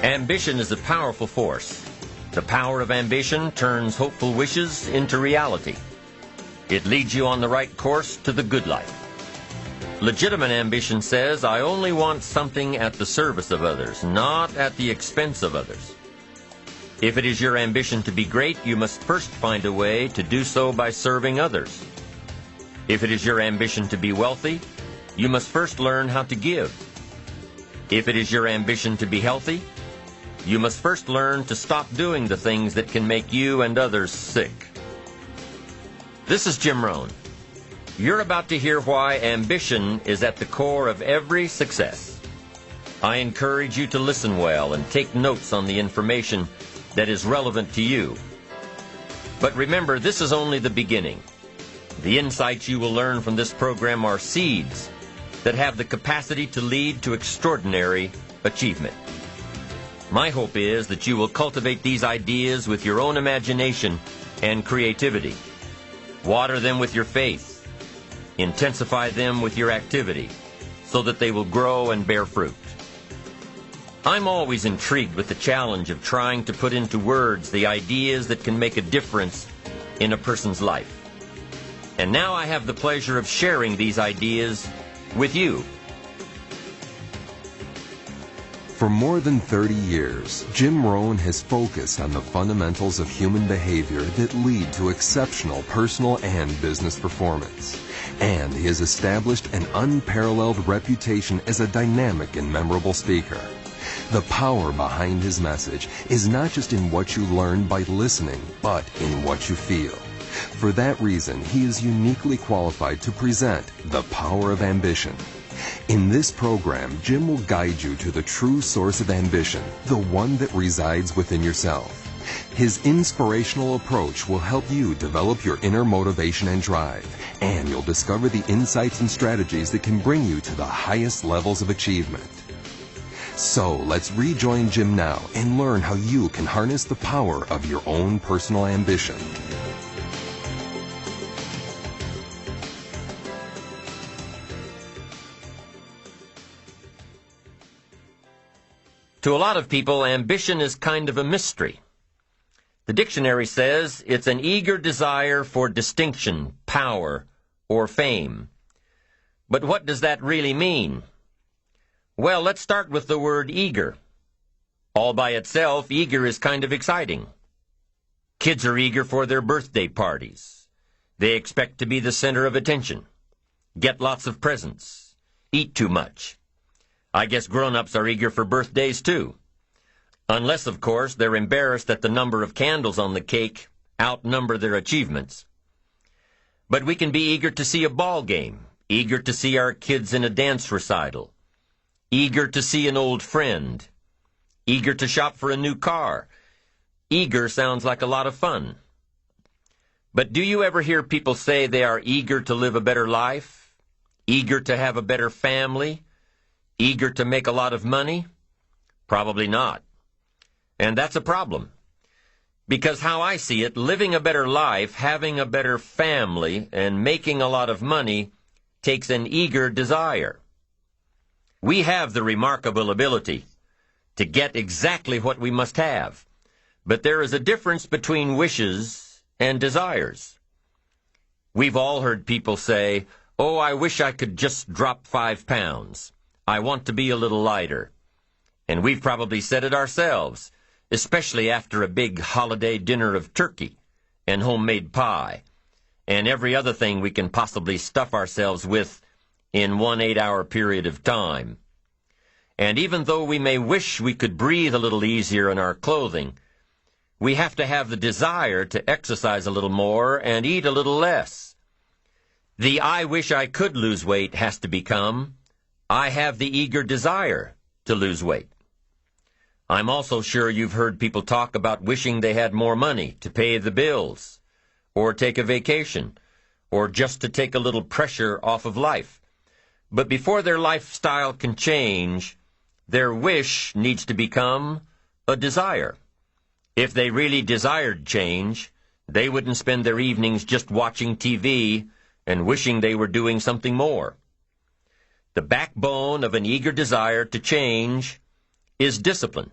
Ambition is a powerful force. The power of ambition turns hopeful wishes into reality. It leads you on the right course to the good life. Legitimate ambition says, I only want something at the service of others, not at the expense of others. If it is your ambition to be great, you must first find a way to do so by serving others. If it is your ambition to be wealthy, you must first learn how to give. If it is your ambition to be healthy, you must first learn to stop doing the things that can make you and others sick. This is Jim Rohn. You're about to hear why ambition is at the core of every success. I encourage you to listen well and take notes on the information that is relevant to you. But remember, this is only the beginning. The insights you will learn from this program are seeds that have the capacity to lead to extraordinary achievement. My hope is that you will cultivate these ideas with your own imagination and creativity. Water them with your faith. Intensify them with your activity so that they will grow and bear fruit. I'm always intrigued with the challenge of trying to put into words the ideas that can make a difference in a person's life. And now I have the pleasure of sharing these ideas with you. For more than 30 years, Jim Rohn has focused on the fundamentals of human behavior that lead to exceptional personal and business performance. And he has established an unparalleled reputation as a dynamic and memorable speaker. The power behind his message is not just in what you learn by listening, but in what you feel. For that reason, he is uniquely qualified to present The Power of Ambition. In this program, Jim will guide you to the true source of ambition, the one that resides within yourself. His inspirational approach will help you develop your inner motivation and drive, and you'll discover the insights and strategies that can bring you to the highest levels of achievement. So let's rejoin Jim now and learn how you can harness the power of your own personal ambition. To a lot of people, ambition is kind of a mystery. The dictionary says it's an eager desire for distinction, power, or fame. But what does that really mean? Well, let's start with the word eager. All by itself, eager is kind of exciting. Kids are eager for their birthday parties. They expect to be the center of attention, get lots of presents, eat too much. I guess grown-ups are eager for birthdays too. Unless, of course, they're embarrassed that the number of candles on the cake outnumber their achievements. But we can be eager to see a ball game, eager to see our kids in a dance recital, eager to see an old friend, eager to shop for a new car. Eager sounds like a lot of fun. But do you ever hear people say they are eager to live a better life, eager to have a better family, eager to make a lot of money? Probably not. And that's a problem. Because how I see it, living a better life, having a better family, and making a lot of money takes an eager desire. We have the remarkable ability to get exactly what we must have. But there is a difference between wishes and desires. We've all heard people say, "Oh, I wish I could just drop 5 pounds. I want to be a little lighter." And we've probably said it ourselves, especially after a big holiday dinner of turkey and homemade pie and every other thing we can possibly stuff ourselves with in one 8-hour period of time. And even though we may wish we could breathe a little easier in our clothing, we have to have the desire to exercise a little more and eat a little less. The "I wish I could lose weight" has to become "I have the eager desire to lose weight." I'm also sure you've heard people talk about wishing they had more money to pay the bills, or take a vacation, or just to take a little pressure off of life. But before their lifestyle can change, their wish needs to become a desire. If they really desired change, they wouldn't spend their evenings just watching TV and wishing they were doing something more. The backbone of an eager desire to change is discipline.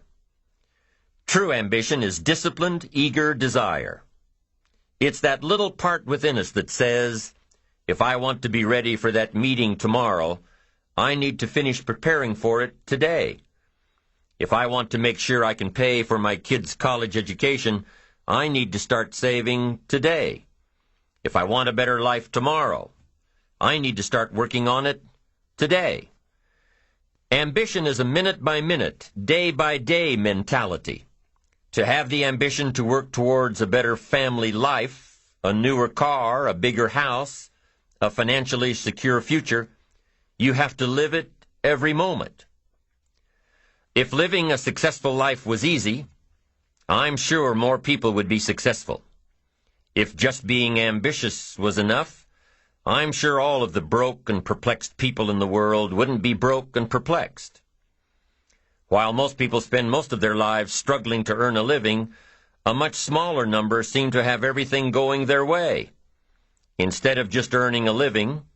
True ambition is disciplined, eager desire. It's that little part within us that says, if I want to be ready for that meeting tomorrow, I need to finish preparing for it today. If I want to make sure I can pay for my kids' college education, I need to start saving today. If I want a better life tomorrow, I need to start working on it today. Ambition is a minute-by-minute, day-by-day mentality. To have the ambition to work towards a better family life, a newer car, a bigger house, a financially secure future, you have to live it every moment. If living a successful life was easy, I'm sure more people would be successful. If just being ambitious was enough, I'm sure all of the broke and perplexed people in the world wouldn't be broke and perplexed. While most people spend most of their lives struggling to earn a living, a much smaller number seem to have everything going their way. Instead of just earning a living,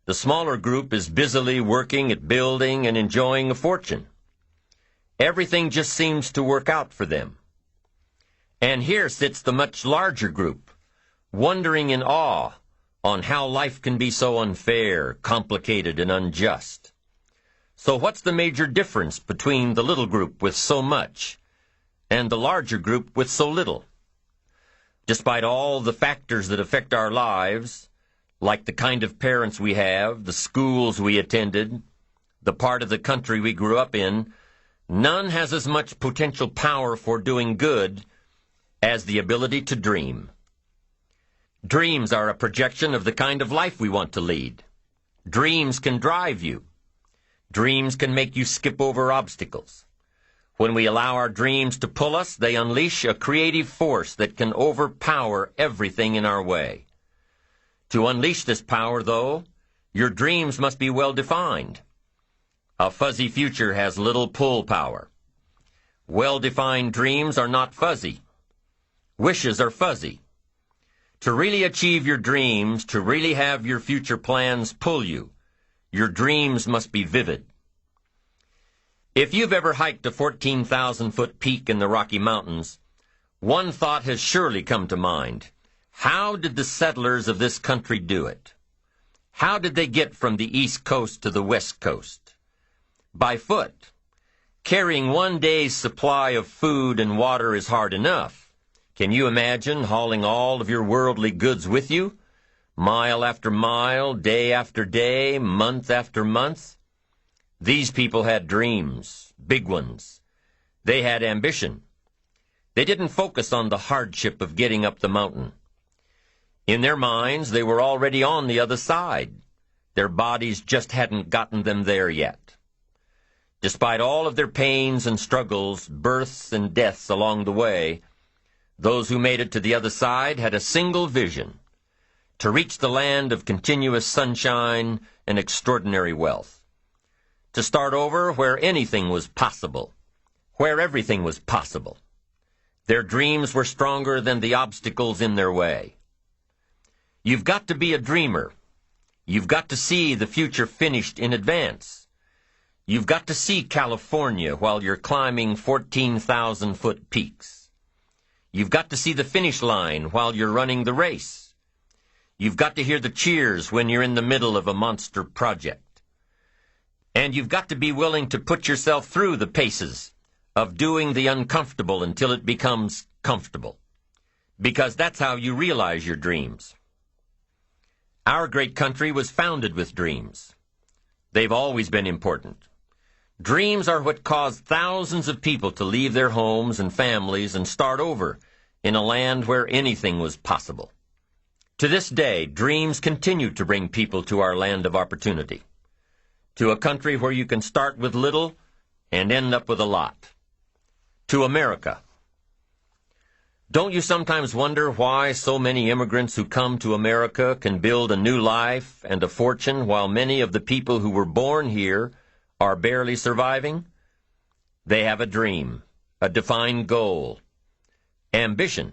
the smaller group is busily working at building and enjoying a fortune. Everything just seems to work out for them. And here sits the much larger group, wondering in awe on how life can be so unfair, complicated, and unjust. So what's the major difference between the little group with so much and the larger group with so little? Despite all the factors that affect our lives, like the kind of parents we have, the schools we attended, the part of the country we grew up in, none has as much potential power for doing good as the ability to dream. Dreams are a projection of the kind of life we want to lead. Dreams can drive you. Dreams can make you skip over obstacles. When we allow our dreams to pull us, they unleash a creative force that can overpower everything in our way. To unleash this power, though, your dreams must be well defined. A fuzzy future has little pull power. Well-defined dreams are not fuzzy. Wishes are fuzzy. To really achieve your dreams, to really have your future plans pull you, your dreams must be vivid. If you've ever hiked a 14,000-foot peak in the Rocky Mountains, one thought has surely come to mind. How did the settlers of this country do it? How did they get from the East Coast to the West Coast? By foot. Carrying one day's supply of food and water is hard enough. Can you imagine hauling all of your worldly goods with you? Mile after mile, day after day, month after month? These people had dreams, big ones. They had ambition. They didn't focus on the hardship of getting up the mountain. In their minds, they were already on the other side. Their bodies just hadn't gotten them there yet. Despite all of their pains and struggles, births and deaths along the way, those who made it to the other side had a single vision: to reach the land of continuous sunshine and extraordinary wealth. To start over where anything was possible, where everything was possible. Their dreams were stronger than the obstacles in their way. You've got to be a dreamer. You've got to see the future finished in advance. You've got to see California while you're climbing 14,000-foot peaks. You've got to see the finish line while you're running the race. You've got to hear the cheers when you're in the middle of a monster project. And you've got to be willing to put yourself through the paces of doing the uncomfortable until it becomes comfortable. Because that's how you realize your dreams. Our great country was founded with dreams. They've always been important. Dreams are what caused thousands of people to leave their homes and families and start over in a land where anything was possible. To this day, dreams continue to bring people to our land of opportunity, to a country where you can start with little and end up with a lot, to America. Don't you sometimes wonder why so many immigrants who come to America can build a new life and a fortune while many of the people who were born here are barely surviving? They have a dream, a defined goal, ambition.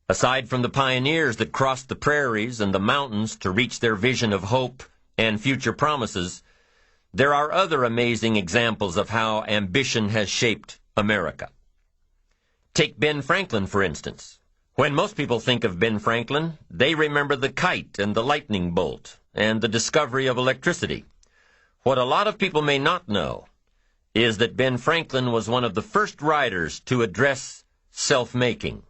Aside from the pioneers that crossed the prairies and the mountains to reach their vision of hope and future promises, there are other amazing examples of how ambition has shaped America. Take Ben Franklin, for instance. When most people think of Ben Franklin, they remember the kite and the lightning bolt and the discovery of electricity. What a lot of people may not know is that Ben Franklin was one of the first writers to address self-making.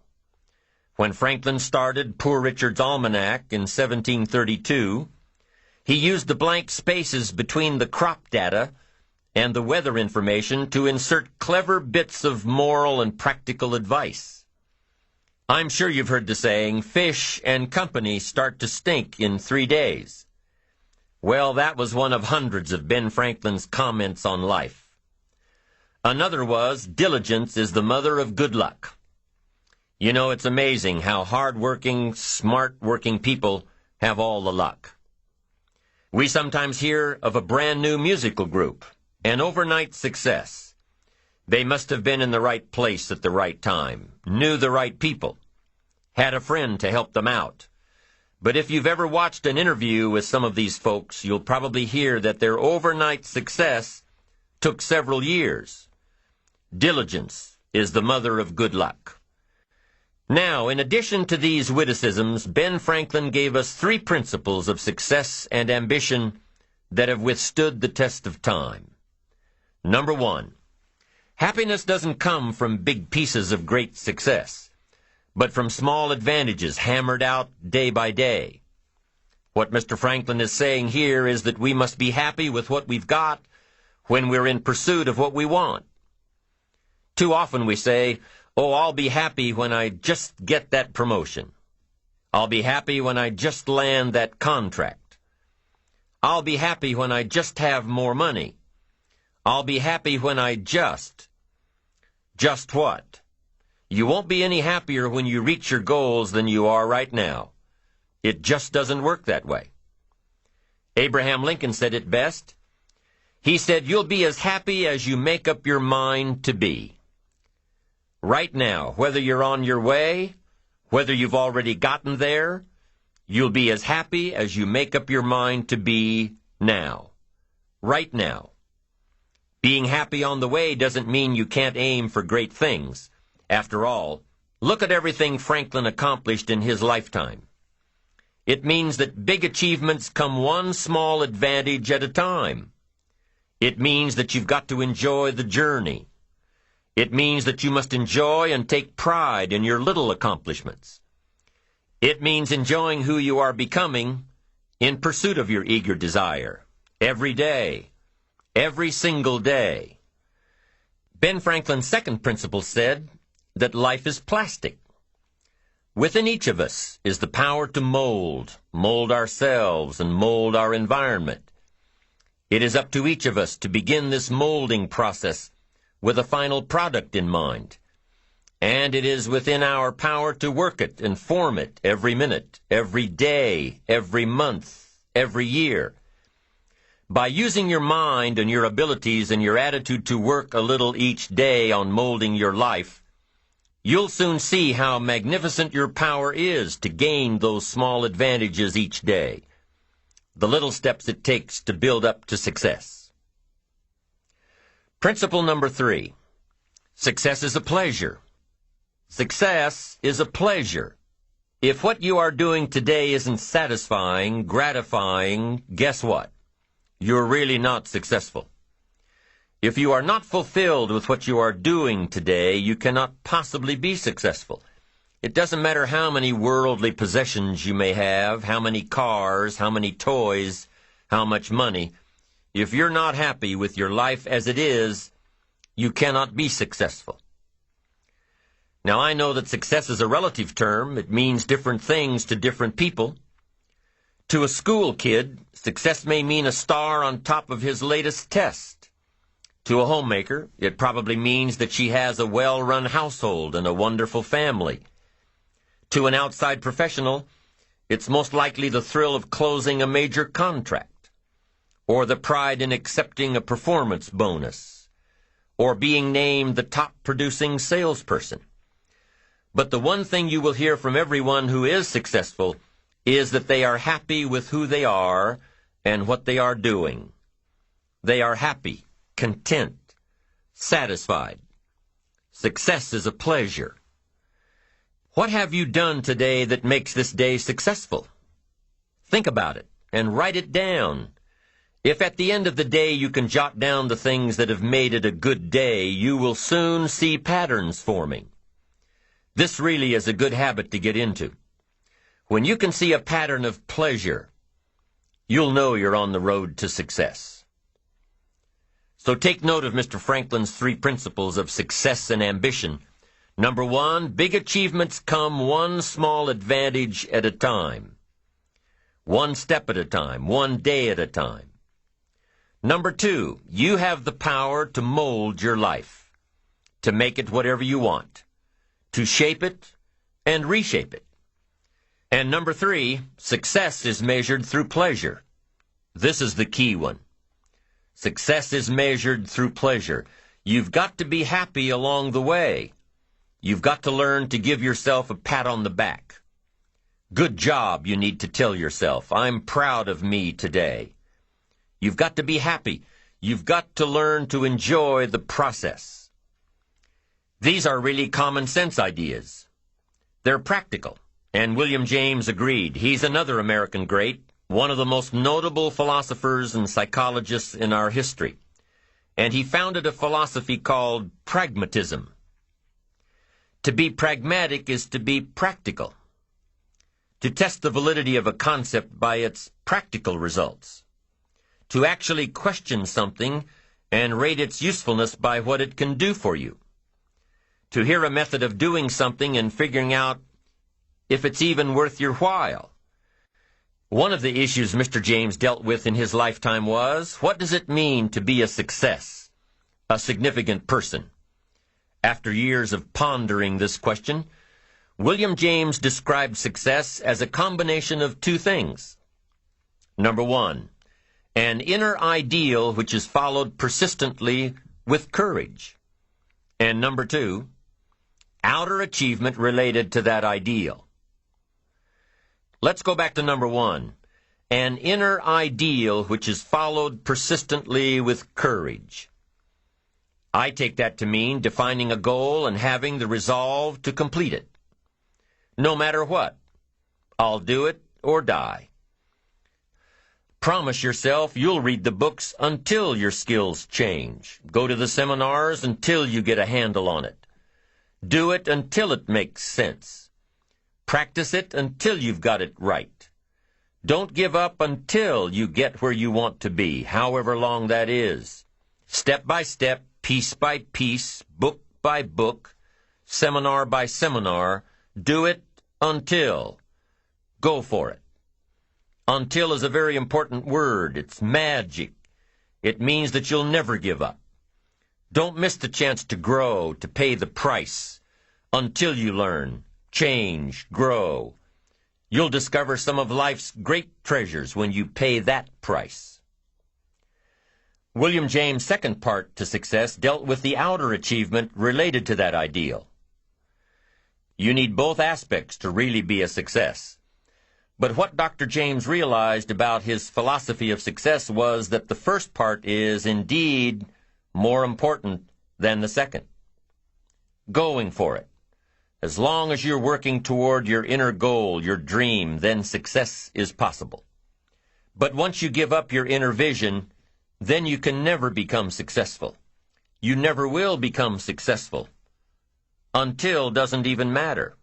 When Franklin started Poor Richard's Almanac in 1732, he used the blank spaces between the crop data and the weather information to insert clever bits of moral and practical advice. I'm sure you've heard the saying, fish and company start to stink in 3 days. Well, that was one of hundreds of Ben Franklin's comments on life. Another was, diligence is the mother of good luck. You know, it's amazing how hard-working, smart-working people have all the luck. We sometimes hear of a brand-new musical group, an overnight success. They must have been in the right place at the right time, knew the right people, had a friend to help them out. But if you've ever watched an interview with some of these folks, you'll probably hear that their overnight success took several years. Diligence is the mother of good luck. Now, in addition to these witticisms, Ben Franklin gave us 3 principles of success and ambition that have withstood the test of time. Number 1, happiness doesn't come from big pieces of great success, but from small advantages hammered out day by day. What Mr. Franklin is saying here is that we must be happy with what we've got when we're in pursuit of what we want. Too often we say, oh, I'll be happy when I just get that promotion. I'll be happy when I just land that contract. I'll be happy when I just have more money. I'll be happy when I just. Just what? You won't be any happier when you reach your goals than you are right now. It just doesn't work that way. Abraham Lincoln said it best. He said, you'll be as happy as you make up your mind to be. Right now, whether you're on your way, whether you've already gotten there, you'll be as happy as you make up your mind to be now. Right now. Being happy on the way doesn't mean you can't aim for great things. After all, look at everything Franklin accomplished in his lifetime. It means that big achievements come one small advantage at a time. It means that you've got to enjoy the journey. It means that you must enjoy and take pride in your little accomplishments. It means enjoying who you are becoming in pursuit of your eager desire, every day, every single day. Ben Franklin's second principle said that life is plastic. Within each of us is the power to mold ourselves and mold our environment. It is up to each of us to begin this molding process with a final product in mind. And it is within our power to work it and form it every minute, every day, every month, every year. By using your mind and your abilities and your attitude to work a little each day on molding your life, you'll soon see how magnificent your power is to gain those small advantages each day, the little steps it takes to build up to success. Principle number 3, success is a pleasure. Success is a pleasure. If what you are doing today isn't satisfying, gratifying, guess what? You're really not successful. If you are not fulfilled with what you are doing today, you cannot possibly be successful. It doesn't matter how many worldly possessions you may have, how many cars, how many toys, how much money. If you're not happy with your life as it is, you cannot be successful. Now, I know that success is a relative term. It means different things to different people. To a school kid, success may mean a star on top of his latest test. To a homemaker, it probably means that she has a well-run household and a wonderful family. To an outside professional, it's most likely the thrill of closing a major contract, or the pride in accepting a performance bonus, or being named the top-producing salesperson. But the one thing you will hear from everyone who is successful is that they are happy with who they are and what they are doing. They are happy, content, satisfied. Success is a pleasure. What have you done today that makes this day successful? Think about it and write it down. If at the end of the day you can jot down the things that have made it a good day, you will soon see patterns forming. This really is a good habit to get into. When you can see a pattern of pleasure, you'll know you're on the road to success. So take note of Mr. Franklin's 3 principles of success and ambition. Number 1, big achievements come one small advantage at a time. One step at a time, one day at a time. Number 2, you have the power to mold your life, to make it whatever you want, to shape it and reshape it. And number 3, success is measured through pleasure. This is the key one. Success is measured through pleasure. You've got to be happy along the way. You've got to learn to give yourself a pat on the back. Good job, you need to tell yourself. I'm proud of me today. You've got to be happy. You've got to learn to enjoy the process. These are really common sense ideas. They're practical, and William James agreed. He's another American great, one of the most notable philosophers and psychologists in our history, and he founded a philosophy called pragmatism. To be pragmatic is to be practical, to test the validity of a concept by its practical results, to actually question something and rate its usefulness by what it can do for you, to hear a method of doing something and figuring out if it's even worth your while. One of the issues Mr. James dealt with in his lifetime was, what does it mean to be a success, a significant person? After years of pondering this question, William James described success as a combination of 2 things. Number 1, an inner ideal which is followed persistently with courage. And number 2, outer achievement related to that ideal. Let's go back to number 1, an inner ideal which is followed persistently with courage. I take that to mean defining a goal and having the resolve to complete it. No matter what, I'll do it or die. Promise yourself you'll read the books until your skills change. Go to the seminars until you get a handle on it. Do it until it makes sense. Practice it until you've got it right. Don't give up until you get where you want to be, however long that is. Step by step, piece by piece, book by book, seminar by seminar, do it until. Go for it. Until is a very important word. It's magic. It means that you'll never give up. Don't miss the chance to grow, to pay the price. Until you learn, change, grow. You'll discover some of life's great treasures when you pay that price. William James' second part to success dealt with the outer achievement related to that ideal. You need both aspects to really be a success. But what Dr. James realized about his philosophy of success was that the first part is indeed more important than the second. Going for it. As long as you're working toward your inner goal, your dream, then success is possible. But once you give up your inner vision, then you can never become successful. You never will become successful. Until doesn't even matter.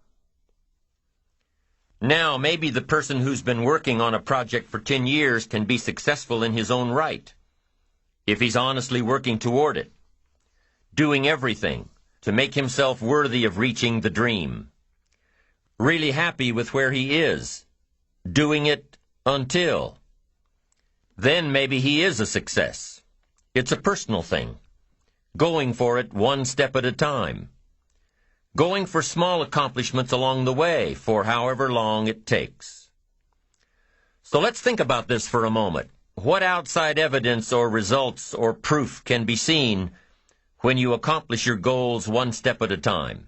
Now, maybe the person who's been working on a project for 10 years can be successful in his own right, if he's honestly working toward it, doing everything to make himself worthy of reaching the dream, really happy with where he is, doing it until. Then maybe he is a success. It's a personal thing, going for it one step at a time. Going for small accomplishments along the way for however long it takes. So let's think about this for a moment. What outside evidence or results or proof can be seen when you accomplish your goals one step at a time?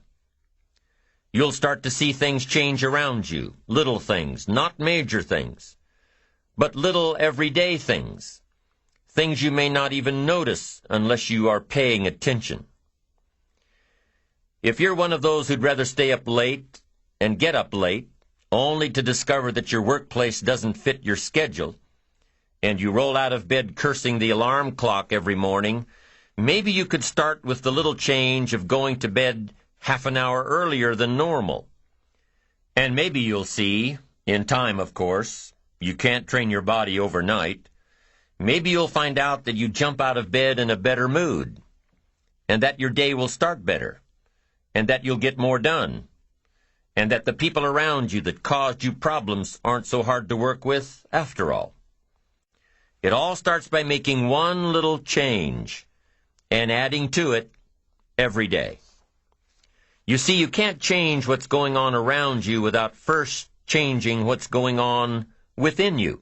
You'll start to see things change around you, little things, not major things, but little everyday things, things you may not even notice unless you are paying attention. If you're one of those who'd rather stay up late and get up late, only to discover that your workplace doesn't fit your schedule, and you roll out of bed cursing the alarm clock every morning, maybe you could start with the little change of going to bed half an hour earlier than normal. And maybe you'll see, in time of course, you can't train your body overnight, maybe you'll find out that you jump out of bed in a better mood, and that your day will start better, and that you'll get more done, and that the people around you that caused you problems aren't so hard to work with after all. It all starts by making one little change and adding to it every day. You see, you can't change what's going on around you without first changing what's going on within you.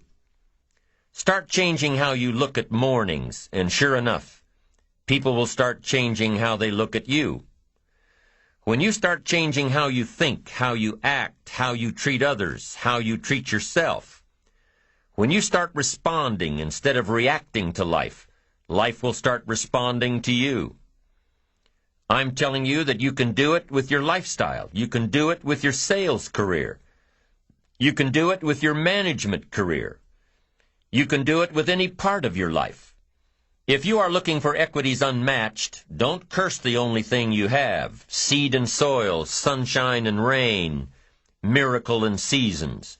Start changing how you look at mornings, and sure enough, people will start changing how they look at you. When you start changing how you think, how you act, how you treat others, how you treat yourself, when you start responding instead of reacting to life, life will start responding to you. I'm telling you that you can do it with your lifestyle. You can do it with your sales career. You can do it with your management career. You can do it with any part of your life. If you are looking for equities unmatched, don't curse the only thing you have, seed and soil, sunshine and rain, miracle and seasons.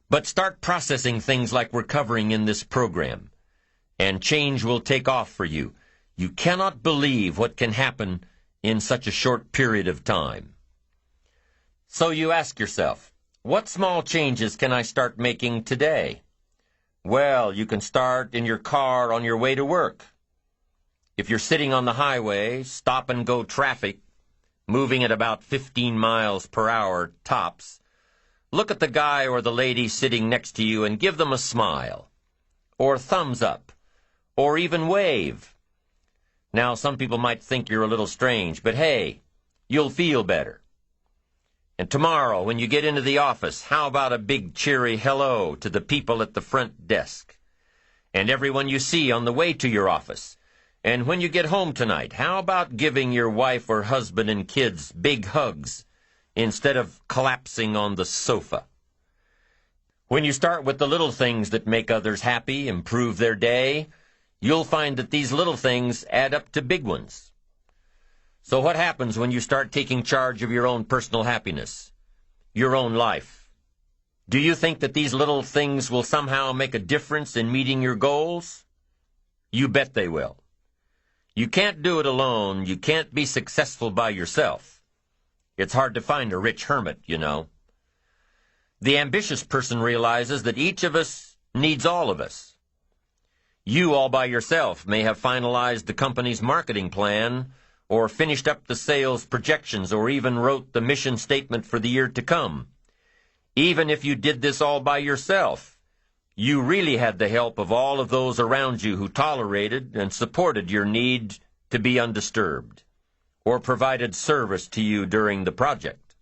But start processing things like we're covering in this program, and change will take off for you. You cannot believe what can happen in such a short period of time. So you ask yourself, what small changes can I start making today? Well, you can start in your car on your way to work. If you're sitting on the highway, stop-and-go traffic, moving at about 15 miles per hour tops, look at the guy or the lady sitting next to you and give them a smile, or thumbs up, or even wave. Now, some people might think you're a little strange, but hey, you'll feel better. And tomorrow, when you get into the office, how about a big cheery hello to the people at the front desk, and everyone you see on the way to your office? And when you get home tonight, how about giving your wife or husband and kids big hugs, instead of collapsing on the sofa? When you start with the little things that make others happy, improve their day, you'll find that these little things add up to big ones. So what happens when you start taking charge of your own personal happiness, your own life? Do you think that these little things will somehow make a difference in meeting your goals? You bet they will. You can't do it alone. You can't be successful by yourself. It's hard to find a rich hermit, you know. The ambitious person realizes that each of us needs all of us. You all by yourself may have finalized the company's marketing plan, or finished up the sales projections, or even wrote the mission statement for the year to come. Even if you did this all by yourself, you really had the help of all of those around you who tolerated and supported your need to be undisturbed, or provided service to you during the project.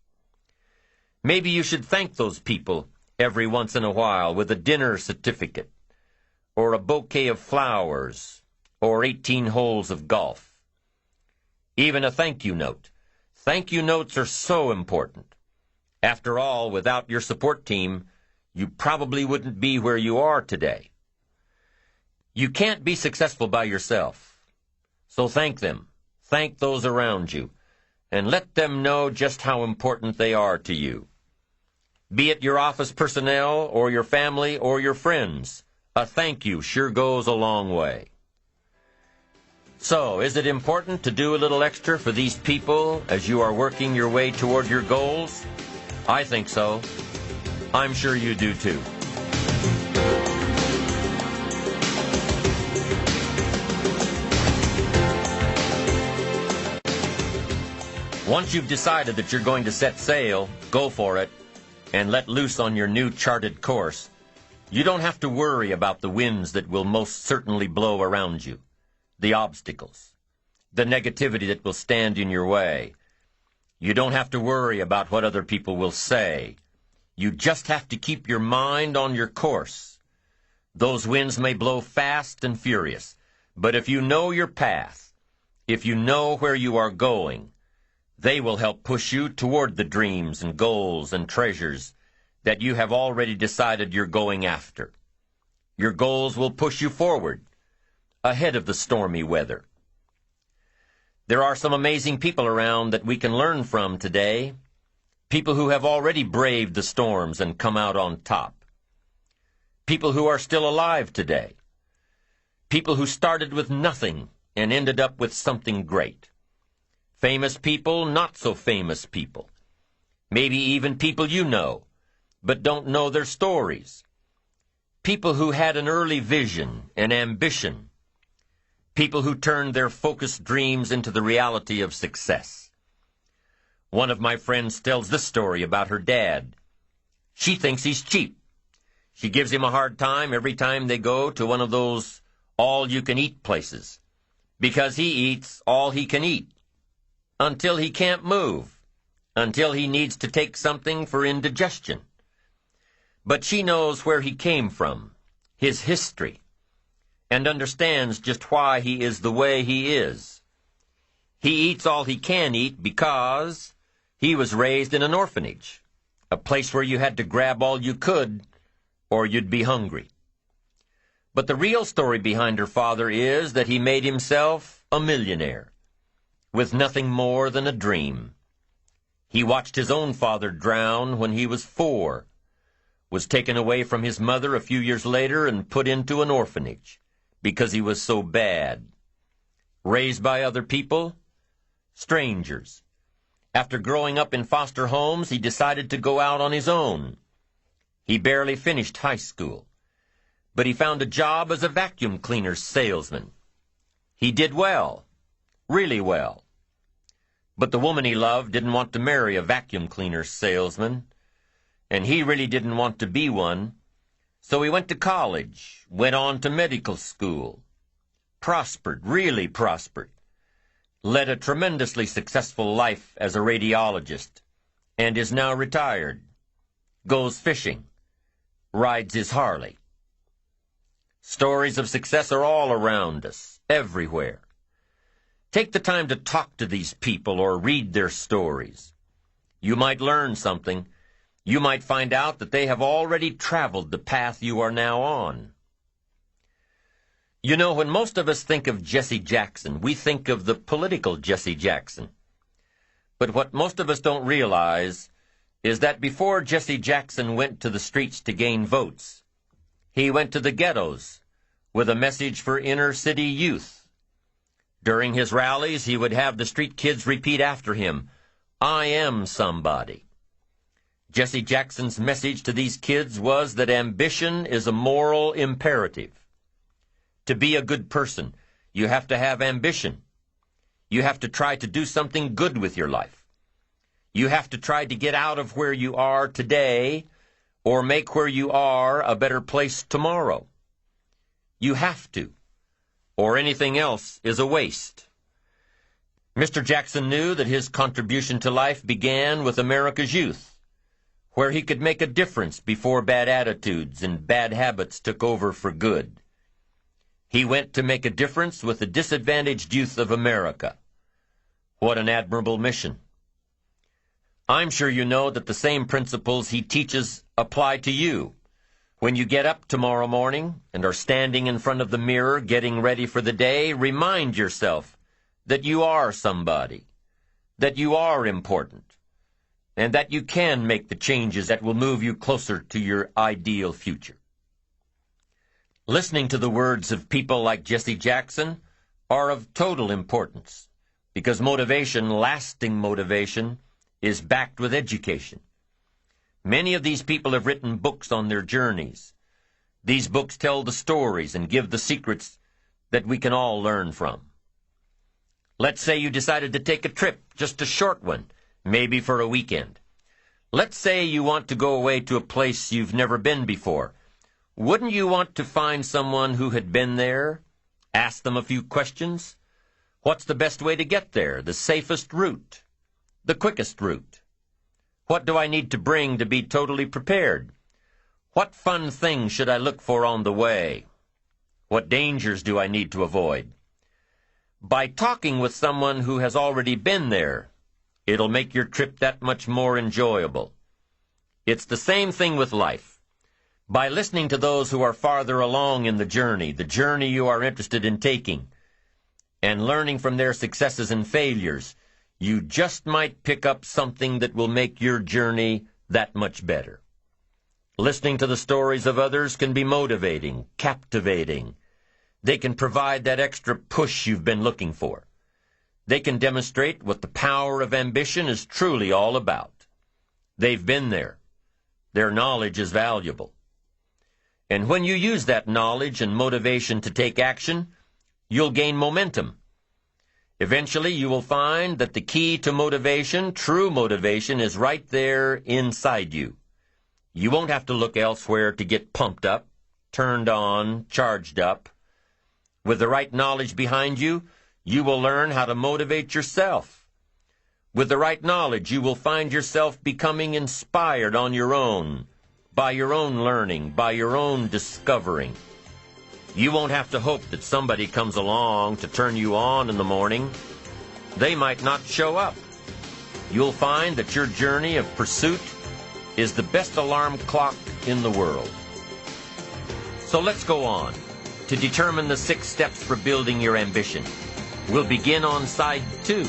Maybe you should thank those people every once in a while with a dinner certificate, or a bouquet of flowers, or 18 holes of golf. Even a thank you note. Thank you notes are so important. After all, without your support team, you probably wouldn't be where you are today. You can't be successful by yourself, so thank them. Thank those around you, and let them know just how important they are to you. Be it your office personnel, or your family, or your friends, a thank you sure goes a long way. So, is it important to do a little extra for these people as you are working your way toward your goals? I think so. I'm sure you do too. Once you've decided that you're going to set sail, go for it, and let loose on your new charted course, you don't have to worry about the winds that will most certainly blow around you, the obstacles, the negativity that will stand in your way. You don't have to worry about what other people will say. You just have to keep your mind on your course. Those winds may blow fast and furious, but if you know your path, if you know where you are going, They will help push you toward the dreams and goals and treasures that you have already decided you're going after. Your goals will push you forward, ahead of the stormy weather. There are some amazing people around that we can learn from today, people who have already braved the storms and come out on top, people who are still alive today, people who started with nothing and ended up with something great. Famous people, not so famous people. Maybe even people you know, but don't know their stories. People who had an early vision and ambition. People who turned their focused dreams into the reality of success. One of my friends tells this story about her dad. She thinks he's cheap. She gives him a hard time every time they go to one of those all-you-can-eat places, because he eats all he can eat, until he can't move, until he needs to take something for indigestion. But she knows where he came from, his history, and understands just why he is the way he is. He eats all he can eat because he was raised in an orphanage, a place where you had to grab all you could or you'd be hungry. But the real story behind her father is that he made himself a millionaire, with nothing more than a dream. He watched his own father drown when he was 4, was taken away from his mother a few years later and put into an orphanage because he was so bad. Raised by other people, strangers. After growing up in foster homes, he decided to go out on his own. He barely finished high school, but he found a job as a vacuum cleaner salesman. He did well, really well. But the woman he loved didn't want to marry a vacuum cleaner salesman, and he really didn't want to be one, so he went to college, went on to medical school, prospered, really prospered, led a tremendously successful life as a radiologist, and is now retired, goes fishing, rides his Harley. Stories of success are all around us, everywhere. Take the time to talk to these people or read their stories. You might learn something. You might find out that they have already traveled the path you are now on. You know, when most of us think of Jesse Jackson, we think of the political Jesse Jackson. But what most of us don't realize is that before Jesse Jackson went to the streets to gain votes, he went to the ghettos with a message for inner-city youth. During his rallies, he would have the street kids repeat after him, "I am somebody." Jesse Jackson's message to these kids was that ambition is a moral imperative. To be a good person, you have to have ambition. You have to try to do something good with your life. You have to try to get out of where you are today or make where you are a better place tomorrow. You have to, or anything else is a waste. Mr. Jackson knew that his contribution to life began with America's youth, where he could make a difference before bad attitudes and bad habits took over for good. He went to make a difference with the disadvantaged youth of America. What an admirable mission. I'm sure you know that the same principles he teaches apply to you. When you get up tomorrow morning and are standing in front of the mirror getting ready for the day, remind yourself that you are somebody, that you are important, and that you can make the changes that will move you closer to your ideal future. Listening to the words of people like Jesse Jackson are of total importance, because motivation, lasting motivation, is backed with education. Many of these people have written books on their journeys. These books tell the stories and give the secrets that we can all learn from. Let's say you decided to take a trip, just a short one, maybe for a weekend. Let's say you want to go away to a place you've never been before. Wouldn't you want to find someone who had been there? Ask them a few questions? What's the best way to get there? The safest route? The quickest route? What do I need to bring to be totally prepared? What fun things should I look for on the way? What dangers do I need to avoid? By talking with someone who has already been there, It'll make your trip that much more enjoyable. It's the same thing with life. By listening to those who are farther along in the journey you are interested in taking, and learning from their successes and failures, you just might pick up something that will make your journey that much better. Listening to the stories of others can be motivating, captivating. They can provide that extra push you've been looking for. They can demonstrate what the power of ambition is truly all about. They've been there. Their knowledge is valuable. And when you use that knowledge and motivation to take action, you'll gain momentum. Eventually, you will find that the key to motivation, true motivation, is right there inside you. You won't have to look elsewhere to get pumped up, turned on, charged up. With the right knowledge behind you, you will learn how to motivate yourself. With the right knowledge, you will find yourself becoming inspired on your own, by your own learning, by your own discovering. You won't have to hope that somebody comes along to turn you on in the morning. They might not show up. You'll find that your journey of pursuit is the best alarm clock in the world. So let's go on to determine the 6 steps for building your ambition. We'll begin on side 2.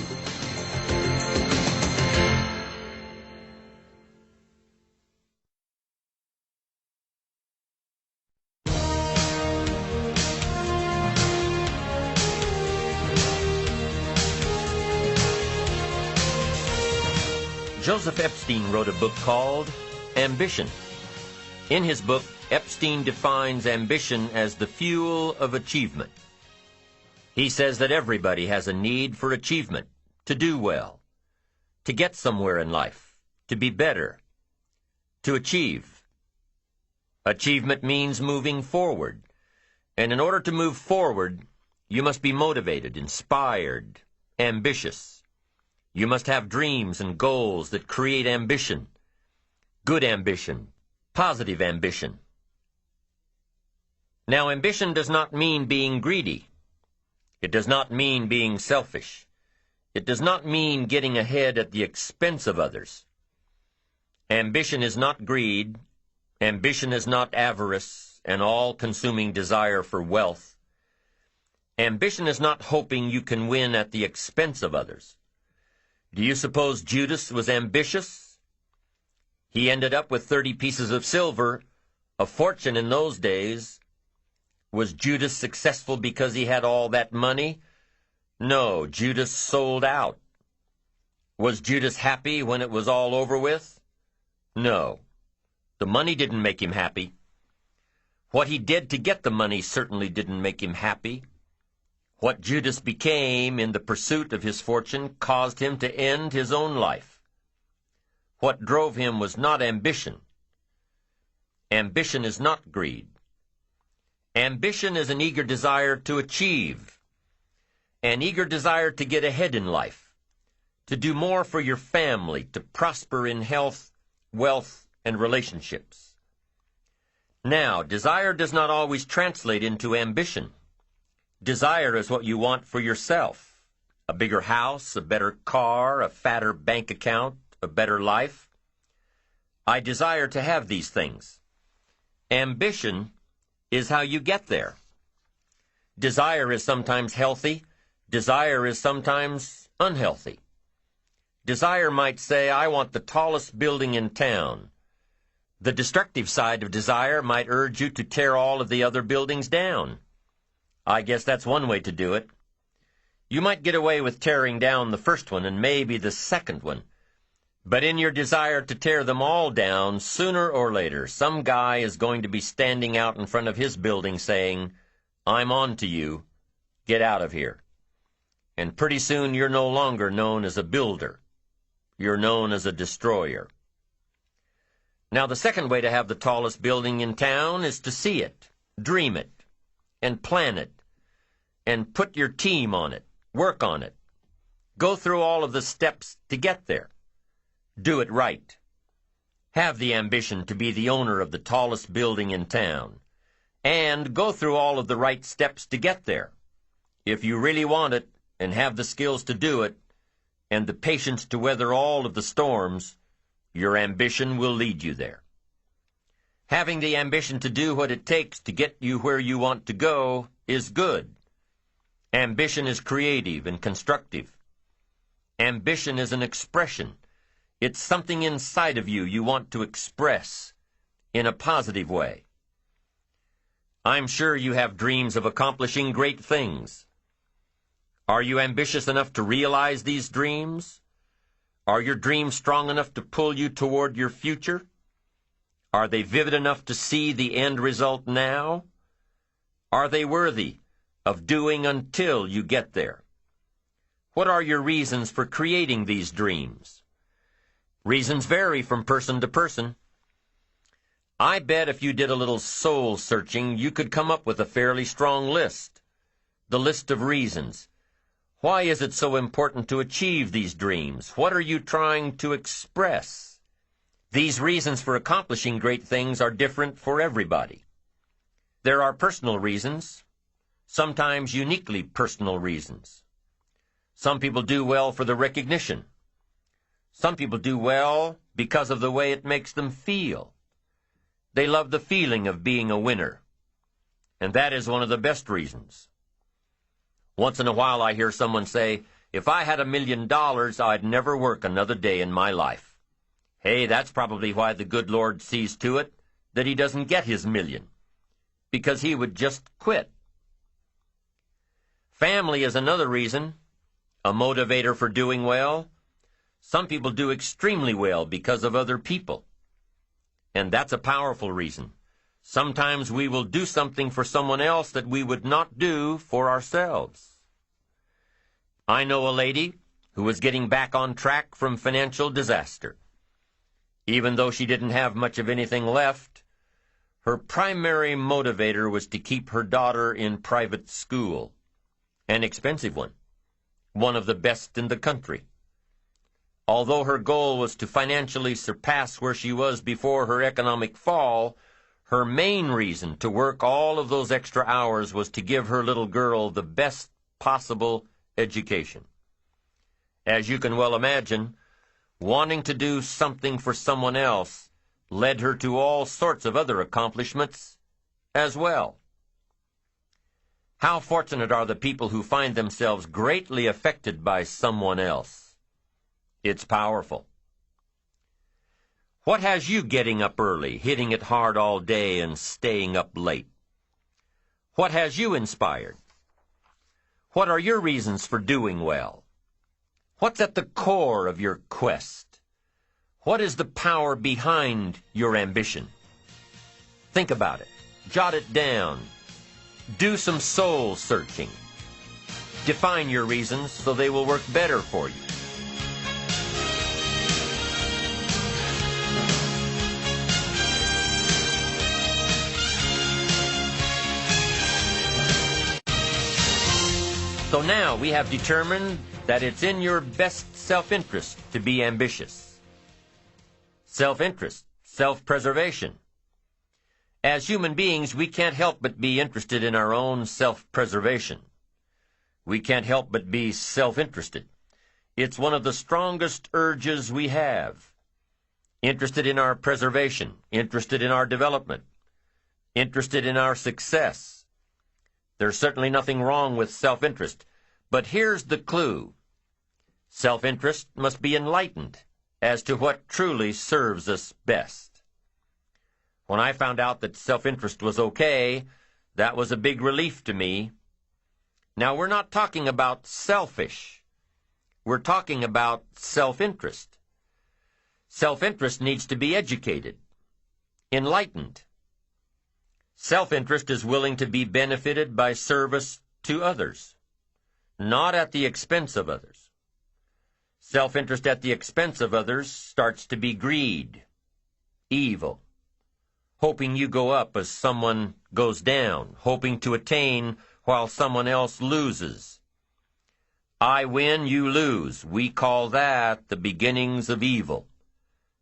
Joseph Epstein wrote a book called Ambition. In his book, Epstein defines ambition as the fuel of achievement. He says that everybody has a need for achievement, to do well, to get somewhere in life, to be better, to achieve. Achievement means moving forward, and in order to move forward, you must be motivated, inspired, ambitious. You must have dreams and goals that create ambition, good ambition, positive ambition. Now, ambition does not mean being greedy. It does not mean being selfish. It does not mean getting ahead at the expense of others. Ambition is not greed. Ambition is not avarice, an all-consuming desire for wealth. Ambition is not hoping you can win at the expense of others. Do you suppose Judas was ambitious? He ended up with 30 pieces of silver, a fortune in those days. Was Judas successful because he had all that money? No, Judas sold out. Was Judas happy when it was all over with? No. The money didn't make him happy. What he did to get the money certainly didn't make him happy. What Judas became in the pursuit of his fortune caused him to end his own life. What drove him was not ambition. Ambition is not greed. Ambition is an eager desire to achieve, an eager desire to get ahead in life, to do more for your family, to prosper in health, wealth, and relationships. Now, desire does not always translate into ambition. Desire is what you want for yourself. A bigger house, a better car, a fatter bank account, a better life. I desire to have these things. Ambition is how you get there. Desire is sometimes healthy. Desire is sometimes unhealthy. Desire might say, I want the tallest building in town. The destructive side of desire might urge you to tear all of the other buildings down. I guess that's one way to do it. You might get away with tearing down the first one and maybe the second one. But in your desire to tear them all down, sooner or later, some guy is going to be standing out in front of his building saying, I'm on to you. Get out of here. And pretty soon you're no longer known as a builder. You're known as a destroyer. Now, the second way to have the tallest building in town is to see it, dream it, and plan it, and put your team on it, work on it. Go through all of the steps to get there. Do it right. Have the ambition to be the owner of the tallest building in town, and go through all of the right steps to get there. If you really want it and have the skills to do it, and the patience to weather all of the storms, your ambition will lead you there. Having the ambition to do what it takes to get you where you want to go is good. Ambition is creative and constructive. Ambition is an expression. It's something inside of you want to express in a positive way. I'm sure you have dreams of accomplishing great things. Are you ambitious enough to realize these dreams? Are your dreams strong enough to pull you toward your future? Are they vivid enough to see the end result now? Are they worthy of doing until you get there? What are your reasons for creating these dreams? Reasons vary from person to person. I bet if you did a little soul searching, you could come up with a fairly strong list. The list of reasons. Why is it so important to achieve these dreams? What are you trying to express? These reasons for accomplishing great things are different for everybody. There are personal reasons, sometimes uniquely personal reasons. Some people do well for the recognition. Some people do well because of the way it makes them feel. They love the feeling of being a winner, and that is one of the best reasons. Once in a while I hear someone say, "If I had $1 million, I'd never work another day in my life." Hey, that's probably why the good Lord sees to it that he doesn't get his million, because he would just quit. Family is another reason, a motivator for doing well. Some people do extremely well because of other people, and that's a powerful reason. Sometimes we will do something for someone else that we would not do for ourselves. I know a lady who was getting back on track from financial disaster. Even though she didn't have much of anything left, her primary motivator was to keep her daughter in private school, an expensive one of the best in the country. Although her goal was to financially surpass where she was before her economic fall, her main reason to work all of those extra hours was to give her little girl the best possible education. As you can well imagine, wanting to do something for someone else led her to all sorts of other accomplishments as well. How fortunate are the people who find themselves greatly affected by someone else. It's powerful. What has you getting up early, hitting it hard all day, and staying up late? What has you inspired? What are your reasons for doing well? What's at the core of your quest? What is the power behind your ambition? Think about it. Jot it down. Do some soul searching. Define your reasons so they will work better for you. So now we have determined that it's in your best self-interest to be ambitious. Self-interest, self-preservation. As human beings, we can't help but be interested in our own self-preservation. We can't help but be self-interested. It's one of the strongest urges we have. Interested in our preservation, interested in our development, interested in our success. There's certainly nothing wrong with self-interest, but here's the clue. Self-interest must be enlightened as to what truly serves us best. When I found out that self-interest was okay, that was a big relief to me. Now, we're not talking about selfish. We're talking about self-interest. Self-interest needs to be educated, enlightened. Self-interest is willing to be benefited by service to others, not at the expense of others. Self-interest at the expense of others starts to be greed, evil, hoping you go up as someone goes down, hoping to attain while someone else loses. I win, you lose. We call that the beginnings of evil,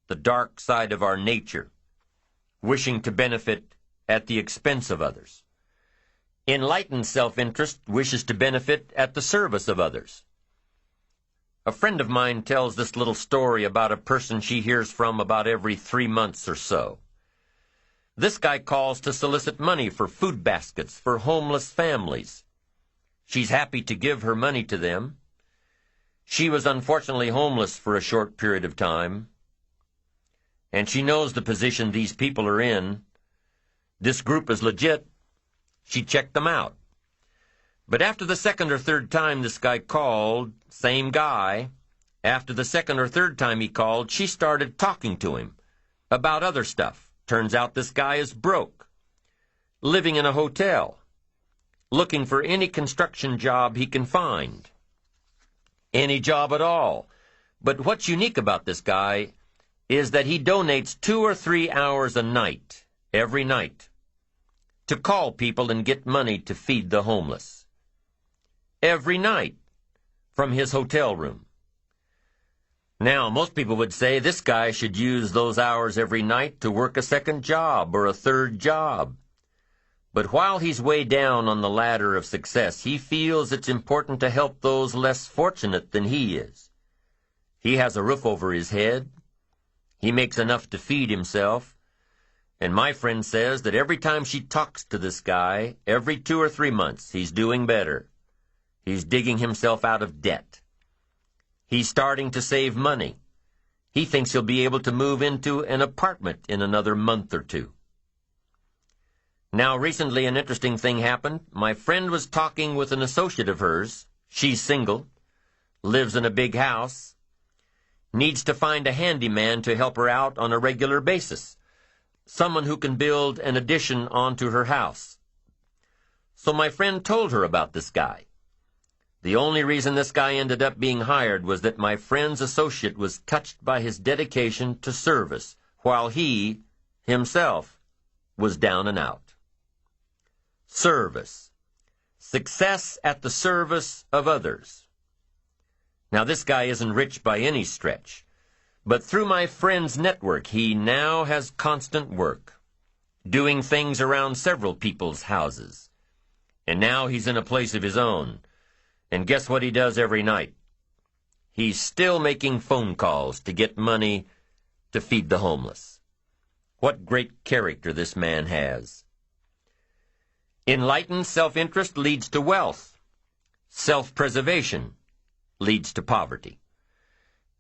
the dark side of our nature, wishing to benefit at the expense of others. Enlightened self-interest wishes to benefit at the service of others. A friend of mine tells this little story about a person she hears from about every 3 months or so. This guy calls to solicit money for food baskets for homeless families. She's happy to give her money to them. She was unfortunately homeless for a short period of time, and she knows the position these people are in. This group is legit. She checked them out. But after the second or third time this guy called, same guy, after the second or third time he called, she started talking to him about other stuff. Turns out this guy is broke, living in a hotel, looking for any construction job he can find. Any job at all. But what's unique about this guy is that he donates 2 or 3 hours a night, every night, to call people and get money to feed the homeless. Every night, from his hotel room. Now, most people would say this guy should use those hours every night to work a second job or a third job. But while he's way down on the ladder of success, he feels it's important to help those less fortunate than he is. He has a roof over his head. He makes enough to feed himself. And my friend says that every time she talks to this guy, every 2 or 3 months, he's doing better. He's digging himself out of debt. He's starting to save money. He thinks he'll be able to move into an apartment in another month or 2. Now, recently an interesting thing happened. My friend was talking with an associate of hers. She's single, lives in a big house, needs to find a handyman to help her out on a regular basis, someone who can build an addition onto her house. So my friend told her about this guy. The only reason this guy ended up being hired was that my friend's associate was touched by his dedication to service, while he, himself, was down and out. Service. Success at the service of others. Now, this guy isn't rich by any stretch, but through my friend's network, he now has constant work, doing things around several people's houses. And now he's in a place of his own. And guess what he does every night? He's still making phone calls to get money to feed the homeless. What great character this man has. Enlightened self-interest leads to wealth. Self-preservation leads to poverty.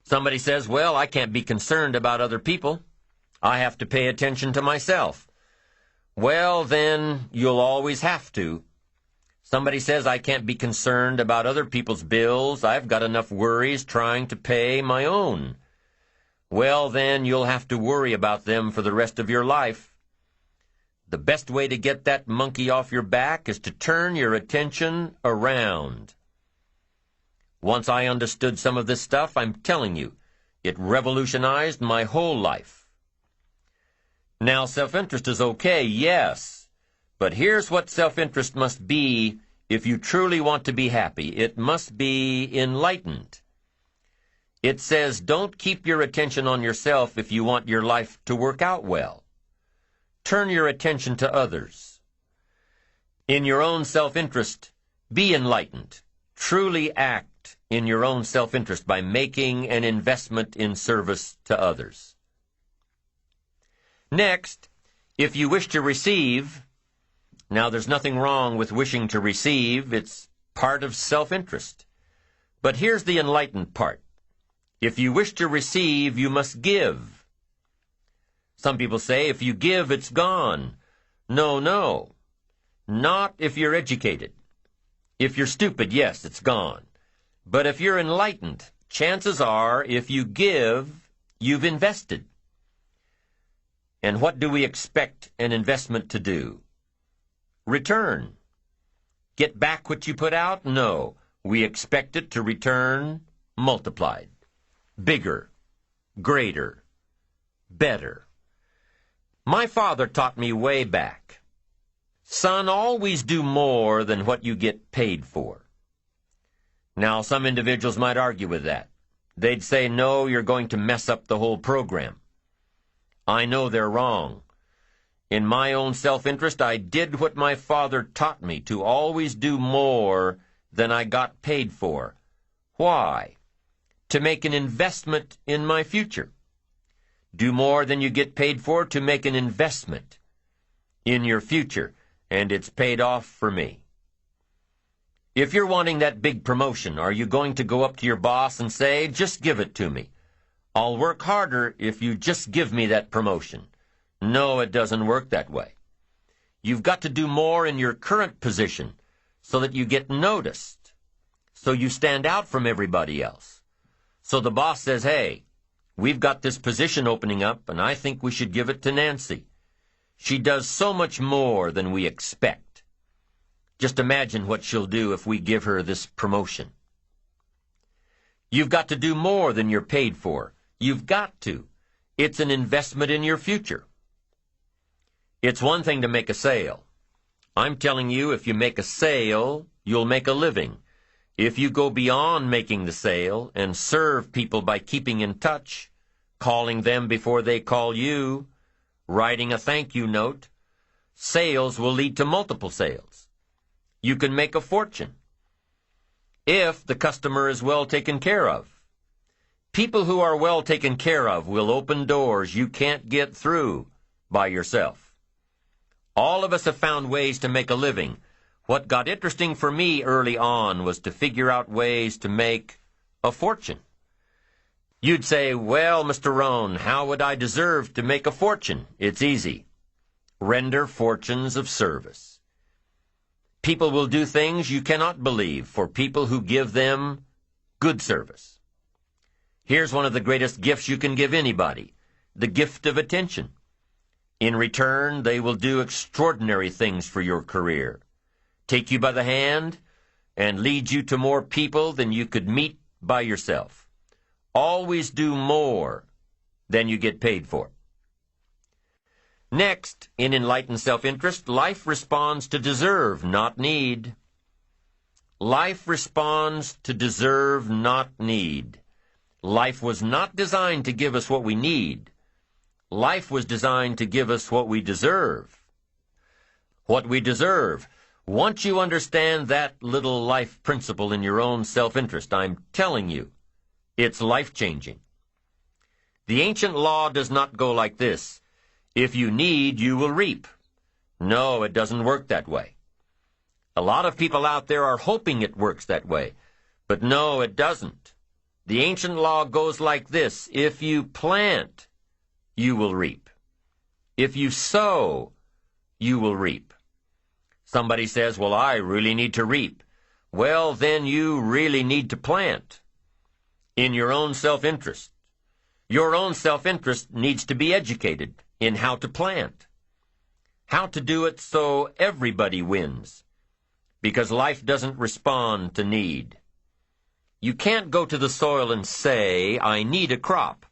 Somebody says, well, I can't be concerned about other people. I have to pay attention to myself. Well, then, you'll always have to. Somebody says I can't be concerned about other people's bills. I've got enough worries trying to pay my own. Well, then, you'll have to worry about them for the rest of your life. The best way to get that monkey off your back is to turn your attention around. Once I understood some of this stuff, I'm telling you, it revolutionized my whole life. Now, self-interest is okay, yes. But here's what self-interest must be if you truly want to be happy. It must be enlightened. It says, don't keep your attention on yourself if you want your life to work out well. Turn your attention to others. In your own self-interest, be enlightened. Truly act in your own self-interest by making an investment in service to others. Next, if you wish to receive, now there's nothing wrong with wishing to receive. It's part of self-interest. But here's the enlightened part. If you wish to receive, you must give. Some people say, if you give, it's gone. No, no. Not if you're educated. If you're stupid, yes, it's gone. But if you're enlightened, chances are, if you give, you've invested. And what do we expect an investment to do? Return. Get back what you put out? No. We expect it to return multiplied. Bigger. Greater. Better. My father taught me way back, son, always do more than what you get paid for. Now, some individuals might argue with that. They'd say, no, you're going to mess up the whole program. I know they're wrong. In my own self-interest, I did what my father taught me, to always do more than I got paid for. Why? to make an investment in my future. Do more than you get paid for to make an investment in your future, and it's paid off for me. If you're wanting that big promotion, are you going to go up to your boss and say, "Just give it to me. I'll work harder if you just give me that promotion"? No, it doesn't work that way. You've got to do more in your current position so that you get noticed, so you stand out from everybody else. So the boss says, "Hey, we've got this position opening up, and I think we should give it to Nancy. She does so much more than we expect. Just imagine what she'll do if we give her this promotion." You've got to do more than you're paid for. You've got to. It's an investment in your future. It's one thing to make a sale. I'm telling you, if you make a sale, you'll make a living. If you go beyond making the sale and serve people by keeping in touch, calling them before they call you, writing a thank you note, sales will lead to multiple sales. You can make a fortune if the customer is well taken care of. People who are well taken care of will open doors you can't get through by yourself. All of us have found ways to make a living. What got interesting for me early on was to figure out ways to make a fortune. You'd say, "Well, Mr. Rohn, how would I deserve to make a fortune?" It's easy. Render fortunes of service. People will do things you cannot believe for people who give them good service. Here's one of the greatest gifts you can give anybody, the gift of attention. In return, they will do extraordinary things for your career, take you by the hand, and lead you to more people than you could meet by yourself. Always do more than you get paid for. Next, in enlightened self-interest, life responds to deserve, not need. Life responds to deserve, not need. Life was not designed to give us what we need. Life was designed to give us what we deserve. What we deserve. Once you understand that little life principle in your own self-interest, I'm telling you, it's life-changing. The ancient law does not go like this: if you need, you will reap. No, it doesn't work that way. A lot of people out there are hoping it works that way, but no, it doesn't. The ancient law goes like this: if you plant, you will reap. If you sow, you will reap. Somebody says, "Well, I really need to reap." Well, then you really need to plant in your own self-interest. Your own self-interest needs to be educated in how to plant, how to do it so everybody wins, because life doesn't respond to need. You can't go to the soil and say, "I need a crop."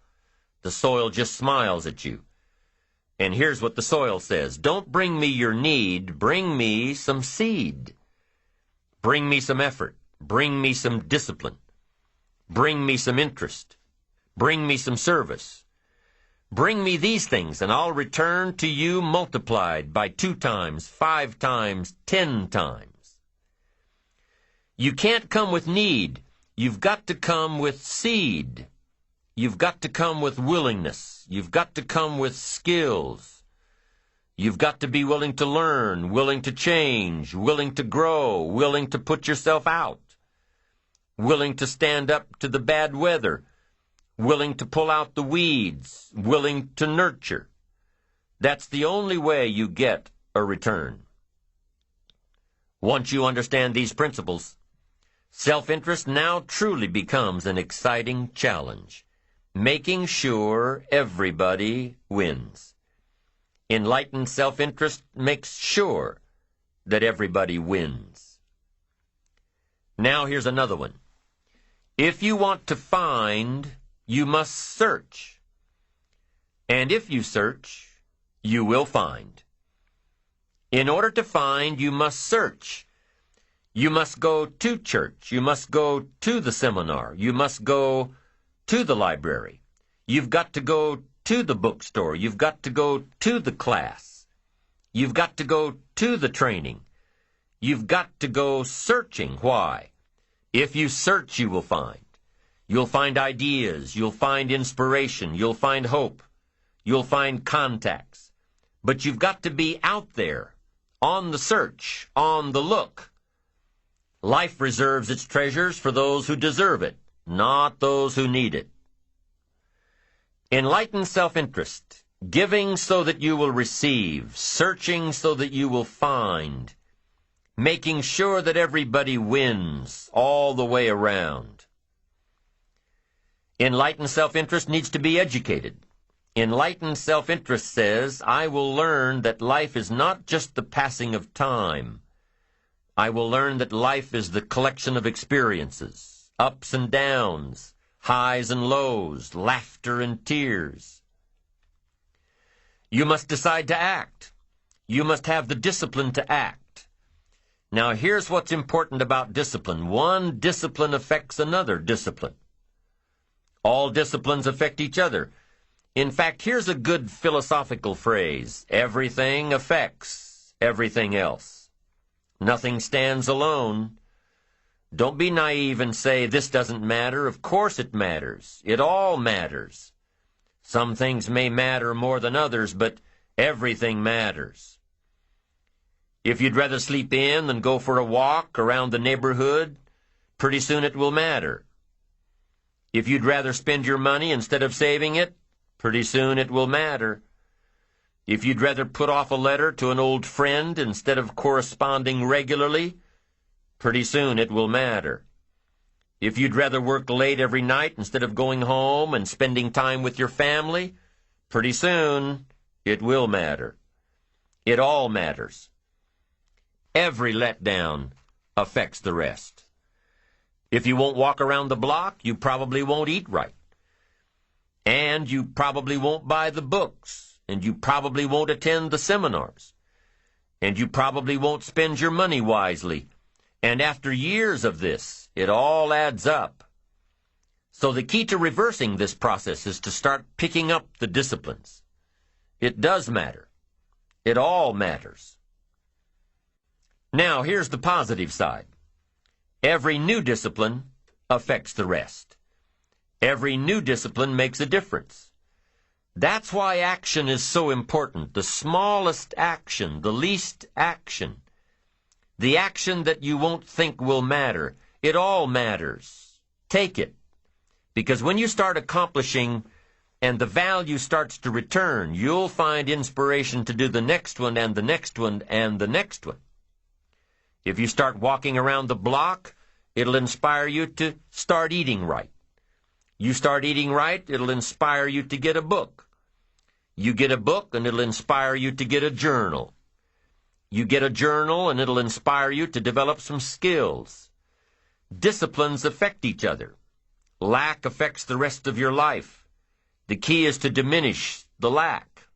The soil just smiles at you. And here's what the soil says: "Don't bring me your need, bring me some seed. Bring me some effort. Bring me some discipline. Bring me some interest. Bring me some service. Bring me these things, and I'll return to you multiplied by 2 times, 5 times, 10 times. You can't come with need. You've got to come with seed. You've got to come with willingness. You've got to come with skills. You've got to be willing to learn, willing to change, willing to grow, willing to put yourself out, willing to stand up to the bad weather, willing to pull out the weeds, willing to nurture. That's the only way you get a return. Once you understand these principles, self-interest now truly becomes an exciting challenge, making sure everybody wins. Enlightened self-interest makes sure that everybody wins. Now here's another one. If you want to find, you must search. And if you search, you will find. In order to find, you must search. You must go to church. You must go to the seminar. You must go to the library. You've got to go to the bookstore. You've got to go to the class. You've got to go to the training. You've got to go searching. Why? If you search, you will find. You'll find ideas. You'll find inspiration. You'll find hope. You'll find contacts. But you've got to be out there, on the search, on the look. Life reserves its treasures for those who deserve it, not those who need it. Enlightened self-interest, giving so that you will receive, searching so that you will find, making sure that everybody wins all the way around. Enlightened self-interest needs to be educated. Enlightened self-interest says, I will learn that life is not just the passing of time. I will learn that life is the collection of experiences, ups and downs, highs and lows, laughter and tears. You must decide to act. You must have the discipline to act. Now, here's what's important about discipline. One discipline affects another discipline. All disciplines affect each other. In fact, here's a good philosophical phrase. Everything affects everything else. Nothing stands alone. Don't be naive and say, this doesn't matter. Of course it matters. It all matters. Some things may matter more than others, but everything matters. If you'd rather sleep in than go for a walk around the neighborhood, pretty soon it will matter. If you'd rather spend your money instead of saving it, pretty soon it will matter. If you'd rather put off a letter to an old friend instead of corresponding regularly, pretty soon it will matter. If you'd rather work late every night instead of going home and spending time with your family, pretty soon it will matter. It all matters. Every letdown affects the rest. If you won't walk around the block, you probably won't eat right. And you probably won't buy the books. And you probably won't attend the seminars. And you probably won't spend your money wisely. And after years of this, it all adds up. So the key to reversing this process is to start picking up the disciplines. It does matter. It all matters. Now, here's the positive side. Every new discipline affects the rest. Every new discipline makes a difference. That's why action is so important. The smallest action, the least action, the action that you won't think will matter, it all matters. Take it. Because when you start accomplishing and the value starts to return, you'll find inspiration to do the next one and the next one and the next one. If you start walking around the block, it'll inspire you to start eating right. You start eating right, it'll inspire you to get a book. You get a book, and it'll inspire you to get a journal. You get a journal, and it'll inspire you to develop some skills. Disciplines affect each other. Lack affects the rest of your life. The key is to diminish the lack.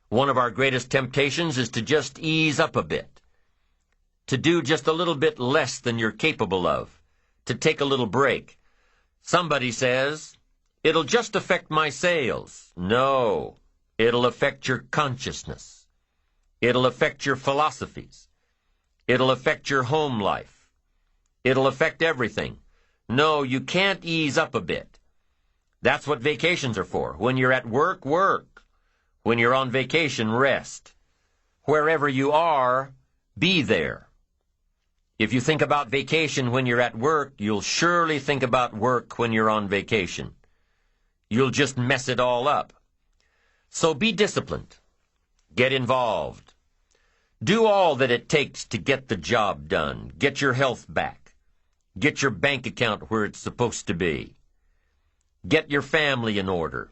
One of our greatest temptations is to just ease up a bit, to do just a little bit less than you're capable of, to take a little break. Somebody says, it'll just affect my sales. No, it'll affect your consciousness. It'll affect your philosophies. It'll affect your home life. It'll affect everything. No, you can't ease up a bit. That's what vacations are for. When you're at work, work. When you're on vacation, rest. Wherever you are, be there. If you think about vacation when you're at work, you'll surely think about work when you're on vacation. You'll just mess it all up. So be disciplined. Get involved. Do all that it takes to get the job done. Get your health back. Get your bank account where it's supposed to be. Get your family in order.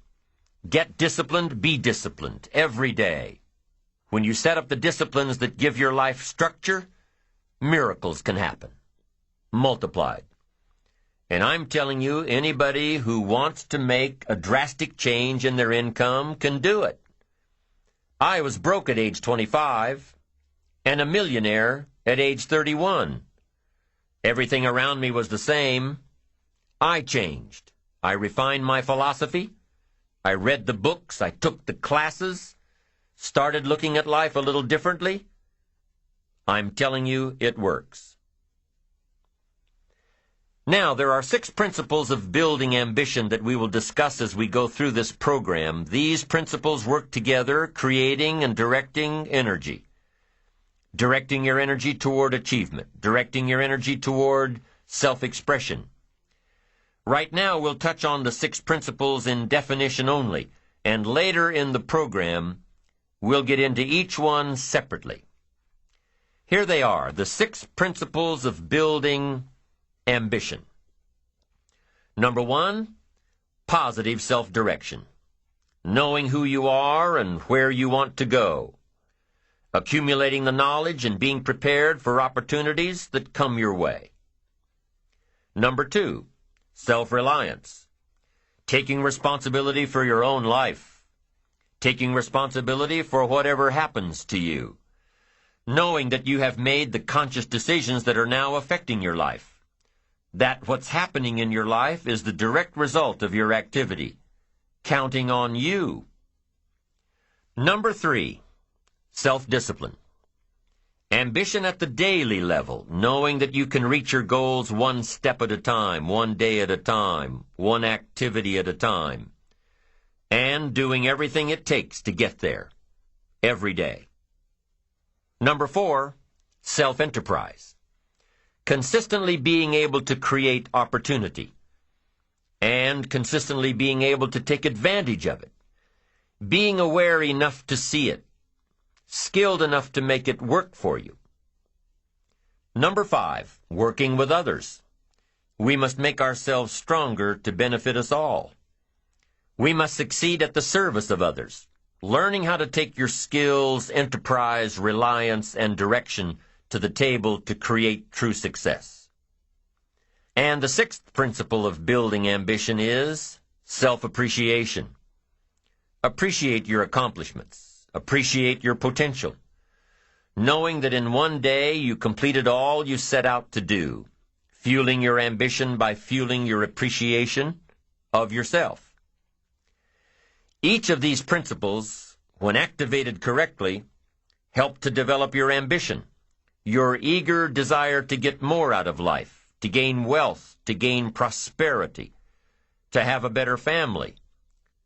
Get disciplined, be disciplined every day. When you set up the disciplines that give your life structure, miracles can happen, multiplied. And I'm telling you, anybody who wants to make a drastic change in their income can do it. I was broke at age 25 and a millionaire at age 31. Everything around me was the same. I changed. I refined my philosophy. I read the books. I took the classes. Started looking at life a little differently. I'm telling you, it works. Now, there are 6 principles of building ambition that we will discuss as we go through this program. These principles work together, creating and directing energy. Directing your energy toward achievement. Directing your energy toward self-expression. Right now, we'll touch on the 6 principles in definition only, and later in the program, we'll get into each one separately. Here they are, the 6 principles of building ambition. Number 1, positive self-direction. Knowing who you are and where you want to go. Accumulating the knowledge and being prepared for opportunities that come your way. Number 2, self-reliance. Taking responsibility for your own life. Taking responsibility for whatever happens to you. Knowing that you have made the conscious decisions that are now affecting your life. That what's happening in your life is the direct result of your activity. Counting on you. Number 3, self-discipline. Ambition at the daily level, knowing that you can reach your goals one step at a time, one day at a time, one activity at a time, and doing everything it takes to get there, every day. Number 4, self-enterprise. Consistently being able to create opportunity, and consistently being able to take advantage of it. Being aware enough to see it, skilled enough to make it work for you. Number 5, working with others. We must make ourselves stronger to benefit us all. We must succeed at the service of others, learning how to take your skills, enterprise, reliance, and direction to the table to create true success. And the 6th principle of building ambition is self-appreciation. Appreciate your accomplishments. Appreciate your potential. Knowing that in one day you completed all you set out to do. Fueling your ambition by fueling your appreciation of yourself. Each of these principles, when activated correctly, help to develop your ambition, your eager desire to get more out of life, to gain wealth, to gain prosperity, to have a better family,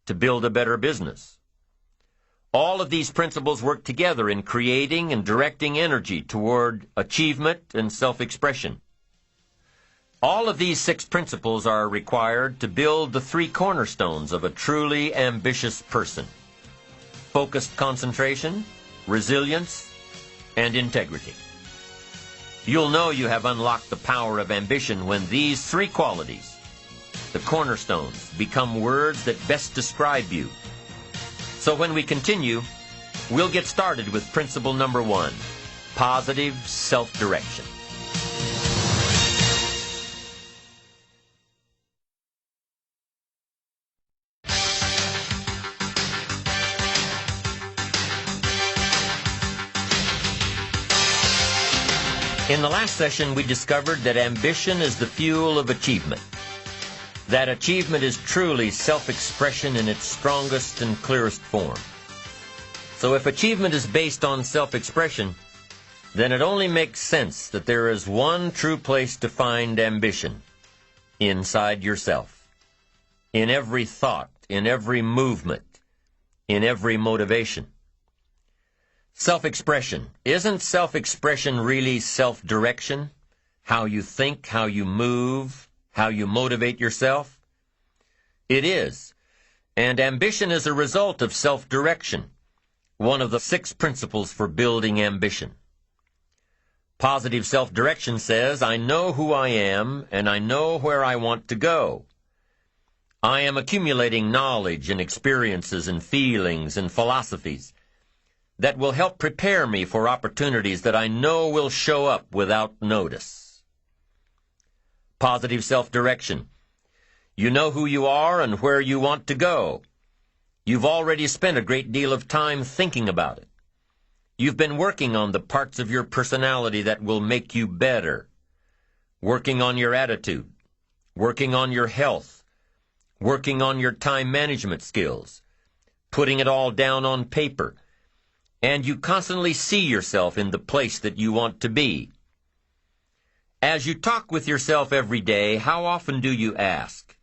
to build a better business. All of these principles work together in creating and directing energy toward achievement and self-expression. All of these 6 principles are required to build the 3 cornerstones of a truly ambitious person: focused concentration, resilience, and integrity. You'll know you have unlocked the power of ambition when these 3 qualities, the cornerstones, become words that best describe you. So when we continue, we'll get started with principle number 1, positive self-direction. In the last session, we discovered that ambition is the fuel of achievement. That achievement is truly self-expression in its strongest and clearest form. So if achievement is based on self-expression, then it only makes sense that there is one true place to find ambition: inside yourself. In every thought, in every movement, in every motivation. Self-expression. Isn't self-expression really self-direction? How you think, how you move, how you motivate yourself? It is. And ambition is a result of self-direction, one of the 6 principles for building ambition. Positive self-direction says, I know who I am, and I know where I want to go. I am accumulating knowledge and experiences and feelings and philosophies that will help prepare me for opportunities that I know will show up without notice. Positive self-direction. You know who you are and where you want to go. You've already spent a great deal of time thinking about it. You've been working on the parts of your personality that will make you better. Working on your attitude. Working on your health. Working on your time management skills. Putting it all down on paper. And you constantly see yourself in the place that you want to be. As you talk with yourself every day, how often do you ask,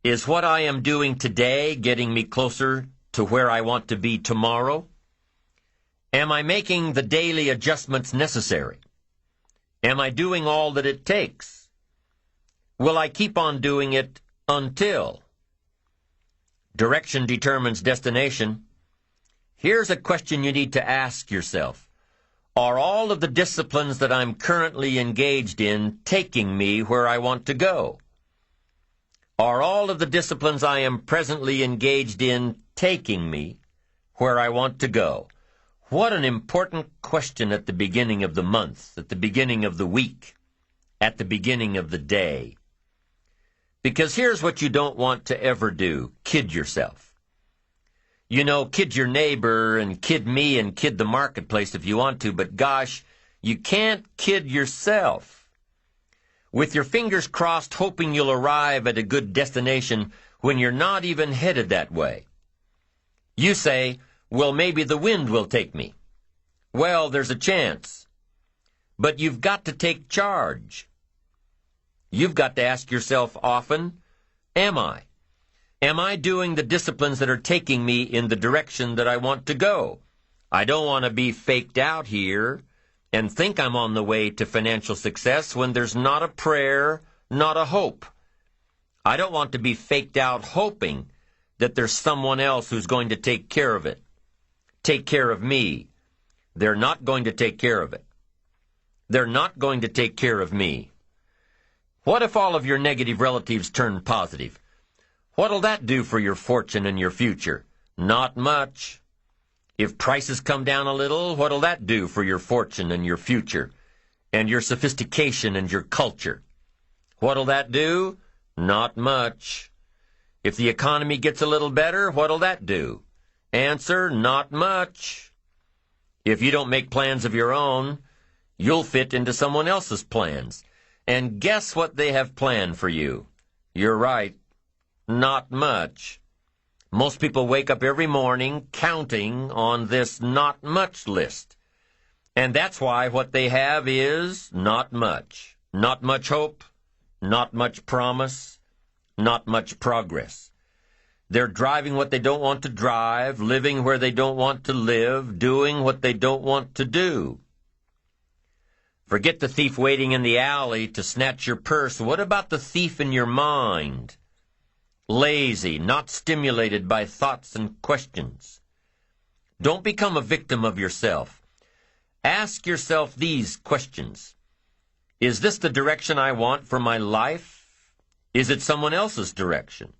is what I am doing today getting me closer to where I want to be tomorrow? Am I making the daily adjustments necessary? Am I doing all that it takes? Will I keep on doing it until? Direction determines destination. Here's a question you need to ask yourself. Are all of the disciplines that I'm currently engaged in taking me where I want to go? Are all of the disciplines I am presently engaged in taking me where I want to go? What an important question at the beginning of the month, at the beginning of the week, at the beginning of the day. Because here's what you don't want to ever do: kid yourself. You know, kid your neighbor and kid me and kid the marketplace if you want to, but gosh, you can't kid yourself. With your fingers crossed hoping you'll arrive at a good destination when you're not even headed that way. You say, well, maybe the wind will take me. Well, there's a chance. But you've got to take charge. You've got to ask yourself often, am I? Am I doing the disciplines that are taking me in the direction that I want to go? I don't want to be faked out here and think I'm on the way to financial success when there's not a prayer, not a hope. I don't want to be faked out hoping that there's someone else who's going to take care of it, take care of me. They're not going to take care of it. They're not going to take care of me. What if all of your negative relatives turn positive? What'll that do for your fortune and your future? Not much. If prices come down a little, what'll that do for your fortune and your future, and your sophistication and your culture? What'll that do? Not much. If the economy gets a little better, what'll that do? Answer, not much. If you don't make plans of your own, you'll fit into someone else's plans. And guess what they have planned for you? You're right. Not much. Most people wake up every morning counting on this not much list. And that's why what they have is not much. Not much hope, not much promise, not much progress. They're driving what they don't want to drive, living where they don't want to live, doing what they don't want to do. Forget the thief waiting in the alley to snatch your purse. What about the thief in your mind? Lazy, not stimulated by thoughts and questions. Don't become a victim of yourself. Ask yourself these questions. Is this the direction I want for my life? Is it someone else's direction?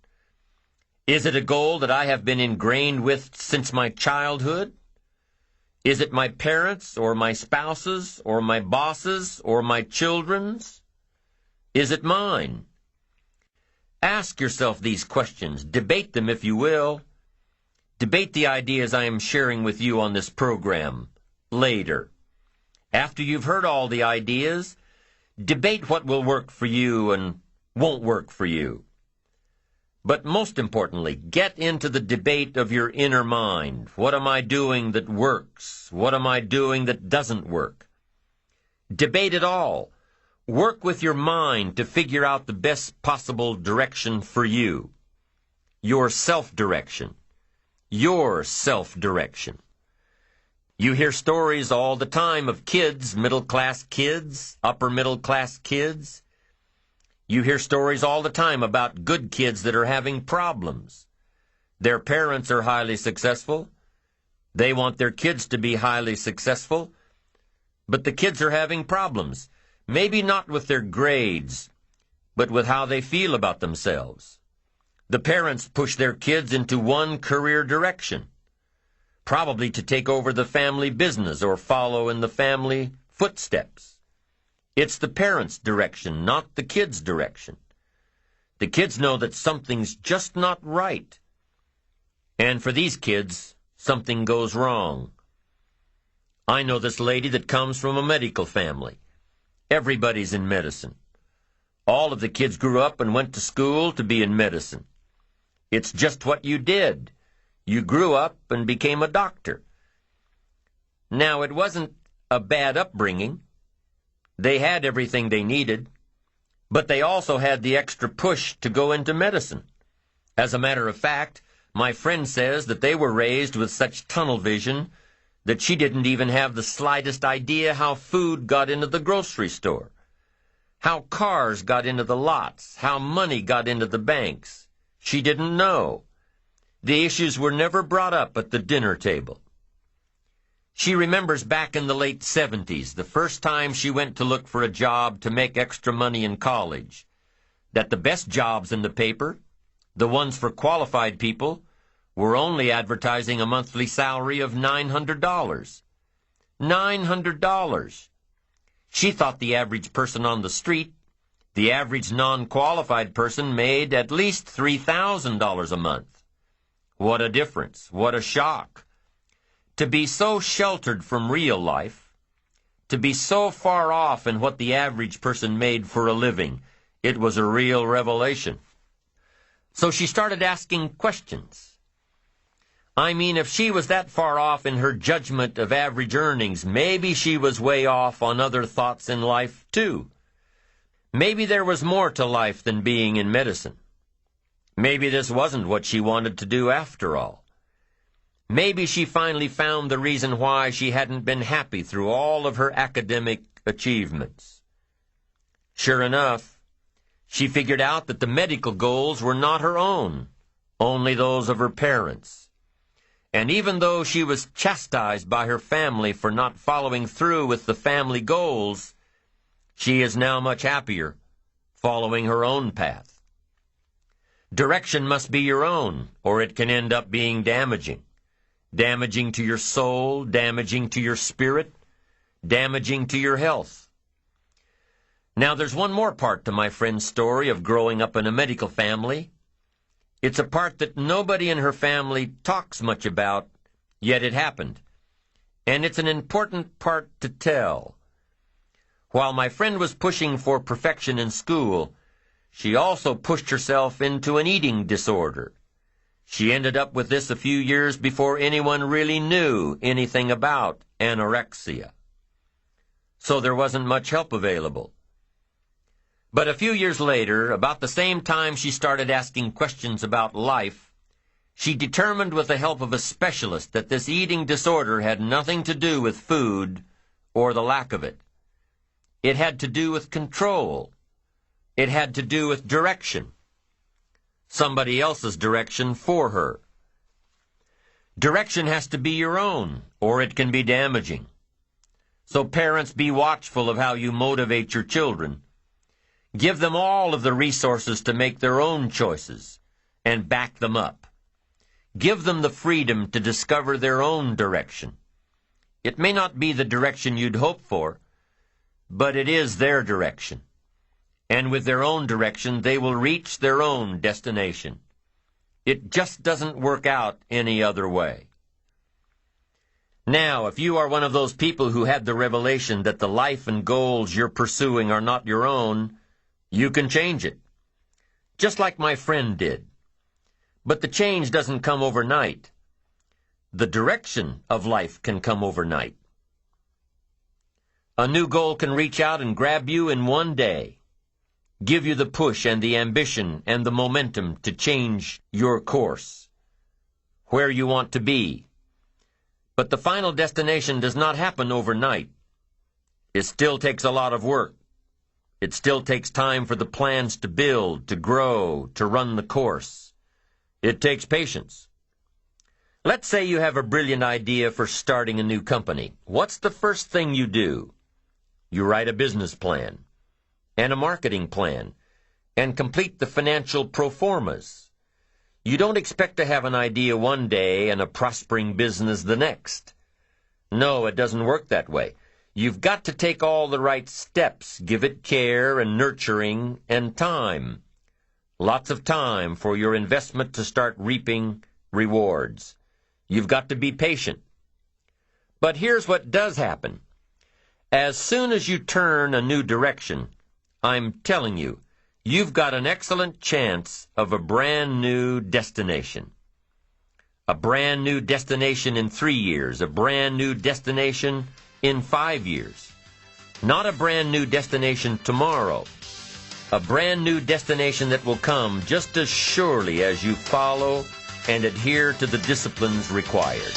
Is it a goal that I have been ingrained with since my childhood? Is it my parents' or my spouse's or my boss's or my children's? Is it mine? Ask yourself these questions. Debate them if you will. Debate the ideas I am sharing with you on this program later. After you've heard all the ideas, debate what will work for you and won't work for you. But most importantly, get into the debate of your inner mind. What am I doing that works? What am I doing that doesn't work? Debate it all. Work with your mind to figure out the best possible direction for you. Your self-direction. Your self-direction. You hear stories all the time of kids, middle-class kids, upper-middle-class kids. You hear stories all the time about good kids that are having problems. Their parents are highly successful. They want their kids to be highly successful. But the kids are having problems. Maybe not with their grades, but with how they feel about themselves. The parents push their kids into one career direction, probably to take over the family business or follow in the family footsteps. It's the parents' direction, not the kids' direction. The kids know that something's just not right. And for these kids, something goes wrong. I know this lady that comes from a medical family. Everybody's in medicine. All of the kids grew up and went to school to be in medicine. It's just what you did. You grew up and became a doctor. Now, it wasn't a bad upbringing. They had everything they needed, but they also had the extra push to go into medicine. As a matter of fact, my friend says that they were raised with such tunnel vision that she didn't even have the slightest idea how food got into the grocery store, how cars got into the lots, how money got into the banks. She didn't know. The issues were never brought up at the dinner table. She remembers back in the late 70s, the first time she went to look for a job to make extra money in college, that the best jobs in the paper, the ones for qualified people, were only advertising a monthly salary of $900. $900. She thought the average person on the street, the average non-qualified person, made at least $3,000 a month. What a difference. What a shock. To be so sheltered from real life, to be so far off in what the average person made for a living, it was a real revelation. So she started asking questions. I mean, if she was that far off in her judgment of average earnings, maybe she was way off on other thoughts in life, too. Maybe there was more to life than being in medicine. Maybe this wasn't what she wanted to do after all. Maybe she finally found the reason why she hadn't been happy through all of her academic achievements. Sure enough, she figured out that the medical goals were not her own, only those of her parents. And even though she was chastised by her family for not following through with the family goals, she is now much happier following her own path. Direction must be your own, or it can end up being damaging. Damaging to your soul, damaging to your spirit, damaging to your health. Now there's one more part to my friend's story of growing up in a medical family. It's a part that nobody in her family talks much about, yet it happened. And it's an important part to tell. While my friend was pushing for perfection in school, she also pushed herself into an eating disorder. She ended up with this a few years before anyone really knew anything about anorexia. So there wasn't much help available. But a few years later, about the same time she started asking questions about life, she determined with the help of a specialist that this eating disorder had nothing to do with food or the lack of it. It had to do with control. It had to do with direction. Somebody else's direction for her. Direction has to be your own, or it can be damaging. So parents, be watchful of how you motivate your children. Give them all of the resources to make their own choices, and back them up. Give them the freedom to discover their own direction. It may not be the direction you'd hope for, but it is their direction. And with their own direction, they will reach their own destination. It just doesn't work out any other way. Now, if you are one of those people who had the revelation that the life and goals you're pursuing are not your own, you can change it, just like my friend did. But the change doesn't come overnight. The direction of life can come overnight. A new goal can reach out and grab you in one day, give you the push and the ambition and the momentum to change your course, where you want to be. But the final destination does not happen overnight. It still takes a lot of work. It still takes time for the plans to build, to grow, to run the course. It takes patience. Let's say you have a brilliant idea for starting a new company. What's the first thing you do? You write a business plan and a marketing plan and complete the financial pro formas. You don't expect to have an idea one day and a prospering business the next. No, it doesn't work that way. You've got to take all the right steps, give it care and nurturing and time. Lots of time for your investment to start reaping rewards. You've got to be patient. But here's what does happen. As soon as you turn a new direction, I'm telling you, you've got an excellent chance of a brand new destination. A brand new destination in 3 years, a brand new destination in 5 years. Not a brand new destination tomorrow. A brand new destination that will come just as surely as you follow and adhere to the disciplines required.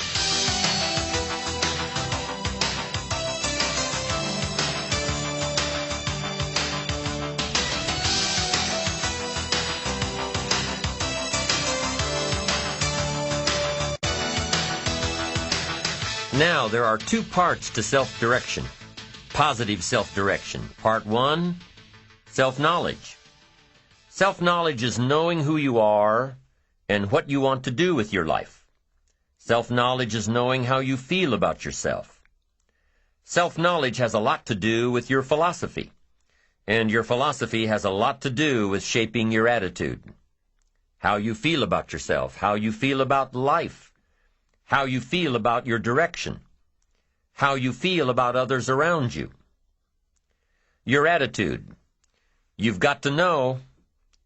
Now, there are two parts to self-direction, positive self-direction. Part 1, self-knowledge. Self-knowledge is knowing who you are and what you want to do with your life. Self-knowledge is knowing how you feel about yourself. Self-knowledge has a lot to do with your philosophy, and your philosophy has a lot to do with shaping your attitude. How you feel about yourself, how you feel about life, how you feel about your direction, how you feel about others around you. Your attitude. You've got to know.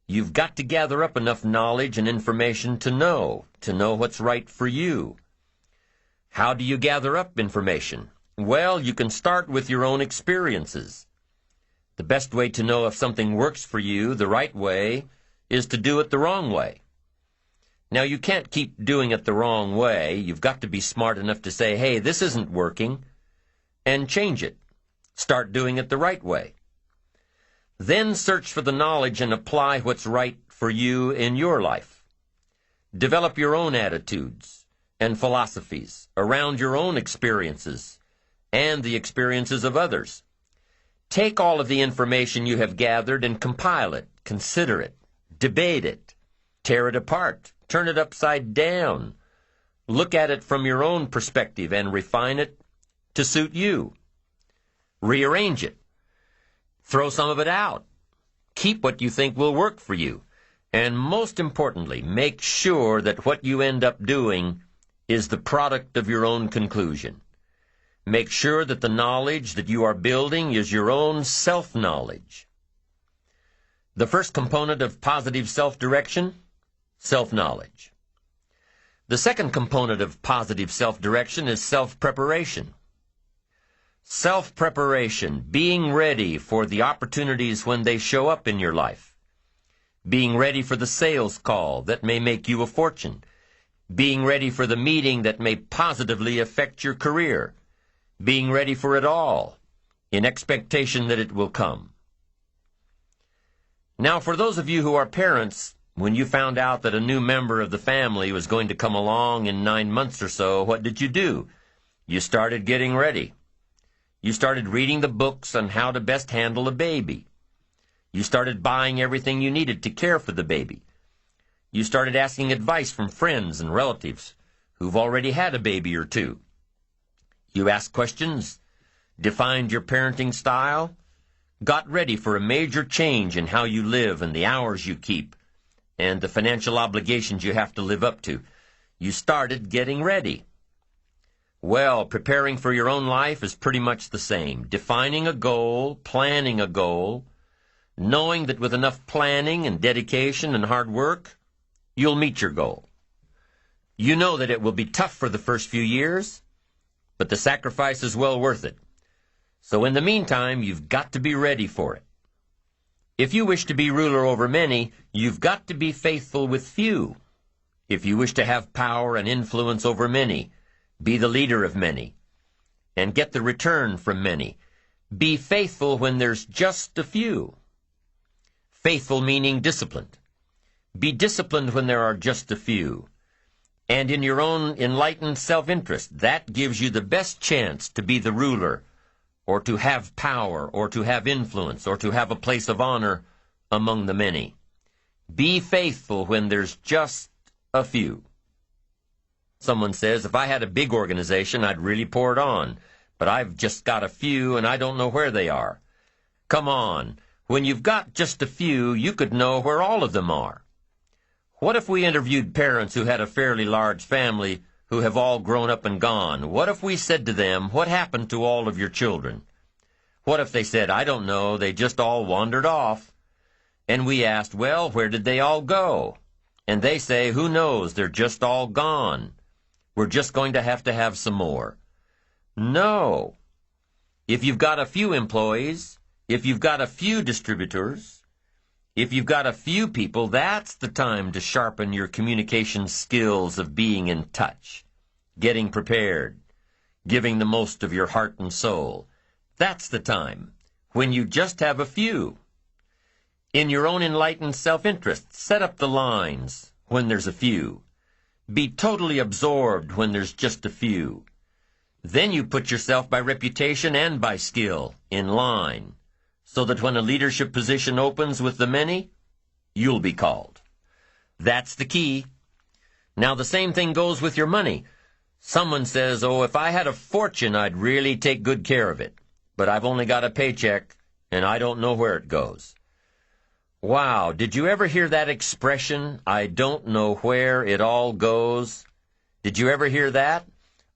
You've got to gather up enough knowledge and information to know what's right for you. How do you gather up information? Well, you can start with your own experiences. The best way to know if something works for you the right way is to do it the wrong way. Now, you can't keep doing it the wrong way. You've got to be smart enough to say, hey, this isn't working, and change it. Start doing it the right way. Then search for the knowledge and apply what's right for you in your life. Develop your own attitudes and philosophies around your own experiences and the experiences of others. Take all of the information you have gathered and compile it, consider it, debate it, tear it apart, turn it upside down. Look at it from your own perspective and refine it to suit you. Rearrange it. Throw some of it out. Keep what you think will work for you. And most importantly, make sure that what you end up doing is the product of your own conclusion. Make sure that the knowledge that you are building is your own self-knowledge. The first component of positive self-direction, self-knowledge. The second component of positive self-direction is self-preparation. Self-preparation, being ready for the opportunities when they show up in your life. Being ready for the sales call that may make you a fortune. Being ready for the meeting that may positively affect your career. Being ready for it all, in expectation that it will come. Now, for those of you who are parents, when you found out that a new member of the family was going to come along in 9 months or so, what did you do? You started getting ready. You started reading the books on how to best handle a baby. You started buying everything you needed to care for the baby. You started asking advice from friends and relatives who've already had a baby or two. You asked questions, defined your parenting style, got ready for a major change in how you live and the hours you keep, and the financial obligations you have to live up to. You started getting ready. Well, preparing for your own life is pretty much the same. Defining a goal, planning a goal, knowing that with enough planning and dedication and hard work, you'll meet your goal. You know that it will be tough for the first few years, but the sacrifice is well worth it. So in the meantime, you've got to be ready for it. If you wish to be ruler over many, you've got to be faithful with few. If you wish to have power and influence over many, be the leader of many, and get the return from many. Be faithful when there's just a few. Faithful meaning disciplined. Be disciplined when there are just a few. And in your own enlightened self-interest, that gives you the best chance to be the ruler, or to have power, or to have influence, or to have a place of honor among the many. Be faithful when there's just a few. Someone says, if I had a big organization, I'd really pour it on, but I've just got a few and I don't know where they are. Come on, when you've got just a few, you could know where all of them are. What if we interviewed parents who had a fairly large family who have all grown up and gone? What if we said to them, what happened to all of your children? What if they said, I don't know, they just all wandered off? And we asked, well, where did they all go? And they say, who knows, they're just all gone. We're just going to have some more. No. If you've got a few employees, if you've got a few distributors, if you've got a few people, that's the time to sharpen your communication skills of being in touch, getting prepared, giving the most of your heart and soul. That's the time when you just have a few. In your own enlightened self-interest, set up the lines when there's a few. Be totally absorbed when there's just a few. Then you put yourself by reputation and by skill in line, so that when a leadership position opens with the many, you'll be called. That's the key. Now the same thing goes with your money. Someone says, oh, if I had a fortune, I'd really take good care of it. But I've only got a paycheck, and I don't know where it goes. Wow, did you ever hear that expression, I don't know where it all goes? Did you ever hear that?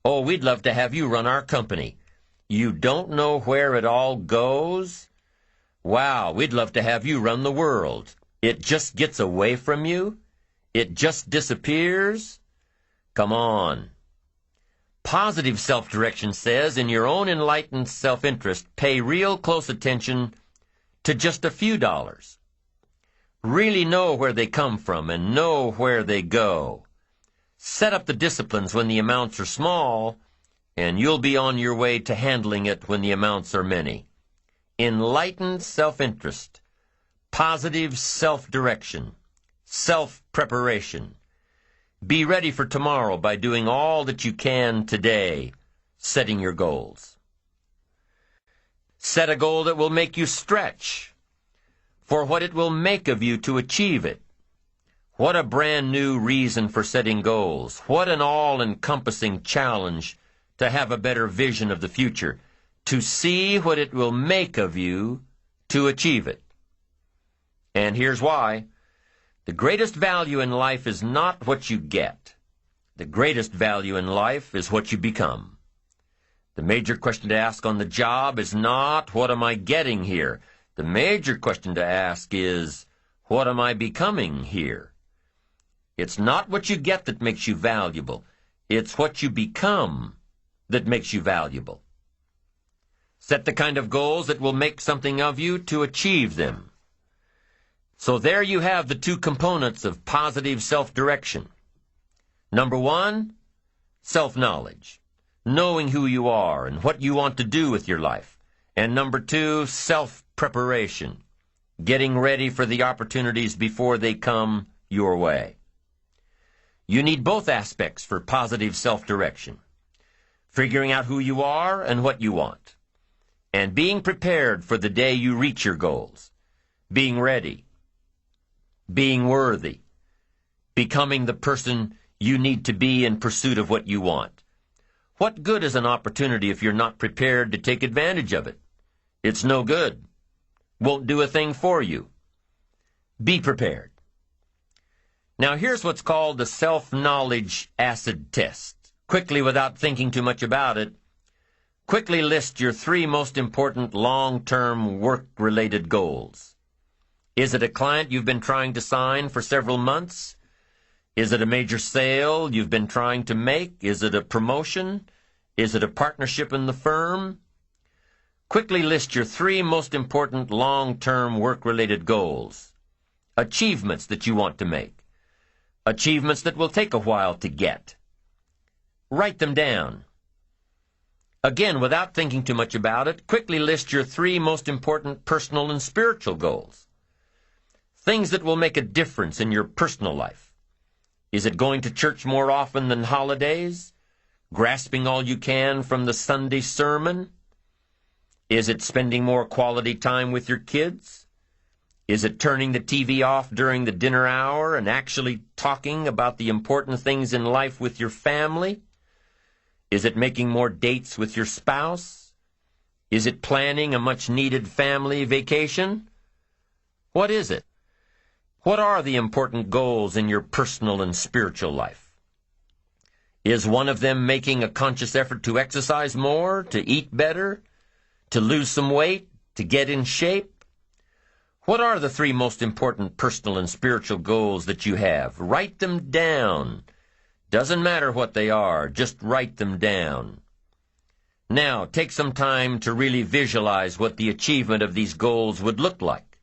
Oh, we'd love to have you run our company. You don't know where it all goes? Wow, we'd love to have you run the world. It just gets away from you? It just disappears? Come on. Positive self-direction says, in your own enlightened self-interest, pay real close attention to just a few dollars. Really know where they come from and know where they go. Set up the disciplines when the amounts are small, and you'll be on your way to handling it when the amounts are many. Enlightened self-interest, positive self-direction, self-preparation. Be ready for tomorrow by doing all that you can today, setting your goals. Set a goal that will make you stretch for what it will make of you to achieve it. What a brand new reason for setting goals. What an all-encompassing challenge to have a better vision of the future, to see what it will make of you to achieve it. And here's why. The greatest value in life is not what you get. The greatest value in life is what you become. The major question to ask on the job is not, what am I getting here? The major question to ask is, what am I becoming here? It's not what you get that makes you valuable. It's what you become that makes you valuable. Set the kind of goals that will make something of you to achieve them. So there you have the two components of positive self-direction. Number one, self-knowledge, knowing who you are and what you want to do with your life. And number two, self-preparation, getting ready for the opportunities before they come your way. You need both aspects for positive self-direction, figuring out who you are and what you want, and being prepared for the day you reach your goals, being ready, being worthy, becoming the person you need to be in pursuit of what you want. What good is an opportunity if you're not prepared to take advantage of it? It's no good. Won't do a thing for you. Be prepared. Now here's what's called the self-knowledge acid test. Quickly, without thinking too much about it, quickly list your 3 most important long-term work-related goals. Is it a client you've been trying to sign for several months? Is it a major sale you've been trying to make? Is it a promotion? Is it a partnership in the firm? Quickly list your 3 most important long-term work-related goals. Achievements that you want to make. Achievements that will take a while to get. Write them down. Again, without thinking too much about it, quickly list your 3 most important personal and spiritual goals. Things that will make a difference in your personal life. Is it going to church more often than holidays? Grasping all you can from the Sunday sermon? Is it spending more quality time with your kids? Is it turning the TV off during the dinner hour and actually talking about the important things in life with your family? Is it making more dates with your spouse? Is it planning a much-needed family vacation? What is it? What are the important goals in your personal and spiritual life? Is one of them making a conscious effort to exercise more, to eat better, to lose some weight, to get in shape? What are the 3 most important personal and spiritual goals that you have? Write them down. Doesn't matter what they are, just write them down. Now, take some time to really visualize what the achievement of these goals would look like.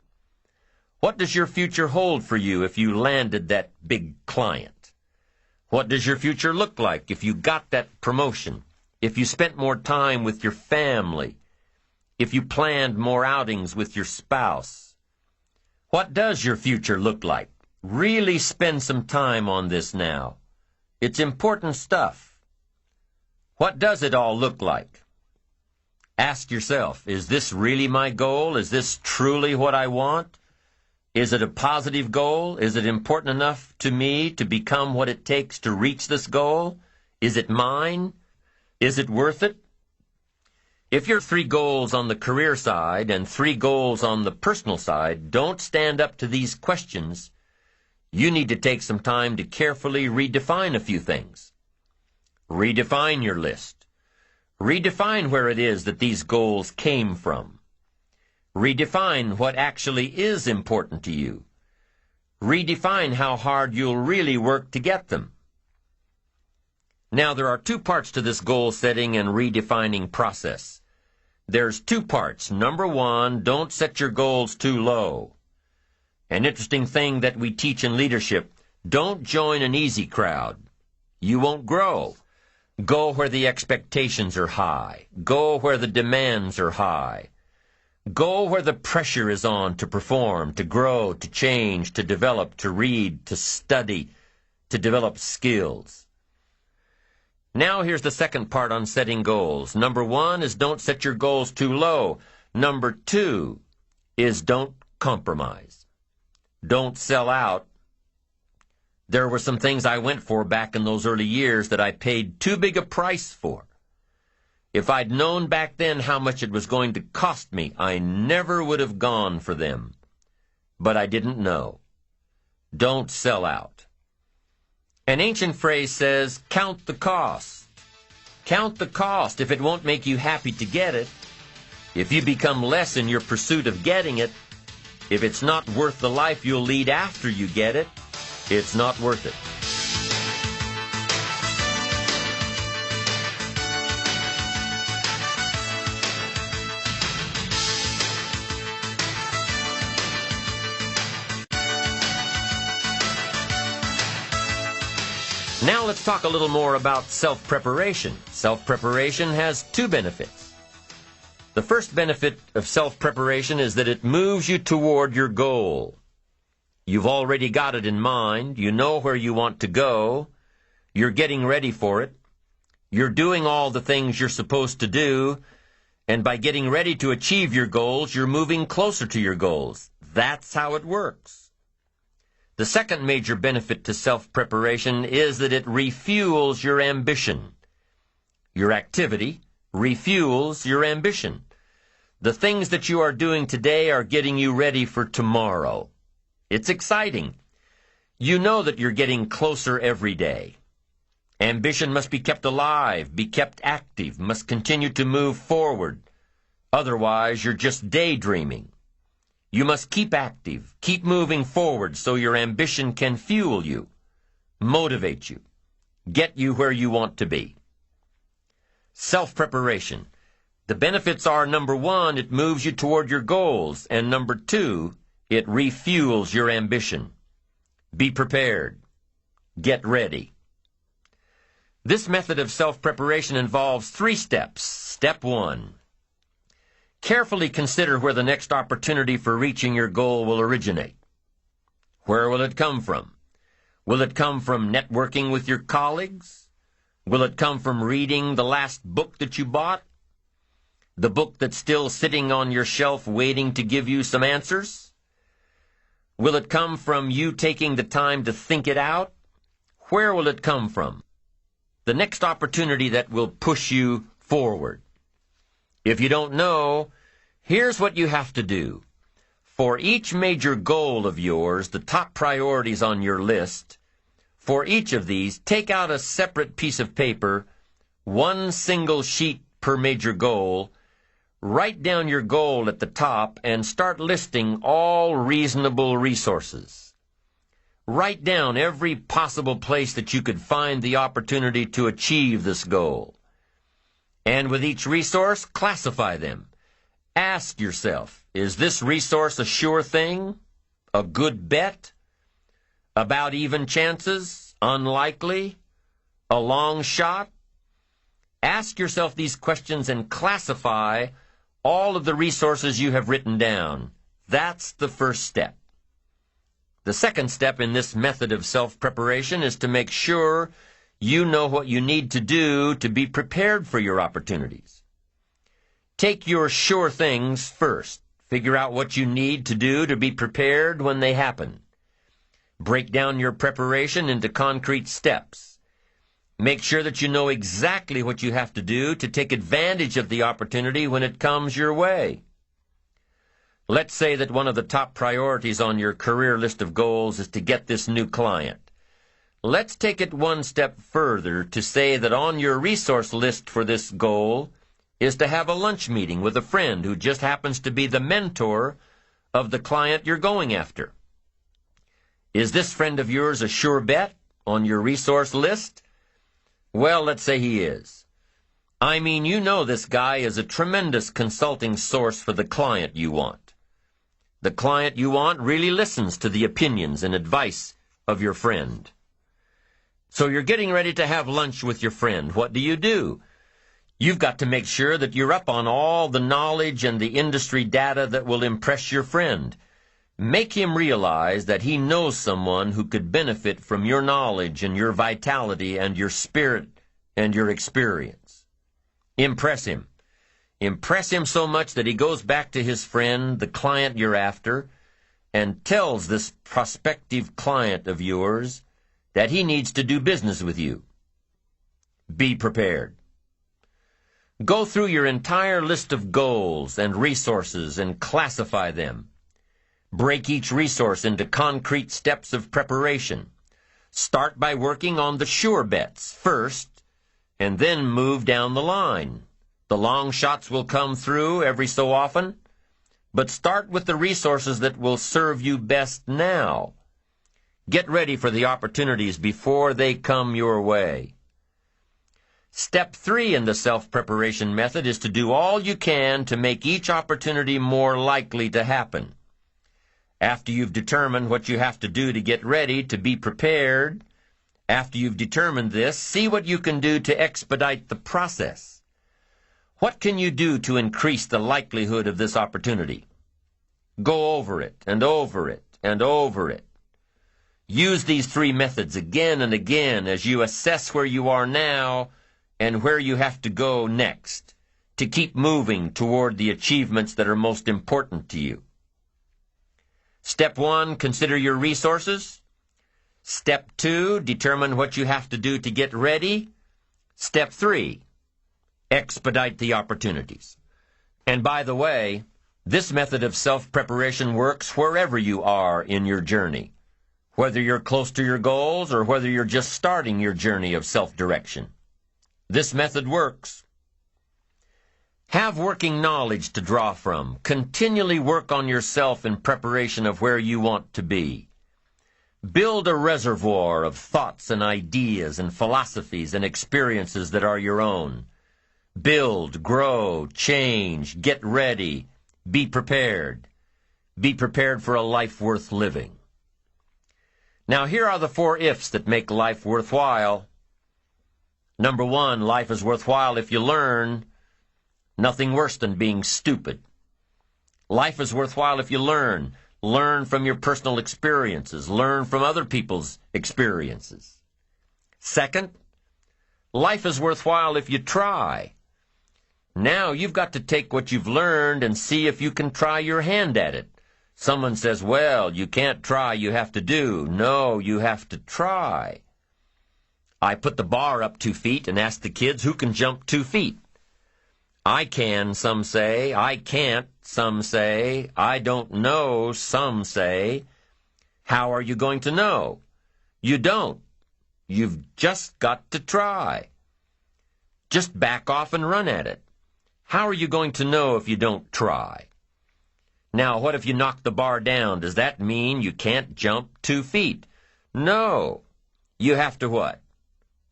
What does your future hold for you if you landed that big client? What does your future look like if you got that promotion? If you spent more time with your family? If you planned more outings with your spouse? What does your future look like? Really spend some time on this now. It's important stuff. What does it all look like? Ask yourself, is this really my goal? Is this truly what I want? Is it a positive goal? Is it important enough to me to become what it takes to reach this goal? Is it mine? Is it worth it? If your 3 goals on the career side and 3 goals on the personal side don't stand up to these questions, you need to take some time to carefully redefine a few things. Redefine your list. Redefine where it is that these goals came from. Redefine what actually is important to you. Redefine how hard you'll really work to get them. Now, there are 2 parts to this goal setting and redefining process. There's 2 parts. Number 1, don't set your goals too low. An interesting thing that we teach in leadership, don't join an easy crowd. You won't grow. Go where the expectations are high. Go where the demands are high. Go where the pressure is on to perform, to grow, to change, to develop, to read, to study, to develop skills. Now here's the second part on setting goals. Number 1 is don't set your goals too low. Number 2 is don't compromise. Don't sell out. There were some things I went for back in those early years that I paid too big a price for. If I'd known back then how much it was going to cost me, I never would have gone for them. But I didn't know. Don't sell out. An ancient phrase says, count the cost. Count the cost if it won't make you happy to get it. If you become less in your pursuit of getting it, if it's not worth the life you'll lead after you get it, it's not worth it. Now let's talk a little more about self-preparation. Self-preparation has 2 benefits. The first benefit of self-preparation is that it moves you toward your goal. You've already got it in mind. You know where you want to go. You're getting ready for it. You're doing all the things you're supposed to do. And by getting ready to achieve your goals, you're moving closer to your goals. That's how it works. The second major benefit to self-preparation is that it refuels your ambition. Your activity refuels your ambition. The things that you are doing today are getting you ready for tomorrow. It's exciting. You know that you're getting closer every day. Ambition must be kept alive, be kept active, must continue to move forward. Otherwise, you're just daydreaming. You must keep active, keep moving forward so your ambition can fuel you, motivate you, get you where you want to be. Self-preparation. The benefits are, number 1, it moves you toward your goals, and number 2, it refuels your ambition. Be prepared. Get ready. This method of self-preparation involves 3 steps. Step 1. Carefully consider where the next opportunity for reaching your goal will originate. Where will it come from? Will it come from networking with your colleagues? Will it come from reading the last book that you bought? The book that's still sitting on your shelf waiting to give you some answers? Will it come from you taking the time to think it out? Where will it come from? The next opportunity that will push you forward. If you don't know, here's what you have to do. For each major goal of yours, the top priorities on your list, for each of these, take out a separate piece of paper, 1 single sheet per major goal, write down your goal at the top, and start listing all reasonable resources. Write down every possible place that you could find the opportunity to achieve this goal. And with each resource, classify them. Ask yourself, is this resource a sure thing? A good bet? About even chances? Unlikely? A long shot? Ask yourself these questions and classify all of the resources you have written down. That's the first step. The second step in this method of self-preparation is to make sure you know what you need to do to be prepared for your opportunities. Take your sure things first. Figure out what you need to do to be prepared when they happen. Break down your preparation into concrete steps. Make sure that you know exactly what you have to do to take advantage of the opportunity when it comes your way. Let's say that one of the top priorities on your career list of goals is to get this new client. Let's take it one step further to say that on your resource list for this goal is to have a lunch meeting with a friend who just happens to be the mentor of the client you're going after. Is this friend of yours a sure bet on your resource list? Well, let's say he is. I mean, you know this guy is a tremendous consulting source for the client you want. The client you want really listens to the opinions and advice of your friend. So you're getting ready to have lunch with your friend. What do? You've got to make sure that you're up on all the knowledge and the industry data that will impress your friend. Make him realize that he knows someone who could benefit from your knowledge and your vitality and your spirit and your experience. Impress him. Impress him so much that he goes back to his friend, the client you're after, and tells this prospective client of yours that he needs to do business with you. Be prepared. Go through your entire list of goals and resources and classify them. Break each resource into concrete steps of preparation. Start by working on the sure bets first, and then move down the line. The long shots will come through every so often, but start with the resources that will serve you best now. Get ready for the opportunities before they come your way. Step 3 in the self-preparation method is to do all you can to make each opportunity more likely to happen. After you've determined what you have to do to get ready, to be prepared, after you've determined this, see what you can do to expedite the process. What can you do to increase the likelihood of this opportunity? Go over it and over it and over it. Use these 3 methods again and again as you assess where you are now and where you have to go next to keep moving toward the achievements that are most important to you. Step 1, consider your resources. Step 2, determine what you have to do to get ready. Step 3, expedite the opportunities. And by the way, this method of self-preparation works wherever you are in your journey, whether you're close to your goals or whether you're just starting your journey of self-direction. This method works. Have working knowledge to draw from. Continually work on yourself in preparation of where you want to be. Build a reservoir of thoughts and ideas and philosophies and experiences that are your own. Build, grow, change, get ready, be prepared. Be prepared for a life worth living. Now here are the 4 ifs that make life worthwhile. Number 1, life is worthwhile if you learn. Nothing worse than being stupid. Life is worthwhile if you learn. Learn from your personal experiences. Learn from other people's experiences. Second, life is worthwhile if you try. Now you've got to take what you've learned and see if you can try your hand at it. Someone says, well, you can't try, you have to do. No, you have to try. I put the bar up 2 feet and asked the kids who can jump 2 feet. I can, some say. I can't, some say. I don't know, some say. How are you going to know? You don't. You've just got to try. Just back off and run at it. How are you going to know if you don't try? Now, what if you knock the bar down? Does that mean you can't jump 2 feet? No. You have to what?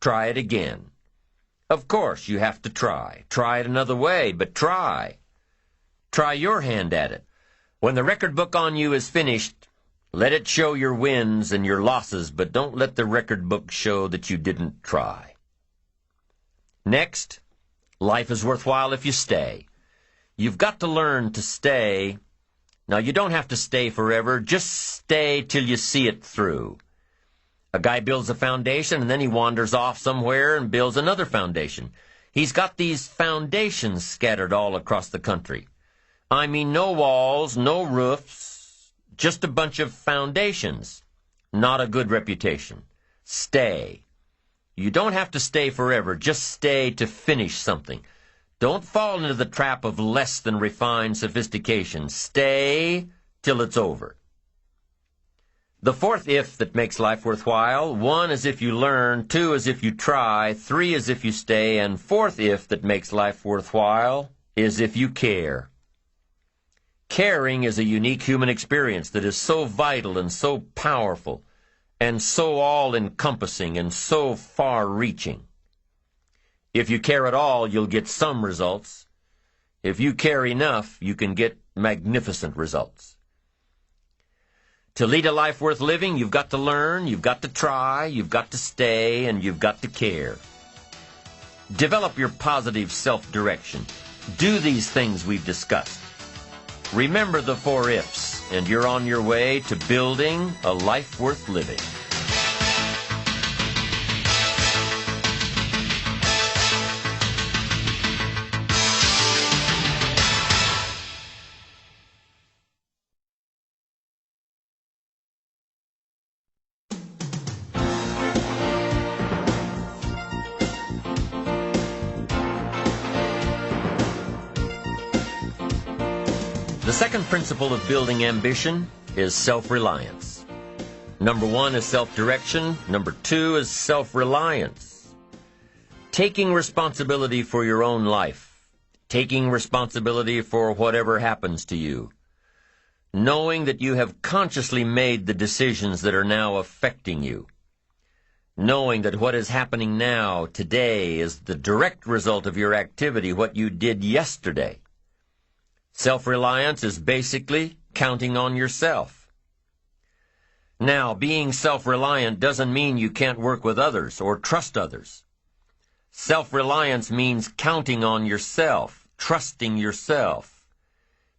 Try it again. Of course, you have to try. Try it another way, but try. Try your hand at it. When the record book on you is finished, let it show your wins and your losses, but don't let the record book show that you didn't try. Next, life is worthwhile if you stay. You've got to learn to stay. Now, you don't have to stay forever. Just stay till you see it through. A guy builds a foundation, and then he wanders off somewhere and builds another foundation. He's got these foundations scattered all across the country. I mean, no walls, no roofs, just a bunch of foundations. Not a good reputation. Stay. You don't have to stay forever. Just stay to finish something. Don't fall into the trap of less than refined sophistication. Stay till it's over. The fourth if that makes life worthwhile: 1 is if you learn, 2 is if you try, 3 is if you stay, and fourth if that makes life worthwhile is if you care. Caring is a unique human experience that is so vital and so powerful and so all-encompassing and so far-reaching. If you care at all, you'll get some results. If you care enough, you can get magnificent results. To lead a life worth living, you've got to learn, you've got to try, you've got to stay, and you've got to care. Develop your positive self-direction. Do these things we've discussed. Remember the 4 ifs, and you're on your way to building a life worth living. The second principle of building ambition is self-reliance. Number 1 is self-direction. Number 2 is self-reliance. Taking responsibility for your own life. Taking responsibility for whatever happens to you. Knowing that you have consciously made the decisions that are now affecting you. Knowing that what is happening now, today, is the direct result of your activity, what you did yesterday. Self-reliance is basically counting on yourself. Now, being self-reliant doesn't mean you can't work with others or trust others. Self-reliance means counting on yourself, trusting yourself,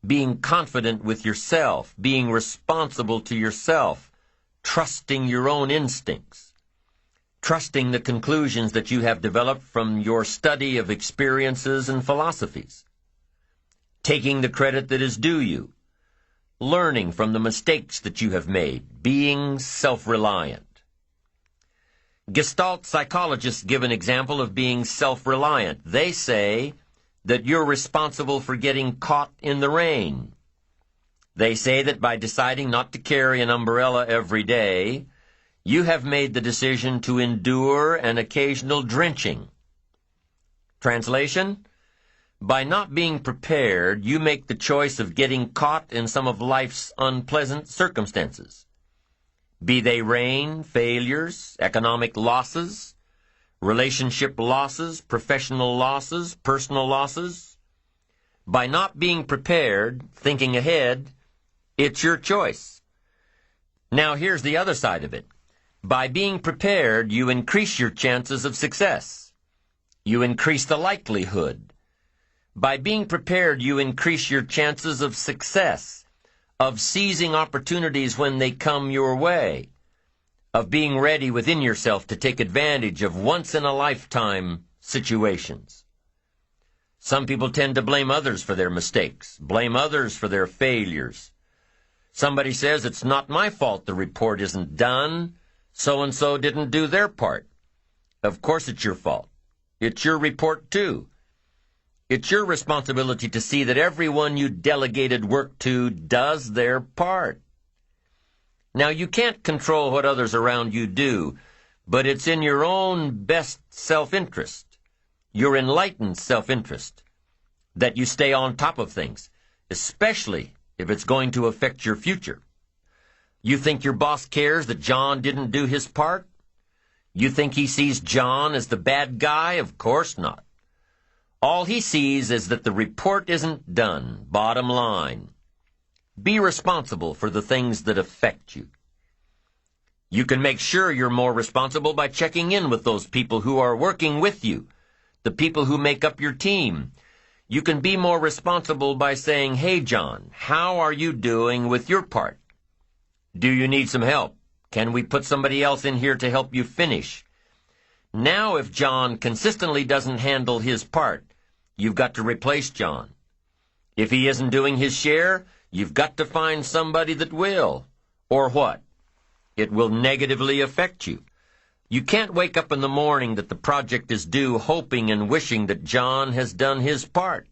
being confident with yourself, being responsible to yourself, trusting your own instincts, trusting the conclusions that you have developed from your study of experiences and philosophies. Taking the credit that is due you, learning from the mistakes that you have made, being self-reliant. Gestalt psychologists give an example of being self-reliant. They say that you're responsible for getting caught in the rain. They say that by deciding not to carry an umbrella every day, you have made the decision to endure an occasional drenching. Translation: by not being prepared, you make the choice of getting caught in some of life's unpleasant circumstances. Be they rain, failures, economic losses, relationship losses, professional losses, personal losses. By not being prepared, thinking ahead, it's your choice. Now here's the other side of it. By being prepared, you increase your chances of success. You increase the likelihood. By being prepared, you increase your chances of success, of seizing opportunities when they come your way, of being ready within yourself to take advantage of once-in-a-lifetime situations. Some people tend to blame others for their mistakes, blame others for their failures. Somebody says, it's not my fault the report isn't done, so-and-so didn't do their part. Of course it's your fault. It's your report too. It's your responsibility to see that everyone you delegated work to does their part. Now, you can't control what others around you do, but it's in your own best self-interest, your enlightened self-interest, that you stay on top of things, especially if it's going to affect your future. You think your boss cares that John didn't do his part? You think he sees John as the bad guy? Of course not. All he sees is that the report isn't done, bottom line. Be responsible for the things that affect you. You can make sure you're more responsible by checking in with those people who are working with you, the people who make up your team. You can be more responsible by saying, "Hey, John, how are you doing with your part? Do you need some help? Can we put somebody else in here to help you finish?" Now, if John consistently doesn't handle his part, you've got to replace John. If he isn't doing his share, you've got to find somebody that will. Or what? It will negatively affect you. You can't wake up in the morning that the project is due hoping and wishing that John has done his part.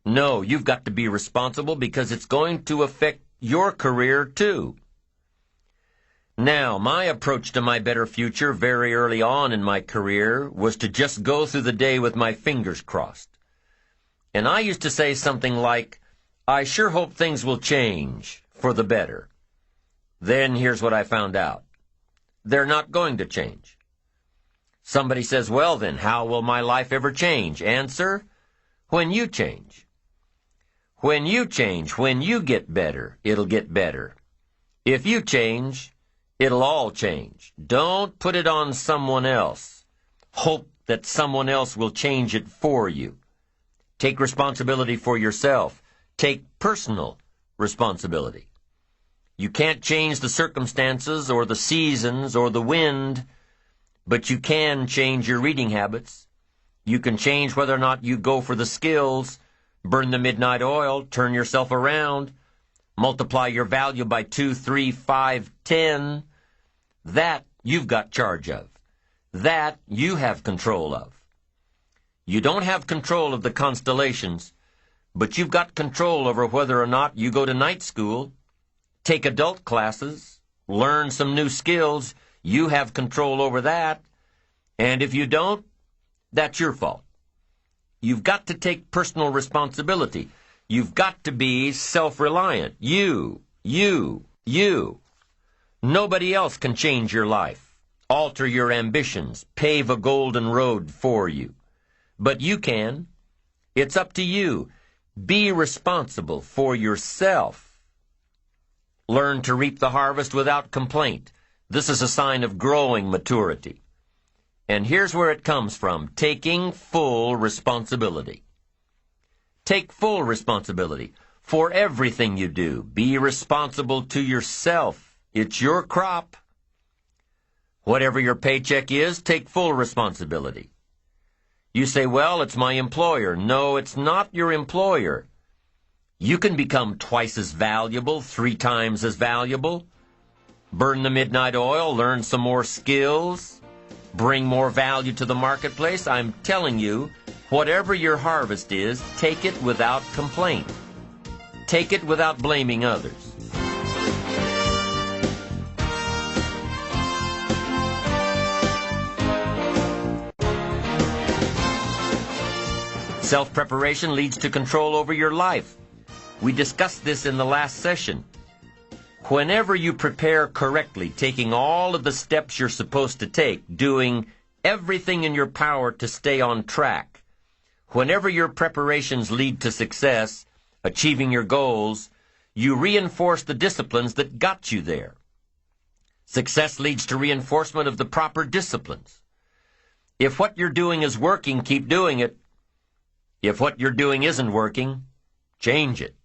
No, you've got to be responsible because it's going to affect your career too. Now, my approach to my better future very early on in my career was to just go through the day with my fingers crossed. And I used to say something like, "I sure hope things will change for the better." Then here's what I found out. They're not going to change. Somebody says, "Well then, how will my life ever change?" Answer, when you change. When you change, when you get better, it'll get better. If you change, it'll all change. Don't put it on someone else. Hope that someone else will change it for you. Take responsibility for yourself. Take personal responsibility. You can't change the circumstances or the seasons or the wind, but you can change your reading habits. You can change whether or not you go for the skills, burn the midnight oil, turn yourself around, multiply your value by 2, 3, 5, 10. That you've got charge of. That you have control of. You don't have control of the constellations, but you've got control over whether or not you go to night school, take adult classes, learn some new skills. You have control over that. And if you don't, that's your fault. You've got to take personal responsibility. You've got to be self-reliant. You. Nobody else can change your life, alter your ambitions, pave a golden road for you. But you can. It's up to you. Be responsible for yourself. Learn to reap the harvest without complaint. This is a sign of growing maturity. And here's where it comes from, taking full responsibility. Take full responsibility for everything you do. Be responsible to yourself. It's your crop. Whatever your paycheck is, take full responsibility. You say, "Well, it's my employer." No, it's not your employer. You can become twice as valuable, 3 times as valuable. Burn the midnight oil, learn some more skills, bring more value to the marketplace. I'm telling you, whatever your harvest is, take it without complaint. Take it without blaming others. Self-preparation leads to control over your life. We discussed this in the last session. Whenever you prepare correctly, taking all of the steps you're supposed to take, doing everything in your power to stay on track, whenever your preparations lead to success, achieving your goals, you reinforce the disciplines that got you there. Success leads to reinforcement of the proper disciplines. If what you're doing is working, keep doing it. If what you're doing isn't working, change it.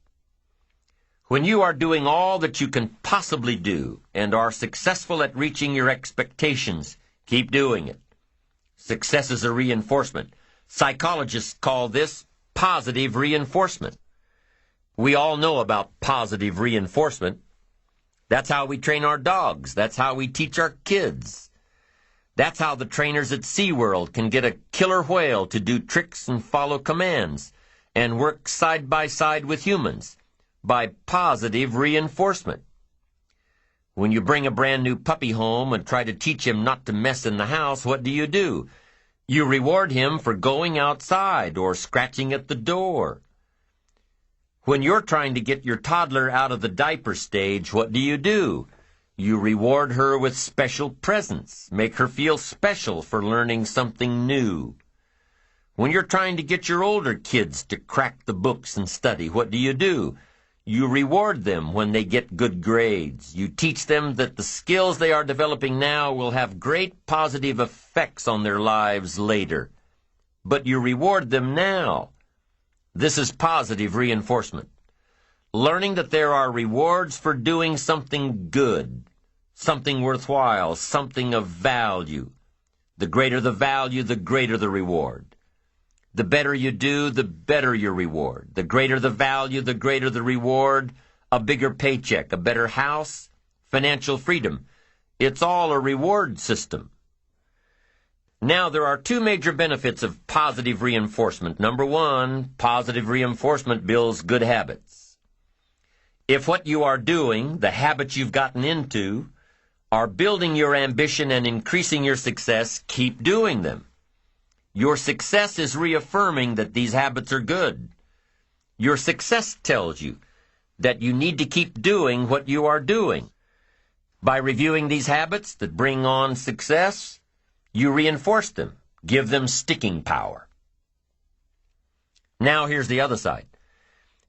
When you are doing all that you can possibly do and are successful at reaching your expectations, keep doing it. Success is a reinforcement. Psychologists call this positive reinforcement. We all know about positive reinforcement. That's how we train our dogs. That's how we teach our kids. That's how the trainers at SeaWorld can get a killer whale to do tricks and follow commands and work side by side with humans. By positive reinforcement. When you bring a brand new puppy home and try to teach him not to mess in the house, what do? You reward him for going outside or scratching at the door. When you're trying to get your toddler out of the diaper stage, what do? You reward her with special presents. Make her feel special for learning something new. When you're trying to get your older kids to crack the books and study, what do? You reward them when they get good grades. You teach them that the skills they are developing now will have great positive effects on their lives later. But you reward them now. This is positive reinforcement. Learning that there are rewards for doing something good, something worthwhile, something of value. The greater the value, the greater the reward. The better you do, the better your reward. The greater the value, the greater the reward. A bigger paycheck, a better house, financial freedom. It's all a reward system. Now, there are two major benefits of positive reinforcement. Number one, positive reinforcement builds good habits. If what you are doing, the habits you've gotten into, are building your ambition and increasing your success, keep doing them. Your success is reaffirming that these habits are good. Your success tells you that you need to keep doing what you are doing. By reviewing these habits that bring on success, you reinforce them, give them sticking power. Now here's the other side.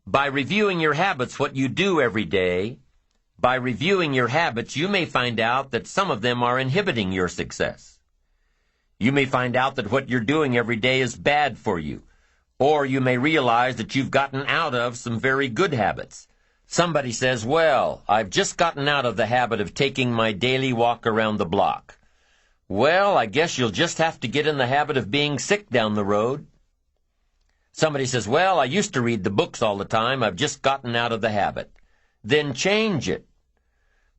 By reviewing your habits, what you do every day, by reviewing your habits, you may find out that some of them are inhibiting your success. You may find out that what you're doing every day is bad for you, or you may realize that you've gotten out of some very good habits. Somebody says, well, I've just gotten out of the habit of taking my daily walk around the block. Well, I guess you'll just have to get in the habit of being sick down the road. Somebody says, well, I used to read the books all the time. I've just gotten out of the habit. Then change it.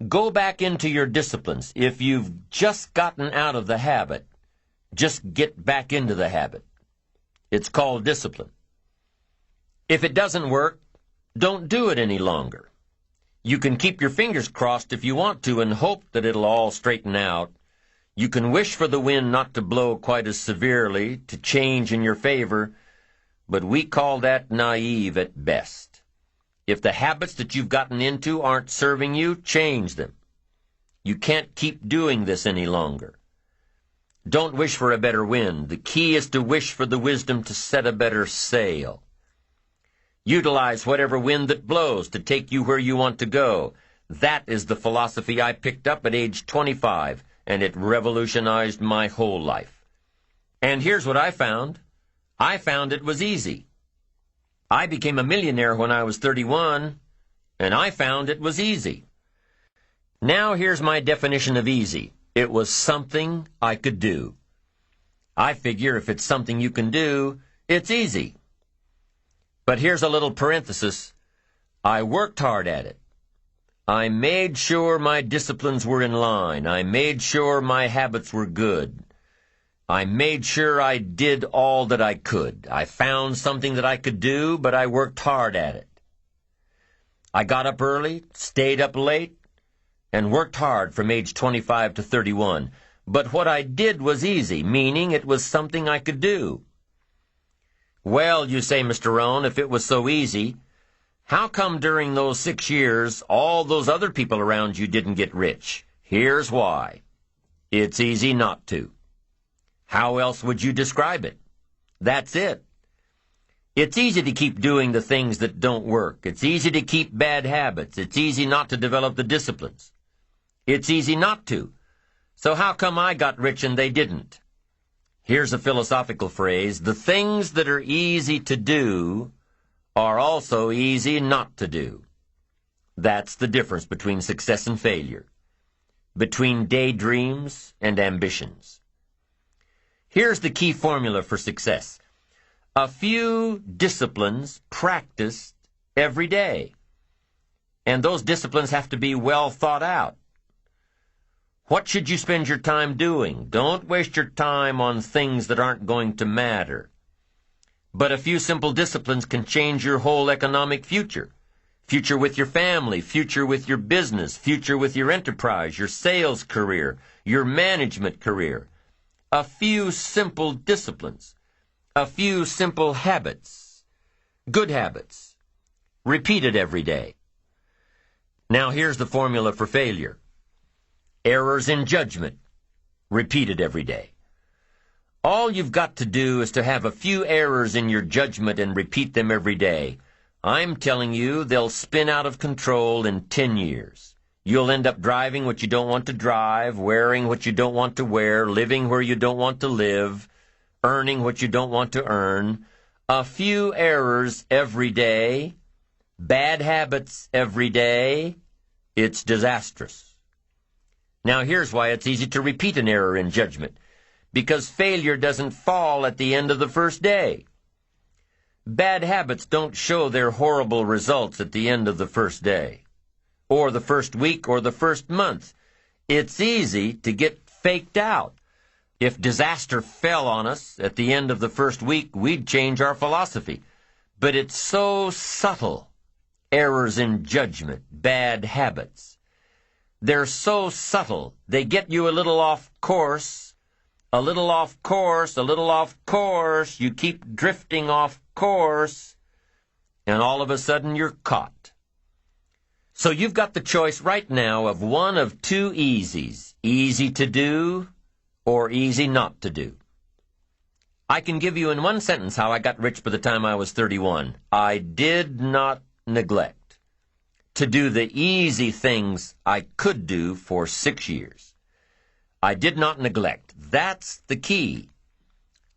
Go back into your disciplines. If you've just gotten out of the habit, just get back into the habit. It's called discipline. If it doesn't work, don't do it any longer. You can keep your fingers crossed if you want to and hope that it'll all straighten out. You can wish for the wind not to blow quite as severely, to change in your favor, but we call that naive at best. If the habits that you've gotten into aren't serving you, change them. You can't keep doing this any longer. Don't wish for a better wind. The key is to wish for the wisdom to set a better sail. Utilize whatever wind that blows to take you where you want to go. That is the philosophy I picked up at age 25, and it revolutionized my whole life. And here's what I found. I found it was easy. I became a millionaire when I was 31, and I found it was easy. Now here's my definition of easy. It was something I could do. I figure if it's something you can do, it's easy. But here's a little parenthesis. I worked hard at it. I made sure my disciplines were in line. I made sure my habits were good. I made sure I did all that I could. I found something that I could do, but I worked hard at it. I got up early, stayed up late, and worked hard from age 25 to 31. But what I did was easy, meaning it was something I could do. Well, you say, Mr. Rohn, if it was so easy, how come during those 6 years all those other people around you didn't get rich? Here's why. It's easy not to. How else would you describe it? That's it. It's easy to keep doing the things that don't work. It's easy to keep bad habits. It's easy not to develop the disciplines. It's easy not to. So how come I got rich and they didn't? Here's a philosophical phrase. The things that are easy to do are also easy not to do. That's the difference between success and failure, between daydreams and ambitions. Here's the key formula for success. A few disciplines practiced every day. And those disciplines have to be well thought out. What should you spend your time doing? Don't waste your time on things that aren't going to matter. But a few simple disciplines can change your whole economic future. Future with your family, future with your business, future with your enterprise, your sales career, your management career. A few simple disciplines, a few simple habits, good habits, repeated every day. Now here's the formula for failure. Errors in judgment, repeated every day. All you've got to do is to have a few errors in your judgment and repeat them every day. I'm telling you, they'll spin out of control in 10 years. You'll end up driving what you don't want to drive, wearing what you don't want to wear, living where you don't want to live, earning what you don't want to earn. A few errors every day, bad habits every day, it's disastrous. Now here's why it's easy to repeat an error in judgment. Because failure doesn't fall at the end of the first day. Bad habits don't show their horrible results at the end of the first day, or the first week, or the first month. It's easy to get faked out. If disaster fell on us at the end of the first week, we'd change our philosophy. But it's so subtle. Errors in judgment, bad habits. They're so subtle. They get you a little off course, a little off course, a little off course. You keep drifting off course, and all of a sudden you're caught. So you've got the choice right now of one of two easies, easy to do or easy not to do. I can give you in one sentence how I got rich by the time I was 31. I did not neglect to do the easy things I could do for 6 years. I did not neglect. That's the key.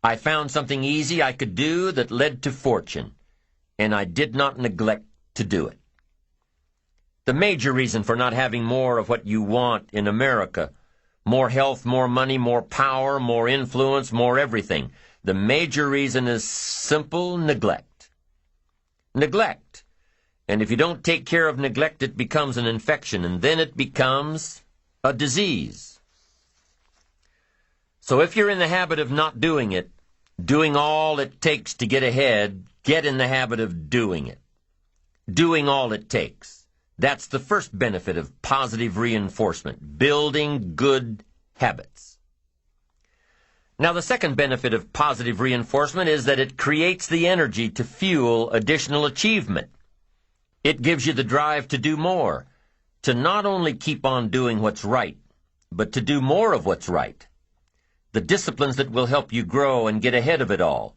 I found something easy I could do that led to fortune, and I did not neglect to do it. The major reason for not having more of what you want in America, more health, more money, more power, more influence, more everything, the major reason is simple neglect. Neglect. And if you don't take care of neglect, it becomes an infection, and then it becomes a disease. So if you're in the habit of not doing it, doing all it takes to get ahead, get in the habit of doing it. Doing all it takes. That's the first benefit of positive reinforcement, building good habits. Now, the second benefit of positive reinforcement is that it creates the energy to fuel additional achievement. It gives you the drive to do more, to not only keep on doing what's right, but to do more of what's right. The disciplines that will help you grow and get ahead of it all.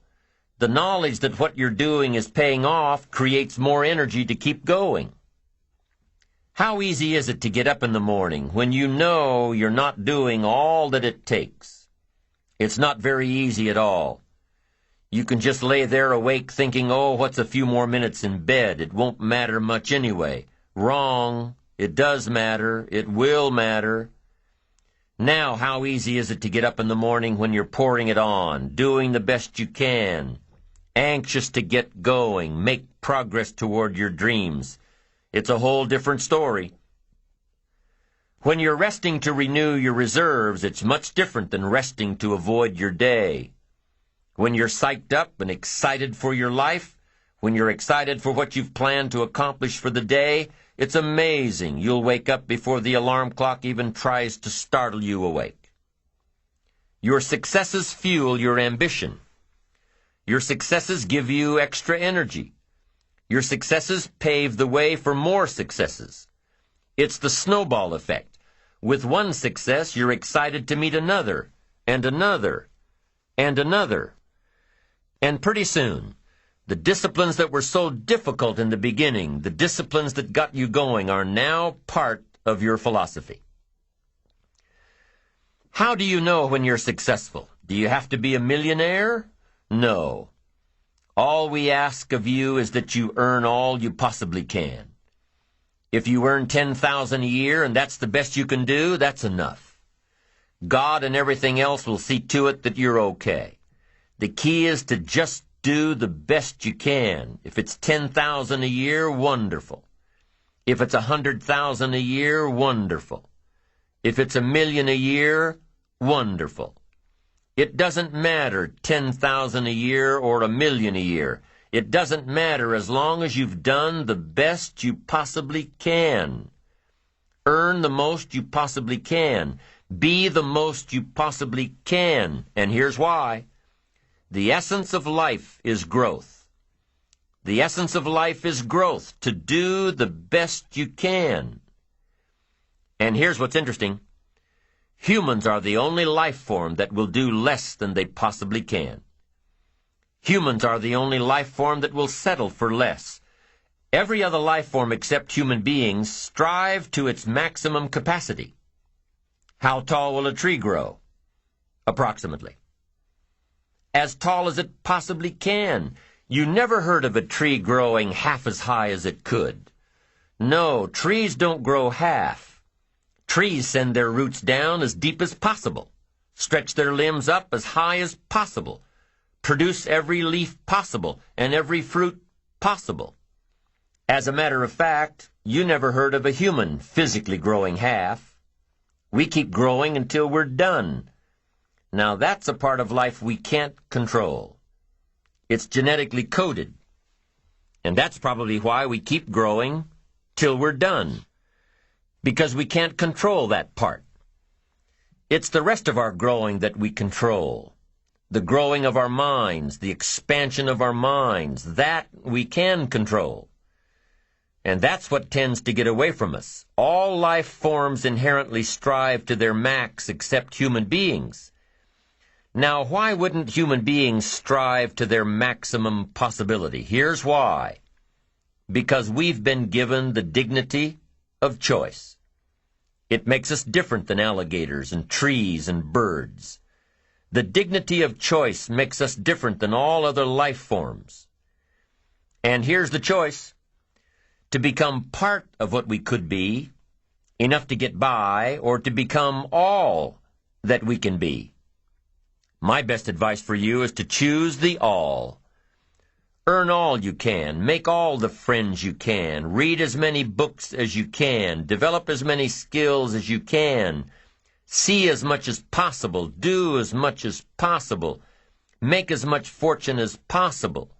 The knowledge that what you're doing is paying off creates more energy to keep going. How easy is it to get up in the morning when you know you're not doing all that it takes? It's not very easy at all. You can just lay there awake thinking, oh, what's a few more minutes in bed? It won't matter much anyway. Wrong. It does matter. It will matter. Now, how easy is it to get up in the morning when you're pouring it on, doing the best you can, anxious to get going, make progress toward your dreams? It's a whole different story. When you're resting to renew your reserves, it's much different than resting to avoid your day. When you're psyched up and excited for your life, when you're excited for what you've planned to accomplish for the day, it's amazing. You'll wake up before the alarm clock even tries to startle you awake. Your successes fuel your ambition. Your successes give you extra energy. Your successes pave the way for more successes. It's the snowball effect. With one success, you're excited to meet another, and another, and another. And pretty soon, the disciplines that were so difficult in the beginning, the disciplines that got you going, are now part of your philosophy. How do you know when you're successful? Do you have to be a millionaire? No. All we ask of you is that you earn all you possibly can. If you earn $10,000 a year and that's the best you can do, that's enough. God and everything else will see to it that you're okay. The key is to just do the best you can. If it's $10,000 a year, wonderful. If it's $100,000 a year, wonderful. If it's $1 million a year, wonderful. It doesn't matter $10,000 a year or $1 million a year. It doesn't matter as long as you've done the best you possibly can. Earn the most you possibly can. Be the most you possibly can. And here's why. The essence of life is growth. The essence of life is growth, to do the best you can. And here's what's interesting. Humans are the only life form that will do less than they possibly can. Humans are the only life form that will settle for less. Every other life form except human beings strive to its maximum capacity. How tall will a tree grow? Approximately. As tall as it possibly can. You never heard of a tree growing half as high as it could. No, trees don't grow half. Trees send their roots down as deep as possible, stretch their limbs up as high as possible, produce every leaf possible and every fruit possible. As a matter of fact, you never heard of a human physically growing half. We keep growing until we're done. Now that's a part of life we can't control. It's genetically coded. And that's probably why we keep growing till we're done. Because we can't control that part. It's the rest of our growing that we control. The growing of our minds, the expansion of our minds, that we can control. And that's what tends to get away from us. All life forms inherently strive to their max except human beings. Now, why wouldn't human beings strive to their maximum possibility? Here's why. Because we've been given the dignity of choice. It makes us different than alligators and trees and birds. The dignity of choice makes us different than all other life forms. And here's the choice. To become part of what we could be, enough to get by, or to become all that we can be. My best advice for you is to choose the all. Earn all you can, make all the friends you can, read as many books as you can, develop as many skills as you can, see as much as possible, do as much as possible, make as much fortune as possible,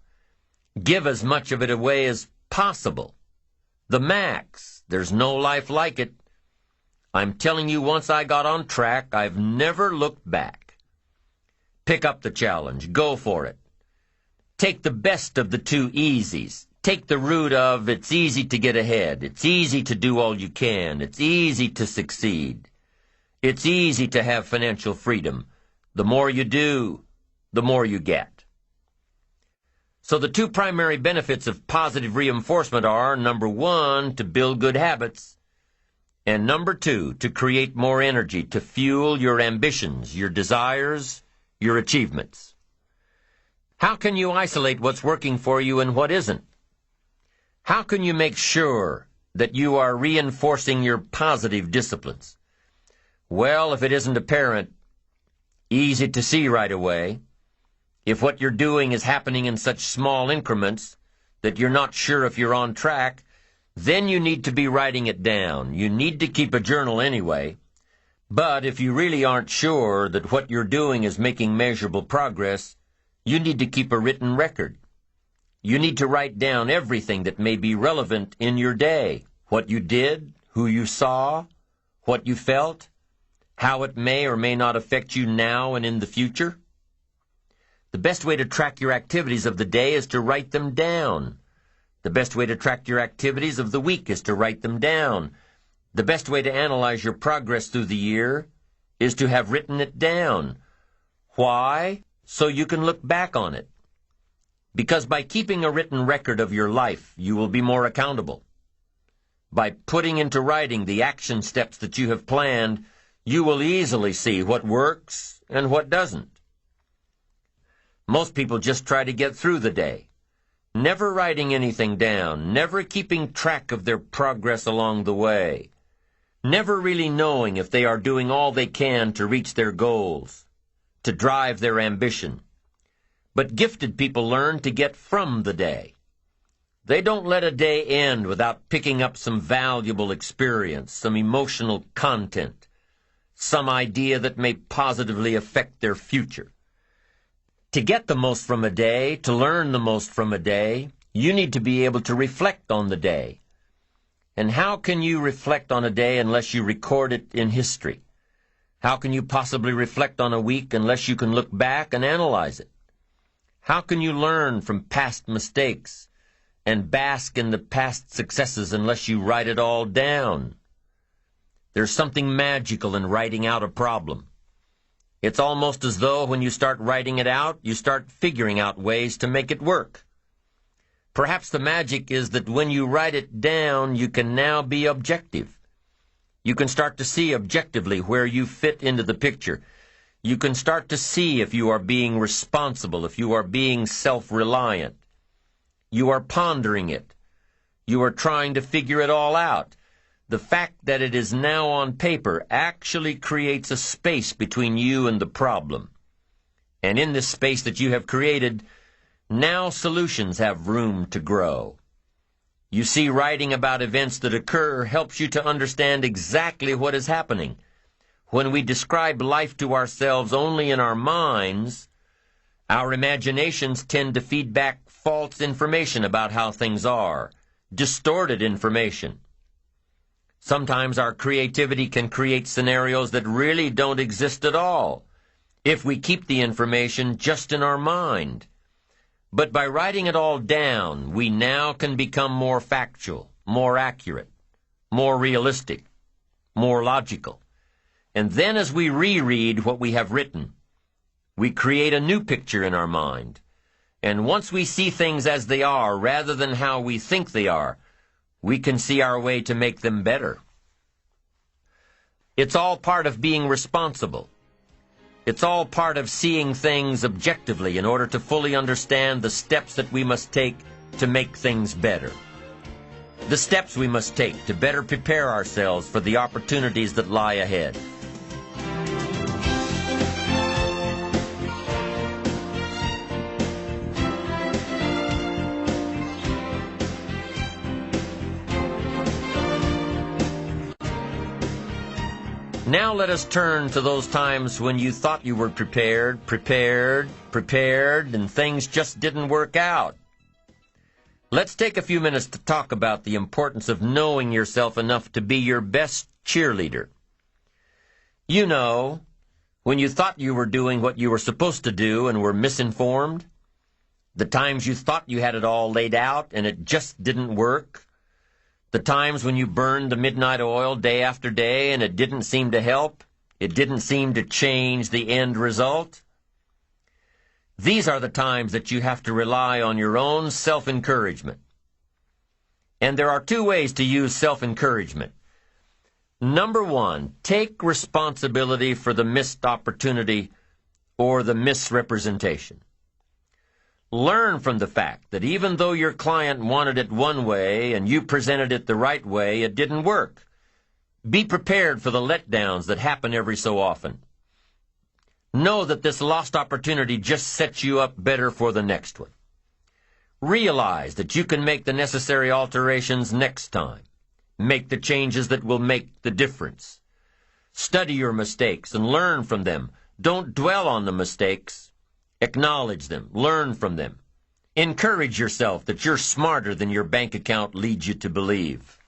give as much of it away as possible. The max. There's no life like it. I'm telling you, once I got on track, I've never looked back. Pick up the challenge. Go for it. Take the best of the two easies. Take the root of it's easy to get ahead. It's easy to do all you can. It's easy to succeed. It's easy to have financial freedom. The more you do, the more you get. So the two primary benefits of positive reinforcement are, number one, to build good habits, and number two, to create more energy to fuel your ambitions, your desires, your achievements. How can you isolate what's working for you and what isn't? How can you make sure that you are reinforcing your positive disciplines? Well, if it isn't apparent, easy to see right away, if what you're doing is happening in such small increments that you're not sure if you're on track, then you need to be writing it down. You need to keep a journal anyway. But if you really aren't sure that what you're doing is making measurable progress, you need to keep a written record. You need to write down everything that may be relevant in your day. What you did, who you saw, what you felt, how it may or may not affect you now and in the future. The best way to track your activities of the day is to write them down. The best way to track your activities of the week is to write them down. The best way to analyze your progress through the year is to have written it down. Why? So you can look back on it. Because by keeping a written record of your life, you will be more accountable. By putting into writing the action steps that you have planned, you will easily see what works and what doesn't. Most people just try to get through the day, never writing anything down, never keeping track of their progress along the way, never really knowing if they are doing all they can to reach their goals, to drive their ambition. But gifted people learn to get from the day. They don't let a day end without picking up some valuable experience, some emotional content, some idea that may positively affect their future. To get the most from a day, to learn the most from a day, you need to be able to reflect on the day. And how can you reflect on a day unless you record it in history? How can you possibly reflect on a week unless you can look back and analyze it? How can you learn from past mistakes and bask in the past successes unless you write it all down? There's something magical in writing out a problem. It's almost as though when you start writing it out, you start figuring out ways to make it work. Perhaps the magic is that when you write it down, you can now be objective. You can start to see objectively where you fit into the picture. You can start to see if you are being responsible, if you are being self-reliant. You are pondering it. You are trying to figure it all out. The fact that it is now on paper actually creates a space between you and the problem. And in this space that you have created, now solutions have room to grow. You see, writing about events that occur helps you to understand exactly what is happening. When we describe life to ourselves only in our minds, our imaginations tend to feed back false information about how things are, distorted information. Sometimes our creativity can create scenarios that really don't exist at all, if we keep the information just in our mind. But by writing it all down, we now can become more factual, more accurate, more realistic, more logical. And then as we reread what we have written, we create a new picture in our mind. And once we see things as they are rather than how we think they are, we can see our way to make them better. It's all part of being responsible. It's all part of seeing things objectively in order to fully understand the steps that we must take to make things better. The steps we must take to better prepare ourselves for the opportunities that lie ahead. Now let us turn to those times when you thought you were prepared, and things just didn't work out. Let's take a few minutes to talk about the importance of knowing yourself enough to be your best cheerleader. You know, when you thought you were doing what you were supposed to do and were misinformed, the times you thought you had it all laid out and it just didn't work, the times when you burned the midnight oil day after day and it didn't seem to help, it didn't seem to change the end result. These are the times that you have to rely on your own self-encouragement. And there are two ways to use self-encouragement. Number one, take responsibility for the missed opportunity or the misrepresentation. Learn from the fact that even though your client wanted it one way and you presented it the right way, it didn't work. Be prepared for the letdowns that happen every so often. Know that this lost opportunity just sets you up better for the next one. Realize that you can make the necessary alterations next time. Make the changes that will make the difference. Study your mistakes and learn from them. Don't dwell on the mistakes. Acknowledge them. Learn from them. Encourage yourself that you're smarter than your bank account leads you to believe.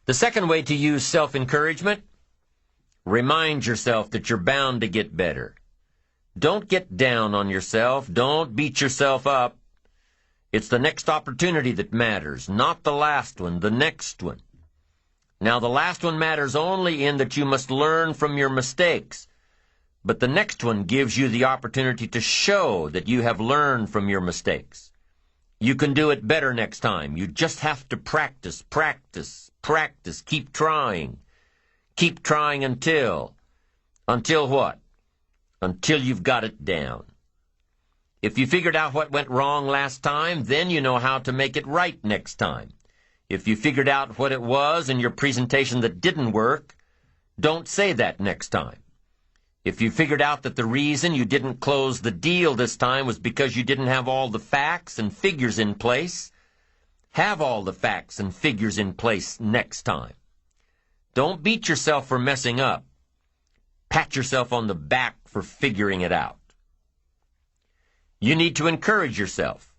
The second way to use self-encouragement, remind yourself that you're bound to get better. Don't get down on yourself. Don't beat yourself up. It's the next opportunity that matters, not the last one, the next one. Now, the last one matters only in that you must learn from your mistakes. But the next one gives you the opportunity to show that you have learned from your mistakes. You can do it better next time. You just have to practice. Keep trying. Keep trying until what? Until you've got it down. If you figured out what went wrong last time, then you know how to make it right next time. If you figured out what it was in your presentation that didn't work, don't say that next time. If you figured out that the reason you didn't close the deal this time was because you didn't have all the facts and figures in place, have all the facts and figures in place next time. Don't beat yourself for messing up. Pat yourself on the back for figuring it out. You need to encourage yourself.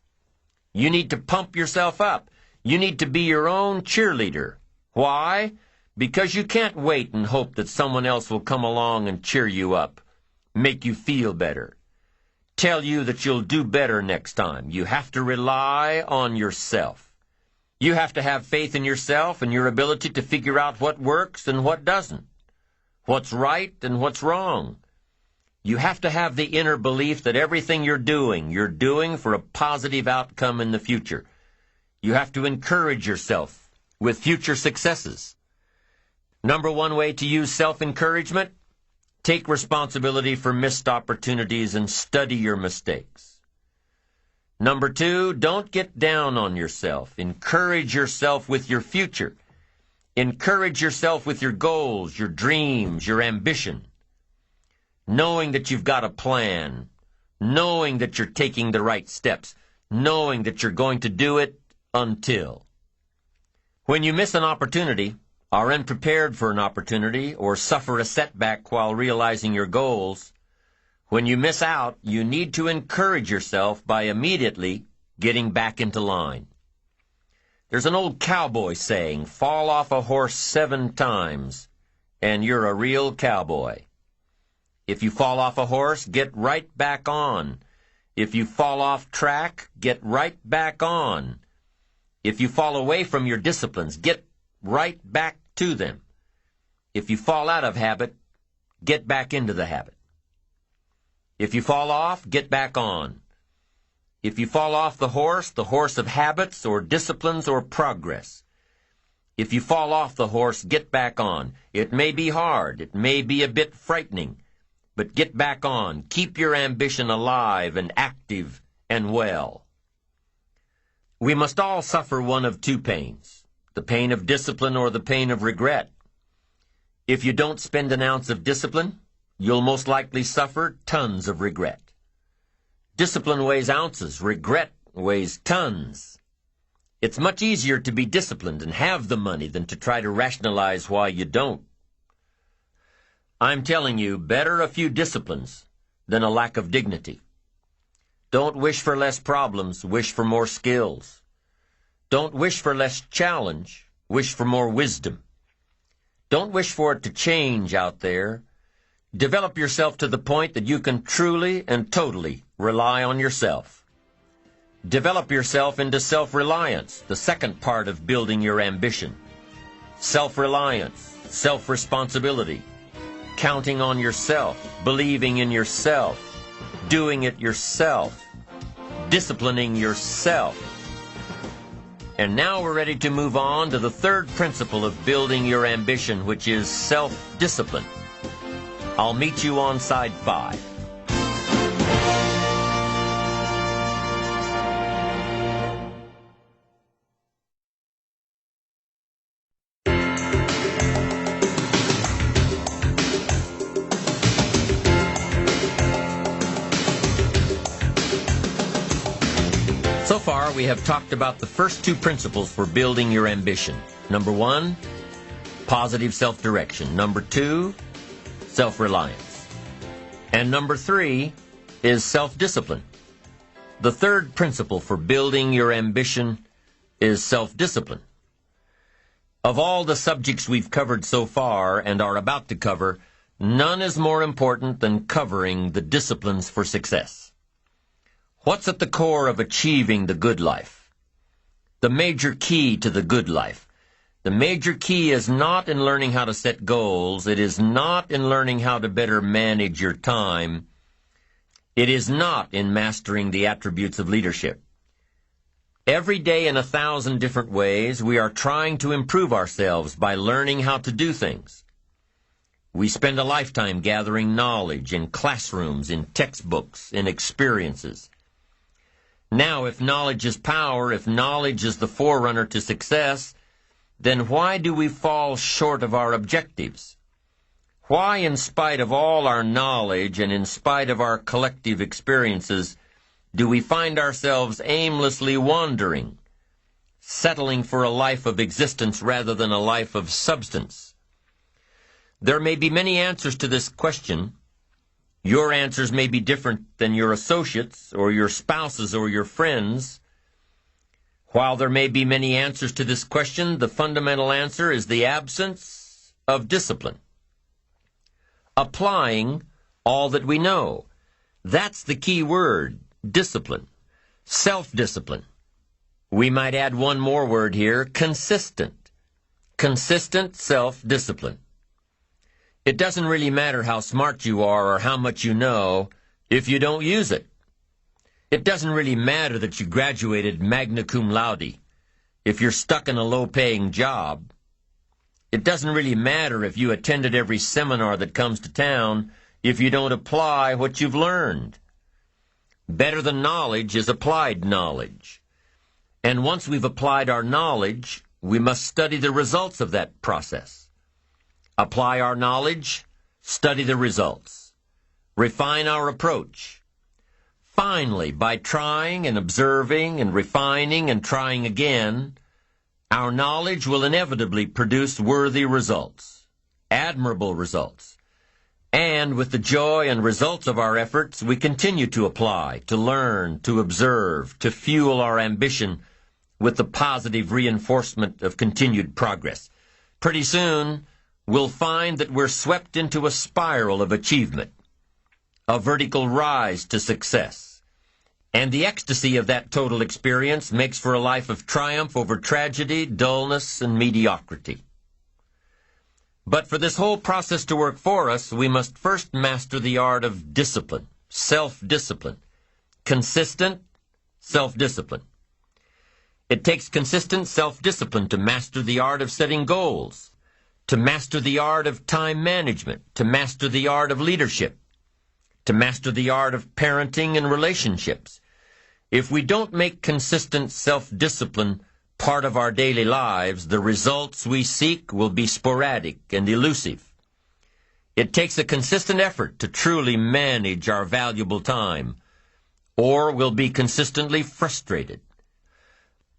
You need to pump yourself up. You need to be your own cheerleader. Why? Because you can't wait and hope that someone else will come along and cheer you up, make you feel better, tell you that you'll do better next time. You have to rely on yourself. You have to have faith in yourself and your ability to figure out what works and what doesn't, what's right and what's wrong. You have to have the inner belief that everything you're doing for a positive outcome in the future. You have to encourage yourself with future successes. Number one way to use self-encouragement: take responsibility for missed opportunities and study your mistakes. Number two, don't get down on yourself. Encourage yourself with your future. Encourage yourself with your goals, your dreams, your ambition. Knowing that you've got a plan, knowing that you're taking the right steps, knowing that you're going to do it until. When you miss an opportunity, are unprepared for an opportunity, or suffer a setback while realizing your goals, when you miss out, you need to encourage yourself by immediately getting back into line. There's an old cowboy saying, fall off a horse 7 times, and you're a real cowboy. If you fall off a horse, get right back on. If you fall off track, get right back on. If you fall away from your disciplines, get right back to them. If you fall out of habit, get back into the habit. If you fall off, get back on. If you fall off the horse of habits or disciplines or progress. If you fall off the horse, get back on. It may be hard, it may be a bit frightening, but get back on. Keep your ambition alive and active and well. We must all suffer one of 2 pains, the pain of discipline or the pain of regret. If you don't spend an ounce of discipline, you'll most likely suffer tons of regret. Discipline weighs ounces, regret weighs tons. It's much easier to be disciplined and have the money than to try to rationalize why you don't. I'm telling you, better a few disciplines than a lack of dignity. Don't wish for less problems, wish for more skills. Don't wish for less challenge, wish for more wisdom. Don't wish for it to change out there. Develop yourself to the point that you can truly and totally rely on yourself. Develop yourself into self-reliance, the second part of building your ambition. Self-reliance, self-responsibility, counting on yourself, believing in yourself, doing it yourself, disciplining yourself. And now we're ready to move on to the third principle of building your ambition, which is self-discipline. I'll meet you on side 5. So far, we have talked about the first 2 principles for building your ambition. Number 1, positive self-direction. Number 2, self-reliance. And number 3 is self-discipline. The third principle for building your ambition is self-discipline. Of all the subjects we've covered so far and are about to cover, none is more important than covering the disciplines for success. What's at the core of achieving the good life? The major key to the good life. The major key is not in learning how to set goals. It is not in learning how to better manage your time. It is not in mastering the attributes of leadership. Every day in 1,000 different ways, we are trying to improve ourselves by learning how to do things. We spend a lifetime gathering knowledge in classrooms, in textbooks, in experiences. Now, if knowledge is power, if knowledge is the forerunner to success, then why do we fall short of our objectives? Why, in spite of all our knowledge and in spite of our collective experiences, do we find ourselves aimlessly wandering, settling for a life of existence rather than a life of substance? There may be many answers to this question. Your answers may be different than your associates or your spouses or your friends. While there may be many answers to this question, the fundamental answer is the absence of discipline. Applying all that we know. That's the key word, discipline, self-discipline. We might add one more word here, consistent. Consistent self-discipline. It doesn't really matter how smart you are or how much you know if you don't use it. It doesn't really matter that you graduated magna cum laude if you're stuck in a low-paying job. It doesn't really matter if you attended every seminar that comes to town if you don't apply what you've learned. Better than knowledge is applied knowledge. And once we've applied our knowledge, we must study the results of that process. Apply our knowledge, study the results. Refine our approach. Finally, by trying and observing and refining and trying again, our knowledge will inevitably produce worthy results, admirable results. And with the joy and results of our efforts, we continue to apply, to learn, to observe, to fuel our ambition with the positive reinforcement of continued progress. Pretty soon, we'll find that we're swept into a spiral of achievement, a vertical rise to success. And the ecstasy of that total experience makes for a life of triumph over tragedy, dullness, and mediocrity. But for this whole process to work for us, we must first master the art of discipline, self-discipline, consistent self-discipline. It takes consistent self-discipline to master the art of setting goals, to master the art of time management, to master the art of leadership, to master the art of parenting and relationships. If we don't make consistent self-discipline part of our daily lives, the results we seek will be sporadic and elusive. It takes a consistent effort to truly manage our valuable time, or we'll be consistently frustrated.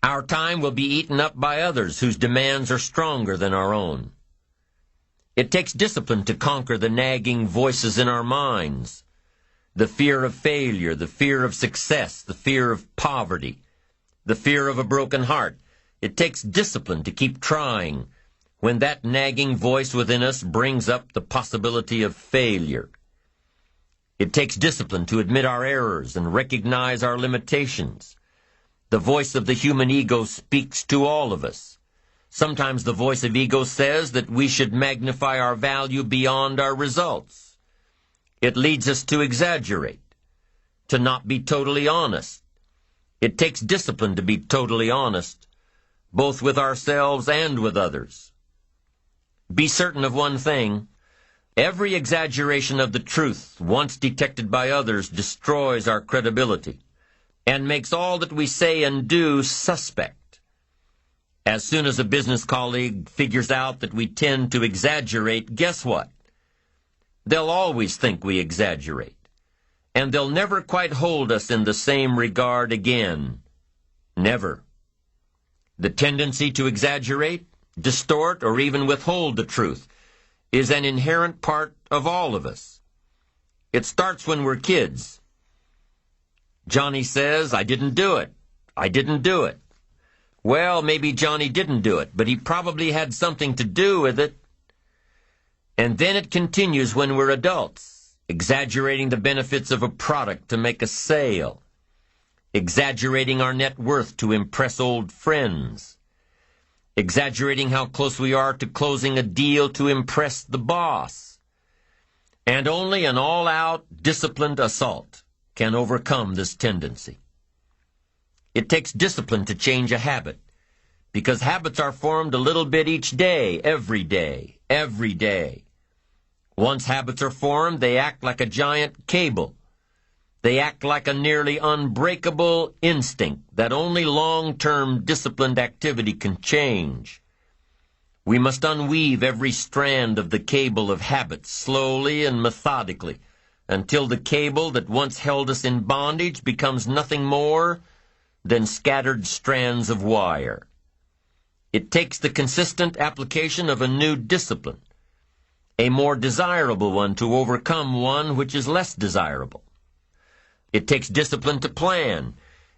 Our time will be eaten up by others whose demands are stronger than our own. It takes discipline to conquer the nagging voices in our minds, the fear of failure, the fear of success, the fear of poverty, the fear of a broken heart. It takes discipline to keep trying when that nagging voice within us brings up the possibility of failure. It takes discipline to admit our errors and recognize our limitations. The voice of the human ego speaks to all of us. Sometimes the voice of ego says that we should magnify our value beyond our results. It leads us to exaggerate, to not be totally honest. It takes discipline to be totally honest, both with ourselves and with others. Be certain of one thing: every exaggeration of the truth, once detected by others, destroys our credibility and makes all that we say and do suspect. As soon as a business colleague figures out that we tend to exaggerate, guess what? They'll always think we exaggerate, and they'll never quite hold us in the same regard again. Never. The tendency to exaggerate, distort, or even withhold the truth is an inherent part of all of us. It starts when we're kids. Johnny says, "I didn't do it. I didn't do it." Well, maybe Johnny didn't do it, but he probably had something to do with it. And then it continues when we're adults, exaggerating the benefits of a product to make a sale, exaggerating our net worth to impress old friends, exaggerating how close we are to closing a deal to impress the boss. And only an all-out, disciplined assault can overcome this tendency. It takes discipline to change a habit, because habits are formed a little bit each day, every day, every day. Once habits are formed, they act like a giant cable. They act like a nearly unbreakable instinct that only long-term disciplined activity can change. We must unweave every strand of the cable of habits slowly and methodically until the cable that once held us in bondage becomes nothing more than scattered strands of wire. It takes the consistent application of a new discipline, a more desirable one, to overcome one which is less desirable. It takes discipline to plan.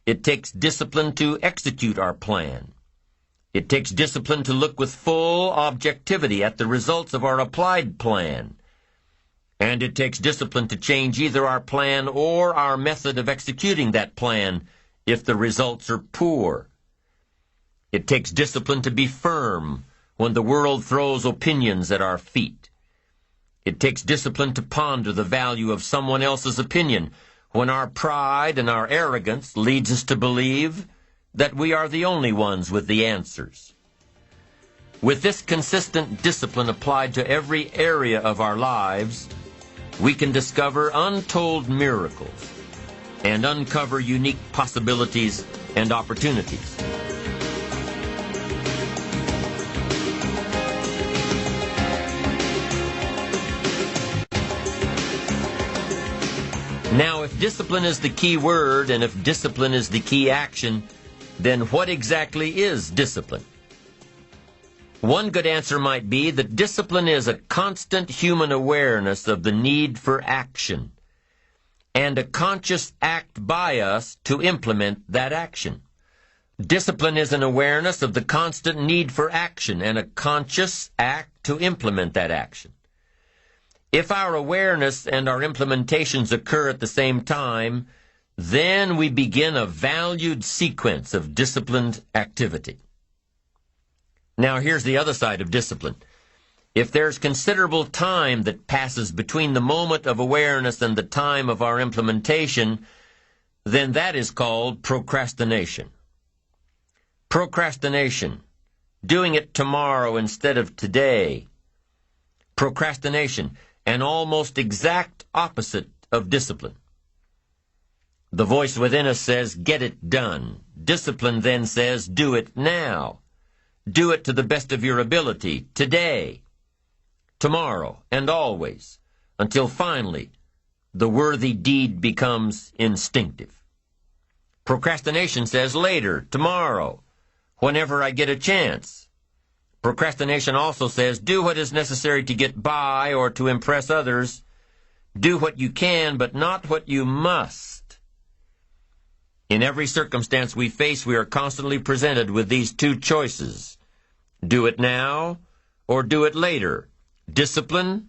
It takes discipline to execute our plan. It takes discipline to look with full objectivity at the results of our applied plan. And it takes discipline to change either our plan or our method of executing that plan if the results are poor. It takes discipline to be firm when the world throws opinions at our feet. It takes discipline to ponder the value of someone else's opinion when our pride and our arrogance leads us to believe that we are the only ones with the answers. With this consistent discipline applied to every area of our lives, we can discover untold miracles and uncover unique possibilities and opportunities. Now, if discipline is the key word and if discipline is the key action, then what exactly is discipline? One good answer might be that discipline is a constant human awareness of the need for action and a conscious act by us to implement that action. Discipline is an awareness of the constant need for action and a conscious act to implement that action. If our awareness and our implementations occur at the same time, then we begin a valued sequence of disciplined activity. Now, here's the other side of discipline. If there's considerable time that passes between the moment of awareness and the time of our implementation, then that is called procrastination. Procrastination, doing it tomorrow instead of today. Procrastination, an almost exact opposite of discipline. The voice within us says, get it done. Discipline then says, do it now. Do it to the best of your ability, today, tomorrow, and always, until finally the worthy deed becomes instinctive. Procrastination says later, tomorrow, whenever I get a chance. Procrastination also says, do what is necessary to get by or to impress others. Do what you can, but not what you must. In every circumstance we face, we are constantly presented with these two choices. Do it now or do it later. Discipline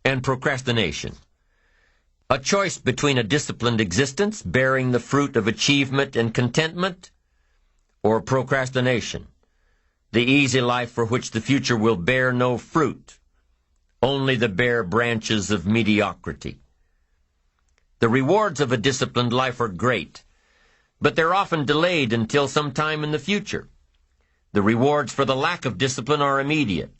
and procrastination. A choice between a disciplined existence, bearing the fruit of achievement and contentment, or procrastination, the easy life for which the future will bear no fruit, only the bare branches of mediocrity. The rewards of a disciplined life are great, but they're often delayed until some time in the future. The rewards for the lack of discipline are immediate,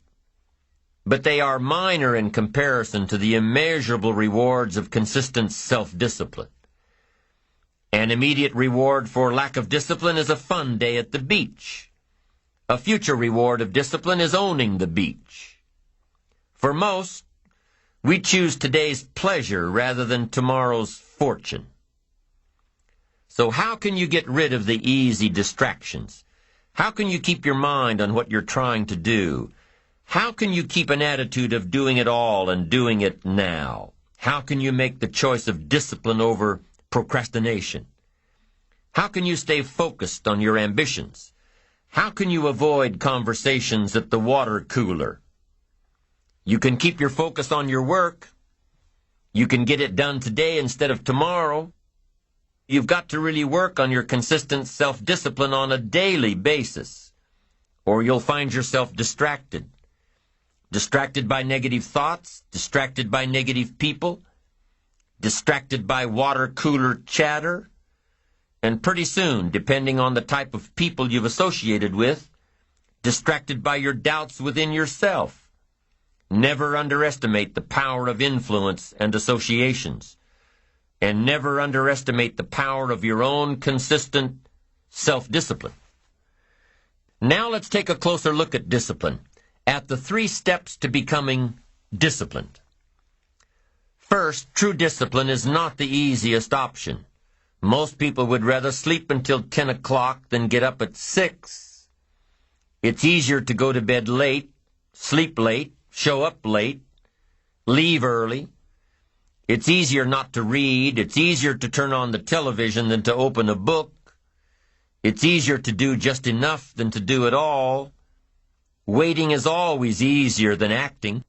but they are minor in comparison to the immeasurable rewards of consistent self-discipline. An immediate reward for lack of discipline is a fun day at the beach. A future reward of discipline is owning the beach. For most, we choose today's pleasure rather than tomorrow's fortune. So how can you get rid of the easy distractions? How can you keep your mind on what you're trying to do? How can you keep an attitude of doing it all and doing it now? How can you make the choice of discipline over procrastination? How can you stay focused on your ambitions? How can you avoid conversations at the water cooler? You can keep your focus on your work. You can get it done today instead of tomorrow. You've got to really work on your consistent self-discipline on a daily basis, or you'll find yourself distracted. Distracted by negative thoughts, distracted by negative people, distracted by water cooler chatter, and pretty soon, depending on the type of people you've associated with, distracted by your doubts within yourself. Never underestimate the power of influence and associations, and never underestimate the power of your own consistent self-discipline. Now let's take a closer look at discipline, at the 3 steps to becoming disciplined. First, true discipline is not the easiest option. Most people would rather sleep until 10 o'clock than get up at 6. It's easier to go to bed late, sleep late, show up late, leave early. It's easier not to read. It's easier to turn on the television than to open a book. It's easier to do just enough than to do it all. Waiting is always easier than acting.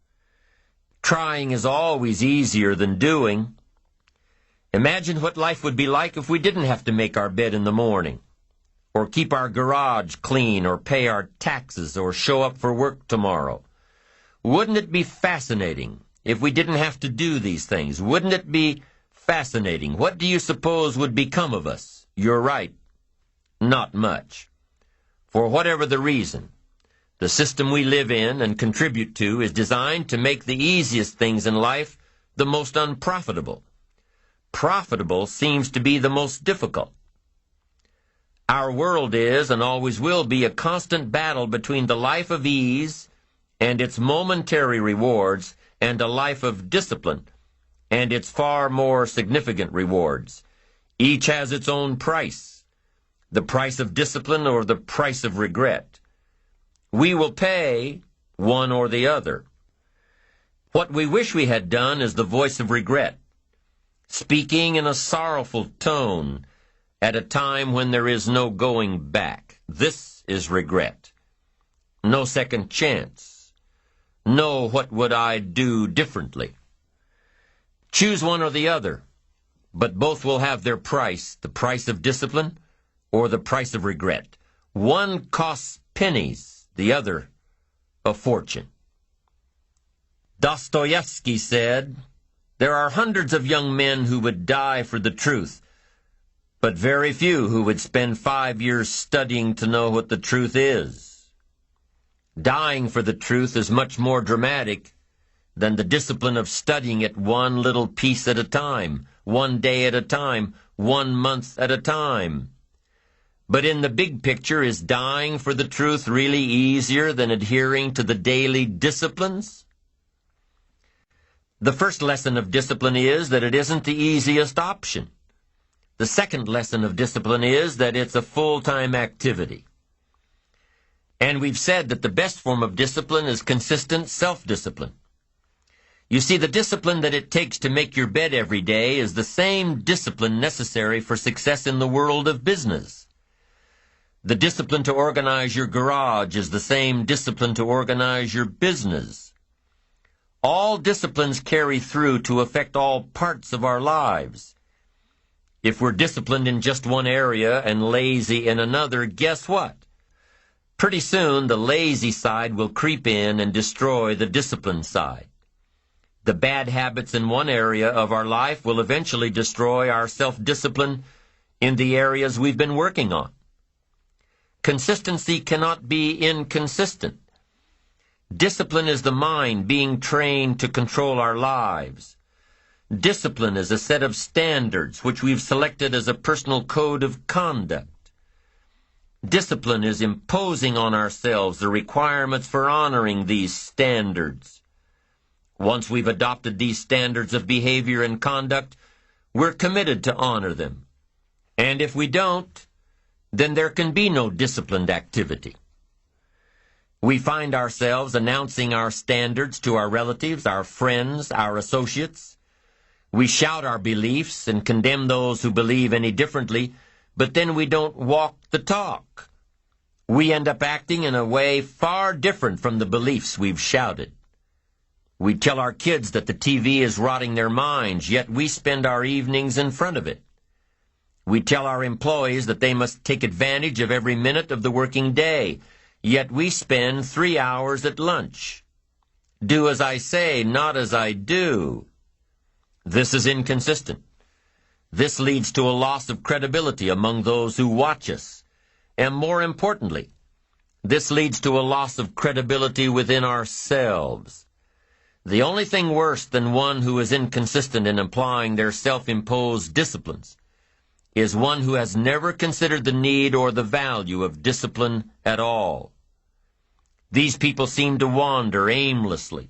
Trying is always easier than doing. Imagine what life would be like if we didn't have to make our bed in the morning, or keep our garage clean, or pay our taxes, or show up for work tomorrow. Wouldn't it be fascinating if we didn't have to do these things? Wouldn't it be fascinating? What do you suppose would become of us? You're right. Not much. For whatever the reason, the system we live in and contribute to is designed to make the easiest things in life the most unprofitable. Profitable seems to be the most difficult. Our world is and always will be a constant battle between the life of ease and its momentary rewards and a life of discipline and its far more significant rewards. Each has its own price, the price of discipline or the price of regret. We will pay one or the other. What we wish we had done is the voice of regret, speaking in a sorrowful tone at a time when there is no going back. This is regret. No second chance. No, what would I do differently? Choose one or the other, but both will have their price, the price of discipline or the price of regret. One costs pennies, the other a fortune. Dostoevsky said, "There are hundreds of young men who would die for the truth, but very few who would spend 5 years studying to know what the truth is." Dying for the truth is much more dramatic than the discipline of studying it one little piece at a time, one day at a time, 1 month at a time. But in the big picture, is dying for the truth really easier than adhering to the daily disciplines? The first lesson of discipline is that it isn't the easiest option. The second lesson of discipline is that it's a full-time activity. And we've said that the best form of discipline is consistent self-discipline. You see, the discipline that it takes to make your bed every day is the same discipline necessary for success in the world of business. The discipline to organize your garage is the same discipline to organize your business. All disciplines carry through to affect all parts of our lives. If we're disciplined in just one area and lazy in another, guess what? Pretty soon the lazy side will creep in and destroy the disciplined side. The bad habits in one area of our life will eventually destroy our self-discipline in the areas we've been working on. Consistency cannot be inconsistent. Discipline is the mind being trained to control our lives. Discipline is a set of standards which we've selected as a personal code of conduct. Discipline is imposing on ourselves the requirements for honoring these standards. Once we've adopted these standards of behavior and conduct, we're committed to honor them. And if we don't, then there can be no disciplined activity. We find ourselves announcing our standards to our relatives, our friends, our associates. We shout our beliefs and condemn those who believe any differently, but then we don't walk the talk. We end up acting in a way far different from the beliefs we've shouted. We tell our kids that the TV is rotting their minds, yet we spend our evenings in front of it. We tell our employees that they must take advantage of every minute of the working day, yet we spend 3 hours at lunch. Do as I say, not as I do. This is inconsistent. This leads to a loss of credibility among those who watch us. And more importantly, this leads to a loss of credibility within ourselves. The only thing worse than one who is inconsistent in applying their self-imposed disciplines is one who has never considered the need or the value of discipline at all. These people seem to wander aimlessly,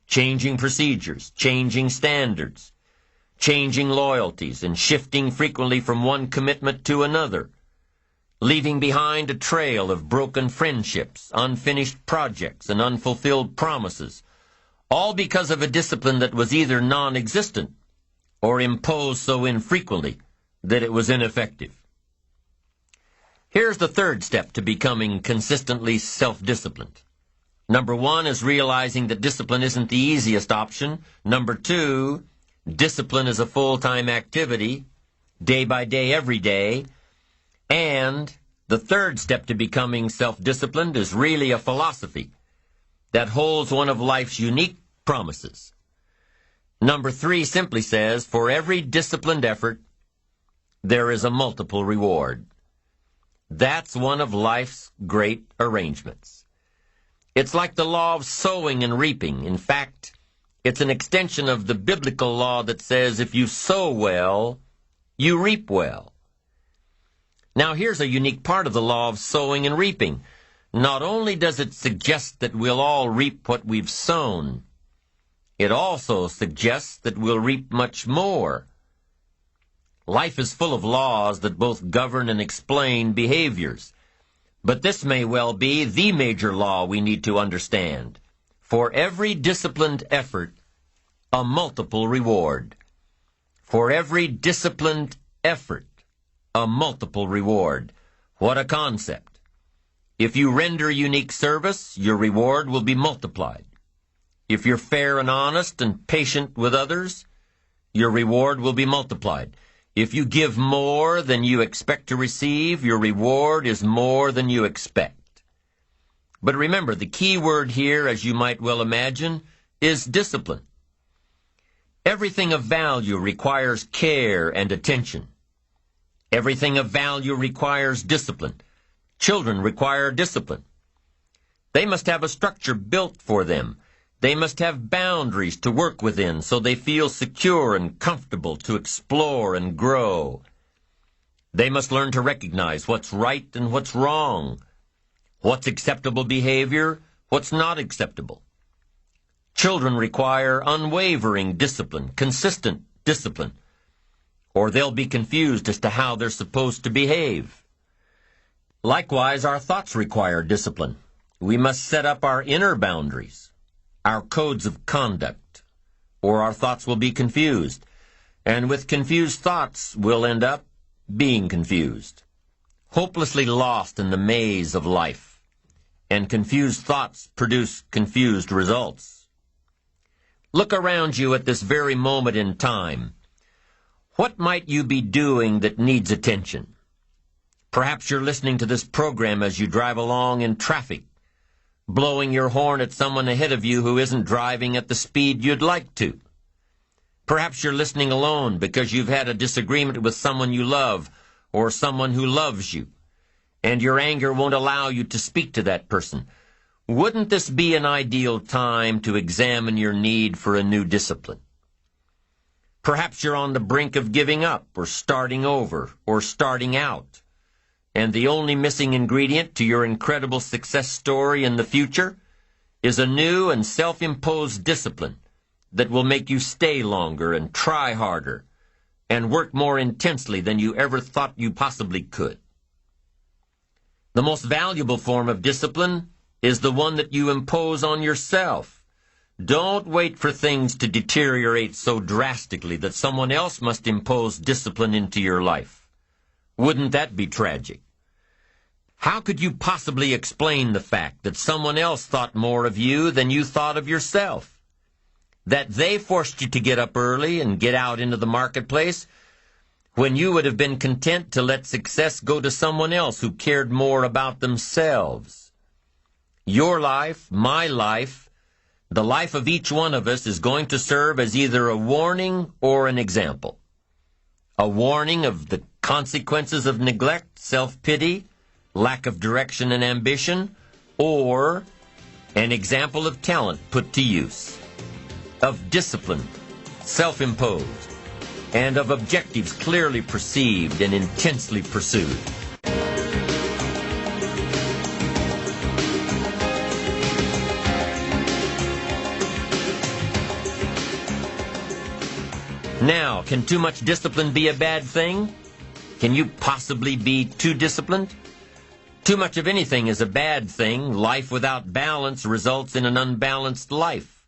changing procedures, changing standards, changing loyalties, and shifting frequently from one commitment to another, leaving behind a trail of broken friendships, unfinished projects, and unfulfilled promises, all because of a discipline that was either non-existent or imposed so infrequently that it was ineffective. Here's the third step to becoming consistently self-disciplined. Number 1 is realizing that discipline isn't the easiest option. Number 2, discipline is a full-time activity, day by day, every day. And The third step to becoming self-disciplined is really a philosophy that holds one of life's unique promises. Number 3 simply says, for every disciplined effort, there is a multiple reward. That's one of life's great arrangements. It's like the law of sowing and reaping. In fact, it's an extension of the biblical law that says if you sow well, you reap well. Now here's a unique part of the law of sowing and reaping. Not only does it suggest that we'll all reap what we've sown, it also suggests that we'll reap much more. Life is full of laws that both govern and explain behaviors. But this may well be the major law we need to understand. For every disciplined effort, a multiple reward. For every disciplined effort, a multiple reward. What a concept. If you render unique service, your reward will be multiplied. If you're fair and honest and patient with others, your reward will be multiplied. If you give more than you expect to receive, your reward is more than you expect. But remember, the key word here, as you might well imagine, is discipline. Everything of value requires care and attention. Everything of value requires discipline. Children require discipline. They must have a structure built for them. They must have boundaries to work within so they feel secure and comfortable to explore and grow. They must learn to recognize what's right and what's wrong, what's acceptable behavior, what's not acceptable. Children require unwavering discipline, consistent discipline, or they'll be confused as to how they're supposed to behave. Likewise, our thoughts require discipline. We must set up our inner boundaries, our codes of conduct, or our thoughts will be confused. And with confused thoughts, we'll end up being confused, hopelessly lost in the maze of life. And confused thoughts produce confused results. Look around you at this very moment in time. What might you be doing that needs attention? Perhaps you're listening to this program as you drive along in traffic, blowing your horn at someone ahead of you who isn't driving at the speed you'd like to. Perhaps you're listening alone because you've had a disagreement with someone you love or someone who loves you, and your anger won't allow you to speak to that person. Wouldn't this be an ideal time to examine your need for a new discipline? Perhaps you're on the brink of giving up or starting over or starting out, and the only missing ingredient to your incredible success story in the future is a new and self-imposed discipline that will make you stay longer and try harder and work more intensely than you ever thought you possibly could. The most valuable form of discipline is the one that you impose on yourself. Don't wait for things to deteriorate so drastically that someone else must impose discipline into your life. Wouldn't that be tragic? How could you possibly explain the fact that someone else thought more of you than you thought of yourself? That they forced you to get up early and get out into the marketplace when you would have been content to let success go to someone else who cared more about themselves? Your life, my life, the life of each one of us is going to serve as either a warning or an example. A warning of the consequences of neglect, self-pity, lack of direction and ambition, or an example of talent put to use, of discipline, self-imposed, and of objectives clearly perceived and intensely pursued. Now, can too much discipline be a bad thing? Can you possibly be too disciplined? Too much of anything is a bad thing. Life without balance results in an unbalanced life.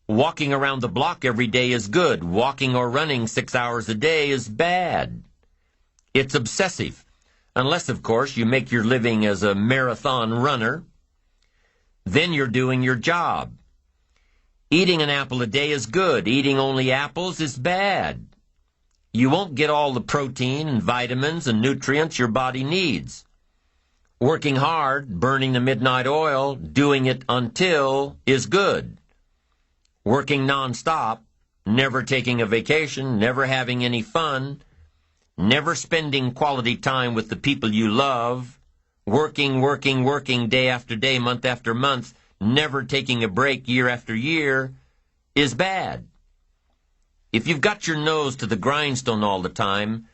Walking around the block every day is good. Walking or running 6 hours a day is bad. It's obsessive, unless, of course, you make your living as a marathon runner. Then you're doing your job. Eating an apple a day is good. Eating only apples is bad. You won't get all the protein and vitamins and nutrients your body needs. Working hard, burning the midnight oil, doing it until is good. Working nonstop, never taking a vacation, never having any fun, never spending quality time with the people you love, working day after day, month after month, never taking a break year after year, is bad. If you've got your nose to the grindstone all the time,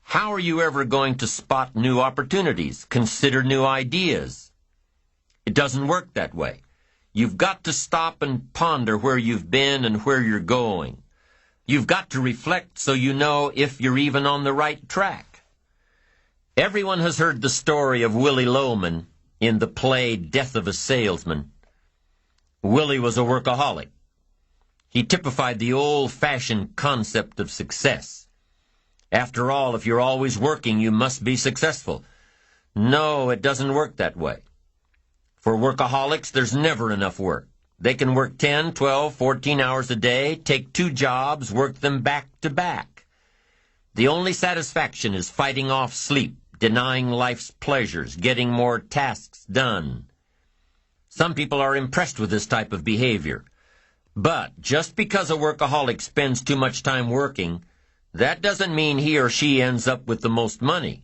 how are you ever going to spot new opportunities, consider new ideas? It doesn't work that way. You've got to stop and ponder where you've been and where you're going. You've got to reflect so you know if you're even on the right track. Everyone has heard the story of Willy Loman in the play Death of a Salesman. Willie was a workaholic. He typified the old-fashioned concept of success. After all, if you're always working, you must be successful. No, it doesn't work that way. For workaholics, there's never enough work. They can work 10, 12, 14 hours a day, take 2 jobs, work them back to back. The only satisfaction is fighting off sleep, denying life's pleasures, getting more tasks done. Some people are impressed with this type of behavior. But just because a workaholic spends too much time working, that doesn't mean he or she ends up with the most money.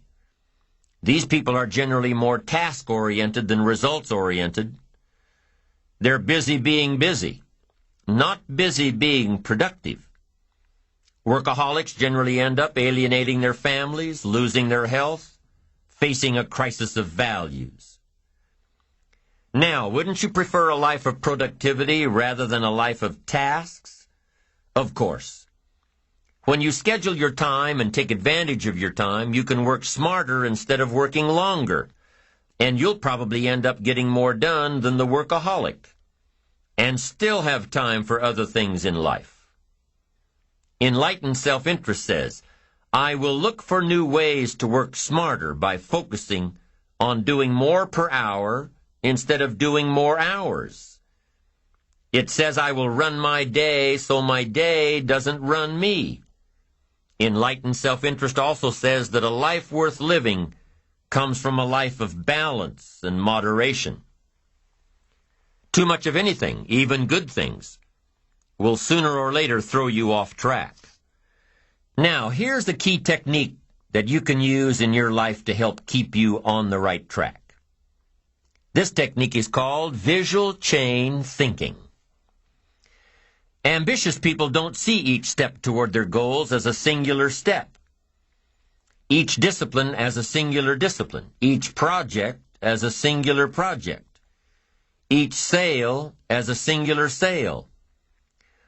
These people are generally more task-oriented than results-oriented. They're busy being busy, not busy being productive. Workaholics generally end up alienating their families, losing their health, facing a crisis of values. Now, wouldn't you prefer a life of productivity rather than a life of tasks? Of course. When you schedule your time and take advantage of your time, you can work smarter instead of working longer, and you'll probably end up getting more done than the workaholic, and still have time for other things in life. Enlightened self-interest says, I will look for new ways to work smarter by focusing on doing more per hour instead of doing more hours. It says I will run my day so my day doesn't run me. Enlightened self-interest also says that a life worth living comes from a life of balance and moderation. Too much of anything, even good things, will sooner or later throw you off track. Now, here's the key technique that you can use in your life to help keep you on the right track. This technique is called visual chain thinking. Ambitious people don't see each step toward their goals as a singular step. Each discipline as a singular discipline. Each project as a singular project. Each sale as a singular sale.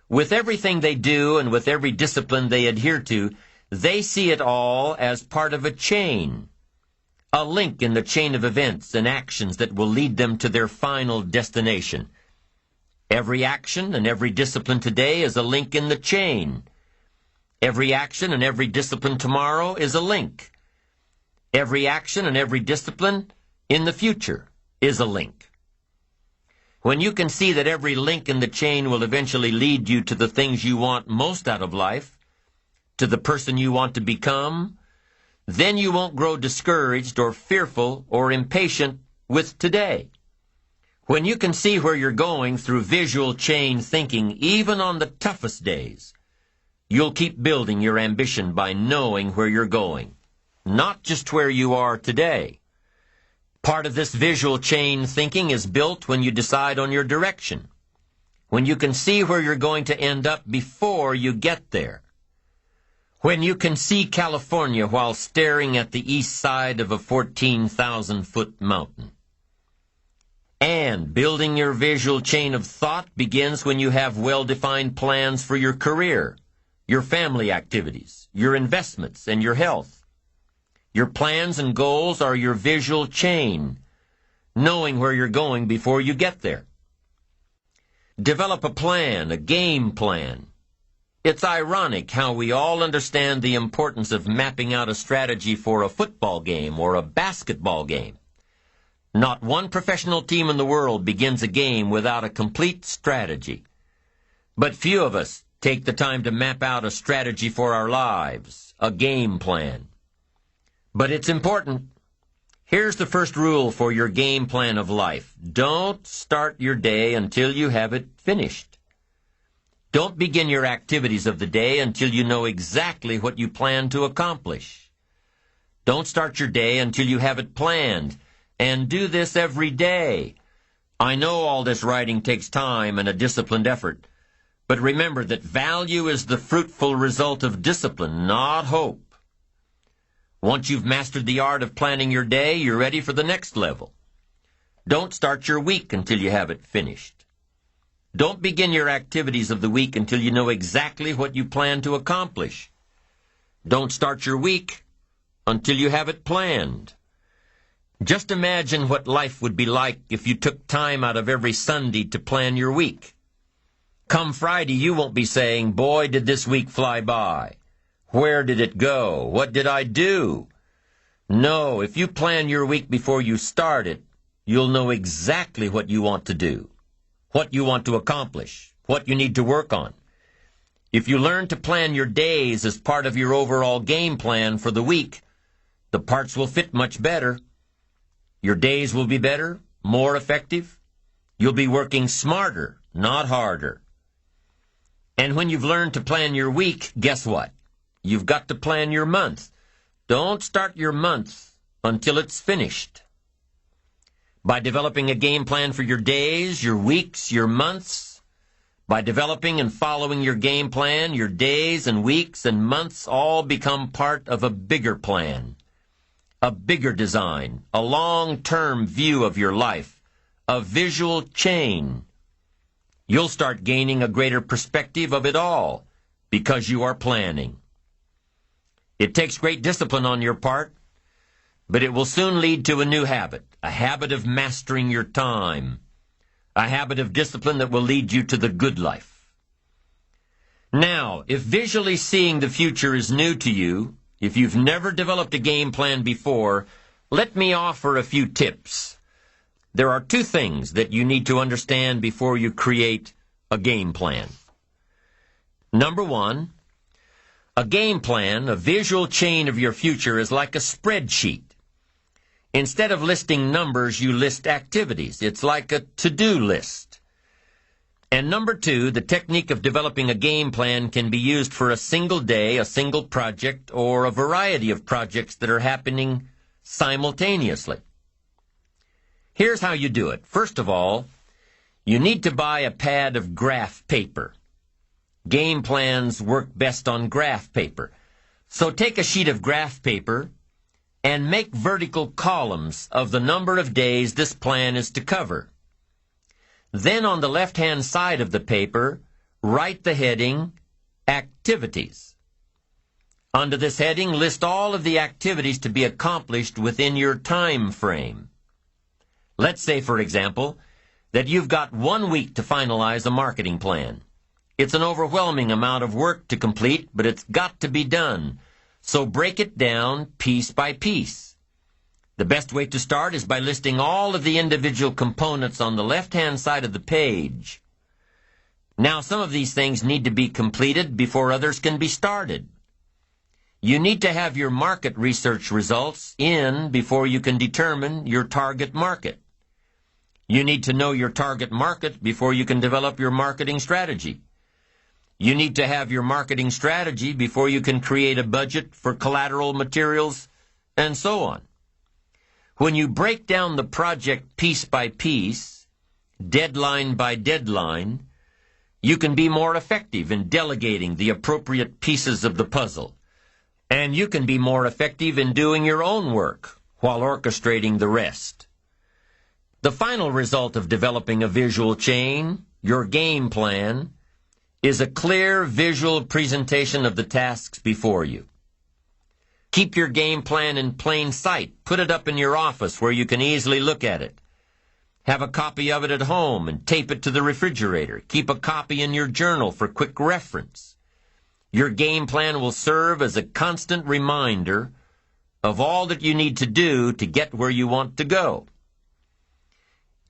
With everything they do and with every discipline they adhere to, they see it all as part of a chain, a link in the chain of events and actions that will lead them to their final destination. Every action and every discipline today is a link in the chain. Every action and every discipline tomorrow is a link. Every action and every discipline in the future is a link. When you can see that every link in the chain will eventually lead you to the things you want most out of life, to the person you want to become, then you won't grow discouraged or fearful or impatient with today. When you can see where you're going through visual chain thinking, even on the toughest days, you'll keep building your ambition by knowing where you're going, not just where you are today. Part of this visual chain thinking is built when you decide on your direction, when you can see where you're going to end up before you get there, when you can see California while staring at the east side of a 14,000-foot mountain. And building your visual chain of thought begins when you have well-defined plans for your career, your family activities, your investments, and your health. Your plans and goals are your visual chain, knowing where you're going before you get there. Develop a plan, a game plan. It's ironic how we all understand the importance of mapping out a strategy for a football game or a basketball game. Not one professional team in the world begins a game without a complete strategy. But few of us take the time to map out a strategy for our lives, a game plan. But it's important. Here's the first rule for your game plan of life. Don't start your day until you have it finished. Don't begin your activities of the day until you know exactly what you plan to accomplish. Don't start your day until you have it planned, and do this every day. I know all this writing takes time and a disciplined effort, but remember that value is the fruitful result of discipline, not hope. Once you've mastered the art of planning your day, you're ready for the next level. Don't start your week until you have it finished. Don't begin your activities of the week until you know exactly what you plan to accomplish. Don't start your week until you have it planned. Just imagine what life would be like if you took time out of every Sunday to plan your week. Come Friday, you won't be saying, "Boy, did this week fly by. Where did it go? What did I do?" No, if you plan your week before you start it, you'll know exactly what you want to do, what you want to accomplish, what you need to work on. If you learn to plan your days as part of your overall game plan for the week, the parts will fit much better. Your days will be better, more effective. You'll be working smarter, not harder. And when you've learned to plan your week, guess what? You've got to plan your month. Don't start your month until it's finished. By developing a game plan for your days, your weeks, your months, by developing and following your game plan, your days and weeks and months all become part of a bigger plan, a bigger design, a long-term view of your life, a visual chain. You'll start gaining a greater perspective of it all because you are planning. It takes great discipline on your part, but it will soon lead to a new habit, a habit of mastering your time, a habit of discipline that will lead you to the good life. Now, if visually seeing the future is new to you, if you've never developed a game plan before, let me offer a few tips. There are two things that you need to understand before you create a game plan. Number one, a game plan, a visual chain of your future, is like a spreadsheet. Instead of listing numbers, you list activities. It's like a to-do list. And number two, the technique of developing a game plan can be used for a single day, a single project, or a variety of projects that are happening simultaneously. Here's how you do it. First of all, you need to buy a pad of graph paper. Game plans work best on graph paper. So take a sheet of graph paper and make vertical columns of the number of days this plan is to cover. Then on the left-hand side of the paper, write the heading, Activities. Under this heading, list all of the activities to be accomplished within your time frame. Let's say, for example, that you've got 1 week to finalize a marketing plan. It's an overwhelming amount of work to complete, but it's got to be done. So break it down piece by piece. The best way to start is by listing all of the individual components on the left-hand side of the page. Now, some of these things need to be completed before others can be started. You need to have your market research results in before you can determine your target market. You need to know your target market before you can develop your marketing strategy. You need to have your marketing strategy before you can create a budget for collateral materials, and so on. When you break down the project piece by piece, deadline by deadline, you can be more effective in delegating the appropriate pieces of the puzzle. And you can be more effective in doing your own work while orchestrating the rest. The final result of developing a visual chain, your game plan, is a clear visual presentation of the tasks before you. Keep your game plan in plain sight. Put it up in your office where you can easily look at it. Have a copy of it at home and tape it to the refrigerator. Keep a copy in your journal for quick reference. Your game plan will serve as a constant reminder of all that you need to do to get where you want to go.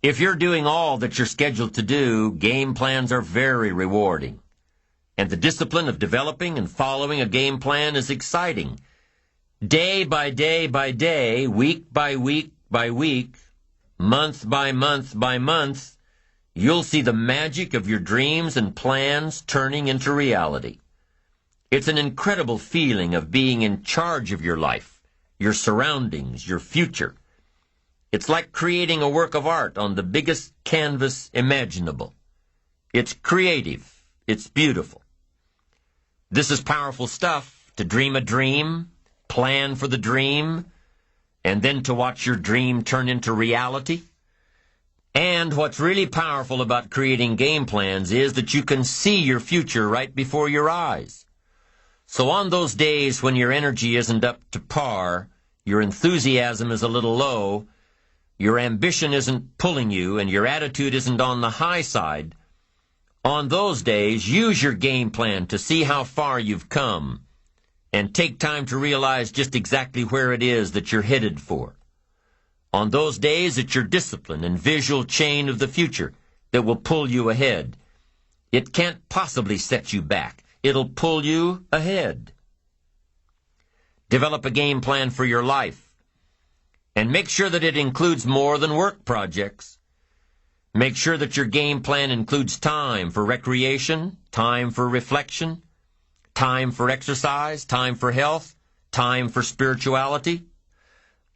If you're doing all that you're scheduled to do, game plans are very rewarding. And the discipline of developing and following a game plan is exciting. Day by day by day, week by week by week, month by month by month, you'll see the magic of your dreams and plans turning into reality. It's an incredible feeling of being in charge of your life, your surroundings, your future. It's like creating a work of art on the biggest canvas imaginable. It's creative. It's beautiful. This is powerful stuff, to dream a dream, plan for the dream, and then to watch your dream turn into reality. And what's really powerful about creating game plans is that you can see your future right before your eyes. So on those days when your energy isn't up to par, your enthusiasm is a little low, your ambition isn't pulling you, and your attitude isn't on the high side, on those days, use your game plan to see how far you've come, and take time to realize just exactly where it is that you're headed for. On those days, it's your discipline and visual chain of the future that will pull you ahead. It can't possibly set you back. It'll pull you ahead. Develop a game plan for your life, and make sure that it includes more than work projects. Make sure that your game plan includes time for recreation, time for reflection, time for exercise, time for health, time for spirituality.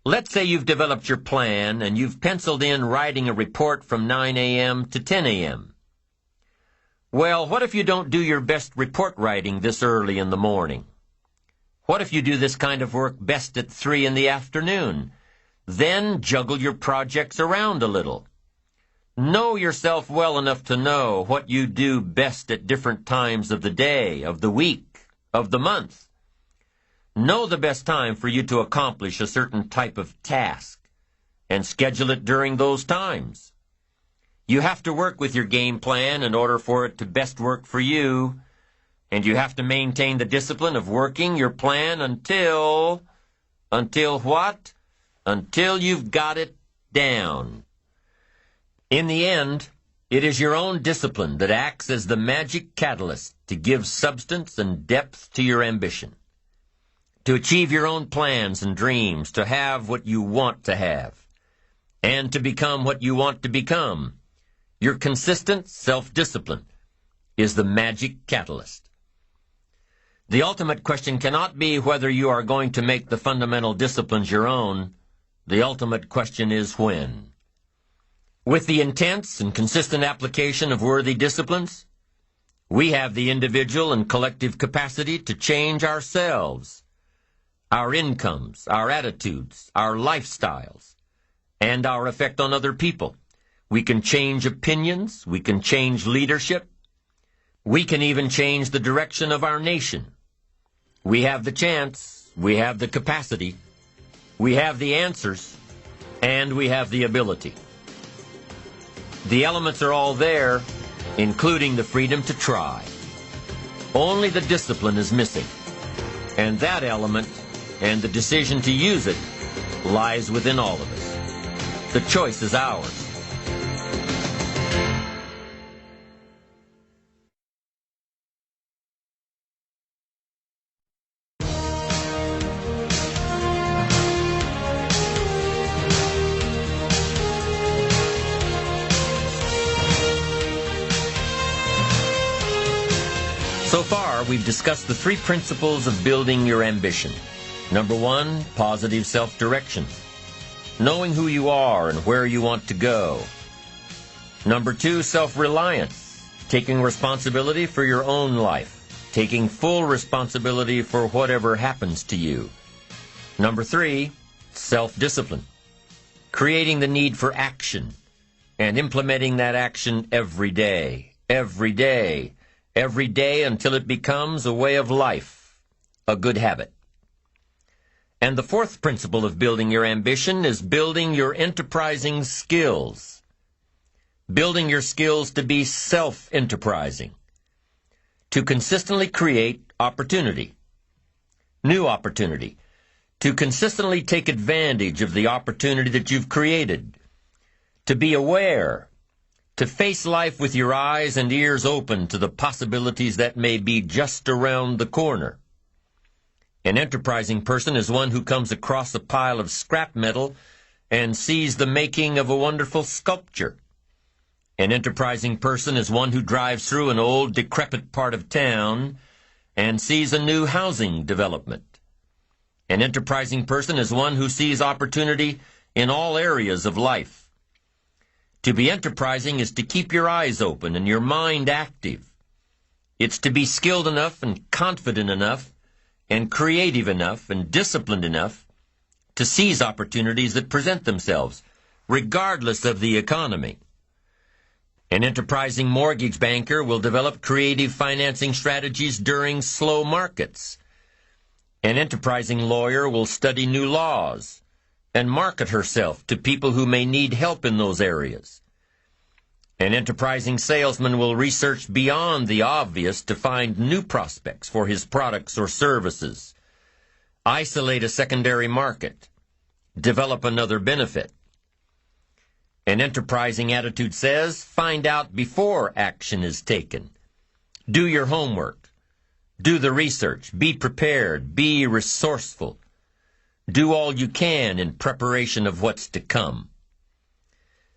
Let's say you've developed your plan and you've penciled in writing a report from 9 a.m. to 10 a.m. Well, what if you don't do your best report writing this early in the morning? What if you do this kind of work best at 3 in the afternoon? Then juggle your projects around a little. Know yourself well enough to know what you do best at different times of the day, of the week, of the month. Know the best time for you to accomplish a certain type of task, and schedule it during those times. You have to work with your game plan in order for it to best work for you, and you have to maintain the discipline of working your plan until what? Until you've got it down. In the end, it is your own discipline that acts as the magic catalyst to give substance and depth to your ambition, to achieve your own plans and dreams, to have what you want to have, and to become what you want to become. Your consistent self-discipline is the magic catalyst. The ultimate question cannot be whether you are going to make the fundamental disciplines your own. The ultimate question is when. With the intense and consistent application of worthy disciplines, we have the individual and collective capacity to change ourselves, our incomes, our attitudes, our lifestyles, and our effect on other people. We can change opinions, we can change leadership, we can even change the direction of our nation. We have the chance, we have the capacity, we have the answers, and we have the ability. The elements are all there, including the freedom to try. Only the discipline is missing, and that element and the decision to use it lies within all of us. The choice is ours. So far, we've discussed the 3 principles of building your ambition. Number 1, positive self-direction, knowing who you are and where you want to go. Number 2, self-reliance, taking responsibility for your own life, taking full responsibility for whatever happens to you. Number 3, self-discipline, creating the need for action and implementing that action every day until it becomes a way of life, a good habit. And the 4th principle of building your ambition is building your enterprising skills. Building your skills to be self-enterprising, to consistently create opportunity, new opportunity, to consistently take advantage of the opportunity that you've created, to be aware, to face life with your eyes and ears open to the possibilities that may be just around the corner. An enterprising person is one who comes across a pile of scrap metal and sees the making of a wonderful sculpture. An enterprising person is one who drives through an old, decrepit part of town and sees a new housing development. An enterprising person is one who sees opportunity in all areas of life. To be enterprising is to keep your eyes open and your mind active. It's to be skilled enough and confident enough and creative enough and disciplined enough to seize opportunities that present themselves, regardless of the economy. An enterprising mortgage banker will develop creative financing strategies during slow markets. An enterprising lawyer will study new laws and market herself to people who may need help in those areas. An enterprising salesman will research beyond the obvious to find new prospects for his products or services, isolate a secondary market, develop another benefit. An enterprising attitude says, find out before action is taken. Do your homework. Do the research. Be prepared. Be resourceful. Do all you can in preparation of what's to come.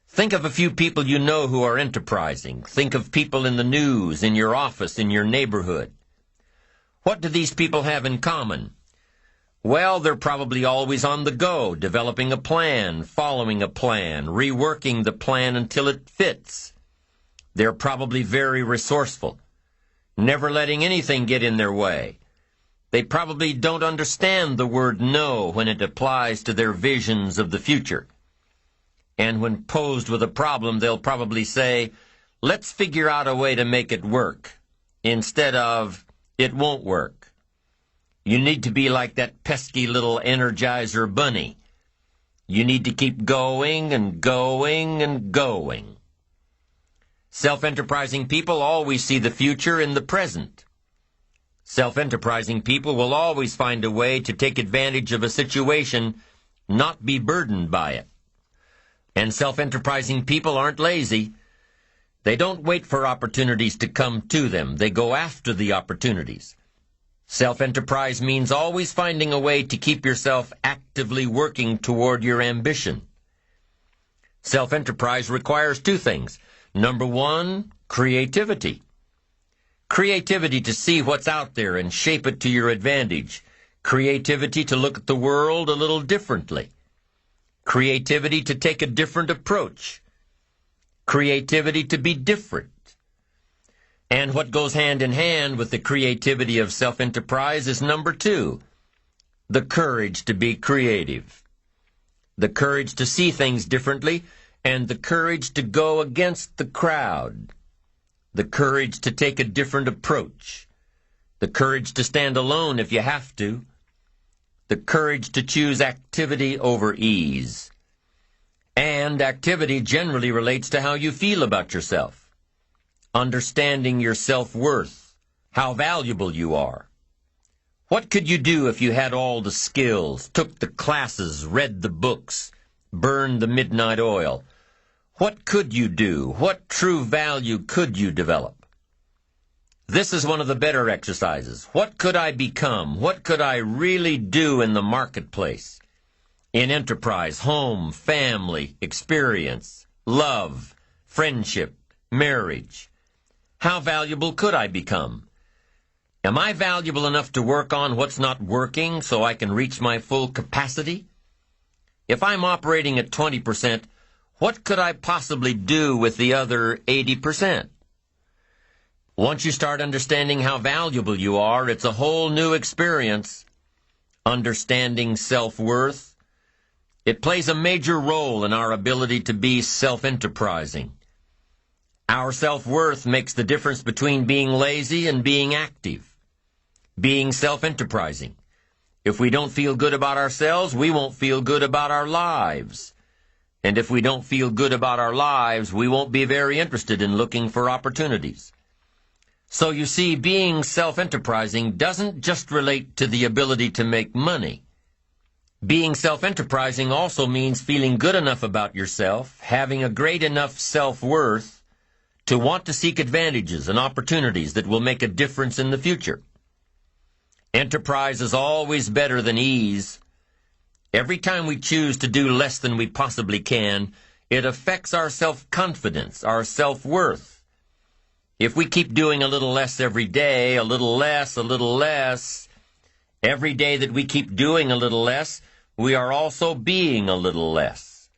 Think of a few people you know who are enterprising. Think of people in the news, in your office, in your neighborhood. What do these people have in common? Well, they're probably always on the go, developing a plan, following a plan, reworking the plan until it fits. They're probably very resourceful, never letting anything get in their way. They probably don't understand the word no when it applies to their visions of the future. And when posed with a problem, they'll probably say, let's figure out a way to make it work, instead of, it won't work. You need to be like that pesky little Energizer bunny. You need to keep going and going and going. Self-enterprising people always see the future in the present. Self-enterprising people will always find a way to take advantage of a situation, not be burdened by it. And self-enterprising people aren't lazy. They don't wait for opportunities to come to them. They go after the opportunities. Self-enterprise means always finding a way to keep yourself actively working toward your ambition. Self-enterprise requires two things. Number one, creativity. Creativity to see what's out there and shape it to your advantage. Creativity to look at the world a little differently. Creativity to take a different approach. Creativity to be different. And what goes hand in hand with the creativity of self-enterprise is number two, the courage to be creative. The courage to see things differently and the courage to go against the crowd. The courage to take a different approach. The courage to stand alone if you have to. The courage to choose activity over ease. And activity generally relates to how you feel about yourself. Understanding your self-worth, how valuable you are. What could you do if you had all the skills, took the classes, read the books, burned the midnight oil? What could you do? What true value could you develop? This is one of the better exercises. What could I become? What could I really do in the marketplace? In enterprise, home, family, experience, love, friendship, marriage. How valuable could I become? Am I valuable enough to work on what's not working so I can reach my full capacity? If I'm operating at 20%, what could I possibly do with the other 80%? Once you start understanding how valuable you are, it's a whole new experience. Understanding self-worth. It plays a major role in our ability to be self-enterprising. Our self-worth makes the difference between being lazy and being active. Being self-enterprising. If we don't feel good about ourselves, we won't feel good about our lives. And if we don't feel good about our lives, we won't be very interested in looking for opportunities. So you see, being self-enterprising doesn't just relate to the ability to make money. Being self-enterprising also means feeling good enough about yourself, having a great enough self-worth to want to seek advantages and opportunities that will make a difference in the future. Enterprise is always better than ease. Every time we choose to do less than we possibly can, it affects our self-confidence, our self-worth. If we keep doing a little less every day, a little less, every day that we keep doing a little less, we are also being a little less.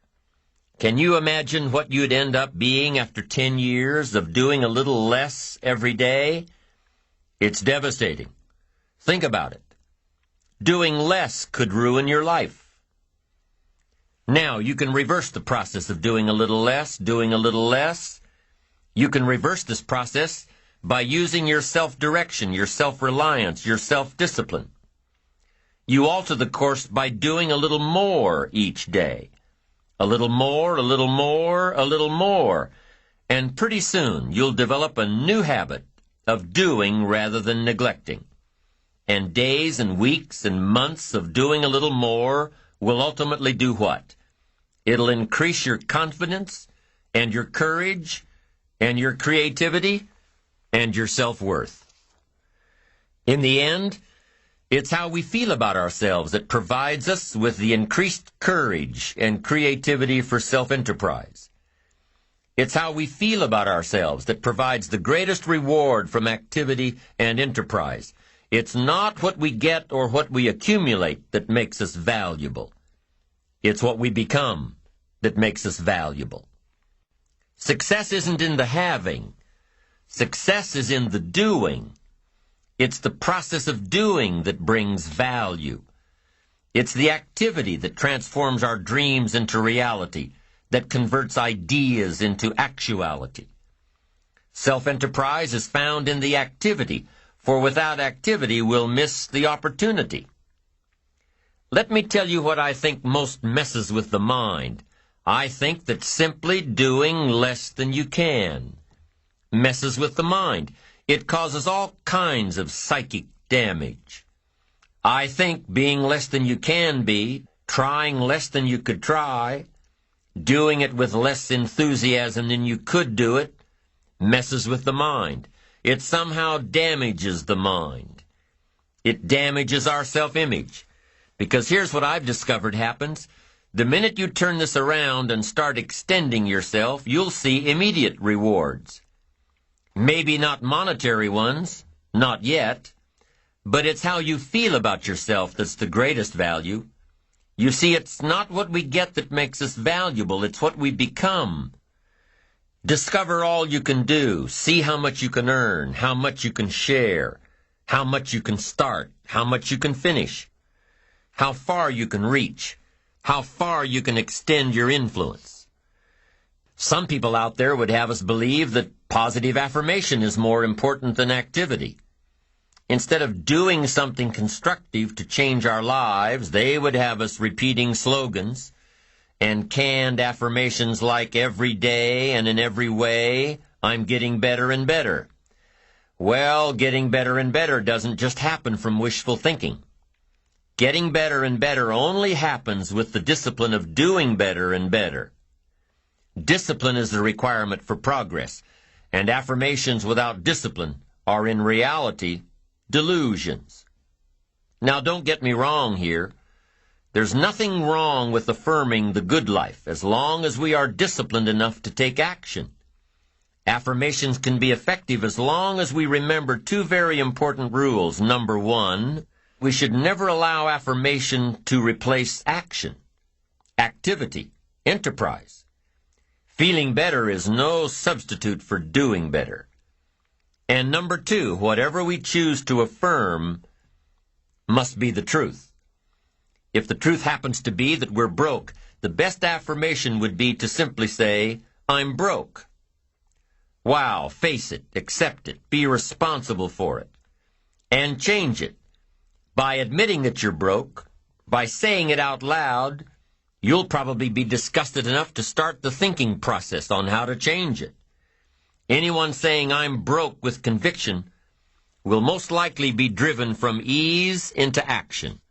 Can you imagine what you'd end up being after 10 years of doing a little less every day? It's devastating. Think about it. Doing less could ruin your life. Now, you can reverse the process of doing a little less. You can reverse this process by using your self-direction, your self-reliance, your self-discipline. You alter the course by doing a little more each day. A little more, a little more, a little more. And pretty soon, you'll develop a new habit of doing rather than neglecting. And days and weeks and months of doing a little more will ultimately do what? It'll increase your confidence and your courage and your creativity and your self-worth. In the end, it's how we feel about ourselves that provides us with the increased courage and creativity for self-enterprise. It's how we feel about ourselves that provides the greatest reward from activity and enterprise. It's not what we get or what we accumulate that makes us valuable. It's what we become that makes us valuable. Success isn't in the having. Success is in the doing. It's the process of doing that brings value. It's the activity that transforms our dreams into reality, that converts ideas into actuality. Self-enterprise is found in the activity, for without activity we'll miss the opportunity. Let me tell you what I think most messes with the mind. I think that simply doing less than you can messes with the mind. It causes all kinds of psychic damage. I think being less than you can be, trying less than you could try, doing it with less enthusiasm than you could do it, messes with the mind. It somehow damages the mind. It damages our self-image. Because here's what I've discovered happens. The minute you turn this around and start extending yourself, you'll see immediate rewards. Maybe not monetary ones, not yet, but it's how you feel about yourself that's the greatest value. You see, it's not what we get that makes us valuable, it's what we become. Discover all you can do, see how much you can earn, how much you can share, how much you can start, how much you can finish, how far you can reach, how far you can extend your influence. Some people out there would have us believe that positive affirmation is more important than activity. Instead of doing something constructive to change our lives, they would have us repeating slogans and canned affirmations like every day and in every way, I'm getting better and better. Well, getting better and better doesn't just happen from wishful thinking. Getting better and better only happens with the discipline of doing better and better. Discipline is the requirement for progress, and affirmations without discipline are in reality delusions. Now, don't get me wrong here. There's nothing wrong with affirming the good life as long as we are disciplined enough to take action. Affirmations can be effective as long as we remember two very important rules. Number one, we should never allow affirmation to replace action, activity, enterprise. Feeling better is no substitute for doing better. And number two, whatever we choose to affirm must be the truth. If the truth happens to be that we're broke, the best affirmation would be to simply say, I'm broke. Wow, face it, accept it, be responsible for it, and change it. By admitting that you're broke, by saying it out loud, you'll probably be disgusted enough to start the thinking process on how to change it. Anyone saying I'm broke with conviction will most likely be driven from ease into action.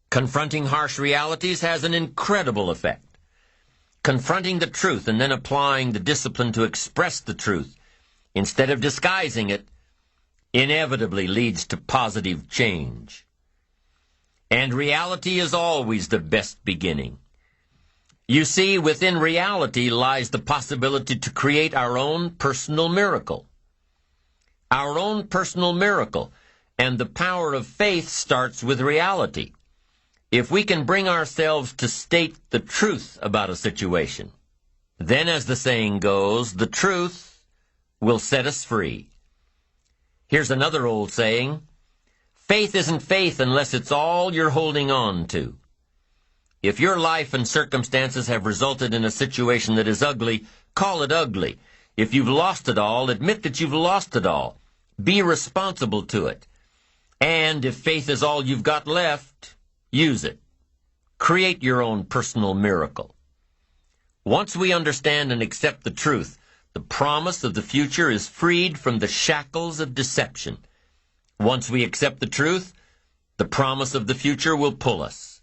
Confronting harsh realities has an incredible effect. Confronting the truth and then applying the discipline to express the truth, instead of disguising it, inevitably leads to positive change. And reality is always the best beginning. You see, within reality lies the possibility to create our own personal miracle. Our own personal miracle. And the power of faith starts with reality. If we can bring ourselves to state the truth about a situation, then, as the saying goes, the truth will set us free. Here's another old saying: faith isn't faith unless it's all you're holding on to. If your life and circumstances have resulted in a situation that is ugly, call it ugly. If you've lost it all, admit that you've lost it all. Be responsible to it. And if faith is all you've got left, use it. Create your own personal miracle. Once we understand and accept the truth, the promise of the future is freed from the shackles of deception. Once we accept the truth, the promise of the future will pull us.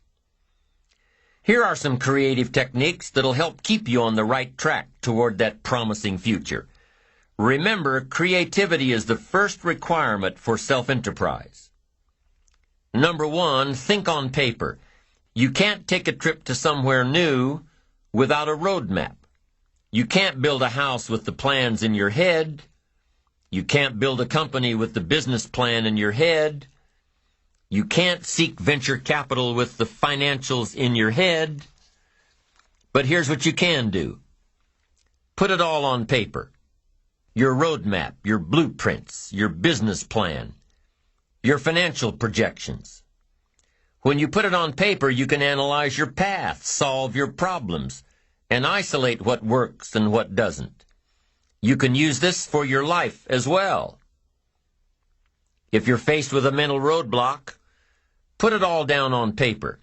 Here are some creative techniques that'll help keep you on the right track toward that promising future. Remember, creativity is the first requirement for self-enterprise. Number one, think on paper. You can't take a trip to somewhere new without a road map. You can't build a house with the plans in your head. You can't build a company with the business plan in your head. You can't seek venture capital with the financials in your head. But here's what you can do. Put it all on paper. Your roadmap, your blueprints, your business plan, your financial projections. When you put it on paper, you can analyze your path, solve your problems, and isolate what works and what doesn't. You can use this for your life as well. If you're faced with a mental roadblock, put it all down on paper.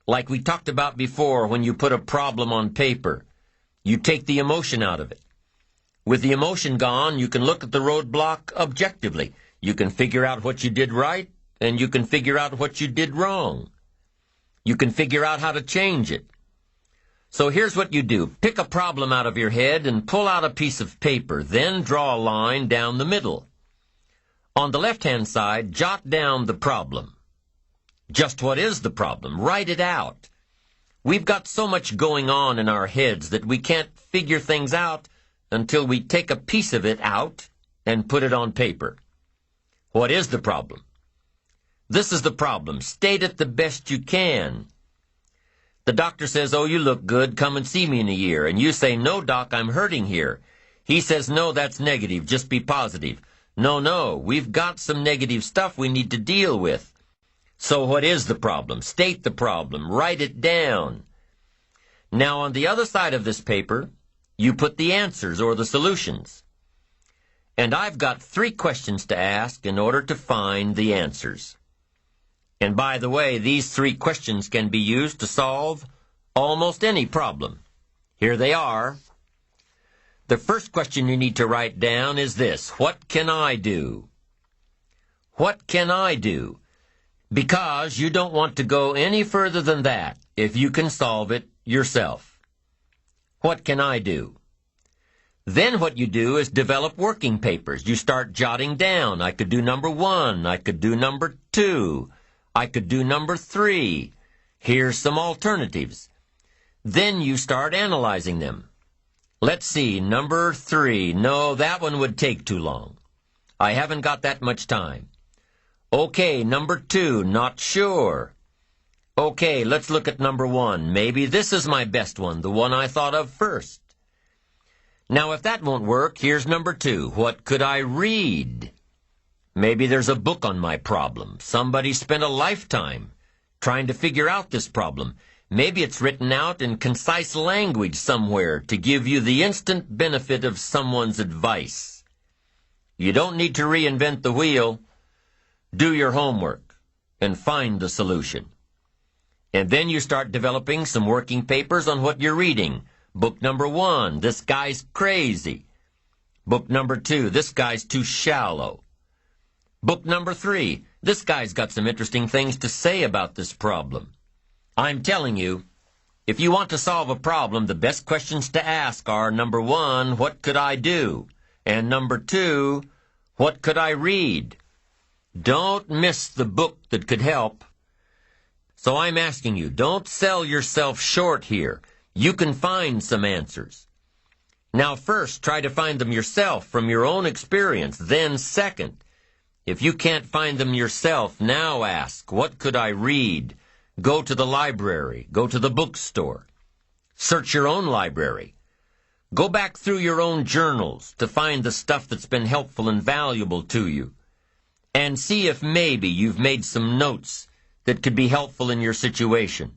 Like we talked about before, when you put a problem on paper, you take the emotion out of it. With the emotion gone, you can look at the roadblock objectively. You can figure out what you did right, and you can figure out what you did wrong. You can figure out how to change it. So here's what you do. Pick a problem out of your head and pull out a piece of paper. Then draw a line down the middle. On the left-hand side, jot down the problem. Just what is the problem? Write it out. We've got so much going on in our heads that we can't figure things out until we take a piece of it out and put it on paper. What is the problem? This is the problem. State it the best you can. The doctor says, "Oh, you look good. Come and see me in a year." And you say, "No, doc, I'm hurting here." He says, "No, that's negative. Just be positive." No, we've got some negative stuff we need to deal with. So what is the problem? State the problem. Write it down. Now, on the other side of this paper, you put the answers or the solutions. And I've got 3 questions to ask in order to find the answers. And by the way, these 3 questions can be used to solve almost any problem. Here they are. The first question you need to write down is this: what can I do? What can I do? Because you don't want to go any further than that if you can solve it yourself. What can I do? Then what you do is develop working papers. You start jotting down. I could do number 1. I could do number 2. I could do number 3. Here's some alternatives. Then you start analyzing them. Let's see, number 3. No, that one would take too long. I haven't got that much time. Okay, number 2, not sure. Okay, let's look at number 1. Maybe this is my best one, the one I thought of first. Now, if that won't work, here's number 2. What could I read? Maybe there's a book on my problem. Somebody spent a lifetime trying to figure out this problem. Maybe it's written out in concise language somewhere to give you the instant benefit of someone's advice. You don't need to reinvent the wheel. Do your homework and find the solution. And then you start developing some working papers on what you're reading. Book number 1, this guy's crazy. Book number 2, this guy's too shallow. Book number 3, this guy's got some interesting things to say about this problem. I'm telling you, if you want to solve a problem, the best questions to ask are, number 1, what could I do? And number 2, what could I read? Don't miss the book that could help. So I'm asking you, don't sell yourself short here. You can find some answers. Now first, try to find them yourself from your own experience. Then second, if you can't find them yourself, now ask, what could I read? Go to the library. Go to the bookstore. Search your own library. Go back through your own journals to find the stuff that's been helpful and valuable to you. And see if maybe you've made some notes that could be helpful in your situation.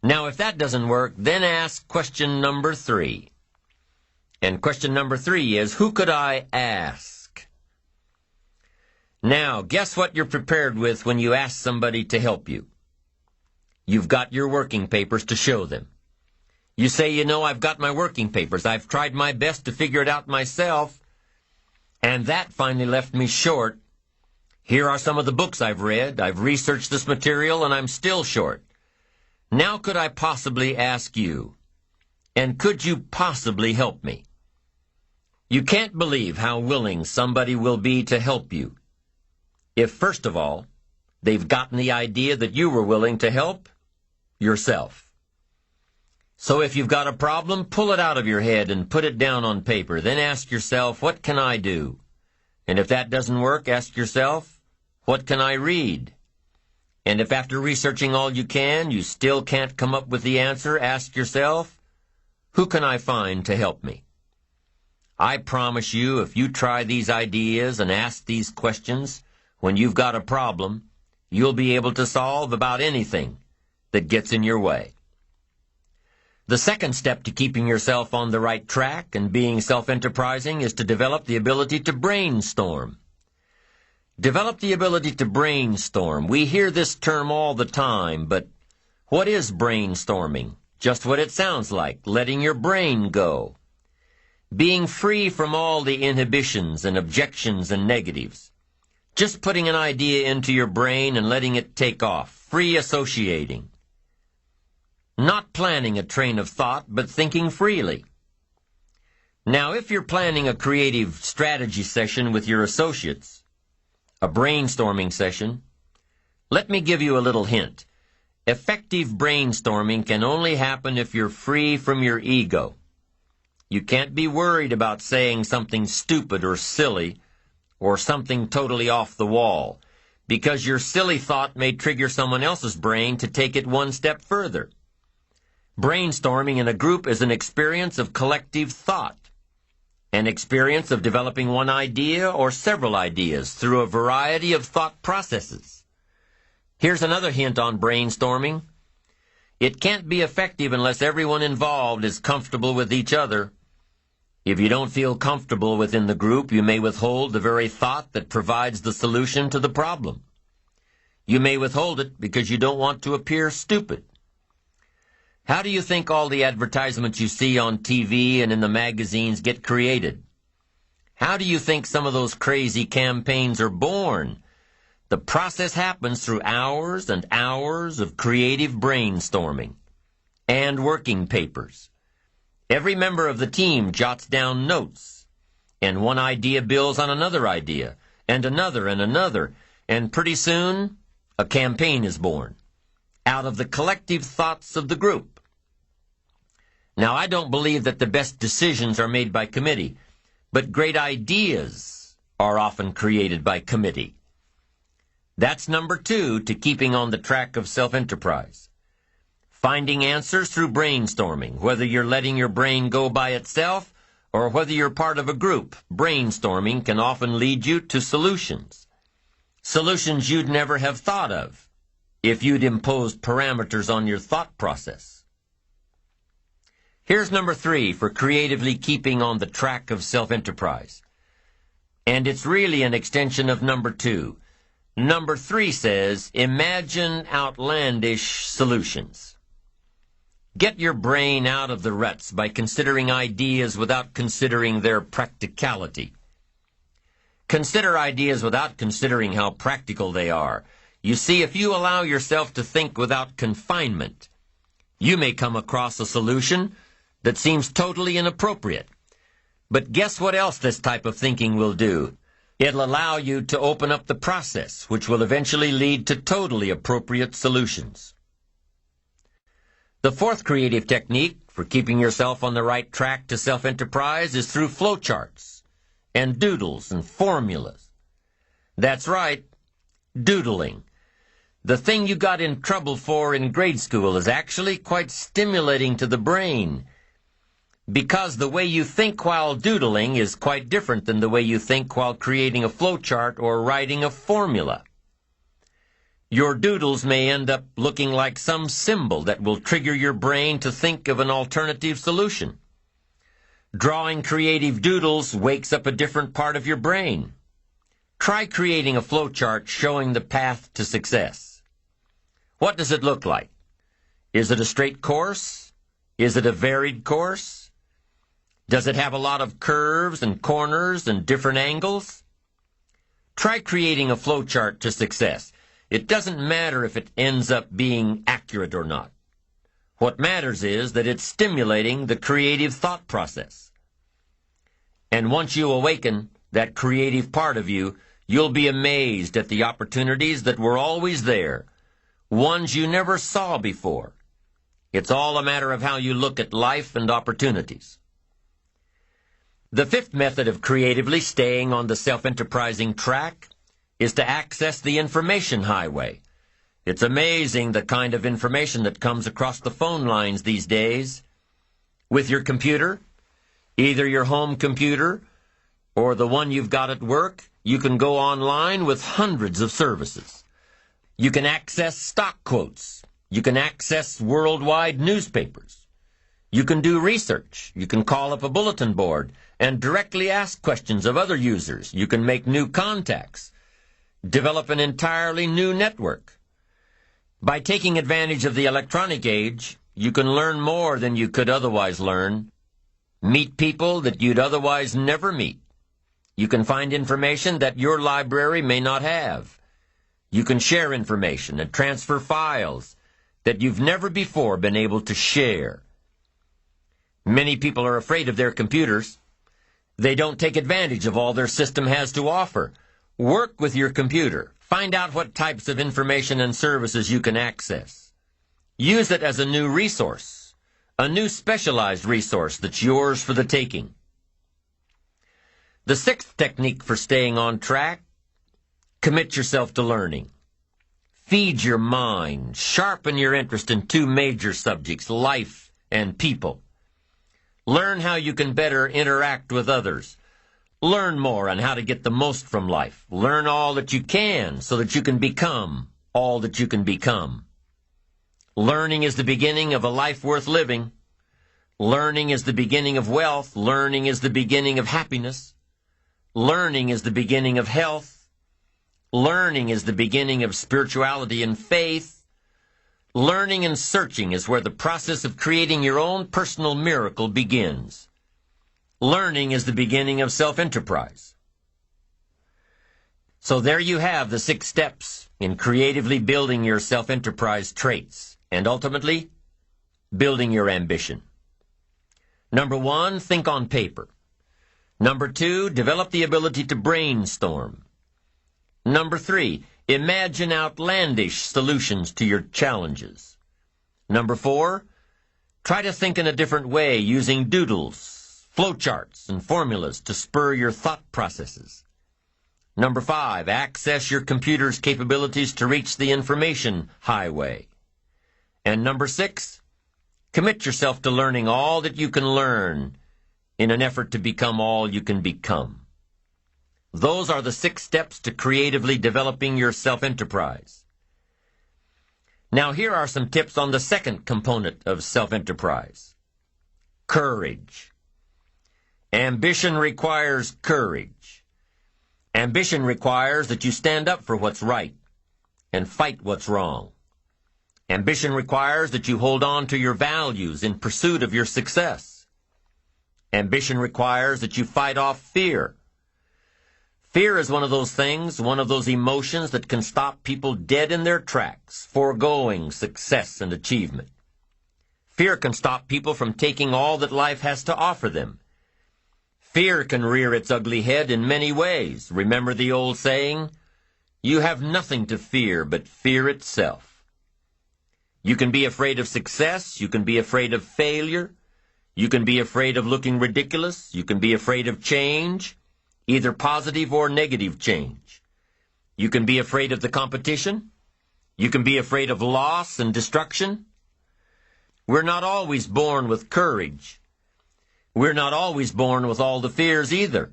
Now, if that doesn't work, then ask question number 3. And question number 3 is, who could I ask? Now, guess what you're prepared with when you ask somebody to help you? You've got your working papers to show them. You say, I've got my working papers. I've tried my best to figure it out myself, and that finally left me short. Here are some of the books I've read. I've researched this material, and I'm still short. Now could I possibly ask you, and could you possibly help me? You can't believe how willing somebody will be to help you if, first of all, they've gotten the idea that you were willing to help yourself. So if you've got a problem, pull it out of your head and put it down on paper. Then ask yourself, what can I do? And if that doesn't work, ask yourself, what can I read? And if after researching all you can, you still can't come up with the answer, ask yourself, who can I find to help me? I promise you, if you try these ideas and ask these questions when you've got a problem, you'll be able to solve about anything that gets in your way. The second step to keeping yourself on the right track and being self-enterprising is to develop the ability to brainstorm. Develop the ability to brainstorm. We hear this term all the time, but what is brainstorming? Just what it sounds like, letting your brain go. Being free from all the inhibitions and objections and negatives. Just putting an idea into your brain and letting it take off. Free associating. Not planning a train of thought, but thinking freely. Now, if you're planning a creative strategy session with your associates, a brainstorming session, let me give you a little hint. Effective brainstorming can only happen if you're free from your ego. You can't be worried about saying something stupid or silly or something totally off the wall, because your silly thought may trigger someone else's brain to take it one step further. Brainstorming in a group is an experience of collective thought, an experience of developing one idea or several ideas through a variety of thought processes. Here's another hint on brainstorming. It can't be effective unless everyone involved is comfortable with each other. If you don't feel comfortable within the group, you may withhold the very thought that provides the solution to the problem. You may withhold it because you don't want to appear stupid. How do you think all the advertisements you see on TV and in the magazines get created? How do you think some of those crazy campaigns are born? The process happens through hours and hours of creative brainstorming and working papers. Every member of the team jots down notes, and one idea builds on another idea, and another, and pretty soon a campaign is born out of the collective thoughts of the group. Now, I don't believe that the best decisions are made by committee, but great ideas are often created by committee. That's number 2 to keeping on the track of self-enterprise. Finding answers through brainstorming, whether you're letting your brain go by itself or whether you're part of a group. Brainstorming can often lead you to solutions. Solutions you'd never have thought of if you'd imposed parameters on your thought process. Here's number 3 for creatively keeping on the track of self-enterprise. And it's really an extension of number 2. Number 3 says, imagine outlandish solutions. Get your brain out of the ruts by considering ideas without considering their practicality. Consider ideas without considering how practical they are. You see, if you allow yourself to think without confinement, you may come across a solution that seems totally inappropriate. But guess what else this type of thinking will do? It'll allow you to open up the process, which will eventually lead to totally appropriate solutions. The fourth creative technique for keeping yourself on the right track to self-enterprise is through flowcharts and doodles and formulas. That's right, doodling. The thing you got in trouble for in grade school is actually quite stimulating to the brain, because the way you think while doodling is quite different than the way you think while creating a flowchart or writing a formula. Your doodles may end up looking like some symbol that will trigger your brain to think of an alternative solution. Drawing creative doodles wakes up a different part of your brain. Try creating a flowchart showing the path to success. What does it look like? Is it a straight course? Is it a varied course? Does it have a lot of curves and corners and different angles? Try creating a flowchart to success. It doesn't matter if it ends up being accurate or not. What matters is that it's stimulating the creative thought process. And once you awaken that creative part of you, you'll be amazed at the opportunities that were always there, ones you never saw before. It's all a matter of how you look at life and opportunities. The fifth method of creatively staying on the self-enterprising track is to access the information highway. It's amazing the kind of information that comes across the phone lines these days. With your computer, either your home computer or the one you've got at work, you can go online with hundreds of services. You can access stock quotes. You can access worldwide newspapers. You can do research. You can call up a bulletin board and directly ask questions of other users. You can make new contacts, develop an entirely new network. By taking advantage of the electronic age, you can learn more than you could otherwise learn, meet people that you'd otherwise never meet. You can find information that your library may not have. You can share information and transfer files that you've never before been able to share. Many people are afraid of their computers. They don't take advantage of all their system has to offer. Work with your computer. Find out what types of information and services you can access. Use it as a new resource, a new specialized resource that's yours for the taking. The sixth technique for staying on track: commit yourself to learning. Feed your mind. Sharpen your interest in two major subjects, life and people. Learn how you can better interact with others. Learn more on how to get the most from life. Learn all that you can so that you can become all that you can become. Learning is the beginning of a life worth living. Learning is the beginning of wealth. Learning is the beginning of happiness. Learning is the beginning of health. Learning is the beginning of spirituality and faith. Learning and searching is where the process of creating your own personal miracle begins. Learning is the beginning of self-enterprise. So there you have the 6 steps in creatively building your self-enterprise traits and ultimately building your ambition. Number 1, think on paper. Number 2, develop the ability to brainstorm. Number 3, imagine outlandish solutions to your challenges. Number 4, try to think in a different way using doodles, flowcharts, and formulas to spur your thought processes. Number 5, access your computer's capabilities to reach the information highway. And number 6, commit yourself to learning all that you can learn in an effort to become all you can become. Those are the 6 steps to creatively developing your self-enterprise. Now here are some tips on the second component of self-enterprise: courage. Ambition requires courage. Ambition requires that you stand up for what's right and fight what's wrong. Ambition requires that you hold on to your values in pursuit of your success. Ambition requires that you fight off fear. Fear is one of those things, one of those emotions that can stop people dead in their tracks, foregoing success and achievement. Fear can stop people from taking all that life has to offer them. Fear can rear its ugly head in many ways. Remember the old saying, "You have nothing to fear but fear itself." You can be afraid of success. You can be afraid of failure. You can be afraid of looking ridiculous. You can be afraid of change, either positive or negative change. You can be afraid of the competition. You can be afraid of loss and destruction. We're not always born with courage. We're not always born with all the fears either.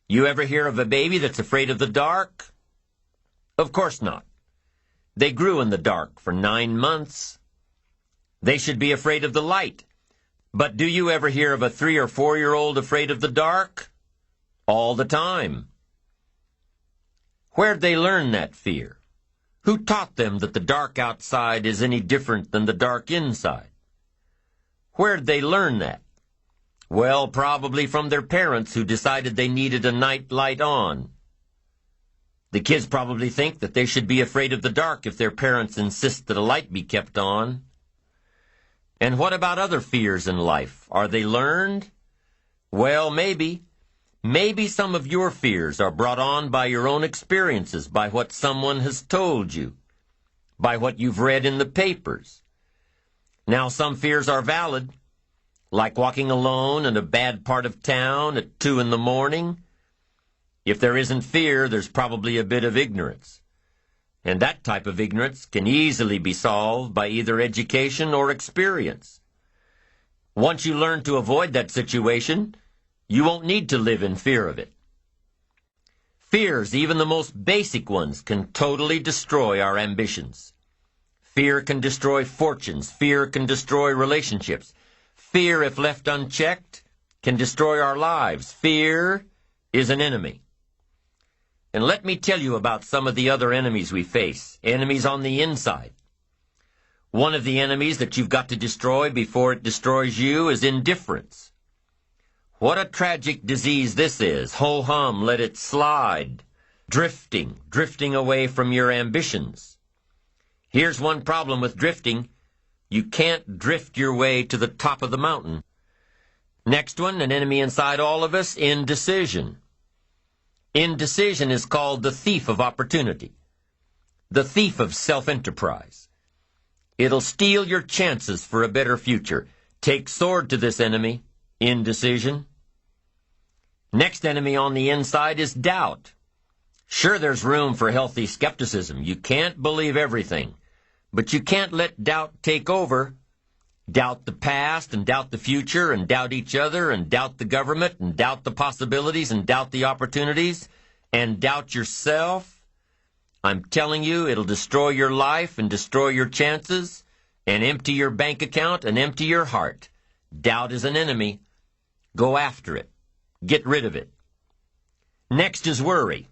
You ever hear of a baby that's afraid of the dark? Of course not. They grew in the dark for 9 months. They should be afraid of the light. But do you ever hear of a 3 or 4-year-old afraid of the dark? All the time. Where'd they learn that fear? Who taught them that the dark outside is any different than the dark inside? Where'd they learn that? Well, probably from their parents who decided they needed a night light on. The kids probably think that they should be afraid of the dark if their parents insist that a light be kept on. And what about other fears in life? Are they learned? Well, maybe. Maybe some of your fears are brought on by your own experiences, by what someone has told you, by what you've read in the papers. Now, some fears are valid, like walking alone in a bad part of town at 2 in the morning. If there isn't fear, there's probably a bit of ignorance. And that type of ignorance can easily be solved by either education or experience. Once you learn to avoid that situation, you won't need to live in fear of it. Fears, even the most basic ones, can totally destroy our ambitions. Fear can destroy fortunes. Fear can destroy relationships. Fear, if left unchecked, can destroy our lives. Fear is an enemy. And let me tell you about some of the other enemies we face, enemies on the inside. One of the enemies that you've got to destroy before it destroys you is indifference. What a tragic disease this is. Ho-hum, let it slide. Drifting away from your ambitions. Here's one problem with drifting. You can't drift your way to the top of the mountain. Next one, an enemy inside all of us, indecision. Indecision is called the thief of opportunity, the thief of self-enterprise. It'll steal your chances for a better future. Take sword to this enemy, indecision. Next enemy on the inside is doubt. Sure, there's room for healthy skepticism. You can't believe everything, but you can't let doubt take over. Doubt the past and doubt the future and doubt each other and doubt the government and doubt the possibilities and doubt the opportunities and doubt yourself. I'm telling you, it'll destroy your life and destroy your chances and empty your bank account and empty your heart. Doubt is an enemy. Go after it. Get rid of it. Next is worry.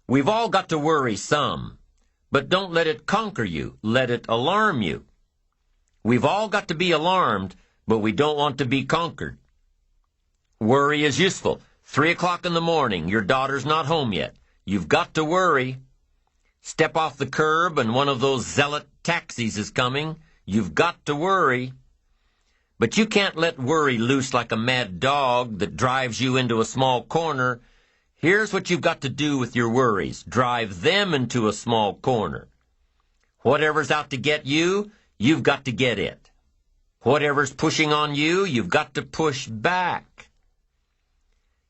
We've all got to worry some, but don't let it conquer you. Let it alarm you. We've all got to be alarmed, but we don't want to be conquered. Worry is useful. 3 o'clock in the morning, your daughter's not home yet. You've got to worry. Step off the curb and one of those zealot taxis is coming. You've got to worry. But you can't let worry loose like a mad dog that drives you into a small corner. Here's what you've got to do with your worries. Drive them into a small corner. Whatever's out to get you, you've got to get it. Whatever's pushing on you, you've got to push back.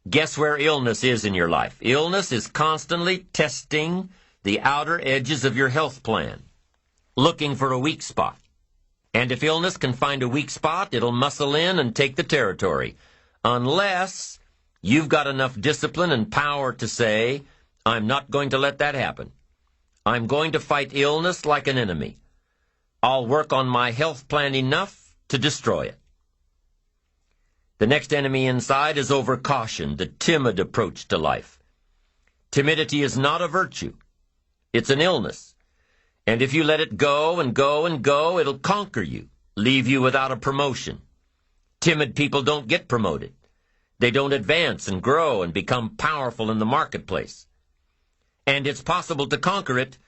Guess where illness is in your life? Illness is constantly testing the outer edges of your health plan, looking for a weak spot. And if illness can find a weak spot, it'll muscle in and take the territory. Unless you've got enough discipline and power to say, I'm not going to let that happen. I'm going to fight illness like an enemy. I'll work on my health plan enough to destroy it. The next enemy inside is overcaution, the timid approach to life. Timidity is not a virtue. It's an illness. And if you let it go and go and go, it'll conquer you, leave you without a promotion. Timid people don't get promoted. They don't advance and grow and become powerful in the marketplace. And it's possible to conquer it.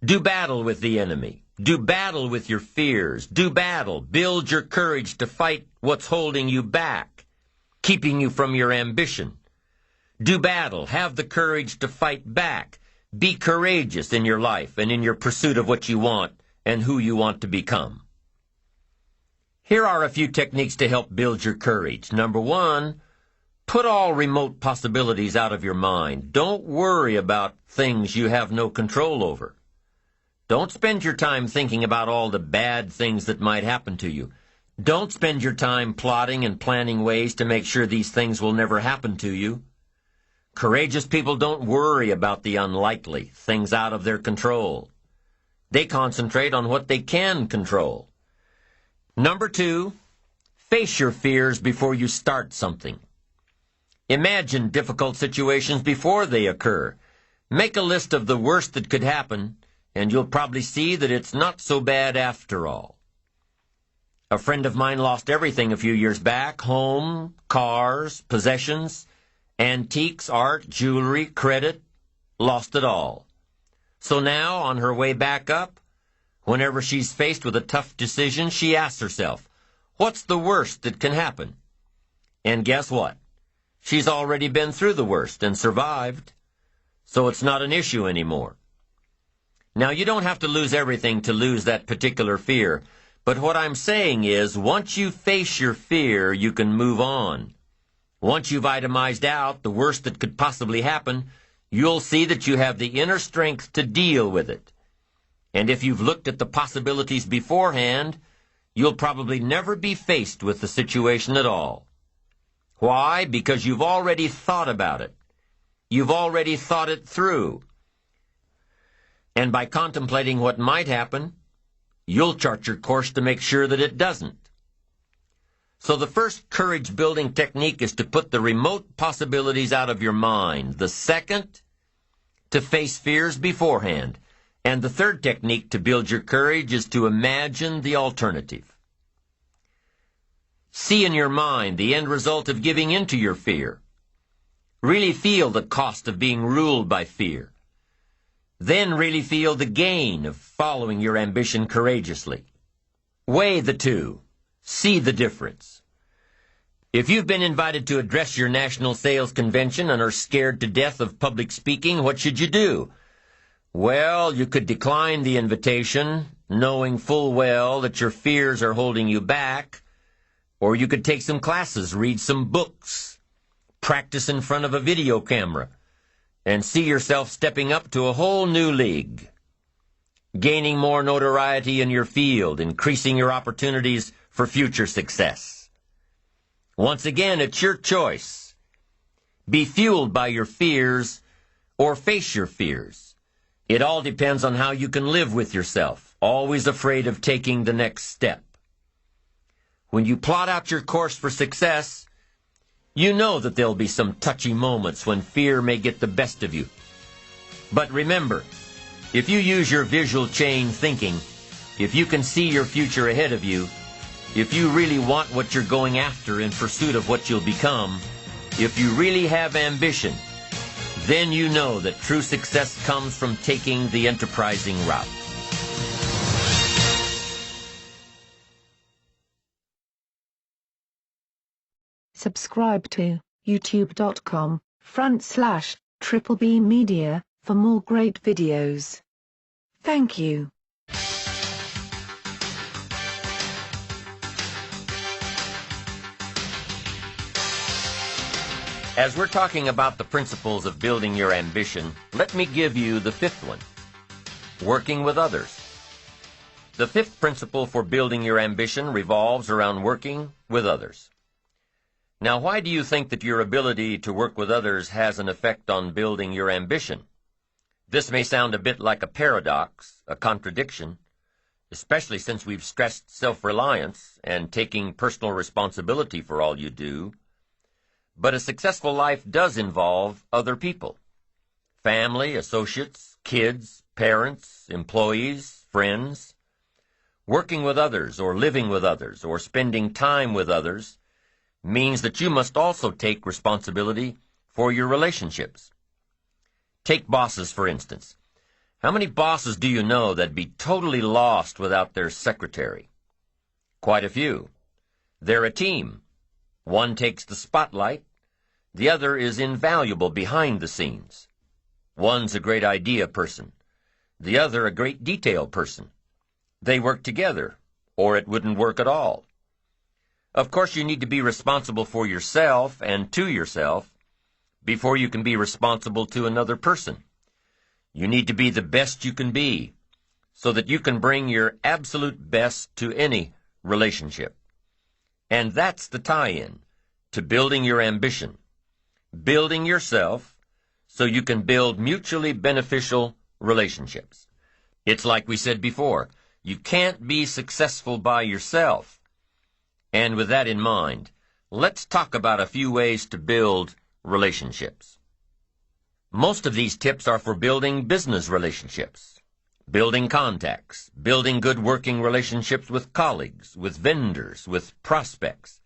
Do battle with the enemy. Do battle with your fears. Do battle. Build your courage to fight what's holding you back. keeping you from your ambition. Do battle. Have the courage to fight back. Be courageous in your life and in your pursuit of what you want and who you want to become. Here are a few techniques to help build your courage. Number 1, put all remote possibilities out of your mind. Don't worry about things you have no control over. Don't spend your time thinking about all the bad things that might happen to you. Don't spend your time plotting and planning ways to make sure these things will never happen to you. Courageous people don't worry about the unlikely, things out of their control. They concentrate on what they can control. Number 2, face your fears before you start something. Imagine difficult situations before they occur. Make a list of the worst that could happen, and you'll probably see that it's not so bad after all. A friend of mine lost everything a few years back: home, cars, possessions, antiques, art, jewelry, credit, lost it all. So now, on her way back up, whenever she's faced with a tough decision, she asks herself, what's the worst that can happen? And guess what? She's already been through the worst and survived, so it's not an issue anymore. Now, you don't have to lose everything to lose that particular fear, but what I'm saying is, once you face your fear, you can move on. Once you've itemized out the worst that could possibly happen, you'll see that you have the inner strength to deal with it. And if you've looked at the possibilities beforehand, you'll probably never be faced with the situation at all. Why? Because you've already thought about it. You've already thought it through. And by contemplating what might happen, you'll chart your course to make sure that it doesn't. So the first courage-building technique is to put the remote possibilities out of your mind. The second, to face fears beforehand. And the third technique to build your courage is to imagine the alternative. See in your mind the end result of giving in to your fear. Really feel the cost of being ruled by fear. Then really feel the gain of following your ambition courageously. Weigh the two. See the difference. If you've been invited to address your national sales convention and are scared to death of public speaking, what should you do? Well, you could decline the invitation, knowing full well that your fears are holding you back, or you could take some classes, read some books, practice in front of a video camera, and see yourself stepping up to a whole new league, gaining more notoriety in your field, increasing your opportunities for future success. Once again, it's your choice. Be fueled by your fears or face your fears. It all depends on how you can live with yourself, always afraid of taking the next step. When you plot out your course for success, you know that there'll be some touchy moments when fear may get the best of you. But remember, if you use your visual chain thinking, if you can see your future ahead of you, if you really want what you're going after in pursuit of what you'll become, if you really have ambition, then you know that true success comes from taking the enterprising route. Subscribe to youtube.com/Triple B Media for more great videos. Thank you. As we're talking about the principles of building your ambition, let me give you the fifth one: working with others. The fifth principle for building your ambition revolves around working with others. Now, why do you think that your ability to work with others has an effect on building your ambition? This may sound a bit like a paradox, a contradiction, especially since we've stressed self-reliance and taking personal responsibility for all you do. But a successful life does involve other people: family, associates, kids, parents, employees, friends. Working with others, or living with others, or spending time with others means that you must also take responsibility for your relationships. Take bosses, for instance. How many bosses do you know that'd be totally lost without their secretary? Quite a few. They're a team. One takes the spotlight, the other is invaluable behind the scenes. One's a great idea person, the other a great detail person. They work together, or it wouldn't work at all. Of course, you need to be responsible for yourself and to yourself before you can be responsible to another person. You need to be the best you can be so that you can bring your absolute best to any relationship. And that's the tie-in to building your ambition, building yourself so you can build mutually beneficial relationships. It's like we said before, you can't be successful by yourself. And with that in mind, let's talk about a few ways to build relationships. Most of these tips are for building business relationships, building contacts, building good working relationships with colleagues, with vendors, with prospects,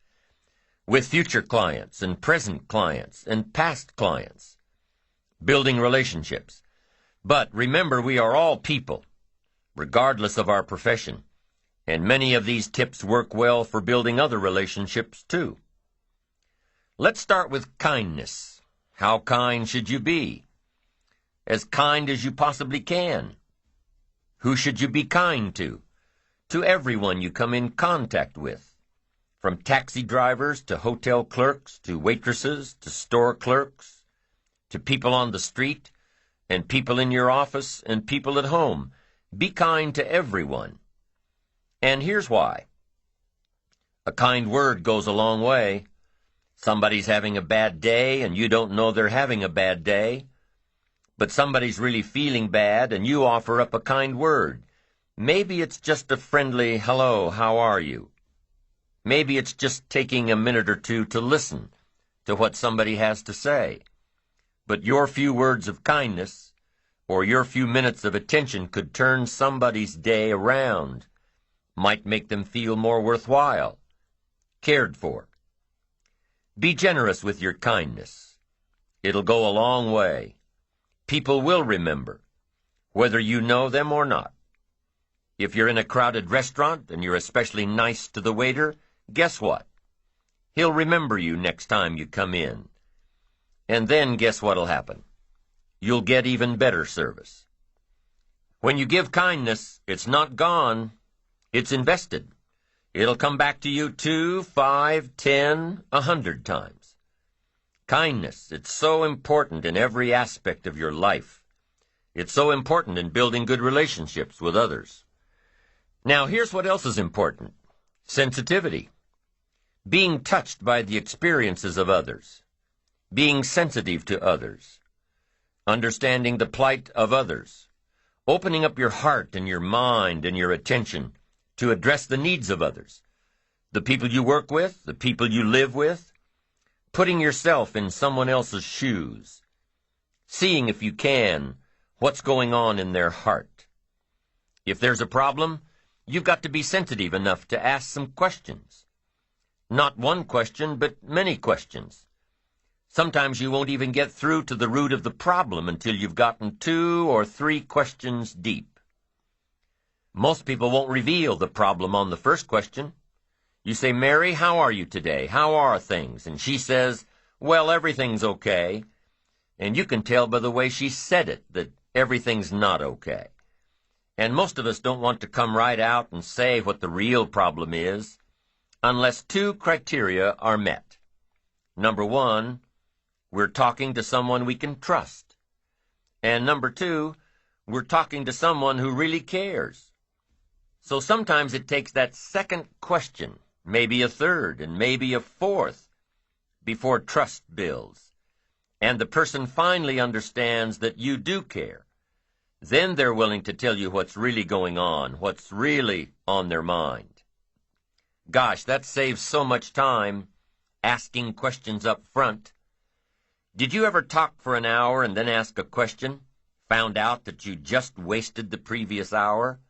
with future clients and present clients and past clients, building relationships. But remember, we are all people, regardless of our profession, and many of these tips work well for building other relationships too. Let's start with kindness. How kind should you be? As kind as you possibly can. Who should you be kind to? To everyone you come in contact with, from taxi drivers to hotel clerks to waitresses to store clerks, to people on the street and people in your office and people at home. Be kind to everyone. And here's why. A kind word goes a long way. Somebody's having a bad day and you don't know they're having a bad day, but somebody's really feeling bad and you offer up a kind word. Maybe it's just a friendly, hello, how are you? Maybe it's just taking a minute or two to listen to what somebody has to say. But your few words of kindness or your few minutes of attention could turn somebody's day around, might make them feel more worthwhile, cared for. Be generous with your kindness. It'll go a long way. People will remember, whether you know them or not. If you're in a crowded restaurant and you're especially nice to the waiter, guess what? He'll remember you next time you come in. And then guess what'll happen? You'll get even better service. When you give kindness, it's not gone. It's invested. It'll come back to you 2, 5, 10, 100 times. Kindness, it's so important in every aspect of your life. It's so important in building good relationships with others. Now, here's what else is important. Sensitivity. Being touched by the experiences of others. Being sensitive to others. Understanding the plight of others. Opening up your heart and your mind and your attention to address the needs of others. The people you work with, the people you live with. Putting yourself in someone else's shoes. Seeing, if you can, what's going on in their heart. If there's a problem, you've got to be sensitive enough to ask some questions. Not one question, but many questions. Sometimes you won't even get through to the root of the problem until you've gotten 2 or 3 questions deep. Most people won't reveal the problem on the first question. You say, Mary, how are you today? How are things? And she says, well, everything's okay. And you can tell by the way she said it that everything's not okay. And most of us don't want to come right out and say what the real problem is unless 2 criteria are met. Number 1, we're talking to someone we can trust. And number 2, we're talking to someone who really cares. So sometimes it takes that second question, maybe a third, and maybe a fourth, before trust builds. And the person finally understands that you do care. Then they're willing to tell you what's really going on, what's really on their mind. Gosh, that saves so much time, asking questions up front. Did you ever talk for an hour and then ask a question, found out that you just wasted the previous hour?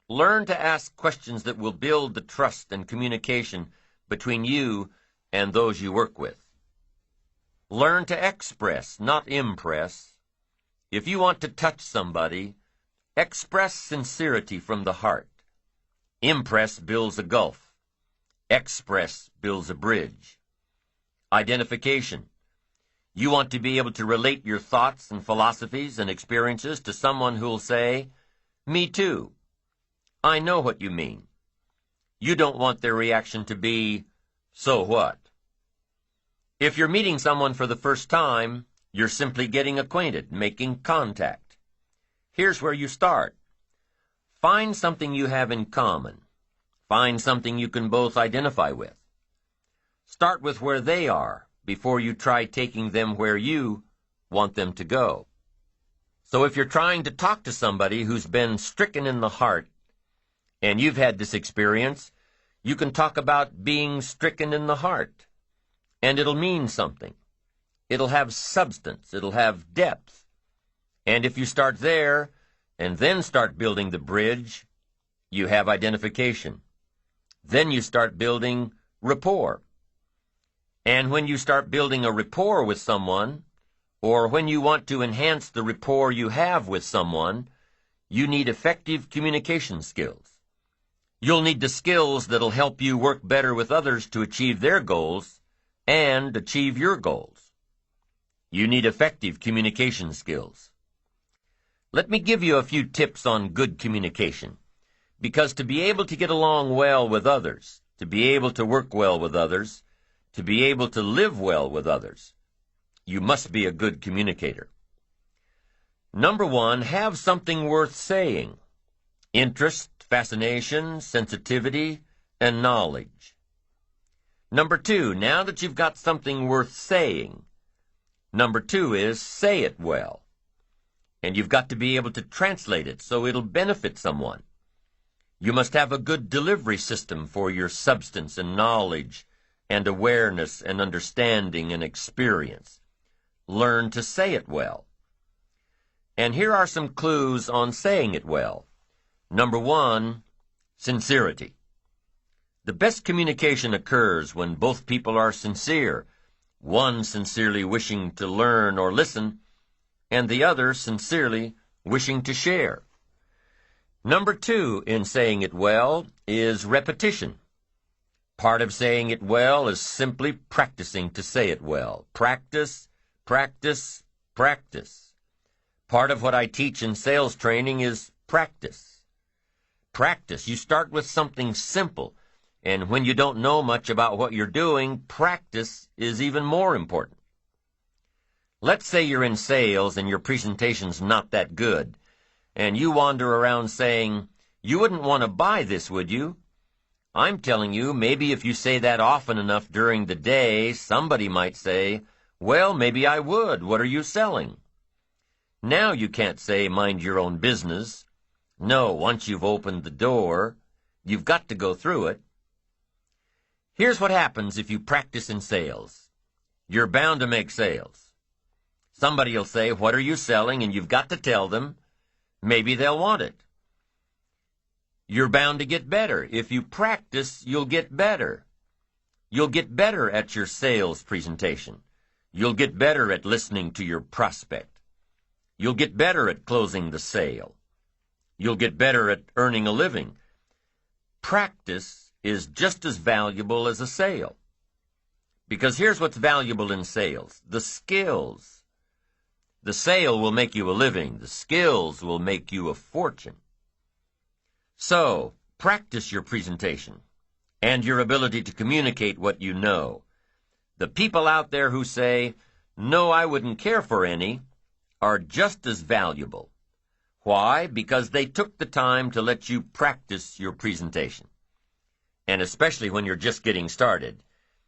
Learn to ask questions that will build the trust and communication between you and those you work with. Learn to express, not impress. If you want to touch somebody, express sincerity from the heart. Impress builds a gulf. Express builds a bridge. Identification. You want to be able to relate your thoughts and philosophies and experiences to someone who'll say, "Me too. I know what you mean." You don't want their reaction to be, "So what?" If you're meeting someone for the first time, you're simply getting acquainted, making contact. Here's where you start. Find something you have in common. Find something you can both identify with. Start with where they are before you try taking them where you want them to go. So if you're trying to talk to somebody who's been stricken in the heart, and you've had this experience, you can talk about being stricken in the heart, and it'll mean something. It'll have substance. It'll have depth. And if you start there and then start building the bridge, you have identification. Then you start building rapport. And when you start building a rapport with someone, or when you want to enhance the rapport you have with someone, you need effective communication skills. You'll need the skills that'll help you work better with others to achieve their goals and achieve your goals. You need effective communication skills. Let me give you a few tips on good communication, because to be able to get along well with others, to be able to work well with others, to be able to live well with others, you must be a good communicator. Number one, have something worth saying. Interest, fascination, sensitivity, and knowledge. Number two, now that you've got something worth saying, number two is say it well. And you've got to be able to translate it so it'll benefit someone. You must have a good delivery system for your substance and knowledge and awareness and understanding and experience. Learn to say it well. And here are some clues on saying it well. Number one, sincerity. The best communication occurs when both people are sincere, one sincerely wishing to learn or listen, and the other sincerely wishing to share. Number two in saying it well is repetition. Part of saying it well is simply practicing to say it well. Practice, practice, practice. Part of what I teach in sales training is practice. Practice. You start with something simple, and when you don't know much about what you're doing, practice is even more important. Let's say you're in sales and your presentation's not that good, and you wander around saying, "You wouldn't want to buy this, would you?" I'm telling you, maybe if you say that often enough during the day, somebody might say, "Well, maybe I would. What are you selling?" Now you can't say, "Mind your own business." No, once you've opened the door, you've got to go through it. Here's what happens if you practice in sales. You're bound to make sales. Somebody will say, "What are you selling?" and you've got to tell them. Maybe they'll want it. You're bound to get better. If you practice, you'll get better. You'll get better at your sales presentation. You'll get better at listening to your prospect. You'll get better at closing the sale. You'll get better at earning a living. Practice is just as valuable as a sale. Because here's what's valuable in sales: the skills. The sale will make you a living. The skills will make you a fortune. So, practice your presentation and your ability to communicate what you know. The people out there who say, "No, I wouldn't care for any," are just as valuable. Why? Because they took the time to let you practice your presentation. And especially when you're just getting started,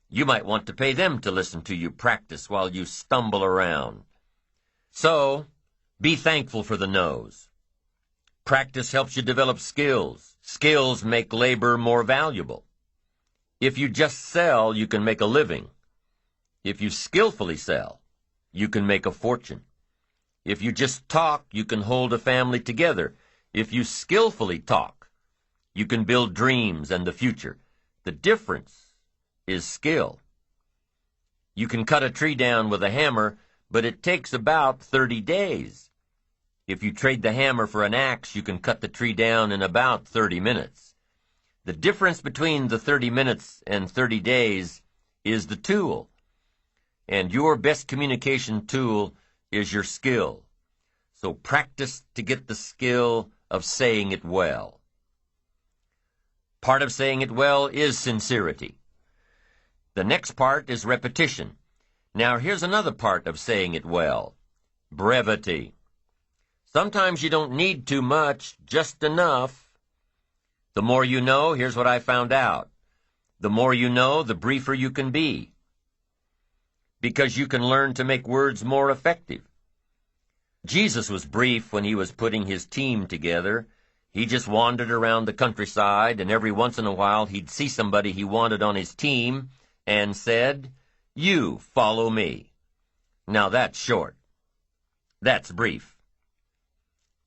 you might want to pay them to listen to you practice while you stumble around. So, be thankful for the no's. Practice helps you develop skills. Skills make labor more valuable. If you just sell, you can make a living. If you skillfully sell, you can make a fortune. If you just talk, you can hold a family together. If you skillfully talk, you can build dreams and the future. The difference is skill. You can cut a tree down with a hammer, but it takes about 30 days. If you trade the hammer for an axe, you can cut the tree down in about 30 minutes. The difference between the 30 minutes and 30 days is the tool. and your best communication tool is your skill. So practice to get the skill of saying it well. Part of saying it well is sincerity. The next part is repetition. Now here's another part of saying it well. Brevity. Sometimes you don't need too much, just enough. The more you know, here's what I found out. The more you know, the briefer you can be. Because you can learn to make words more effective. Jesus was brief when he was putting his team together. He just wandered around the countryside, and every once in a while he'd see somebody he wanted on his team and said, "You follow me." Now that's short. That's brief.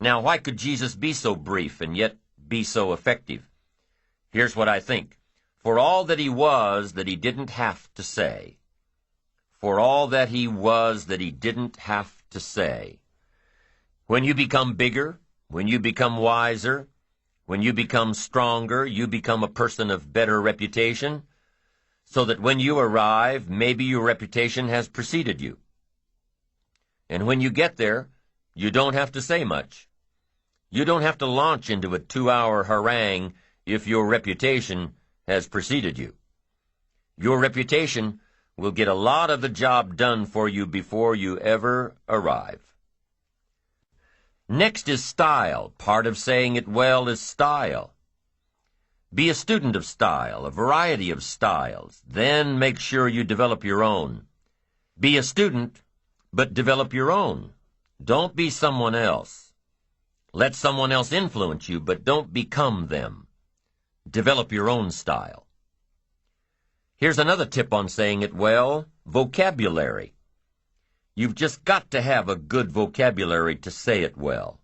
Now why could Jesus be so brief and yet be so effective? Here's what I think. For all that he was that he didn't have to say. For all that he was that he didn't have to say. When you become bigger, when you become wiser, when you become stronger, you become a person of better reputation, so that when you arrive, maybe your reputation has preceded you. And when you get there, you don't have to say much. You don't have to launch into a 2-hour harangue if your reputation has preceded you. Your reputation will get a lot of the job done for you before you ever arrive. Next is style. Part of saying it well is style. Be a student of style, a variety of styles. Then make sure you develop your own. Be a student, but develop your own. Don't be someone else. Let someone else influence you, but don't become them. Develop your own style. Here's another tip on saying it well, vocabulary. You've just got to have a good vocabulary to say it well.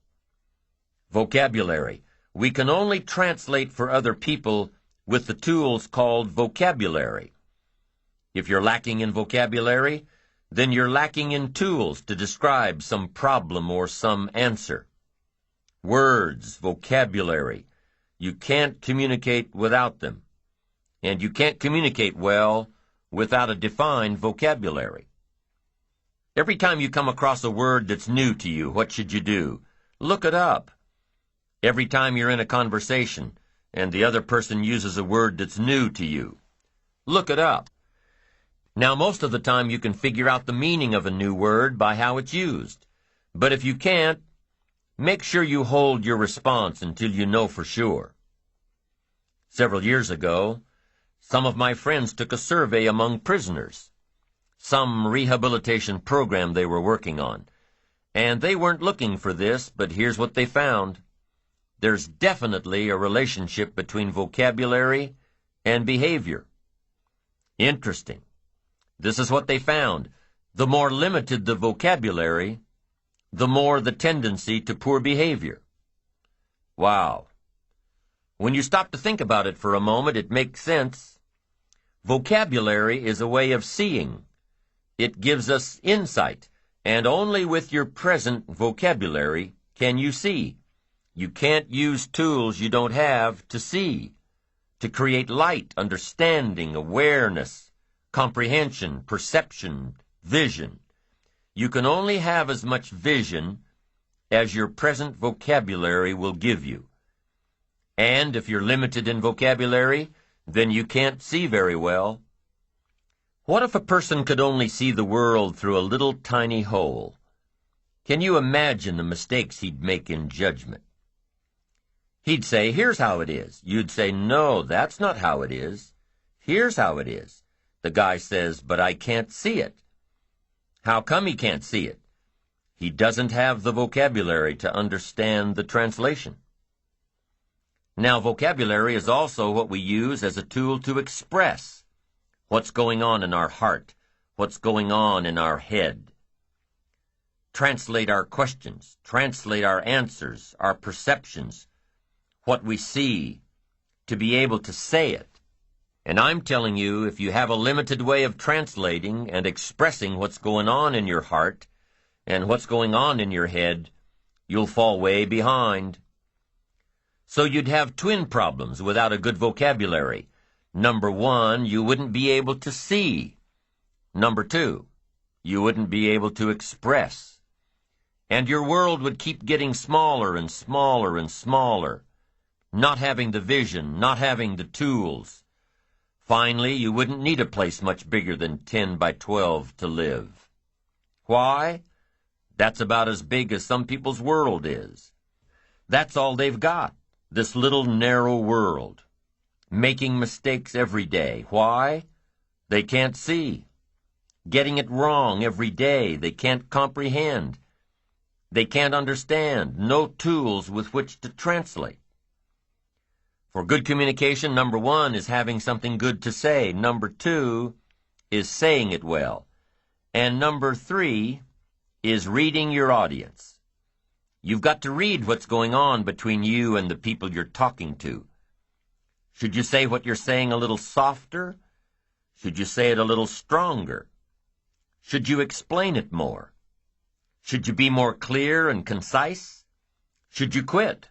Vocabulary. We can only translate for other people with the tools called vocabulary. If you're lacking in vocabulary, then you're lacking in tools to describe some problem or some answer. Words, vocabulary. You can't communicate without them. And you can't communicate well without a defined vocabulary. Every time you come across a word that's new to you, what should you do? Look it up. Every time you're in a conversation and the other person uses a word that's new to you, look it up. Now, most of the time you can figure out the meaning of a new word by how it's used. But if you can't, make sure you hold your response until you know for sure. Several years ago, some of my friends took a survey among prisoners, some rehabilitation program they were working on. And they weren't looking for this, but here's what they found. There's definitely a relationship between vocabulary and behavior. Interesting. This is what they found. The more limited the vocabulary, the more the tendency to poor behavior. Wow. When you stop to think about it for a moment, it makes sense. Vocabulary is a way of seeing. It gives us insight, and only with your present vocabulary can you see. You can't use tools you don't have to see, to create light, understanding, awareness, comprehension, perception, vision. You can only have as much vision as your present vocabulary will give you. And if you're limited in vocabulary, then you can't see very well. What if a person could only see the world through a little tiny hole? Can you imagine the mistakes he'd make in judgment? He'd say, "Here's how it is." You'd say, "No, that's not how it is. Here's how it is." The guy says, "But I can't see it." How come he can't see it? He doesn't have the vocabulary to understand the translation. Now, vocabulary is also what we use as a tool to express what's going on in our heart, what's going on in our head. Translate our questions, translate our answers, our perceptions, what we see, to be able to say it. And I'm telling you, if you have a limited way of translating and expressing what's going on in your heart and what's going on in your head, you'll fall way behind. So you'd have twin problems without a good vocabulary. Number one, you wouldn't be able to see. Number two, You wouldn't be able to express. And your world would keep getting smaller and smaller and smaller, not having the vision, not having the tools. Finally, you wouldn't need a place much bigger than 10 by 12 to live. Why? That's about as big as some people's world is. That's all they've got, this little narrow world. Making mistakes every day. Why? They can't see. Getting it wrong every day. They can't comprehend. They can't understand. No tools with which to translate. For good communication, number 1 is having something good to say. Number 2 is saying it well. And number 3 is reading your audience. You've got to read what's going on between you and the people you're talking to. Should you say what you're saying a little softer? Should you say it a little stronger? Should you explain it more? Should you be more clear and concise? Should you quit?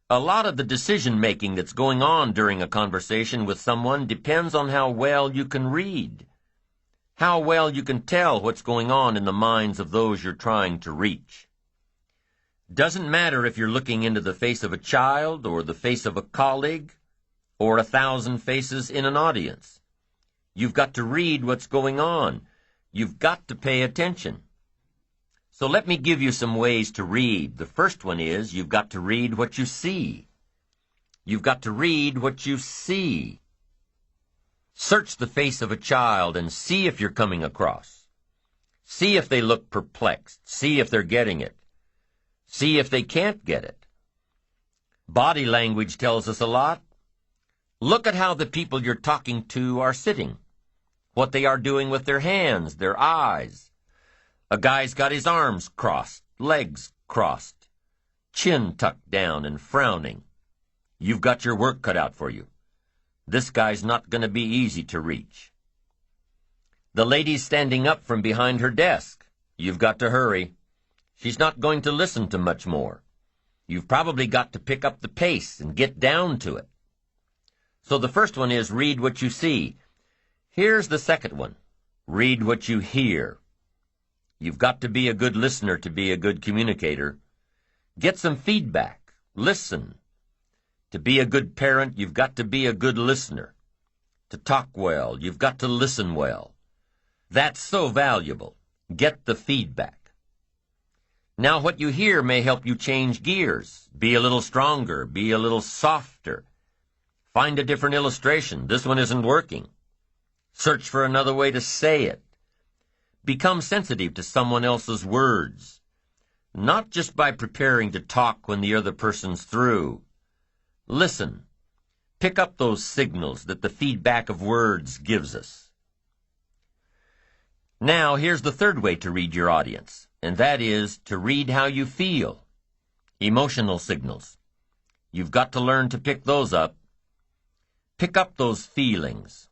A lot of the decision-making that's going on during a conversation with someone depends on how well you can read, how well you can tell what's going on in the minds of those you're trying to reach. Doesn't matter if you're looking into the face of a child or the face of a colleague or 1,000 faces in an audience. You've got to read what's going on. You've got to pay attention. So let me give you some ways to read. The first one is you've got to read what you see. You've got to read what you see. Search the face of a child and see if you're coming across. See if they look perplexed. See if they're getting it. See if they can't get it. Body language tells us a lot. Look at how the people you're talking to are sitting, what they are doing with their hands, their eyes. A guy's got his arms crossed, legs crossed, chin tucked down and frowning. You've got your work cut out for you. This guy's not going to be easy to reach. The lady's standing up from behind her desk. You've got to hurry. She's not going to listen to much more. You've probably got to pick up the pace and get down to it. So the first one is read what you see. Here's the second one. Read what you hear. You've got to be a good listener to be a good communicator. Get some feedback. Listen. To be a good parent, you've got to be a good listener. To talk well, you've got to listen well. That's so valuable. Get the feedback. Now what you hear may help you change gears. Be a little stronger. Be a little softer. Find a different illustration. This one isn't working. Search for another way to say it. Become sensitive to someone else's words. Not just by preparing to talk when the other person's through. Listen. Pick up those signals that the feedback of words gives us. Now, here's the third way to read your audience, and that is to read how you feel. Emotional signals. You've got to learn to pick those up. Pick up those feelings.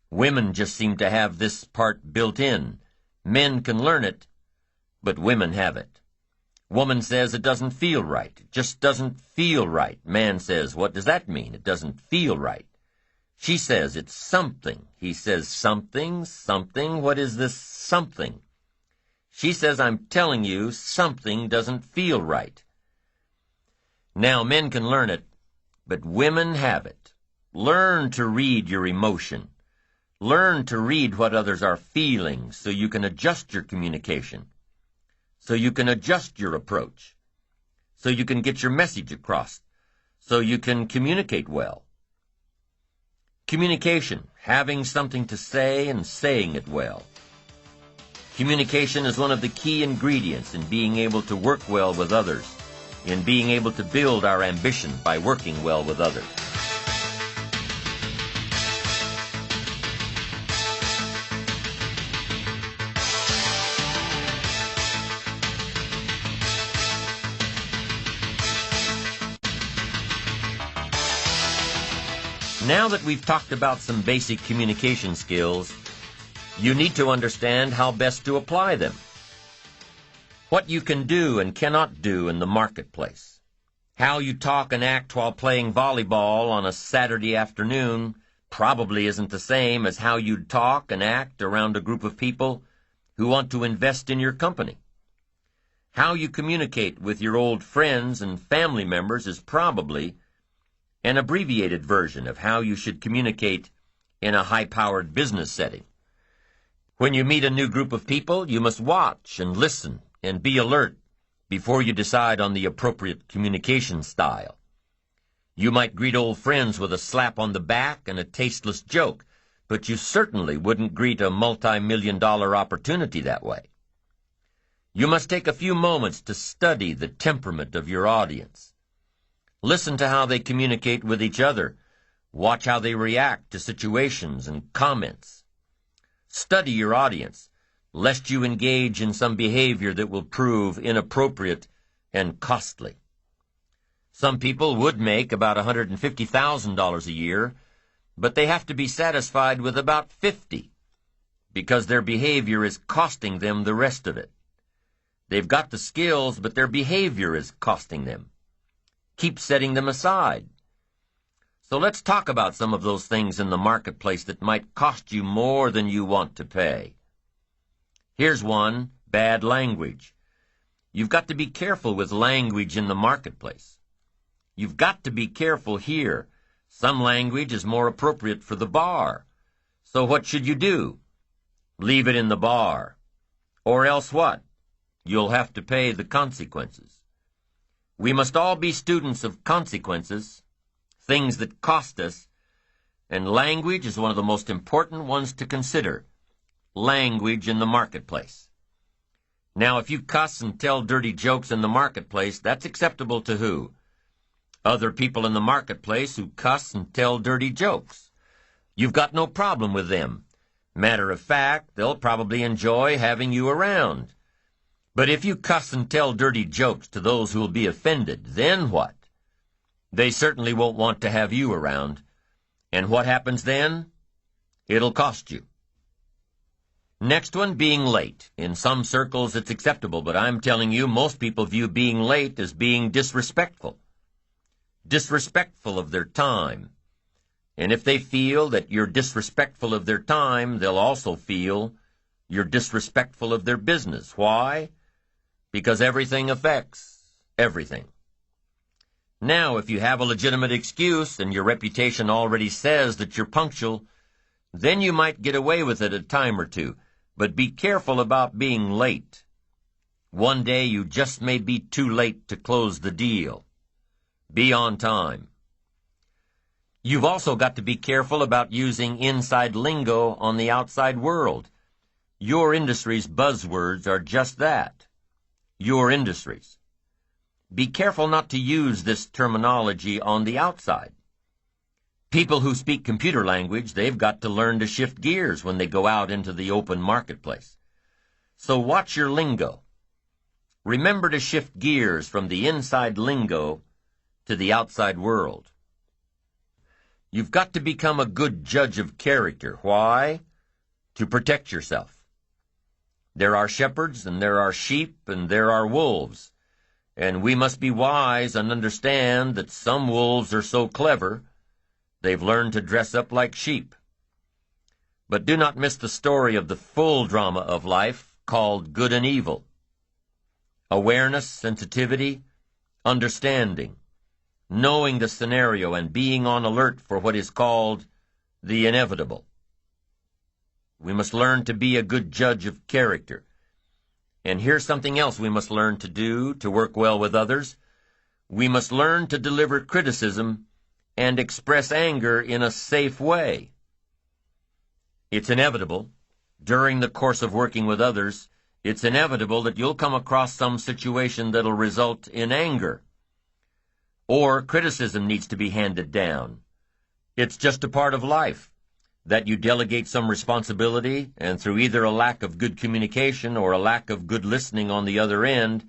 Women just seem to have this part built in. Men can learn it, but women have it. Woman says it doesn't feel right. It just doesn't feel right. Man says, what does that mean? It doesn't feel right. She says it's something. He says something, something. What is this something? She says, I'm telling you, something doesn't feel right. Now, men can learn it, but women have it. Learn to read your emotion. Learn to read what others are feeling so you can adjust your communication, so you can adjust your approach, so you can get your message across, so you can communicate well. Communication, having something to say and saying it well. Communication is one of the key ingredients in being able to work well with others, in being able to build our ambition by working well with others. Now that we've talked about some basic communication skills, you need to understand how best to apply them. What you can do and cannot do in the marketplace. How you talk and act while playing volleyball on a Saturday afternoon probably isn't the same as how you'd talk and act around a group of people who want to invest in your company. How you communicate with your old friends and family members is probably an abbreviated version of how you should communicate in a high-powered business setting. When you meet a new group of people, you must watch and listen and be alert before you decide on the appropriate communication style. You might greet old friends with a slap on the back and a tasteless joke, but you certainly wouldn't greet a multi-million-dollar opportunity that way. You must take a few moments to study the temperament of your audience. Listen to how they communicate with each other. Watch how they react to situations and comments. Study your audience, lest you engage in some behavior that will prove inappropriate and costly. Some people would make about $150,000 a year, but they have to be satisfied with about $50,000 because their behavior is costing them the rest of it. They've got the skills, but their behavior is costing them. Keep setting them aside. So let's talk about some of those things in the marketplace that might cost you more than you want to pay. Here's one: bad language. You've got to be careful with language in the marketplace. You've got to be careful here. Some language is more appropriate for the bar. So what should you do? Leave it in the bar. Or else what? You'll have to pay the consequences. We must all be students of consequences, things that cost us, and language is one of the most important ones to consider. Language in the marketplace. Now, if you cuss and tell dirty jokes in the marketplace, that's acceptable to who? Other people in the marketplace who cuss and tell dirty jokes. You've got no problem with them. Matter of fact, they'll probably enjoy having you around. But if you cuss and tell dirty jokes to those who will be offended, then what? They certainly won't want to have you around. And what happens then? It'll cost you. Next one, being late. In some circles it's acceptable, but I'm telling you, most people view being late as being disrespectful. Disrespectful of their time. And if they feel that you're disrespectful of their time, they'll also feel you're disrespectful of their business. Why? Because everything affects everything. Now, if you have a legitimate excuse and your reputation already says that you're punctual, then you might get away with it a time or two. But be careful about being late. One day you just may be too late to close the deal. Be on time. You've also got to be careful about using inside lingo on the outside world. Your industry's buzzwords are just that. Your industries. Be careful not to use this terminology on the outside. People who speak computer language, they've got to learn to shift gears when they go out into the open marketplace. So watch your lingo. Remember to shift gears from the inside lingo to the outside world. You've got to become a good judge of character. Why? To protect yourself. There are shepherds, and there are sheep, and there are wolves. And we must be wise and understand that some wolves are so clever, they've learned to dress up like sheep. But do not miss the story of the full drama of life called good and evil. Awareness, sensitivity, understanding, knowing the scenario and being on alert for what is called the inevitable. We must learn to be a good judge of character. And here's something else we must learn to do to work well with others. We must learn to deliver criticism and express anger in a safe way. It's inevitable, during the course of working with others, it's inevitable that you'll come across some situation that'll result in anger. Or criticism needs to be handed down. It's just a part of life, that you delegate some responsibility, and through either a lack of good communication or a lack of good listening on the other end,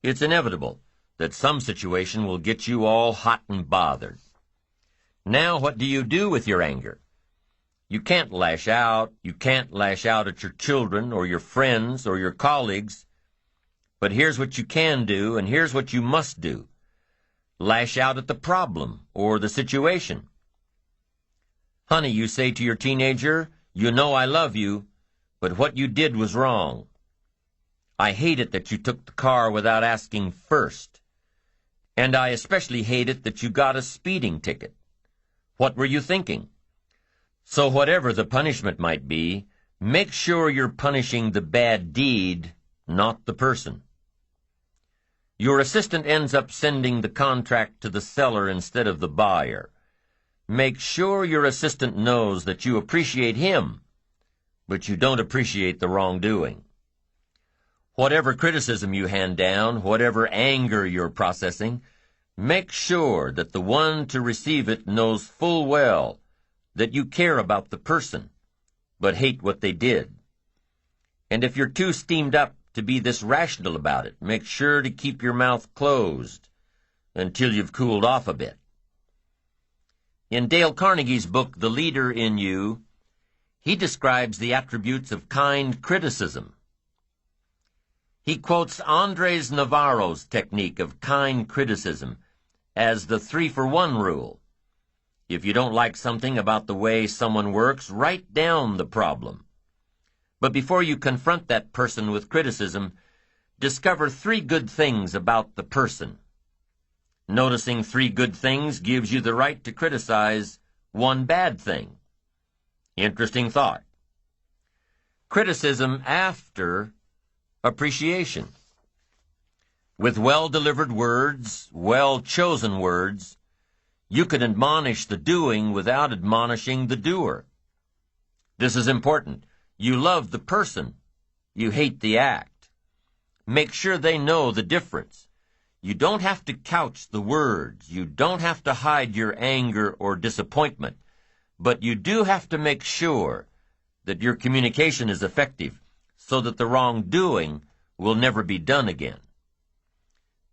it's inevitable that some situation will get you all hot and bothered. Now what do you do with your anger? You can't lash out. You can't lash out at your children or your friends or your colleagues. But here's what you can do, and here's what you must do. Lash out at the problem or the situation. Honey, you say to your teenager, "You know I love you, but what you did was wrong. I hate it that you took the car without asking first. And I especially hate it that you got a speeding ticket. What were you thinking? So whatever the punishment might be, make sure you're punishing the bad deed, not the person. Your assistant ends up sending the contract to the seller instead of the buyer. Make sure your assistant knows that you appreciate him, but you don't appreciate the wrongdoing. Whatever criticism you hand down, whatever anger you're processing, make sure that the one to receive it knows full well that you care about the person, but hate what they did. And if you're too steamed up to be this rational about it, make sure to keep your mouth closed until you've cooled off a bit. In Dale Carnegie's book, The Leader in You, he describes the attributes of kind criticism. He quotes Andres Navarro's technique of kind criticism as the 3-for-1 rule. If you don't like something about the way someone works, write down the problem. But before you confront that person with criticism, discover 3 good things about the person. Noticing 3 good things gives you the right to criticize 1 bad thing. Interesting thought. Criticism after appreciation. With well-delivered words, well-chosen words, you can admonish the doing without admonishing the doer. This is important. You love the person. You hate the act. Make sure they know the difference. You don't have to couch the words. You don't have to hide your anger or disappointment. But you do have to make sure that your communication is effective so that the wrongdoing will never be done again.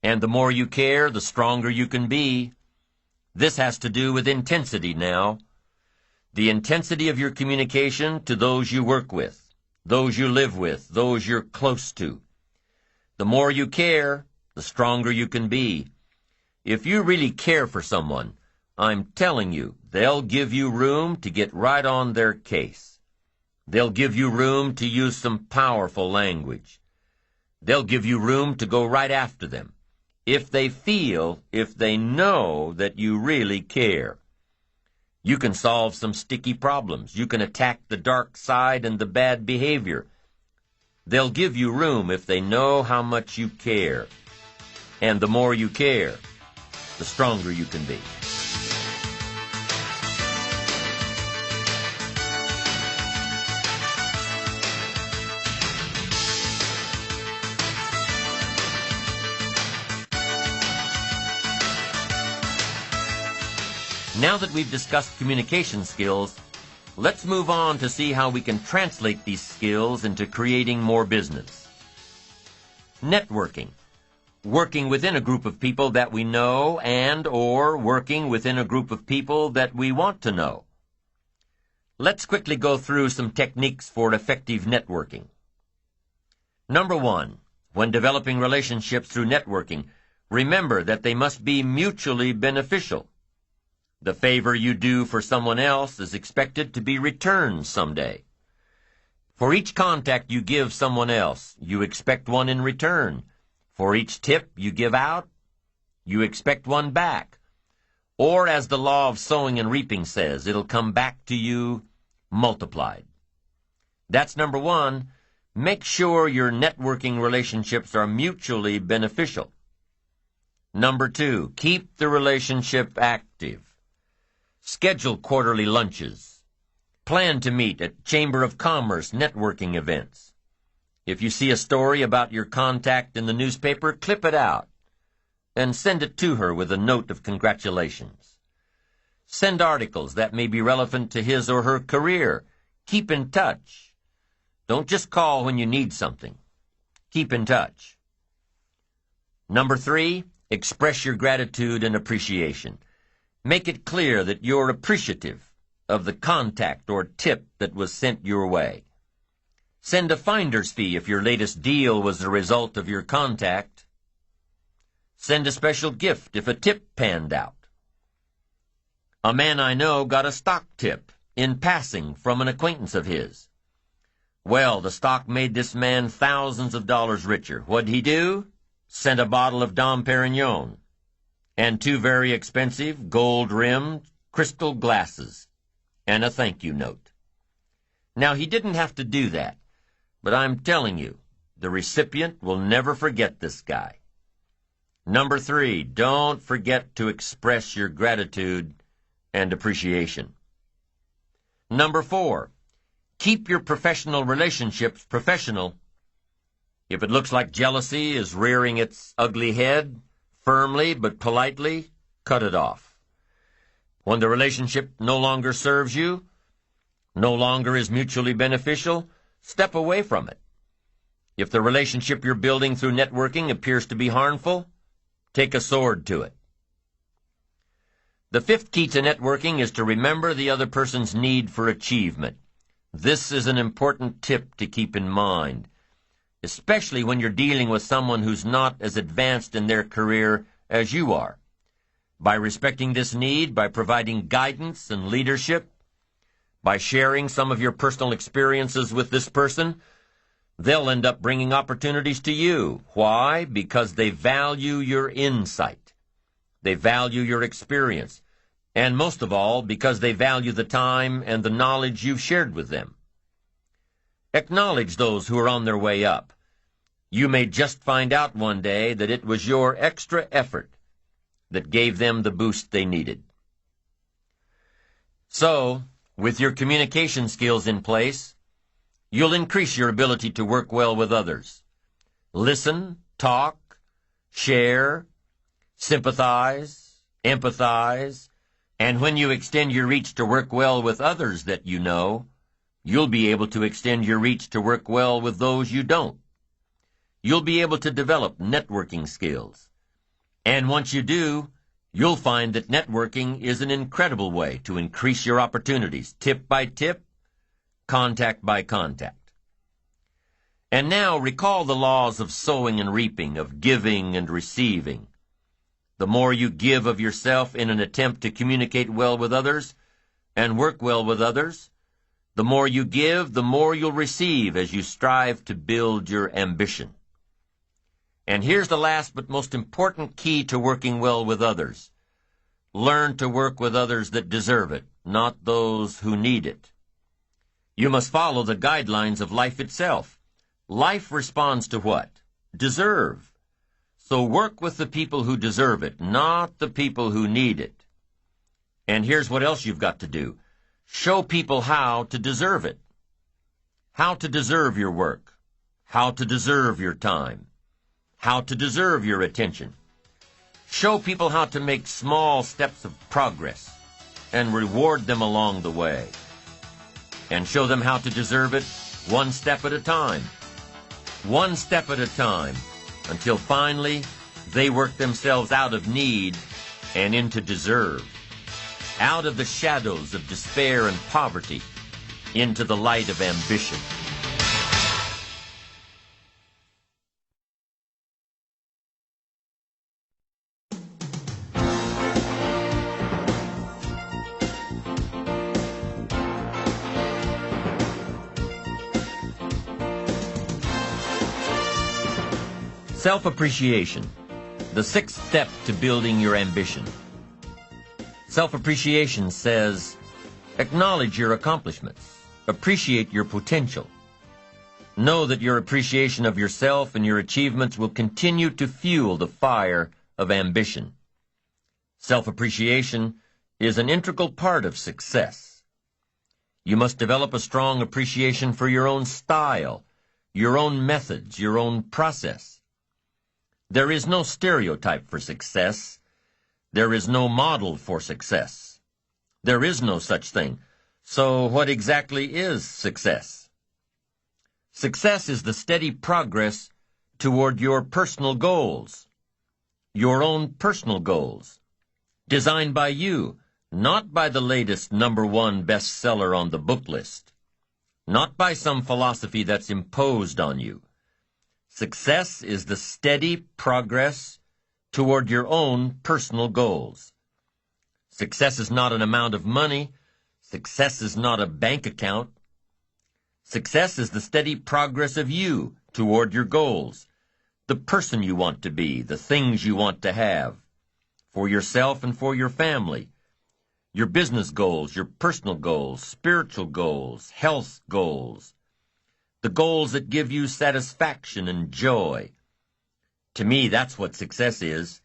And the more you care, the stronger you can be. This has to do with intensity now. The intensity of your communication to those you work with, those you live with, those you're close to. The more you care, the stronger you can be. If you really care for someone, I'm telling you, they'll give you room to get right on their case. They'll give you room to use some powerful language. They'll give you room to go right after them. If they know that you really care. You can solve some sticky problems. You can attack the dark side and the bad behavior. They'll give you room if they know how much you care. And the more you care, the stronger you can be. Now that we've discussed communication skills, let's move on to see how we can translate these skills into creating more business. Networking. Working within a group of people that we know and/or working within a group of people that we want to know. Let's quickly go through some techniques for effective networking. Number 1, when developing relationships through networking, remember that they must be mutually beneficial. The favor you do for someone else is expected to be returned someday. For each contact you give someone else, you expect one in return. For each tip you give out, you expect one back. Or as the law of sowing and reaping says, it'll come back to you multiplied. That's number 1. Make sure your networking relationships are mutually beneficial. Number 2, keep the relationship active. Schedule quarterly lunches. Plan to meet at Chamber of Commerce networking events. If you see a story about your contact in the newspaper, clip it out and send it to her with a note of congratulations. Send articles that may be relevant to his or her career. Keep in touch. Don't just call when you need something. Keep in touch. Number 3, express your gratitude and appreciation. Make it clear that you're appreciative of the contact or tip that was sent your way. Send a finder's fee if your latest deal was the result of your contact. Send a special gift if a tip panned out. A man I know got a stock tip in passing from an acquaintance of his. Well, the stock made this man thousands of dollars richer. What'd he do? Sent a bottle of Dom Perignon and 2 very expensive, gold-rimmed, crystal glasses and a thank-you note. Now, he didn't have to do that, but I'm telling you, the recipient will never forget this guy. Number 3, don't forget to express your gratitude and appreciation. Number 4, keep your professional relationships professional. If it looks like jealousy is rearing its ugly head, firmly but politely, cut it off. When the relationship no longer serves you, no longer is mutually beneficial, step away from it. If the relationship you're building through networking appears to be harmful, take a sword to it. The 5th key to networking is to remember the other person's need for achievement. This is an important tip to keep in mind, especially when you're dealing with someone who's not as advanced in their career as you are. By respecting this need, by providing guidance and leadership, by sharing some of your personal experiences with this person, they'll end up bringing opportunities to you. Why? Because they value your insight. They value your experience. And most of all, because they value the time and the knowledge you've shared with them. Acknowledge those who are on their way up. You may just find out one day that it was your extra effort that gave them the boost they needed. So, with your communication skills in place, you'll increase your ability to work well with others. Listen, talk, share, sympathize, empathize, and when you extend your reach to work well with others that you know, you'll be able to extend your reach to work well with those you don't. You'll be able to develop networking skills. And once you do, you'll find that networking is an incredible way to increase your opportunities, tip by tip, contact by contact. And now recall the laws of sowing and reaping, of giving and receiving. The more you give of yourself in an attempt to communicate well with others and work well with others, the more you give, the more you'll receive as you strive to build your ambition. And here's the last but most important key to working well with others. Learn to work with others that deserve it, not those who need it. You must follow the guidelines of life itself. Life responds to what? Deserve. So work with the people who deserve it, not the people who need it. And here's what else you've got to do. Show people how to deserve it. How to deserve your work. How to deserve your time. How to deserve your attention. Show people how to make small steps of progress and reward them along the way. And show them how to deserve it one step at a time. One step at a time, until finally they work themselves out of need and into deserve. Out of the shadows of despair and poverty into the light of ambition. Self-appreciation, the 6th step to building your ambition. Self-appreciation says, acknowledge your accomplishments, appreciate your potential. Know that your appreciation of yourself and your achievements will continue to fuel the fire of ambition. Self-appreciation is an integral part of success. You must develop a strong appreciation for your own style, your own methods, your own process. There is no stereotype for success. There is no model for success. There is no such thing. So what exactly is success? Success is the steady progress toward your personal goals. Your own personal goals. Designed by you, not by the latest #1 bestseller on the book list. Not by some philosophy that's imposed on you. Success is the steady progress toward your own personal goals. Success is not an amount of money. Success is not a bank account. Success is the steady progress of you toward your goals, the person you want to be, the things you want to have, for yourself and for your family, your business goals, your personal goals, spiritual goals, health goals, the goals that give you satisfaction and joy. To me, that's what success is,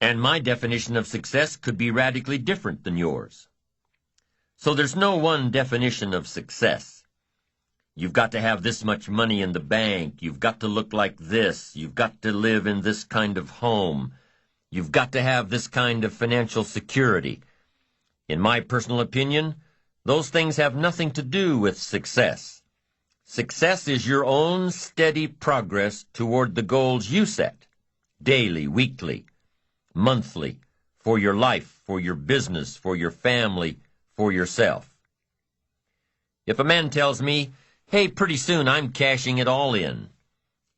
and my definition of success could be radically different than yours. So there's no one definition of success. You've got to have this much money in the bank, you've got to look like this, you've got to live in this kind of home, you've got to have this kind of financial security. In my personal opinion, those things have nothing to do with success. Success is your own steady progress toward the goals you set, daily, weekly, monthly, for your life, for your business, for your family, for yourself. If a man tells me, hey, pretty soon I'm cashing it all in,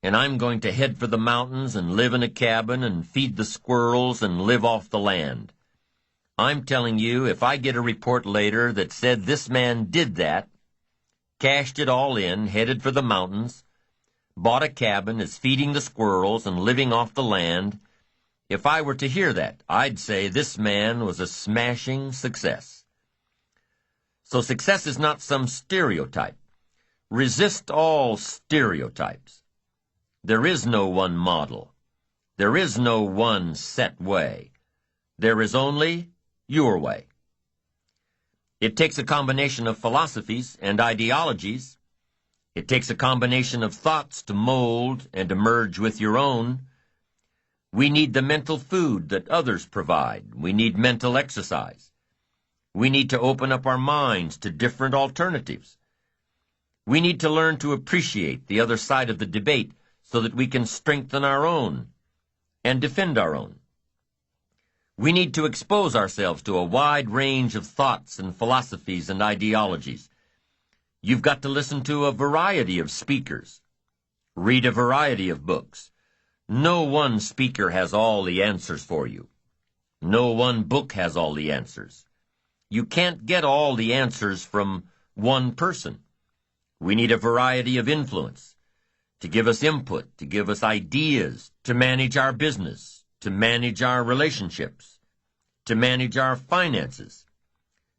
and I'm going to head for the mountains and live in a cabin and feed the squirrels and live off the land, I'm telling you, if I get a report later that said this man did that, cashed it all in, headed for the mountains, bought a cabin, is feeding the squirrels and living off the land, if I were to hear that, I'd say this man was a smashing success. So success is not some stereotype. Resist all stereotypes. There is no one model. There is no one set way. There is only your way. It takes a combination of philosophies and ideologies. It takes a combination of thoughts to mold and emerge with your own. We need the mental food that others provide. We need mental exercise. We need to open up our minds to different alternatives. We need to learn to appreciate the other side of the debate so that we can strengthen our own and defend our own. We need to expose ourselves to a wide range of thoughts and philosophies and ideologies. You've got to listen to a variety of speakers, read a variety of books. No one speaker has all the answers for you. No one book has all the answers. You can't get all the answers from one person. We need a variety of influence to give us input, to give us ideas, to manage our business, to manage our relationships, to manage our finances,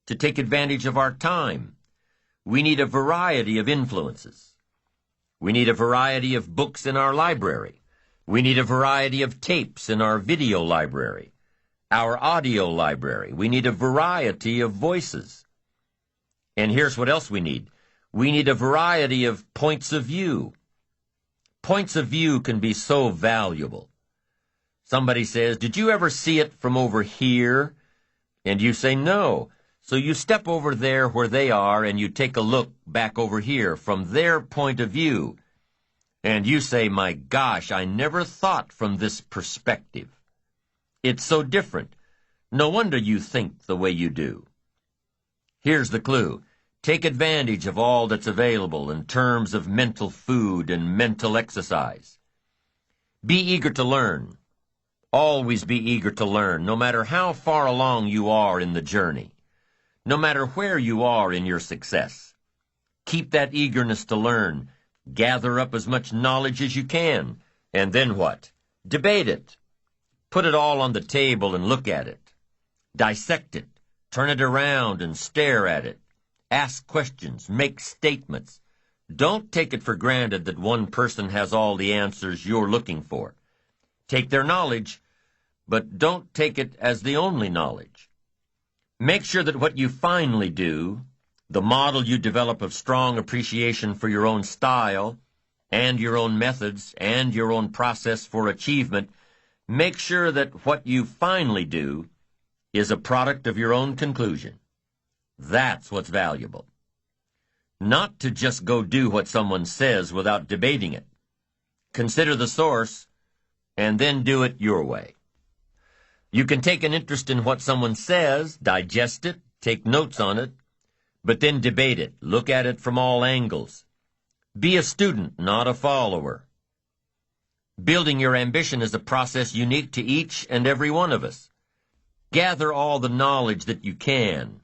to take advantage of our time. We need a variety of influences. We need a variety of books in our library. We need a variety of tapes in our video library, our audio library. We need a variety of voices. And here's what else we need. We need a variety of points of view. Points of view can be so valuable. Somebody says, did you ever see it from over here? And you say, no. So you step over there where they are and you take a look back over here from their point of view. And you say, my gosh, I never thought from this perspective. It's so different. No wonder you think the way you do. Here's the clue. Take advantage of all that's available in terms of mental food and mental exercise. Be eager to learn. Always be eager to learn, no matter how far along you are in the journey, no matter where you are in your success. Keep that eagerness to learn. Gather up as much knowledge as you can. And then what? Debate it. Put it all on the table and look at it. Dissect it. Turn it around and stare at it. Ask questions. Make statements. Don't take it for granted that one person has all the answers you're looking for. Take their knowledge, but don't take it as the only knowledge. Make sure that what you finally do, the model you develop of strong appreciation for your own style and your own methods and your own process for achievement, make sure that what you finally do is a product of your own conclusion. That's what's valuable. Not to just go do what someone says without debating it. Consider the source and then do it your way. You can take an interest in what someone says, digest it, take notes on it, but then debate it. Look at it from all angles. Be a student, not a follower. Building your ambition is a process unique to each and every one of us. Gather all the knowledge that you can.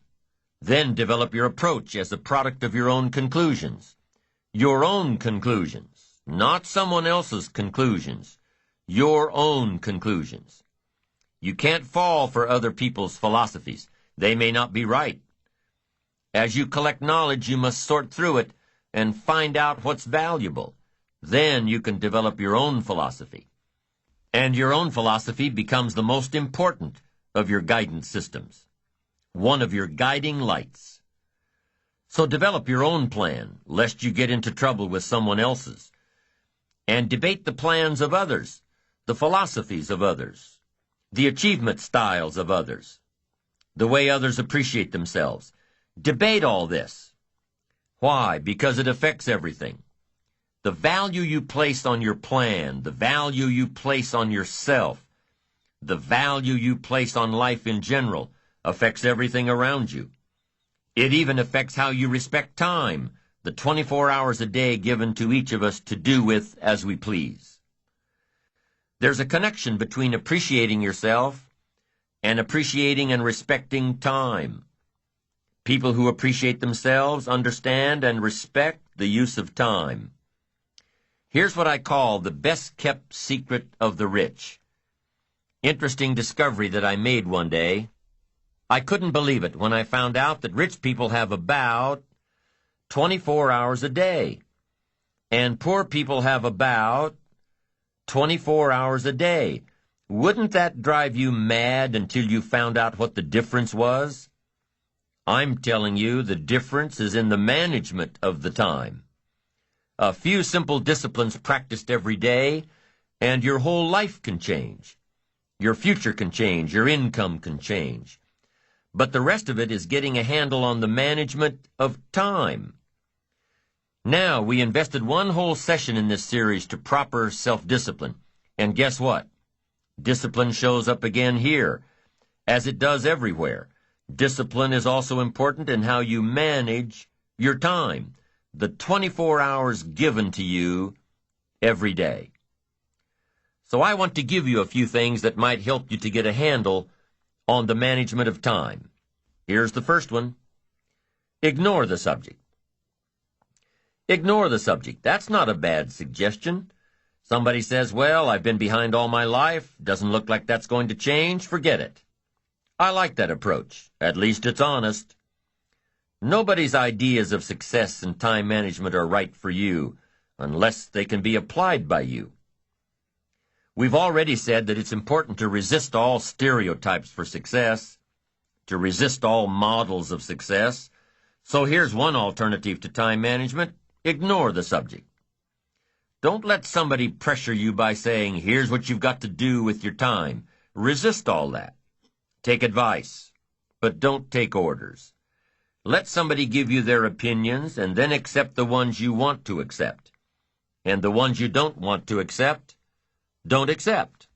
Then develop your approach as a product of your own conclusions. Your own conclusions, not someone else's conclusions. Your own conclusions. You can't fall for other people's philosophies. They may not be right. As you collect knowledge, you must sort through it and find out what's valuable. Then you can develop your own philosophy. And your own philosophy becomes the most important of your guidance systems, one of your guiding lights. So develop your own plan, lest you get into trouble with someone else's. And debate the plans of others, the philosophies of others, the achievement styles of others, the way others appreciate themselves. Debate all this. Why? Because it affects everything. The value you place on your plan, the value you place on yourself, the value you place on life in general affects everything around you. It even affects how you respect time, the 24 hours a day given to each of us to do with as we please. There's a connection between appreciating yourself and appreciating and respecting time. People who appreciate themselves understand and respect the use of time. Here's what I call the best-kept secret of the rich. Interesting discovery that I made one day. I couldn't believe it when I found out that rich people have about 24 hours a day, and poor people have about 24 hours a day. Wouldn't that drive you mad until you found out what the difference was? I'm telling you, the difference is in the management of the time. A few simple disciplines practiced every day, and your whole life can change. Your future can change, your income can change. But the rest of it is getting a handle on the management of time. Now, we invested one whole session in this series to proper self-discipline. And guess what? Discipline shows up again here, as it does everywhere. Discipline is also important in how you manage your time, the 24 hours given to you every day. So I want to give you a few things that might help you to get a handle on the management of time. Here's the first one. Ignore the subject. Ignore the subject. That's not a bad suggestion. Somebody says, well, I've been behind all my life. Doesn't look like that's going to change. Forget it. I like that approach. At least it's honest. Nobody's ideas of success and time management are right for you unless they can be applied by you. We've already said that it's important to resist all stereotypes for success, to resist all models of success. So here's one alternative to time management. Ignore the subject. Don't let somebody pressure you by saying, here's what you've got to do with your time. Resist all that. Take advice, but don't take orders. Let somebody give you their opinions and then accept the ones you want to accept. And the ones you don't want to accept, don't accept.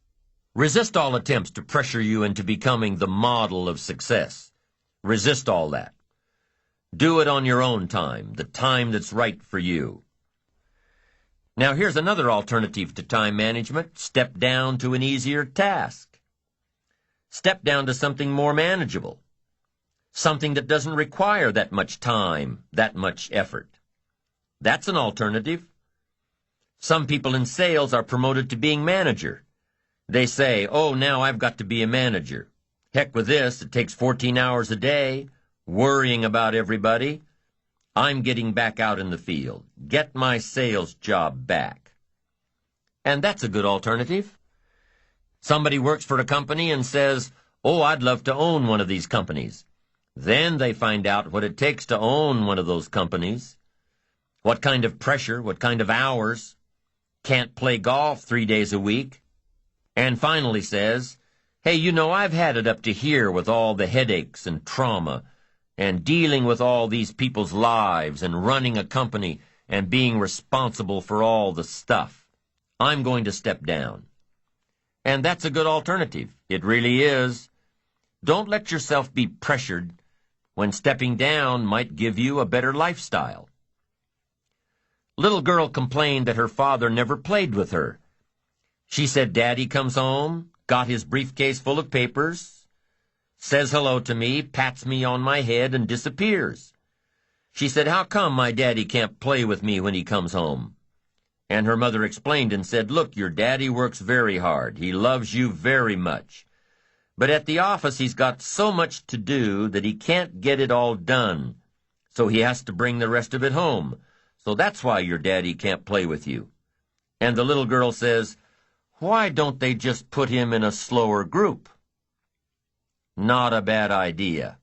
Resist all attempts to pressure you into becoming the model of success. Resist all that. Do it on your own time, the time that's right for you. Now here's another alternative to time management. Step down to an easier task. Step down to something more manageable. Something that doesn't require that much time, that much effort. That's an alternative. Some people in sales are promoted to being manager. They say, oh, now I've got to be a manager. Heck with this, it takes 14 hours a day, worrying about everybody. I'm getting back out in the field. Get my sales job back. And that's a good alternative. Somebody works for a company and says, oh, I'd love to own one of these companies. Then they find out what it takes to own one of those companies. What kind of pressure, what kind of hours. Can't play golf 3 days a week. And finally says, hey, you know, I've had it up to here with all the headaches and trauma and dealing with all these people's lives and running a company and being responsible for all the stuff. I'm going to step down. And that's a good alternative. It really is. Don't let yourself be pressured when stepping down might give you a better lifestyle. Little girl complained that her father never played with her. She said, Daddy comes home, got his briefcase full of papers, says hello to me, pats me on my head, and disappears. She said, "How come my daddy can't play with me when he comes home?" And her mother explained and said, "Look, your daddy works very hard. He loves you very much. But at the office he's got so much to do that he can't get it all done. So he has to bring the rest of it home. So that's why your daddy can't play with you." And the little girl says, "Why don't they just put him in a slower group?" Not a bad idea.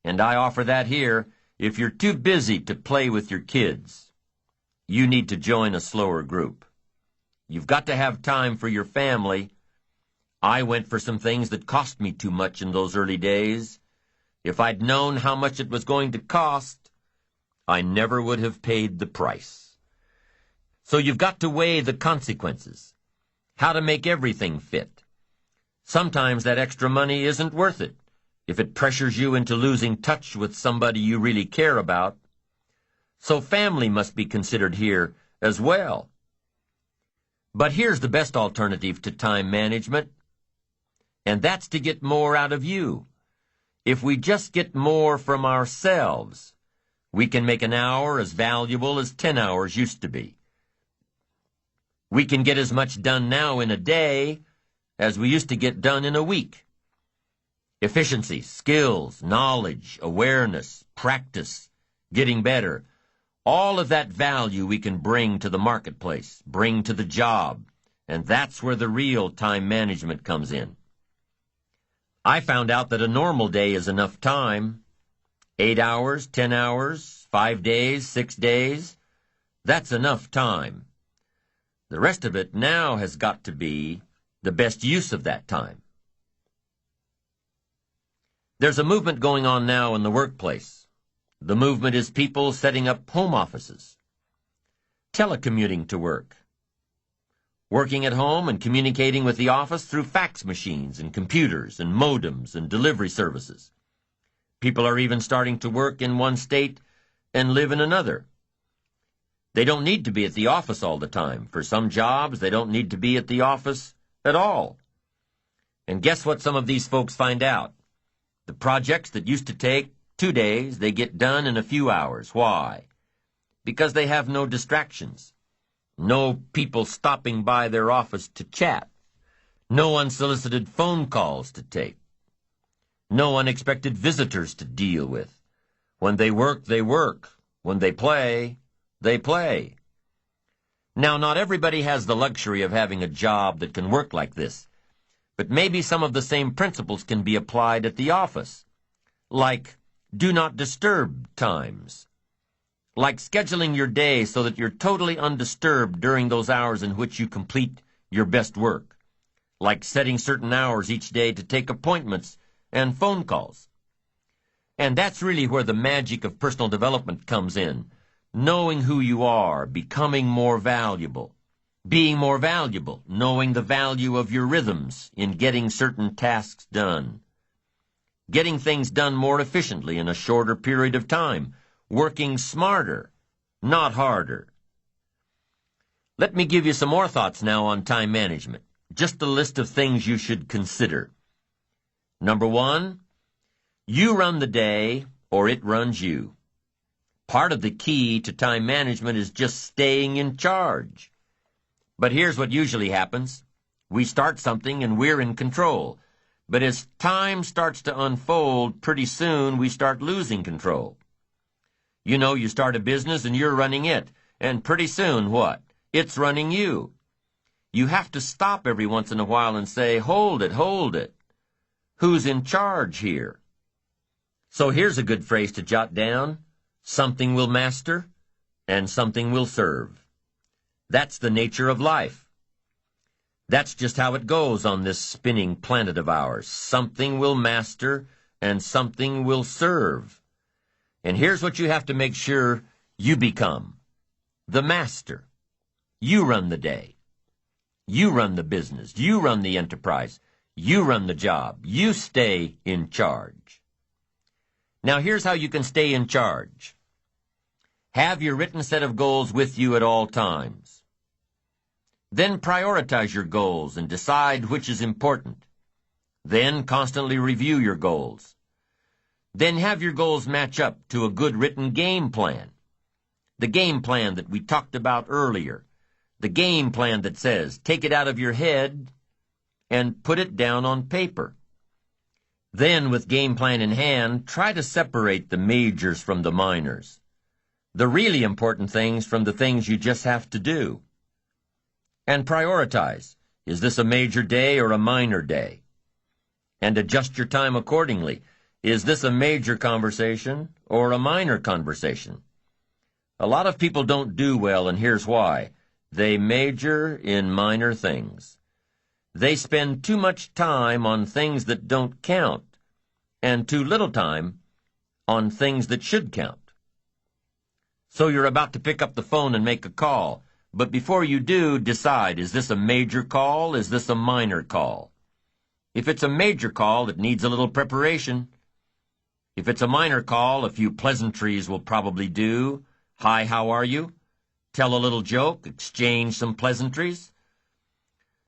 And I offer that here. If you're too busy to play with your kids, you need to join a slower group. You've got to have time for your family. I went for some things that cost me too much in those early days. If I'd known how much it was going to cost, I never would have paid the price. So you've got to weigh the consequences, how to make everything fit. Sometimes that extra money isn't worth it if it pressures you into losing touch with somebody you really care about. So family must be considered here as well. But here's the best alternative to time management, and that's to get more out of you. If we just get more from ourselves, we can make an hour as valuable as 10 hours used to be. We can get as much done now in a day as we used to get done in a week. Efficiency, skills, knowledge, awareness, practice, getting better, all of that value we can bring to the marketplace, bring to the job, and that's where the real time management comes in. I found out that a normal day is enough time. 8 hours, 10 hours, 5 days, 6 days, that's enough time. The rest of it now has got to be the best use of that time. There's a movement going on now in the workplace. The movement is people setting up home offices, telecommuting to work, working at home and communicating with the office through fax machines and computers and modems and delivery services. People are even starting to work in one state and live in another. They don't need to be at the office all the time. For some jobs, they don't need to be at the office at all. And guess what some of these folks find out? The projects that used to take 2 days, they get done in a few hours. Why? Because they have no distractions. No people stopping by their office to chat. No unsolicited phone calls to take. No unexpected visitors to deal with. When they work, they work. When they play, they play. Now, not everybody has the luxury of having a job that can work like this. But maybe some of the same principles can be applied at the office, like do not disturb times, like scheduling your day so that you're totally undisturbed during those hours in which you complete your best work, like setting certain hours each day to take appointments and phone calls. And that's really where the magic of personal development comes in, knowing who you are, becoming more valuable. Being more valuable, knowing the value of your rhythms in getting certain tasks done. Getting things done more efficiently in a shorter period of time. Working smarter, not harder. Let me give you some more thoughts now on time management. Just a list of things you should consider. Number 1, you run the day or it runs you. Part of the key to time management is just staying in charge. But here's what usually happens. We start something and we're in control. But as time starts to unfold, pretty soon we start losing control. You know, you start a business and you're running it. And pretty soon, what? It's running you. You have to stop every once in a while and say, hold it, hold it. Who's in charge here? So here's a good phrase to jot down. Something will master and something will serve. That's the nature of life. That's just how it goes on this spinning planet of ours. Something will master and something will serve. And here's what you have to make sure you become. The master. You run the day. You run the business. You run the enterprise. You run the job. You stay in charge. Now here's how you can stay in charge. Have your written set of goals with you at all times. Then prioritize your goals and decide which is important. Then constantly review your goals. Then have your goals match up to a good written game plan. The game plan that we talked about earlier. The game plan that says, take it out of your head and put it down on paper. Then, with game plan in hand, try to separate the majors from the minors. The really important things from the things you just have to do. And prioritize. Is this a major day or a minor day? And adjust your time accordingly. Is this a major conversation or a minor conversation? A lot of people don't do well, and here's why. They major in minor things. They spend too much time on things that don't count, and too little time on things that should count. So you're about to pick up the phone and make a call, but before you do, decide, is this a major call, is this a minor call? If it's a major call, it needs a little preparation. If it's a minor call, a few pleasantries will probably do. Hi, how are you? Tell a little joke, exchange some pleasantries.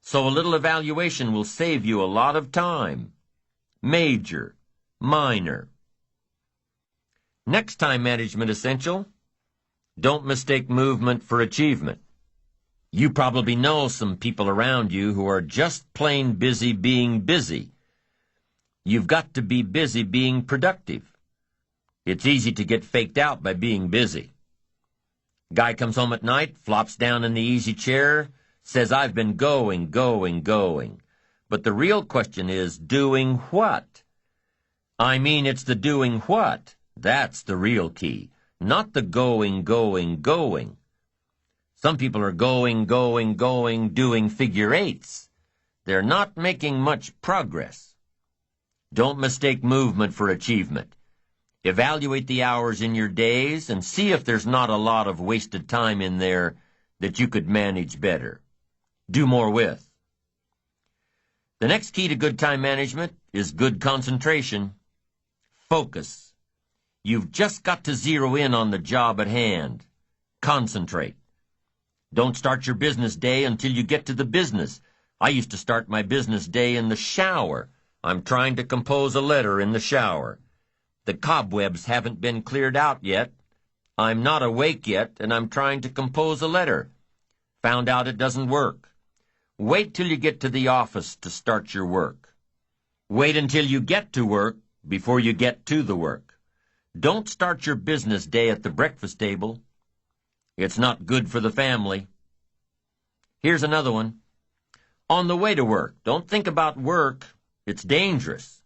So a little evaluation will save you a lot of time. Major, minor. Next time management essential, don't mistake movement for achievement. You probably know some people around you who are just plain busy being busy. You've got to be busy being productive. It's easy to get faked out by being busy. Guy comes home at night, flops down in the easy chair, says, I've been going. But the real question is, doing what? I mean, it's the doing what. That's the real key, not the going. Some people are going, doing figure eights. They're not making much progress. Don't mistake movement for achievement. Evaluate the hours in your days and see if there's not a lot of wasted time in there that you could manage better. Do more with. The next key to good time management is good concentration. Focus. You've just got to zero in on the job at hand. Concentrate. Don't start your business day until you get to the business. I used to start my business day in the shower. I'm trying to compose a letter in the shower. The cobwebs haven't been cleared out yet. I'm not awake yet, and I'm trying to compose a letter. Found out it doesn't work. Wait till you get to the office to start your work. Wait until you get to work before you get to the work. Don't start your business day at the breakfast table. It's not good for the family. Here's another one. On the way to work, don't think about work. It's dangerous.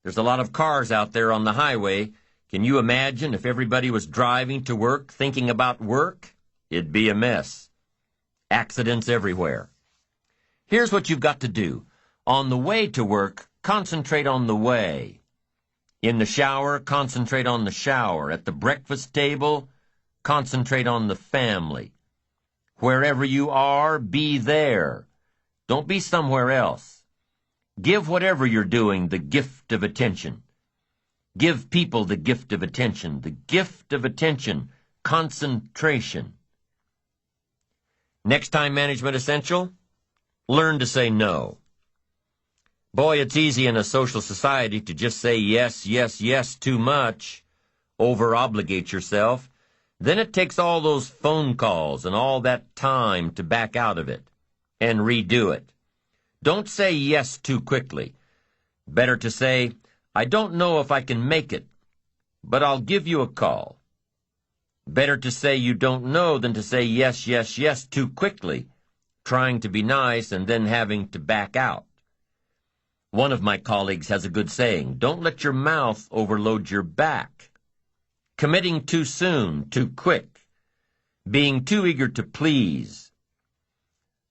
There's a lot of cars out there on the highway. Can you imagine if everybody was driving to work thinking about work? It'd be a mess. Accidents everywhere. Here's what you've got to do. On the way to work, concentrate on the way. In the shower, concentrate on the shower. At the breakfast table, concentrate on the family. Wherever you are, be there. Don't be somewhere else. Give whatever you're doing the gift of attention. Give people the gift of attention. The gift of attention. Concentration. Next time management essential, learn to say no. Boy, it's easy in a social society to just say yes too much. Over-obligate yourself. Then it takes all those phone calls and all that time to back out of it and redo it. Don't say yes too quickly. Better to say, I don't know if I can make it, but I'll give you a call. Better to say you don't know than to say yes too quickly, trying to be nice and then having to back out. One of my colleagues has a good saying, don't let your mouth overload your back. Committing too soon, too quick. Being too eager to please.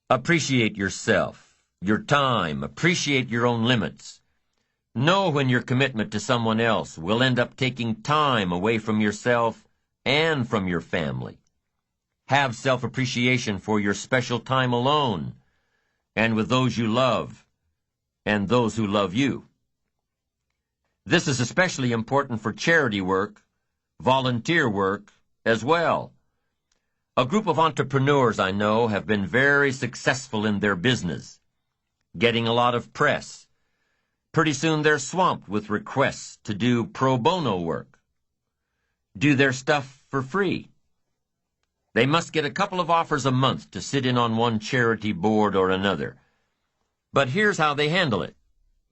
Appreciate yourself. Your time, appreciate your own limits. Know when your commitment to someone else will end up taking time away from yourself and from your family. Have self-appreciation for your special time alone and with those you love and those who love you. This is especially important for charity work, volunteer work as well. A group of entrepreneurs I know have been very successful in their business, getting a lot of press, Pretty soon they're swamped with requests to do pro bono work, do their stuff for free. They must get a couple of offers a month to sit in on one charity board or another. But here's how they handle it.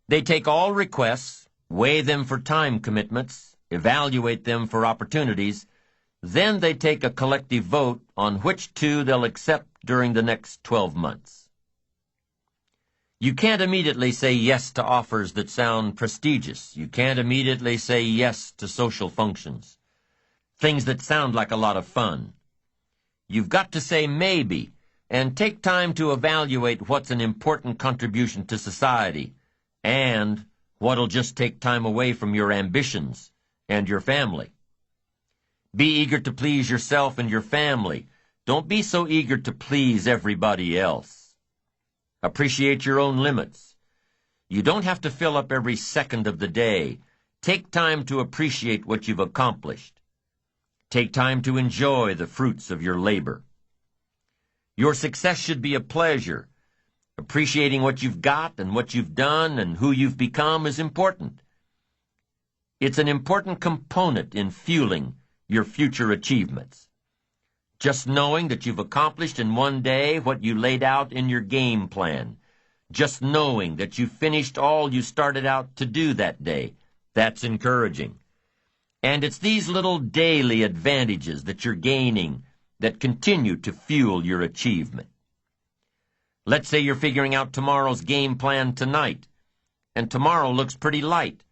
They take all requests, weigh them for time commitments, evaluate them for opportunities, then they take a collective vote on which two they'll accept during the next 12 months. You can't immediately say yes to offers that sound prestigious. You can't immediately say yes to social functions, things that sound like a lot of fun. You've got to say maybe and take time to evaluate what's an important contribution to society and what'll just take time away from your ambitions and your family. Be eager to please yourself and your family. Don't be so eager to please everybody else. Appreciate your own limits. You don't have to fill up every second of the day. Take time to appreciate what you've accomplished. Take time to enjoy the fruits of your labor. Your success should be a pleasure. Appreciating what you've got and what you've done and who you've become is important. It's an important component in fueling your future achievements. Just knowing that you've accomplished in one day what you laid out in your game plan. Just knowing that you finished all you started out to do that day. That's encouraging. And it's these little daily advantages that you're gaining that continue to fuel your achievement. Let's say you're figuring out tomorrow's game plan tonight, and tomorrow looks pretty light.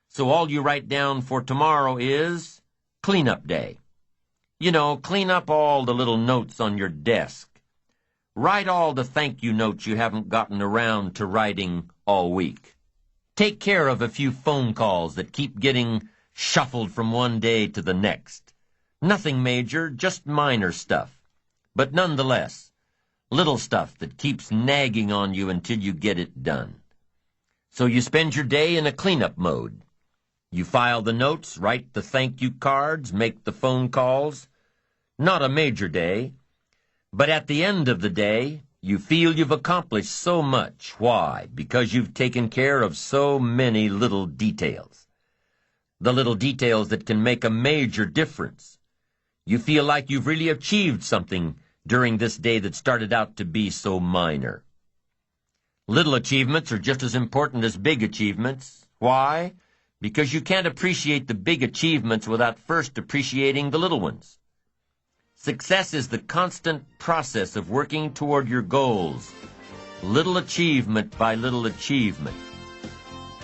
So all you write down for tomorrow is cleanup day. You know, clean up all the little notes on your desk. Write all the thank you notes you haven't gotten around to writing all week. Take care of a few phone calls that keep getting shuffled from one day to the next. Nothing major, just minor stuff. But nonetheless, little stuff that keeps nagging on you until you get it done. So you spend your day in a cleanup mode. You file the notes, write the thank you cards, make the phone calls. Not a major day, but at the end of the day, you feel you've accomplished so much. Why? Because you've taken care of so many little details. The little details that can make a major difference. You feel like you've really achieved something during this day that started out to be so minor. Little achievements are just as important as big achievements. Why? Because you can't appreciate the big achievements without first appreciating the little ones. Success is the constant process of working toward your goals, little achievement by little achievement.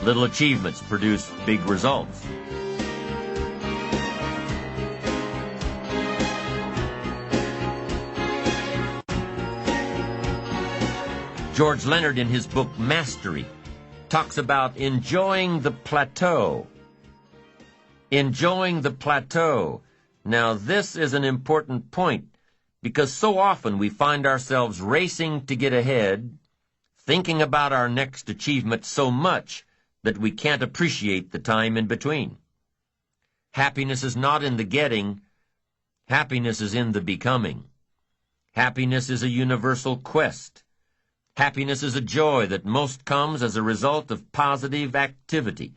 Little achievements produce big results. George Leonard, in his book Mastery, talks about enjoying the plateau. Enjoying the plateau. Now, this is an important point because so often we find ourselves racing to get ahead, thinking about our next achievement so much that we can't appreciate the time in between. Happiness is not in the getting. Happiness is in the becoming. Happiness is a universal quest. Happiness is a joy that most comes as a result of positive activity.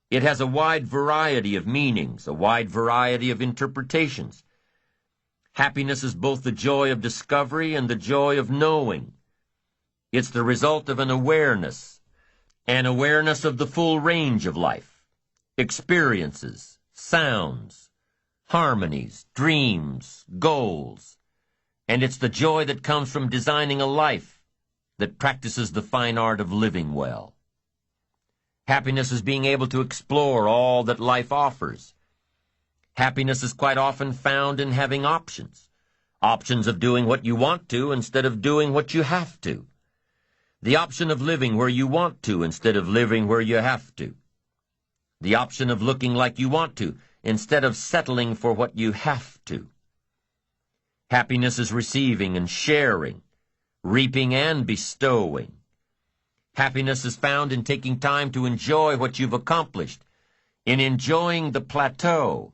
It has a wide variety of meanings, a wide variety of interpretations. Happiness is both the joy of discovery and the joy of knowing. It's the result of an awareness of the full range of life, experiences, sounds, harmonies, dreams, goals. And it's the joy that comes from designing a life that practices the fine art of living well. Happiness is being able to explore all that life offers. Happiness is quite often found in having options. Options of doing what you want to instead of doing what you have to. The option of living where you want to instead of living where you have to. The option of looking like you want to instead of settling for what you have to. Happiness is receiving and sharing, reaping and bestowing. Happiness is found in taking time to enjoy what you've accomplished, in enjoying the plateau,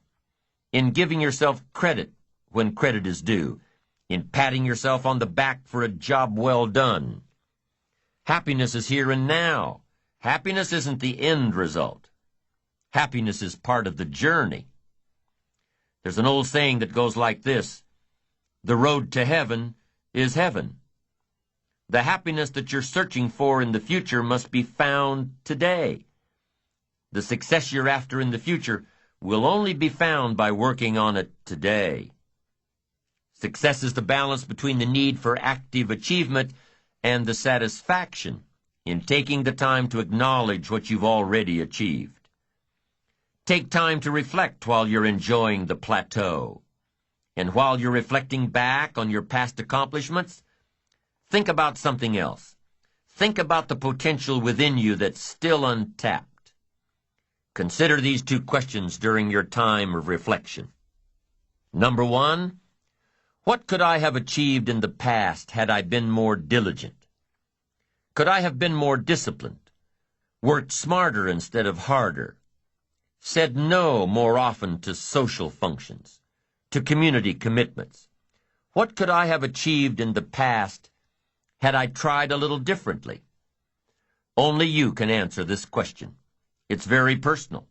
in giving yourself credit when credit is due, in patting yourself on the back for a job well done. Happiness is here and now. Happiness isn't the end result. Happiness is part of the journey. There's an old saying that goes like this: the road to heaven is heaven. The happiness that you're searching for in the future must be found today. The success you're after in the future will only be found by working on it today. Success is the balance between the need for active achievement and the satisfaction in taking the time to acknowledge what you've already achieved. Take time to reflect while you're enjoying the plateau. And while you're reflecting back on your past accomplishments, think about something else. Think about the potential within you that's still untapped. Consider these two questions during your time of reflection. Number 1, what could I have achieved in the past had I been more diligent? Could I have been more disciplined, worked smarter instead of harder, said no more often to social functions, to community commitments? What could I have achieved in the past had I tried a little differently? Only you can answer this question. It's very personal.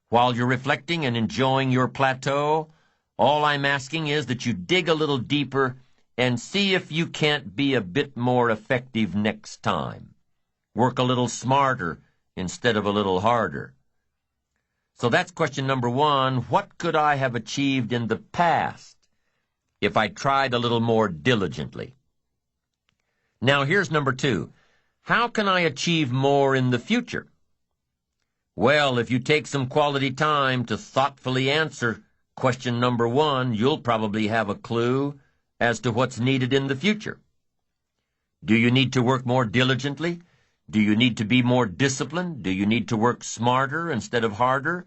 While you're reflecting and enjoying your plateau, all I'm asking is that you dig a little deeper and see if you can't be a bit more effective next time. Work a little smarter instead of a little harder. So that's question number 1. What could I have achieved in the past if I tried a little more diligently? Now here's number 2. How can I achieve more in the future? Well, if you take some quality time to thoughtfully answer question number 1, you'll probably have a clue as to what's needed in the future. Do you need to work more diligently? Do you need to be more disciplined? Do you need to work smarter instead of harder?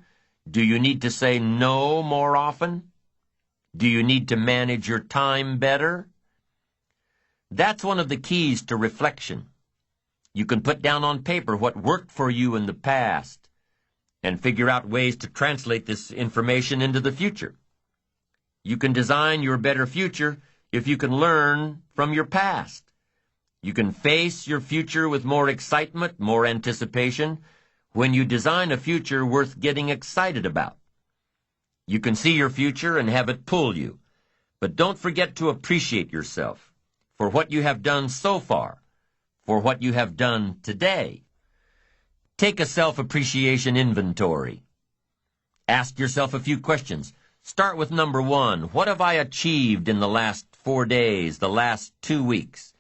Do you need to say no more often? Do you need to manage your time better? That's one of the keys to reflection. You can put down on paper what worked for you in the past and figure out ways to translate this information into the future. You can design your better future if you can learn from your past. You can face your future with more excitement, more anticipation, when you design a future worth getting excited about. You can see your future and have it pull you, but don't forget to appreciate yourself for what you have done so far, for what you have done today. Take a self-appreciation inventory. Ask yourself a few questions. Start with number 1. What have I achieved in the last 4 days, the last 2 weeks,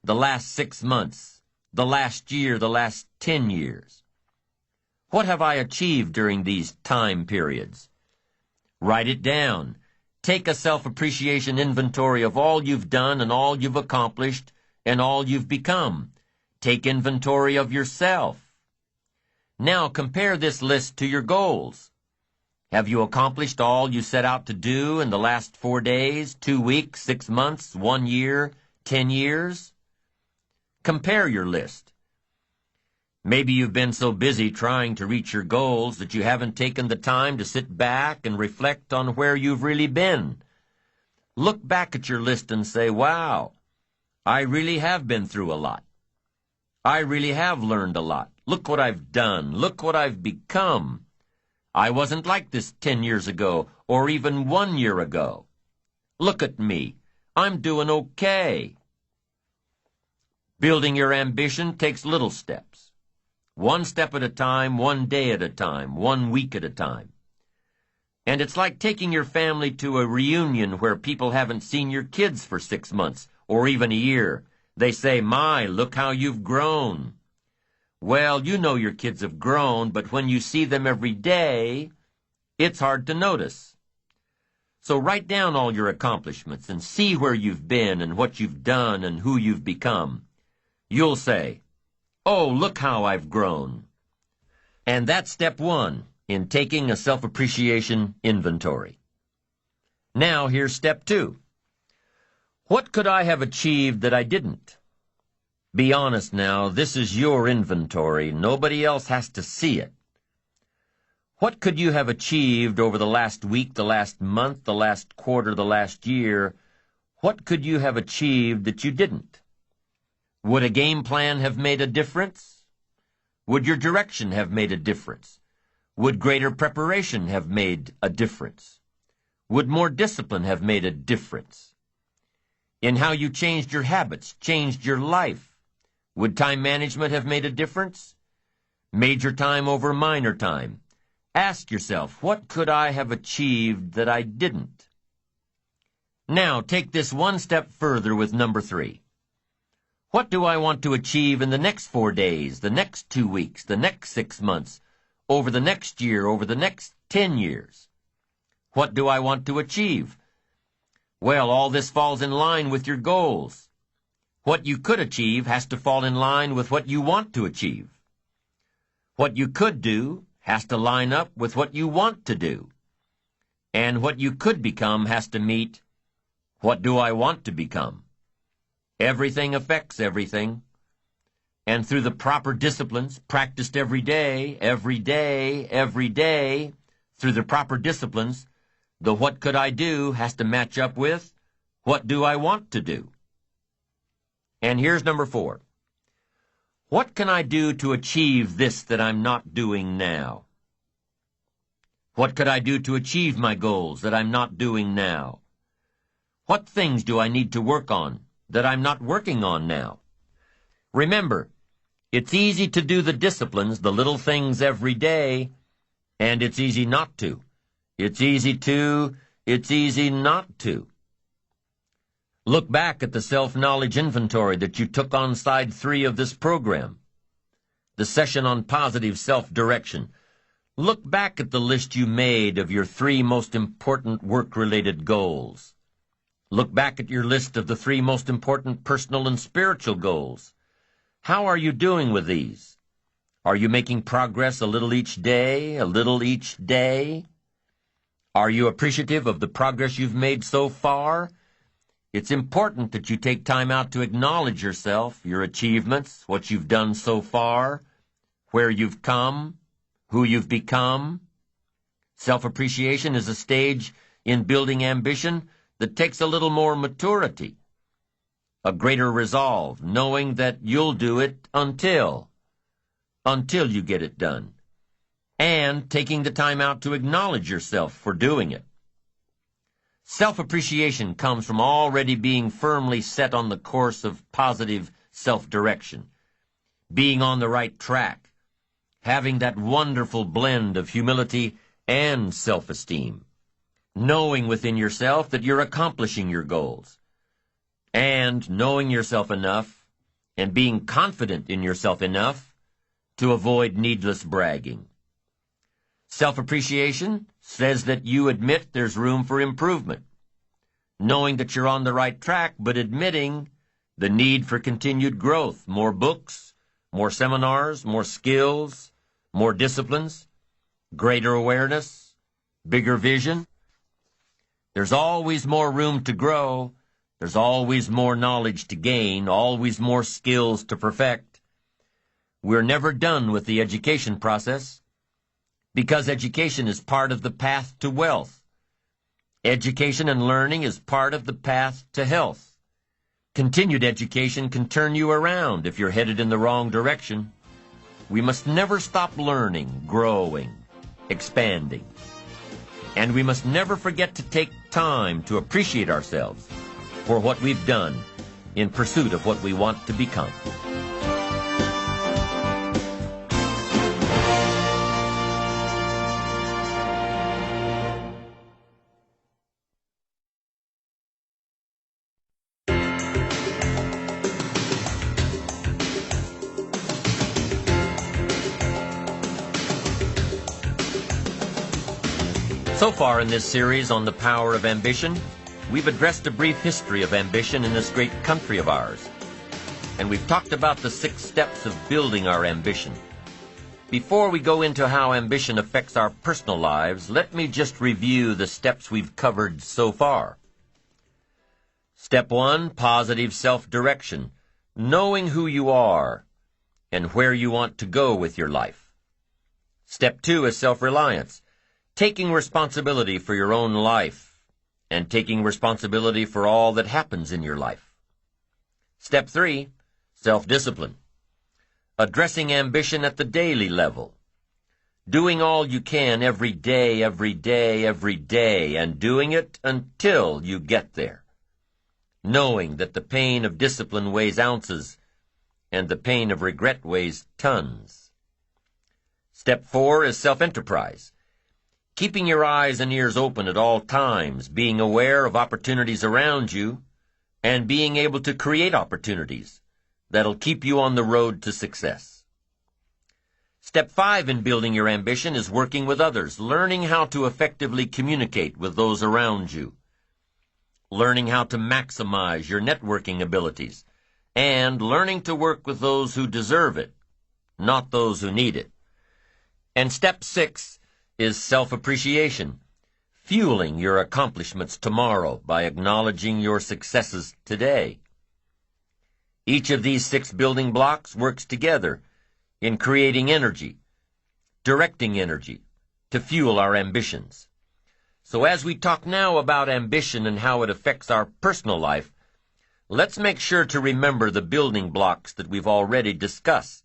the last 6 months, the last year, the last 10 years? What have I achieved during these time periods? Write it down. Take a self-appreciation inventory of all you've done and all you've accomplished and all you've become. Take inventory of yourself. Now compare this list to your goals. Have you accomplished all you set out to do in the last 4 days, 2 weeks, 6 months, 1 year, 10 years? Compare your list. Maybe you've been so busy trying to reach your goals that you haven't taken the time to sit back and reflect on where you've really been. Look back at your list and say, wow, I really have been through a lot. I really have learned a lot. Look what I've done. Look what I've become. I wasn't like this 10 years ago or even 1 year ago. Look at me. I'm doing okay. Building your ambition takes little steps. 1 step at a time, 1 day at a time, 1 week at a time. And it's like taking your family to a reunion where people haven't seen your kids for 6 months or even a year. They say, my, look how you've grown. Well, you know your kids have grown, but when you see them every day, it's hard to notice. So write down all your accomplishments and see where you've been and what you've done and who you've become. You'll say, oh, look how I've grown. And that's step 1 in taking a self-appreciation inventory. Now here's step 2. What could I have achieved that I didn't? Be honest now, this is your inventory. Nobody else has to see it. What could you have achieved over the last week, the last month, the last quarter, the last year? What could you have achieved that you didn't? Would a game plan have made a difference? Would your direction have made a difference? Would greater preparation have made a difference? Would more discipline have made a difference? In how you changed your habits, changed your life, would time management have made a difference? Major time over minor time. Ask yourself, what could I have achieved that I didn't? Now, take this one step further with number 3. What do I want to achieve in the next 4 days, the next 2 weeks, the next 6 months, over the next year, over the next 10 years? What do I want to achieve? Well, all this falls in line with your goals. What you could achieve has to fall in line with what you want to achieve. What you could do has to line up with what you want to do. And what you could become has to meet, what do I want to become? Everything affects everything. And through the proper disciplines, practiced every day, through the proper disciplines, the what could I do has to match up with what do I want to do. And here's number 4. What can I do to achieve this that I'm not doing now? What could I do to achieve my goals that I'm not doing now? What things do I need to work on that I'm not working on now? Remember, it's easy to do the disciplines, the little things every day, and it's easy not to. It's easy not to. Look back at the self-knowledge inventory that you took on side 3 of this program, the session on positive self-direction. Look back at the list you made of your 3 most important work-related goals. Look back at your list of the 3 most important personal and spiritual goals. How are you doing with these? Are you making progress a little each day, Are you appreciative of the progress you've made so far? It's important that you take time out to acknowledge yourself, your achievements, what you've done so far, where you've come, who you've become. Self-appreciation is a stage in building ambition that takes a little more maturity, a greater resolve, knowing that you'll do it until you get it done, and taking the time out to acknowledge yourself for doing it. Self-appreciation comes from already being firmly set on the course of positive self-direction, being on the right track, having that wonderful blend of humility and self-esteem, knowing within yourself that you're accomplishing your goals, and knowing yourself enough and being confident in yourself enough to avoid needless bragging. Self-appreciation says that you admit there's room for improvement, knowing that you're on the right track, but admitting the need for continued growth, more books, more seminars, more skills, more disciplines, greater awareness, bigger vision. There's always more room to grow. There's always more knowledge to gain, always more skills to perfect. We're never done with the education process, because education is part of the path to wealth. Education and learning is part of the path to health. Continued education can turn you around if you're headed in the wrong direction. We must never stop learning, growing, expanding. And we must never forget to take time to appreciate ourselves for what we've done in pursuit of what we want to become. So far in this series on the power of ambition, we've addressed a brief history of ambition in this great country of ours. And we've talked about the 6 steps of building our ambition. Before we go into how ambition affects our personal lives, let me just review the steps we've covered so far. Step 1, positive self-direction, knowing who you are and where you want to go with your life. Step 2 is self-reliance, taking responsibility for your own life and taking responsibility for all that happens in your life. Step 3, self-discipline, addressing ambition at the daily level, doing all you can every day, and doing it until you get there, knowing that the pain of discipline weighs ounces and the pain of regret weighs tons. Step 4 is self-enterprise, keeping your eyes and ears open at all times, being aware of opportunities around you, and being able to create opportunities that'll keep you on the road to success. Step 5 in building your ambition is working with others, learning how to effectively communicate with those around you, learning how to maximize your networking abilities, and learning to work with those who deserve it, not those who need it. And step 6 is self-appreciation, fueling your accomplishments tomorrow by acknowledging your successes today. Each of these 6 building blocks works together in creating energy, directing energy to fuel our ambitions. So as we talk now about ambition and how it affects our personal life, let's make sure to remember the building blocks that we've already discussed.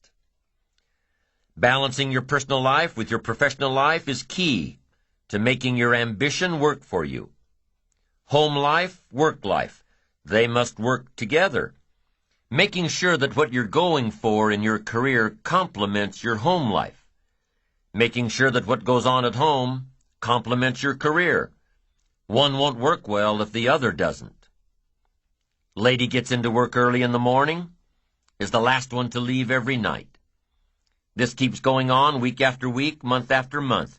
Balancing your personal life with your professional life is key to making your ambition work for you. Home life, work life, they must work together. Making sure that what you're going for in your career complements your home life. Making sure that what goes on at home complements your career. One won't work well if the other doesn't. Lady gets into work early in the morning, is the last one to leave every night. This keeps going on week after week, month after month.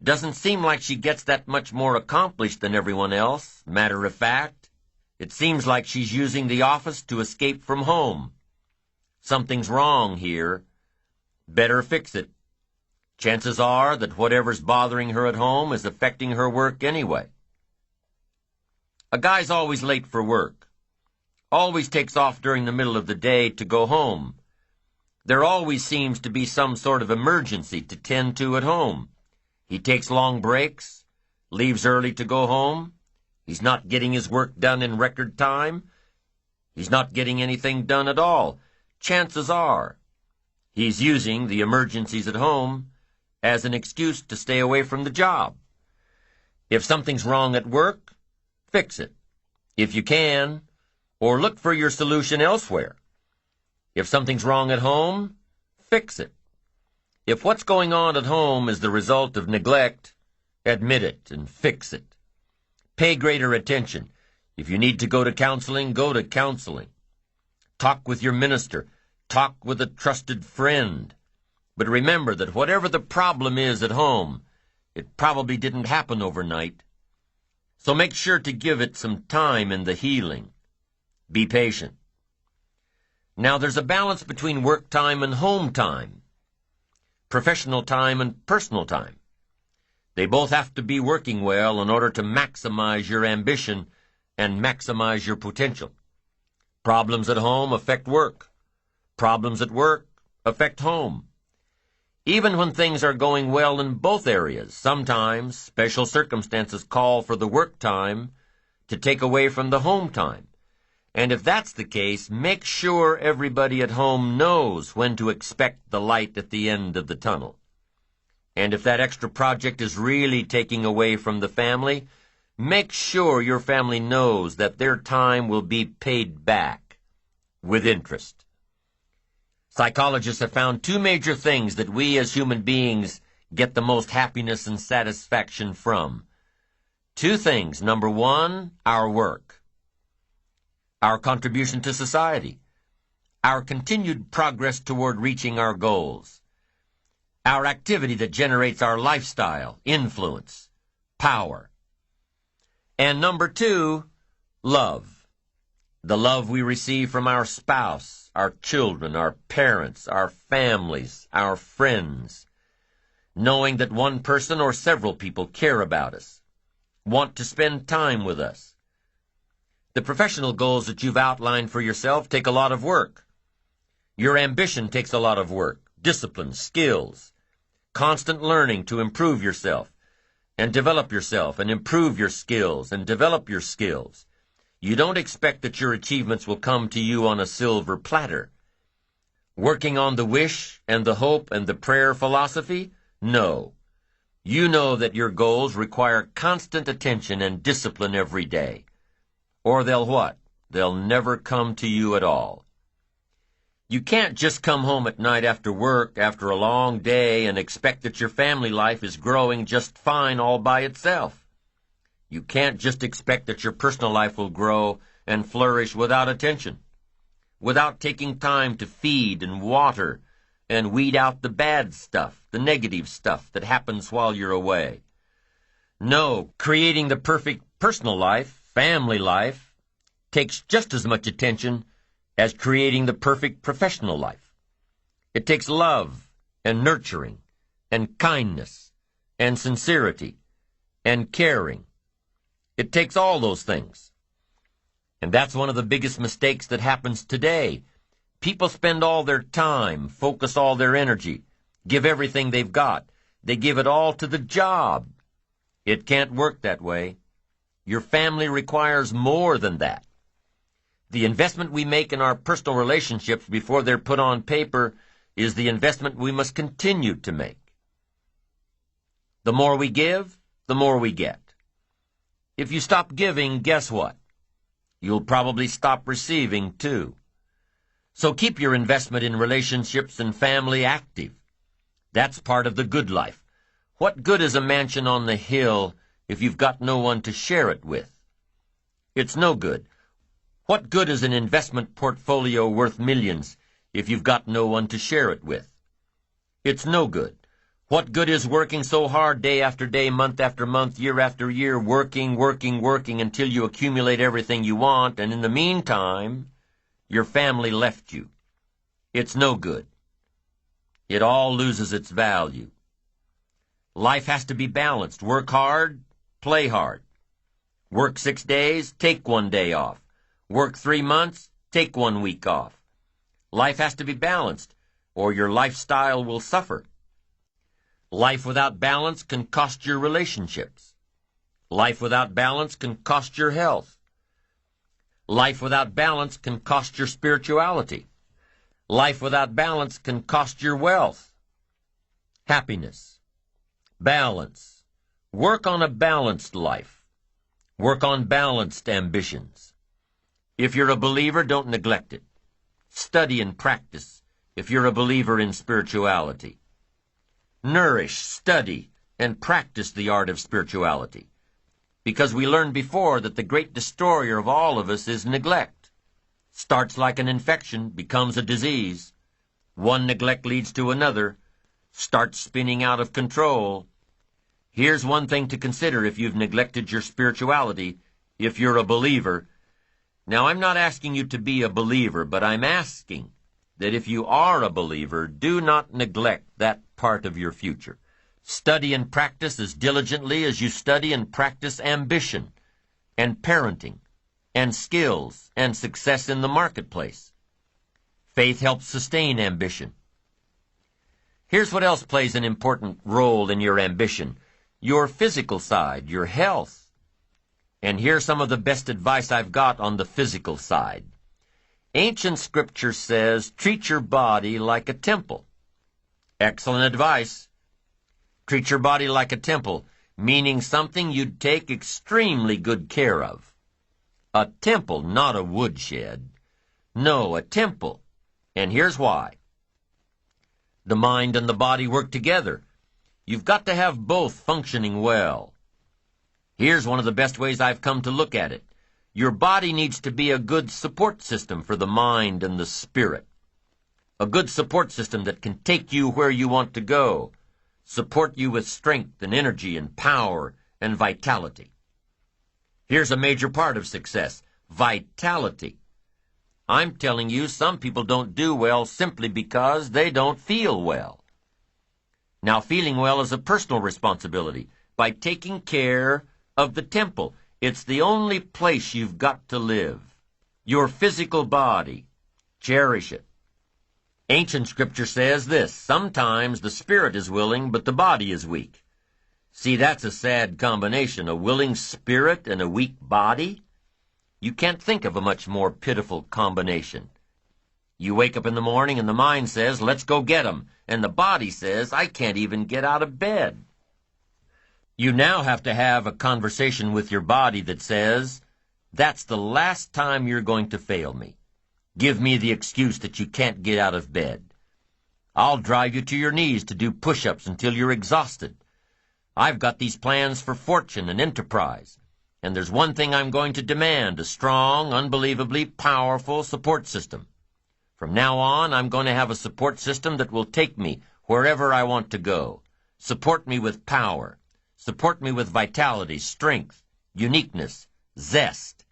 Doesn't seem like she gets that much more accomplished than everyone else. Matter of fact, it seems like she's using the office to escape from home. Something's wrong here. Better fix it. Chances are that whatever's bothering her at home is affecting her work anyway. A guy's always late for work. Always takes off during the middle of the day to go home. There always seems to be some sort of emergency to tend to at home. He takes long breaks, leaves early to go home. He's not getting his work done in record time. He's not getting anything done at all. Chances are he's using the emergencies at home as an excuse to stay away from the job. If something's wrong at work, fix it, if you can, or look for your solution elsewhere. If something's wrong at home, fix it. If what's going on at home is the result of neglect, admit it and fix it. Pay greater attention. If you need to go to counseling, go to counseling. Talk with your minister. Talk with a trusted friend. But remember that whatever the problem is at home, it probably didn't happen overnight. So make sure to give it some time in the healing. Be patient. Now there's a balance between work time and home time, professional time and personal time. They both have to be working well in order to maximize your ambition and maximize your potential. Problems at home affect work. Problems at work affect home. Even when things are going well in both areas, sometimes special circumstances call for the work time to take away from the home time. And if that's the case, make sure everybody at home knows when to expect the light at the end of the tunnel. And if that extra project is really taking away from the family, make sure your family knows that their time will be paid back with interest. Psychologists have found 2 major things that we as human beings get the most happiness and satisfaction from. 2 things. Number 1, our work, our contribution to society, our continued progress toward reaching our goals, our activity that generates our lifestyle, influence, power. And number 2, love. The love we receive from our spouse, our children, our parents, our families, our friends. Knowing that one person or several people care about us, want to spend time with us. The professional goals that you've outlined for yourself take a lot of work. Your ambition takes a lot of work, discipline, skills, constant learning to improve yourself and develop yourself and improve your skills and develop your skills. You don't expect that your achievements will come to you on a silver platter. Working on the wish and the hope and the prayer philosophy? No. You know that your goals require constant attention and discipline every day. Or they'll what? They'll never come to you at all. You can't just come home at night after work after a long day and expect that your family life is growing just fine all by itself. You can't just expect that your personal life will grow and flourish without attention, without taking time to feed and water and weed out the bad stuff, the negative stuff that happens while you're away. No, creating the perfect personal life, family life, takes just as much attention as creating the perfect professional life. It takes love and nurturing and kindness and sincerity and caring. It takes all those things. And that's one of the biggest mistakes that happens today. People spend all their time, focus all their energy, give everything they've got. They give it all to the job. It can't work that way. Your family requires more than that. The investment we make in our personal relationships before they're put on paper is the investment we must continue to make. The more we give, the more we get. If you stop giving, guess what? You'll probably stop receiving, too. So keep your investment in relationships and family active. That's part of the good life. What good is a mansion on the hill if you've got no one to share it with? It's no good. What good is an investment portfolio worth millions if you've got no one to share it with? It's no good. What good is working so hard day after day, month after month, year after year, working until you accumulate everything you want, and in the meantime, your family left you? It's no good. It all loses its value. Life has to be balanced. Work hard, play hard. Work 6 days, take 1 day off. Work 3 months, take 1 week off. Life has to be balanced, or your lifestyle will suffer. Life without balance can cost your relationships. Life without balance can cost your health. Life without balance can cost your spirituality. Life without balance can cost your wealth. Happiness. Balance. Work on a balanced life. Work on balanced ambitions. If you're a believer, don't neglect it. Study and practice if you're a believer in spirituality. Nourish, study, and practice the art of spirituality. Because we learned before that the great destroyer of all of us is neglect. Starts like an infection, becomes a disease. One neglect leads to another, starts spinning out of control. Here's one thing to consider if you've neglected your spirituality, if you're a believer. Now, I'm not asking you to be a believer, but I'm asking that if you are a believer, do not neglect that part of your future. Study and practice as diligently as you study and practice ambition and parenting and skills and success in the marketplace. Faith helps sustain ambition. Here's what else plays an important role in your ambition: your physical side, your health. And here's some of the best advice I've got on the physical side. Ancient scripture says, treat your body like a temple. Excellent advice. Treat your body like a temple, meaning something you'd take extremely good care of. A temple, not a woodshed. No, a temple. And here's why. The mind and the body work together. You've got to have both functioning well. Here's one of the best ways I've come to look at it. Your body needs to be a good support system for the mind and the spirit. A good support system that can take you where you want to go, support you with strength and energy and power and vitality. Here's a major part of success: vitality. I'm telling you, some people don't do well simply because they don't feel well. Now, feeling well is a personal responsibility. By taking care of the temple, it's the only place you've got to live. Your physical body. Cherish it. Ancient scripture says this: sometimes the spirit is willing, but the body is weak. See, that's a sad combination, a willing spirit and a weak body. You can't think of a much more pitiful combination. You wake up in the morning and the mind says, let's go get 'em, and the body says, I can't even get out of bed. You now have to have a conversation with your body that says, that's the last time you're going to fail me. Give me the excuse that you can't get out of bed. I'll drive you to your knees to do push-ups until you're exhausted. I've got these plans for fortune and enterprise, and there's one thing I'm going to demand, a strong, unbelievably powerful support system. From now on, I'm going to have a support system that will take me wherever I want to go. Support me with power. Support me with vitality, strength, uniqueness, zest.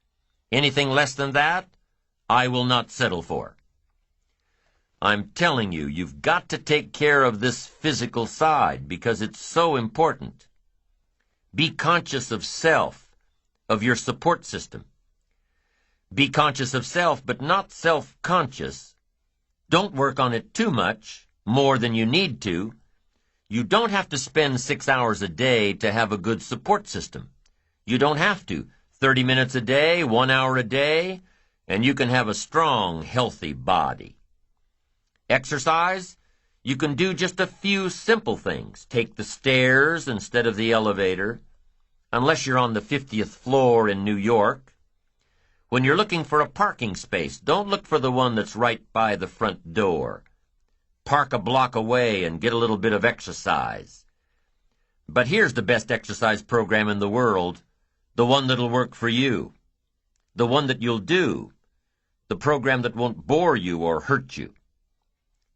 Anything less than that, I will not settle for. I'm telling you, you've got to take care of this physical side because it's so important. Be conscious of self, of your support system. Be conscious of self, but not self-conscious. Don't work on it too much, more than you need to. You don't have to spend 6 hours a day to have a good support system. You don't have to. 30 minutes a day, 1 hour a day, and you can have a strong, healthy body. Exercise, you can do just a few simple things. Take the stairs instead of the elevator, unless you're on the 50th floor in New York. When you're looking for a parking space, don't look for the one that's right by the front door. Park a block away and get a little bit of exercise. But here's the best exercise program in the world, the one that'll work for you, the one that you'll do, the program that won't bore you or hurt you.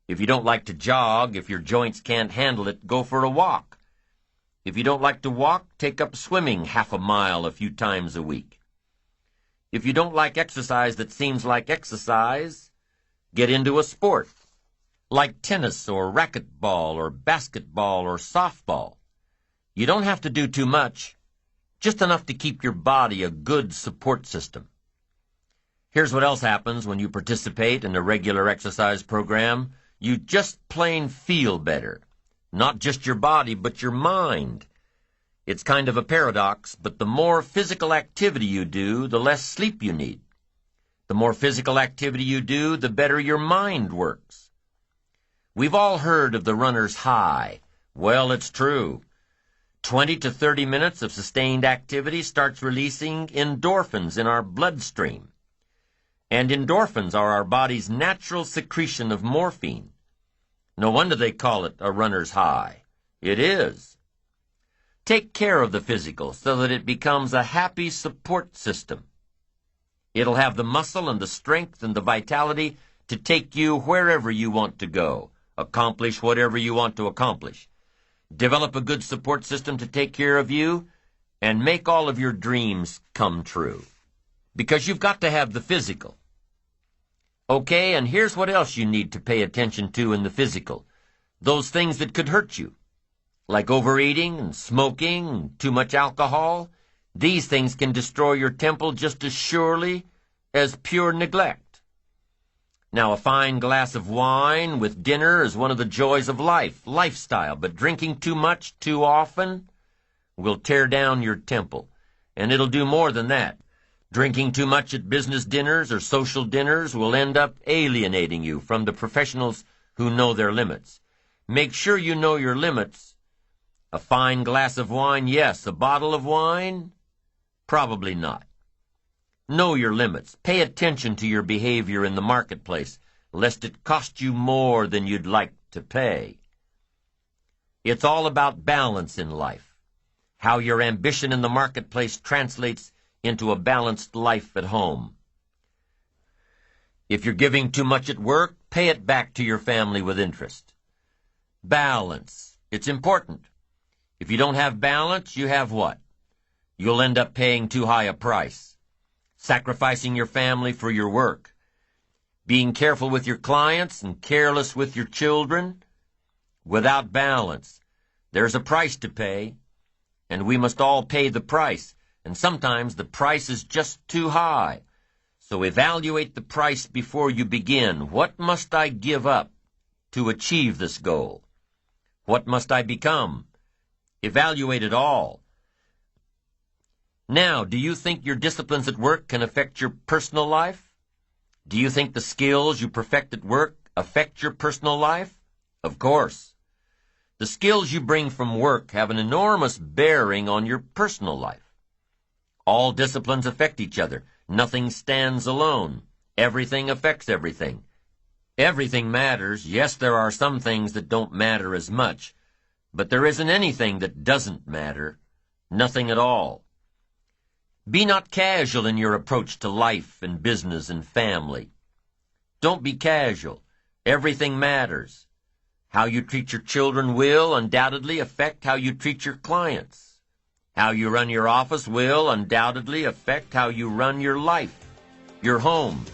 If you don't like to jog, if your joints can't handle it, go for a walk. If you don't like to walk, take up swimming half a mile a few times a week. If you don't like exercise that seems like exercise, get into a sport, like tennis or racquetball or basketball or softball. You don't have to do too much, just enough to keep your body a good support system. Here's what else happens when you participate in a regular exercise program. You just plain feel better. Not just your body, but your mind. It's kind of a paradox, but the more physical activity you do, the less sleep you need. The more physical activity you do, the better your mind works. We've all heard of the runner's high. Well, it's true. 20 to 30 minutes of sustained activity starts releasing endorphins in our bloodstream. And endorphins are our body's natural secretion of morphine. No wonder they call it a runner's high. It is. Take care of the physical so that it becomes a happy support system. It'll have the muscle and the strength and the vitality to take you wherever you want to go, accomplish whatever you want to accomplish. Develop a good support system to take care of you, and make all of your dreams come true. Because you've got to have the physical. Okay, and here's what else you need to pay attention to in the physical. Those things that could hurt you, like overeating and smoking and too much alcohol. These things can destroy your temple just as surely as pure neglect. Now, a fine glass of wine with dinner is one of the joys of life, lifestyle, but drinking too much too often will tear down your temple, and it'll do more than that. Drinking too much at business dinners or social dinners will end up alienating you from the professionals who know their limits. Make sure you know your limits. A fine glass of wine, yes. A bottle of wine, probably not. Know your limits. Pay attention to your behavior in the marketplace, lest it cost you more than you'd like to pay. It's all about balance in life, how your ambition in the marketplace translates into a balanced life at home. If you're giving too much at work, pay it back to your family with interest. Balance. It's important. If you don't have balance, you have what? You'll end up paying too high a price, sacrificing your family for your work, being careful with your clients and careless with your children. Without balance, there's a price to pay, and we must all pay the price. And sometimes the price is just too high. So evaluate the price before you begin. What must I give up to achieve this goal? What must I become? Evaluate it all. Now, do you think your disciplines at work can affect your personal life? Do you think the skills you perfect at work affect your personal life? Of course. The skills you bring from work have an enormous bearing on your personal life. All disciplines affect each other. Nothing stands alone. Everything affects everything. Everything matters. Yes, there are some things that don't matter as much, but there isn't anything that doesn't matter. Nothing at all. Be not casual in your approach to life and business and family. Don't be casual. Everything matters. How you treat your children will undoubtedly affect how you treat your clients. How you run your office will undoubtedly affect how you run your life, your home.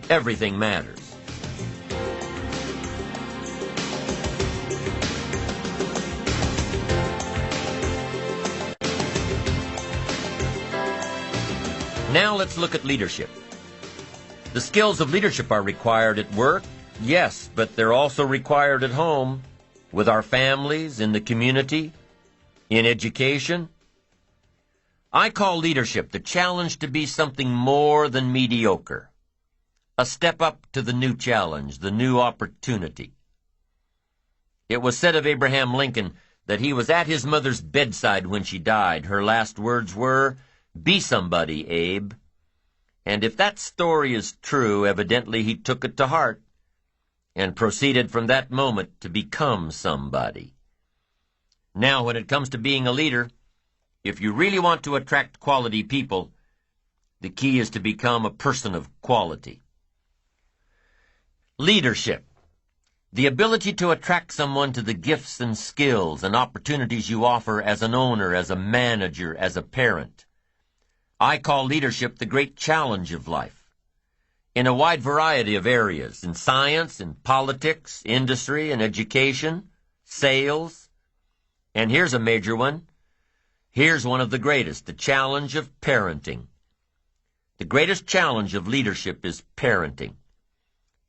Everything matters. Now let's look at leadership. The skills of leadership are required at work, yes, but they're also required at home, with our families, in the community, in education. I call leadership the challenge to be something more than mediocre, a step up to the new challenge, the new opportunity. It was said of Abraham Lincoln that he was at his mother's bedside when she died. Her last words were, "Be somebody, Abe." And if that story is true, evidently he took it to heart and proceeded from that moment to become somebody. Now, when it comes to being a leader, if you really want to attract quality people, the key is to become a person of quality. Leadership. The ability to attract someone to the gifts and skills and opportunities you offer as an owner, as a manager, as a parent. I call leadership the great challenge of life. In a wide variety of areas, in science, in politics, industry, and education, sales. And here's a major one. Here's one of the greatest, the challenge of parenting. The greatest challenge of leadership is parenting.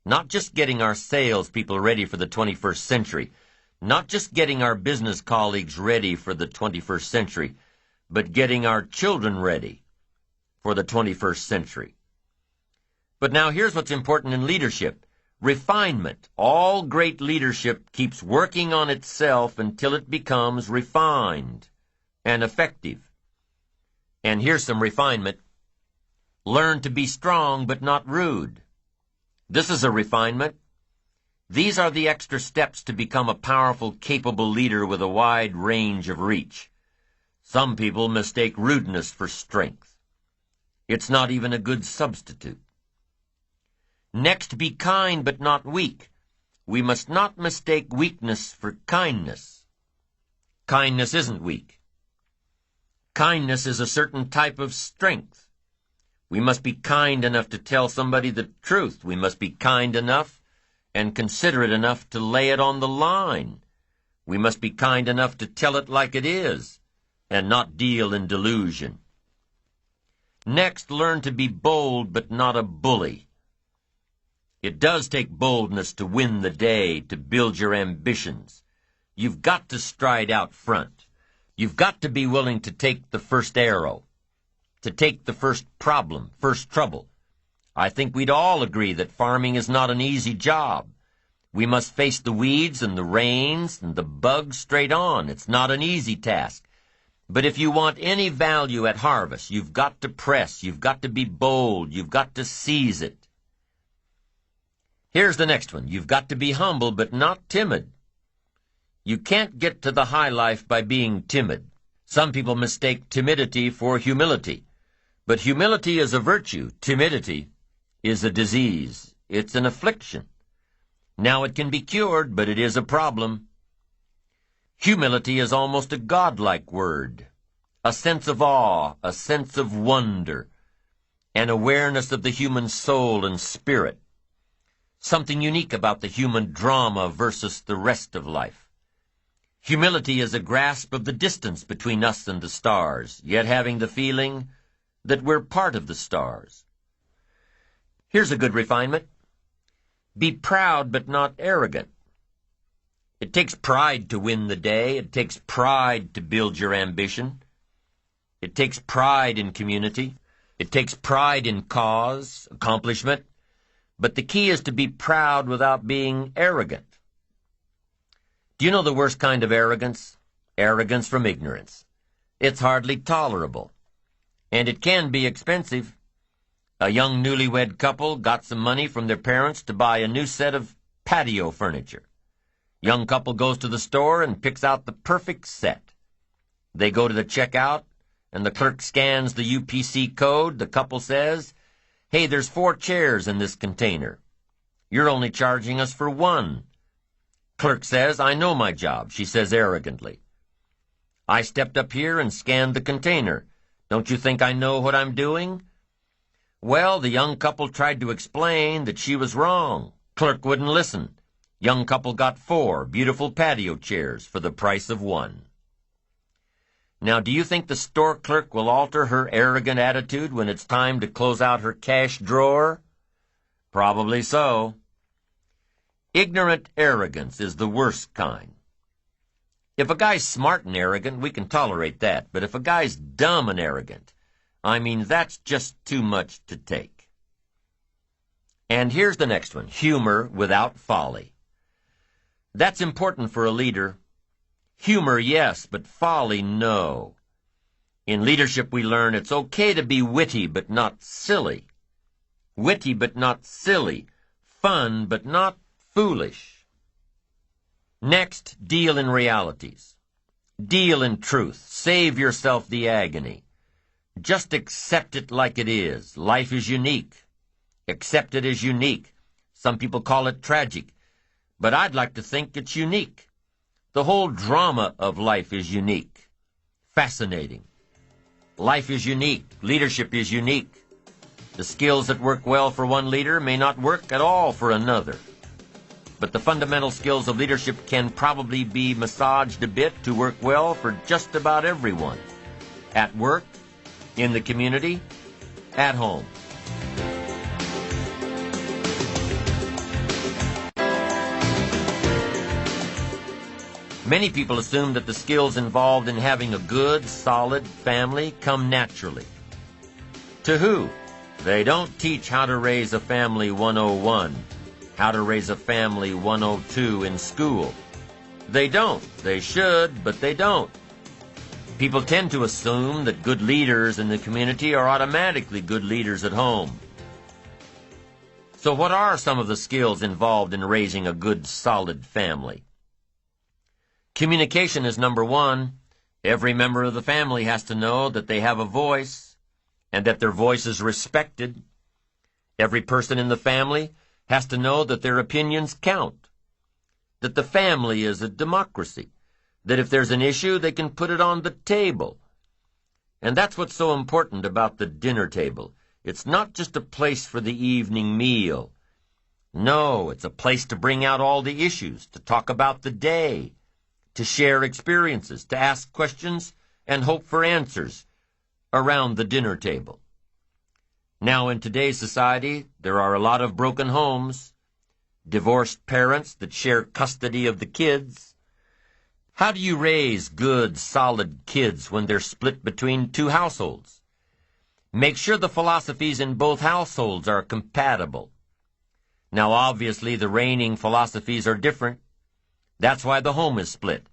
Not just getting our salespeople ready for the 21st century, not just getting our business colleagues ready for the 21st century, but getting our children ready for the 21st century. But now here's what's important in leadership. Refinement. All great leadership keeps working on itself until it becomes refined and effective. And here's some refinement. Learn to be strong but not rude. This is a refinement. These are the extra steps to become a powerful, capable leader with a wide range of reach. Some people mistake rudeness for strength. It's not even a good substitute. Next, be kind but not weak. We must not mistake weakness for kindness. Kindness isn't weak. Kindness is a certain type of strength. We must be kind enough to tell somebody the truth. We must be kind enough and considerate enough to lay it on the line. We must be kind enough to tell it like it is and not deal in delusion. Next, learn to be bold but not a bully. It does take boldness to win the day, to build your ambitions. You've got to stride out front. You've got to be willing to take the first arrow, to take the first problem, first trouble. I think we'd all agree that farming is not an easy job. We must face the weeds and the rains and the bugs straight on. It's not an easy task. But if you want any value at harvest, you've got to press, you've got to be bold, you've got to seize it. Here's the next one. You've got to be humble but not timid. You can't get to the high life by being timid. Some people mistake timidity for humility. But humility is a virtue. Timidity is a disease. It's an affliction. Now it can be cured, but it is a problem. Humility is almost a godlike word, a sense of awe, a sense of wonder, an awareness of the human soul and spirit, something unique about the human drama versus the rest of life. Humility is a grasp of the distance between us and the stars, yet having the feeling that we're part of the stars. Here's a good refinement. Be proud but not arrogant. It takes pride to win the day. It takes pride to build your ambition. It takes pride in community. It takes pride in cause, accomplishment. But the key is to be proud without being arrogant. Do you know the worst kind of arrogance? Arrogance from ignorance. It's hardly tolerable. And it can be expensive. A young newlywed couple got some money from their parents to buy a new set of patio furniture. Young couple goes to the store and picks out the perfect set. They go to the checkout, and the clerk scans the UPC code. The couple says, "Hey, there's 4 chairs in this container. You're only charging us for 1. Clerk says, "I know my job," she says arrogantly. "I stepped up here and scanned the container. Don't you think I know what I'm doing?" Well, the young couple tried to explain that she was wrong. Clerk wouldn't listen. Young couple got 4 beautiful patio chairs for the price of 1. Now, do you think the store clerk will alter her arrogant attitude when it's time to close out her cash drawer? Probably so. Ignorant arrogance is the worst kind. If a guy's smart and arrogant, we can tolerate that. But if a guy's dumb and arrogant, that's just too much to take. And here's the next one, humor without folly. That's important for a leader. Humor, yes, but folly, no. In leadership, we learn it's okay to be witty but not silly. Witty but not silly. Fun but not foolish. Next, deal in realities. Deal in truth. Save yourself the agony. Just accept it like it is. Life is unique. Accept it as unique. Some people call it tragic, but I'd like to think it's unique. The whole drama of life is unique. Fascinating. Life is unique. Leadership is unique. The skills that work well for one leader may not work at all for another. But the fundamental skills of leadership can probably be massaged a bit to work well for just about everyone. At work, in the community, at home. Many people assume that the skills involved in having a good, solid family come naturally. To who? They don't teach how to raise a family 101, how to raise a family 102 in school. They don't. They should, but they don't. People tend to assume that good leaders in the community are automatically good leaders at home. So what are some of the skills involved in raising a good, solid family? Communication is number 1. Every member of the family has to know that they have a voice and that their voice is respected. Every person in the family has to know that their opinions count, that the family is a democracy, that if there's an issue, they can put it on the table. And that's what's so important about the dinner table. It's not just a place for the evening meal. No, it's a place to bring out all the issues, to talk about the day, to share experiences, to ask questions and hope for answers around the dinner table. Now, in today's society, there are a lot of broken homes, divorced parents that share custody of the kids. How do you raise good, solid kids when they're split between 2 households? Make sure the philosophies in both households are compatible. Now, obviously, the reigning philosophies are different. That's why the home is split.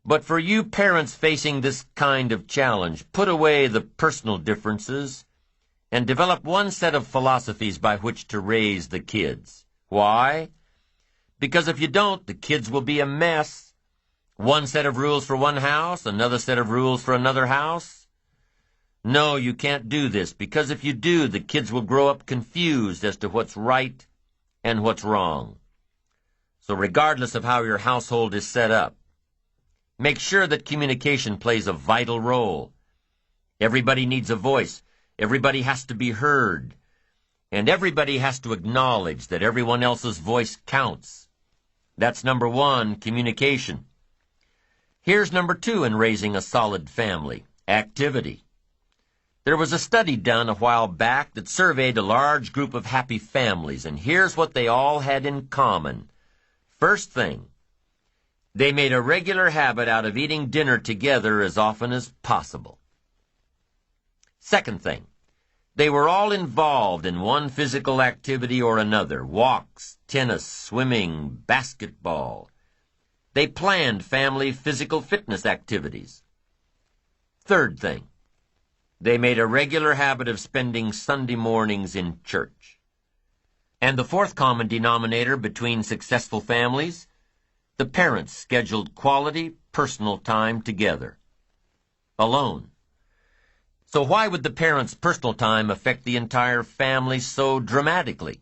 But for you parents facing this kind of challenge, put away the personal differences and develop one set of philosophies by which to raise the kids. Why? Because if you don't, the kids will be a mess. One set of rules for one house, another set of rules for another house. No, you can't do this, because if you do, the kids will grow up confused as to what's right and what's wrong. So regardless of how your household is set up, make sure that communication plays a vital role. Everybody needs a voice. Everybody has to be heard. And everybody has to acknowledge that everyone else's voice counts. That's number 1, communication. Here's number 2 in raising a solid family, activity. There was a study done a while back that surveyed a large group of happy families, and here's what they all had in common. First thing, they made a regular habit out of eating dinner together as often as possible. Second thing, They were all involved in one physical activity or another: walks, tennis, swimming, basketball. They planned family physical fitness activities. Third thing, they made a regular habit of spending Sunday mornings in church. And the fourth common denominator between successful families: the parents scheduled quality, personal time together. Alone. So why would the parents' personal time affect the entire family so dramatically?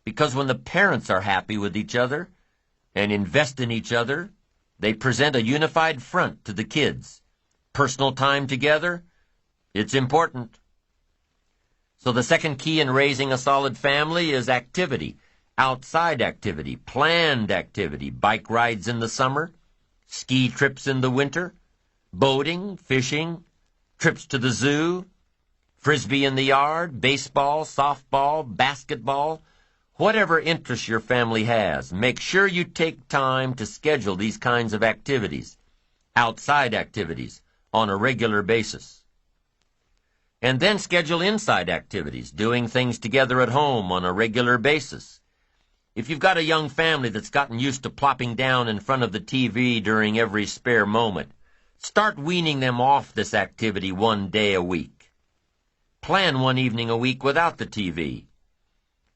Because when the parents are happy with each other and invest in each other, they present a unified front to the kids. Personal time together, it's important. So the second key in raising a solid family is activity. Outside activity, planned activity, bike rides in the summer, ski trips in the winter, boating, fishing, trips to the zoo, frisbee in the yard, baseball, softball, basketball, whatever interest your family has. Make sure you take time to schedule these kinds of activities, outside activities, on a regular basis. And then schedule inside activities, doing things together at home on a regular basis. If you've got a young family that's gotten used to plopping down in front of the TV during every spare moment, start weaning them off this activity one day a week. Plan one evening a week without the TV.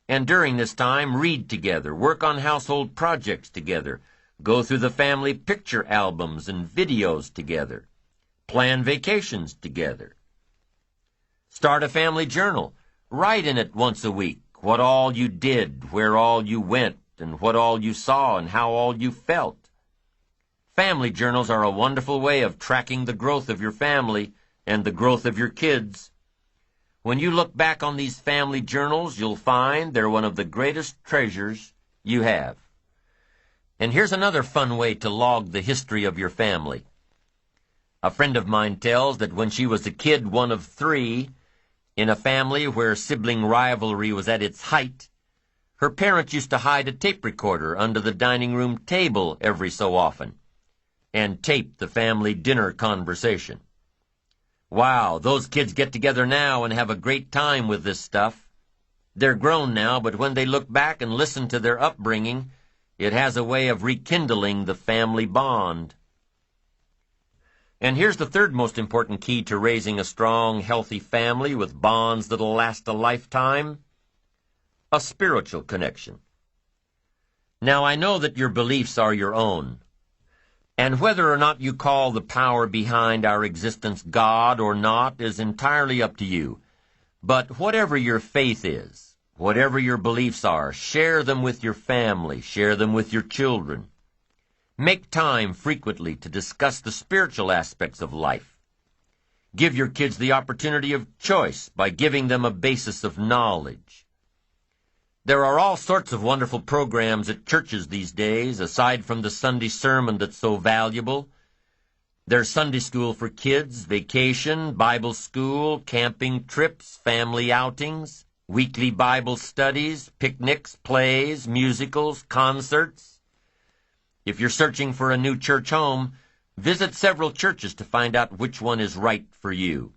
And during this time, read together, work on household projects together, go through the family picture albums and videos together, plan vacations together. Start a family journal. Write in it once a week what all you did, where all you went, and what all you saw, and how all you felt. Family journals are a wonderful way of tracking the growth of your family and the growth of your kids. When you look back on these family journals, you'll find they're one of the greatest treasures you have. And here's another fun way to log the history of your family. A friend of mine tells that when she was a kid, one of 3, in a family where sibling rivalry was at its height, her parents used to hide a tape recorder under the dining room table every so often and tape the family dinner conversation. Wow, those kids get together now and have a great time with this stuff. They're grown now, but when they look back and listen to their upbringing, it has a way of rekindling the family bond. And here's the third most important key to raising a strong, healthy family with bonds that'll last a lifetime: a spiritual connection. Now, I know that your beliefs are your own, and whether or not you call the power behind our existence God or not is entirely up to you. But whatever your faith is, whatever your beliefs are, share them with your family, share them with your children. Make time frequently to discuss the spiritual aspects of life. Give your kids the opportunity of choice by giving them a basis of knowledge. There are all sorts of wonderful programs at churches these days, aside from the Sunday sermon that's so valuable. There's Sunday school for kids, vacation, Bible school, camping trips, family outings, weekly Bible studies, picnics, plays, musicals, concerts. If you're searching for a new church home, visit several churches to find out which one is right for you.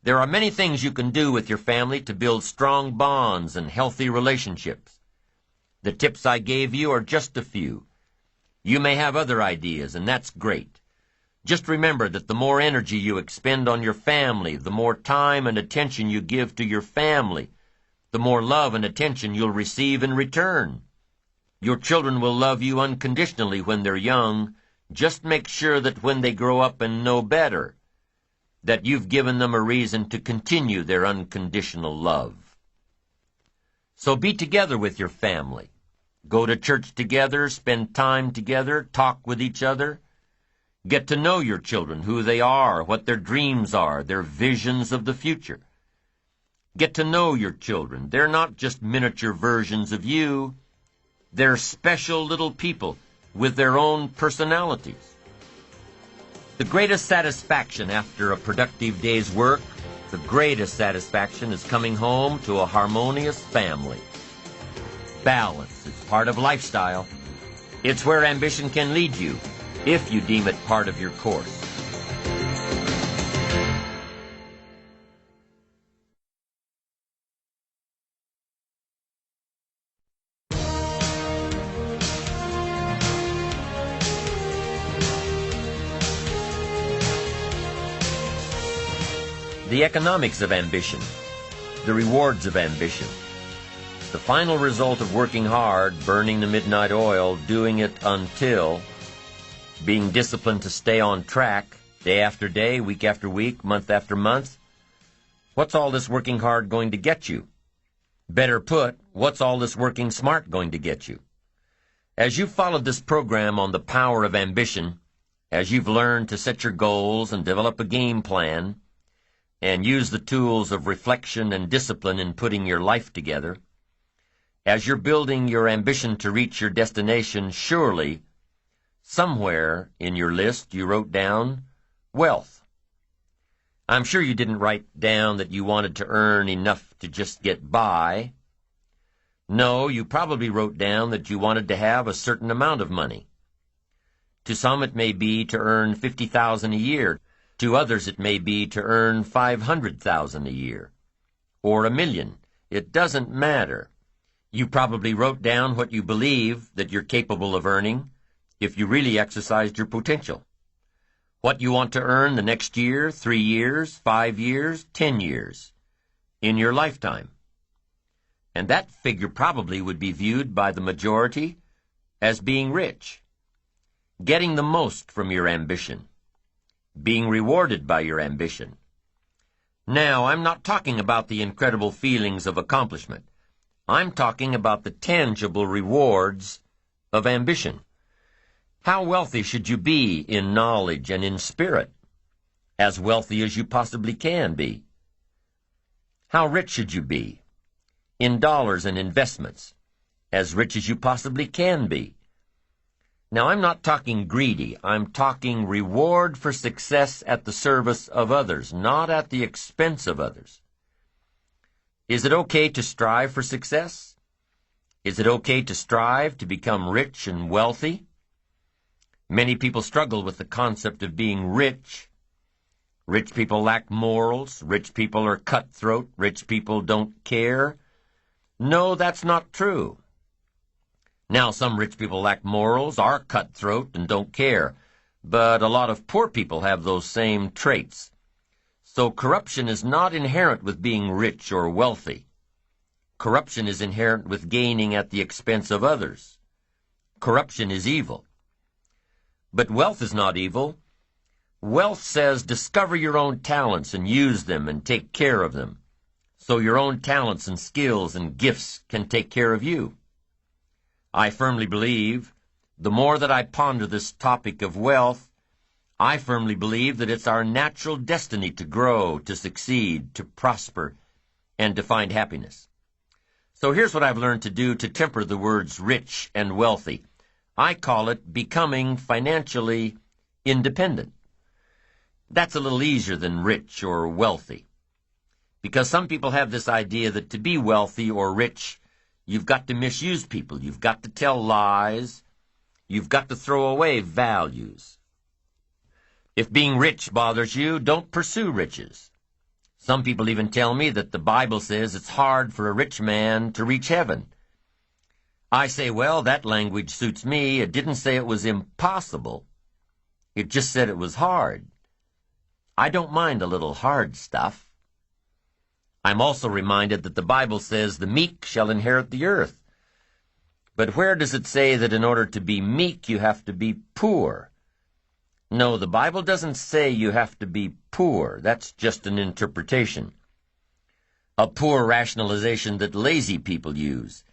There are many things you can do with your family to build strong bonds and healthy relationships. The tips I gave you are just a few. You may have other ideas, and that's great. Just remember that the more energy you expend on your family, the more time and attention you give to your family, the more love and attention you'll receive in return. Your children will love you unconditionally when they're young. Just make sure that when they grow up and know better, that you've given them a reason to continue their unconditional love. So be together with your family. Go to church together, spend time together, talk with each other. Get to know your children, who they are, what their dreams are, their visions of the future. Get to know your children. They're not just miniature versions of you. They're special little people with their own personalities. The greatest satisfaction after a productive day's work, the greatest satisfaction is coming home to a harmonious family. Balance is part of lifestyle. It's where ambition can lead you, if you deem it part of your course. The economics of ambition, the rewards of ambition, the final result of working hard, burning the midnight oil, doing it until, being disciplined to stay on track, day after day, week after week, month after month. What's all this working hard going to get you? Better put, what's all this working smart going to get you? As you've followed this program on the power of ambition, as you've learned to set your goals and develop a game plan, and use the tools of reflection and discipline in putting your life together, as you're building your ambition to reach your destination, surely, somewhere in your list you wrote down wealth. I'm sure you didn't write down that you wanted to earn enough to just get by. No, you probably wrote down that you wanted to have a certain amount of money. To some it may be to earn $50,000 a year. To others it may be to earn $500,000 a year. Or $1 million. It doesn't matter. You probably wrote down what you believe that you're capable of earning if you really exercised your potential. What you want to earn the next year, 3 years, 5 years, 10 years, in your lifetime. And that figure probably would be viewed by the majority as being rich, getting the most from your ambition, being rewarded by your ambition. Now, I'm not talking about the incredible feelings of accomplishment. I'm talking about the tangible rewards of ambition. How wealthy should you be in knowledge and in spirit? As wealthy as you possibly can be. How rich should you be? In dollars and investments. As rich as you possibly can be. Now, I'm not talking greedy. I'm talking reward for success at the service of others, not at the expense of others. Is it okay to strive for success? Is it okay to strive to become rich and wealthy? Many people struggle with the concept of being rich. Rich people lack morals. Rich people are cutthroat. Rich people don't care. No, that's not true. Now, some rich people lack morals, are cutthroat, and don't care. But a lot of poor people have those same traits. So corruption is not inherent with being rich or wealthy. Corruption is inherent with gaining at the expense of others. Corruption is evil. But wealth is not evil. Wealth says discover your own talents and use them and take care of them, so your own talents and skills and gifts can take care of you. I firmly believe, the more that I ponder this topic of wealth, I firmly believe that it's our natural destiny to grow, to succeed, to prosper, and to find happiness. So here's what I've learned to do to temper the words rich and wealthy. I call it becoming financially independent. That's a little easier than rich or wealthy. Because some people have this idea that to be wealthy or rich, you've got to misuse people. You've got to tell lies. You've got to throw away values. If being rich bothers you, don't pursue riches. Some people even tell me that the Bible says it's hard for a rich man to reach heaven. I say, well, that language suits me. It didn't say it was impossible. It just said it was hard. I don't mind a little hard stuff. I'm also reminded that the Bible says the meek shall inherit the earth. But where does it say that in order to be meek you have to be poor? No, the Bible doesn't say you have to be poor. That's just an interpretation. A poor rationalization that lazy people use.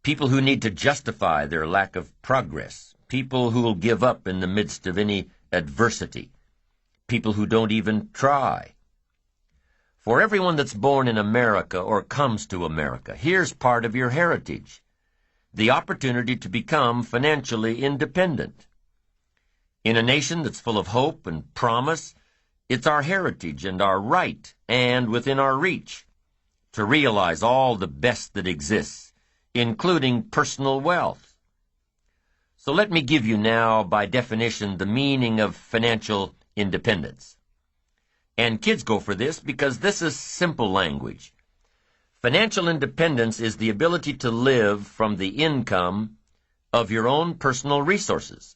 People who need to justify their lack of progress. People who will give up in the midst of any adversity. People who don't even try. For everyone that's born in America or comes to America, here's part of your heritage. The opportunity to become financially independent. In a nation that's full of hope and promise, it's our heritage and our right, and within our reach, to realize all the best that exists, including personal wealth. So let me give you now, by definition, the meaning of financial independence. And kids go for this because this is simple language. Financial independence is the ability to live from the income of your own personal resources.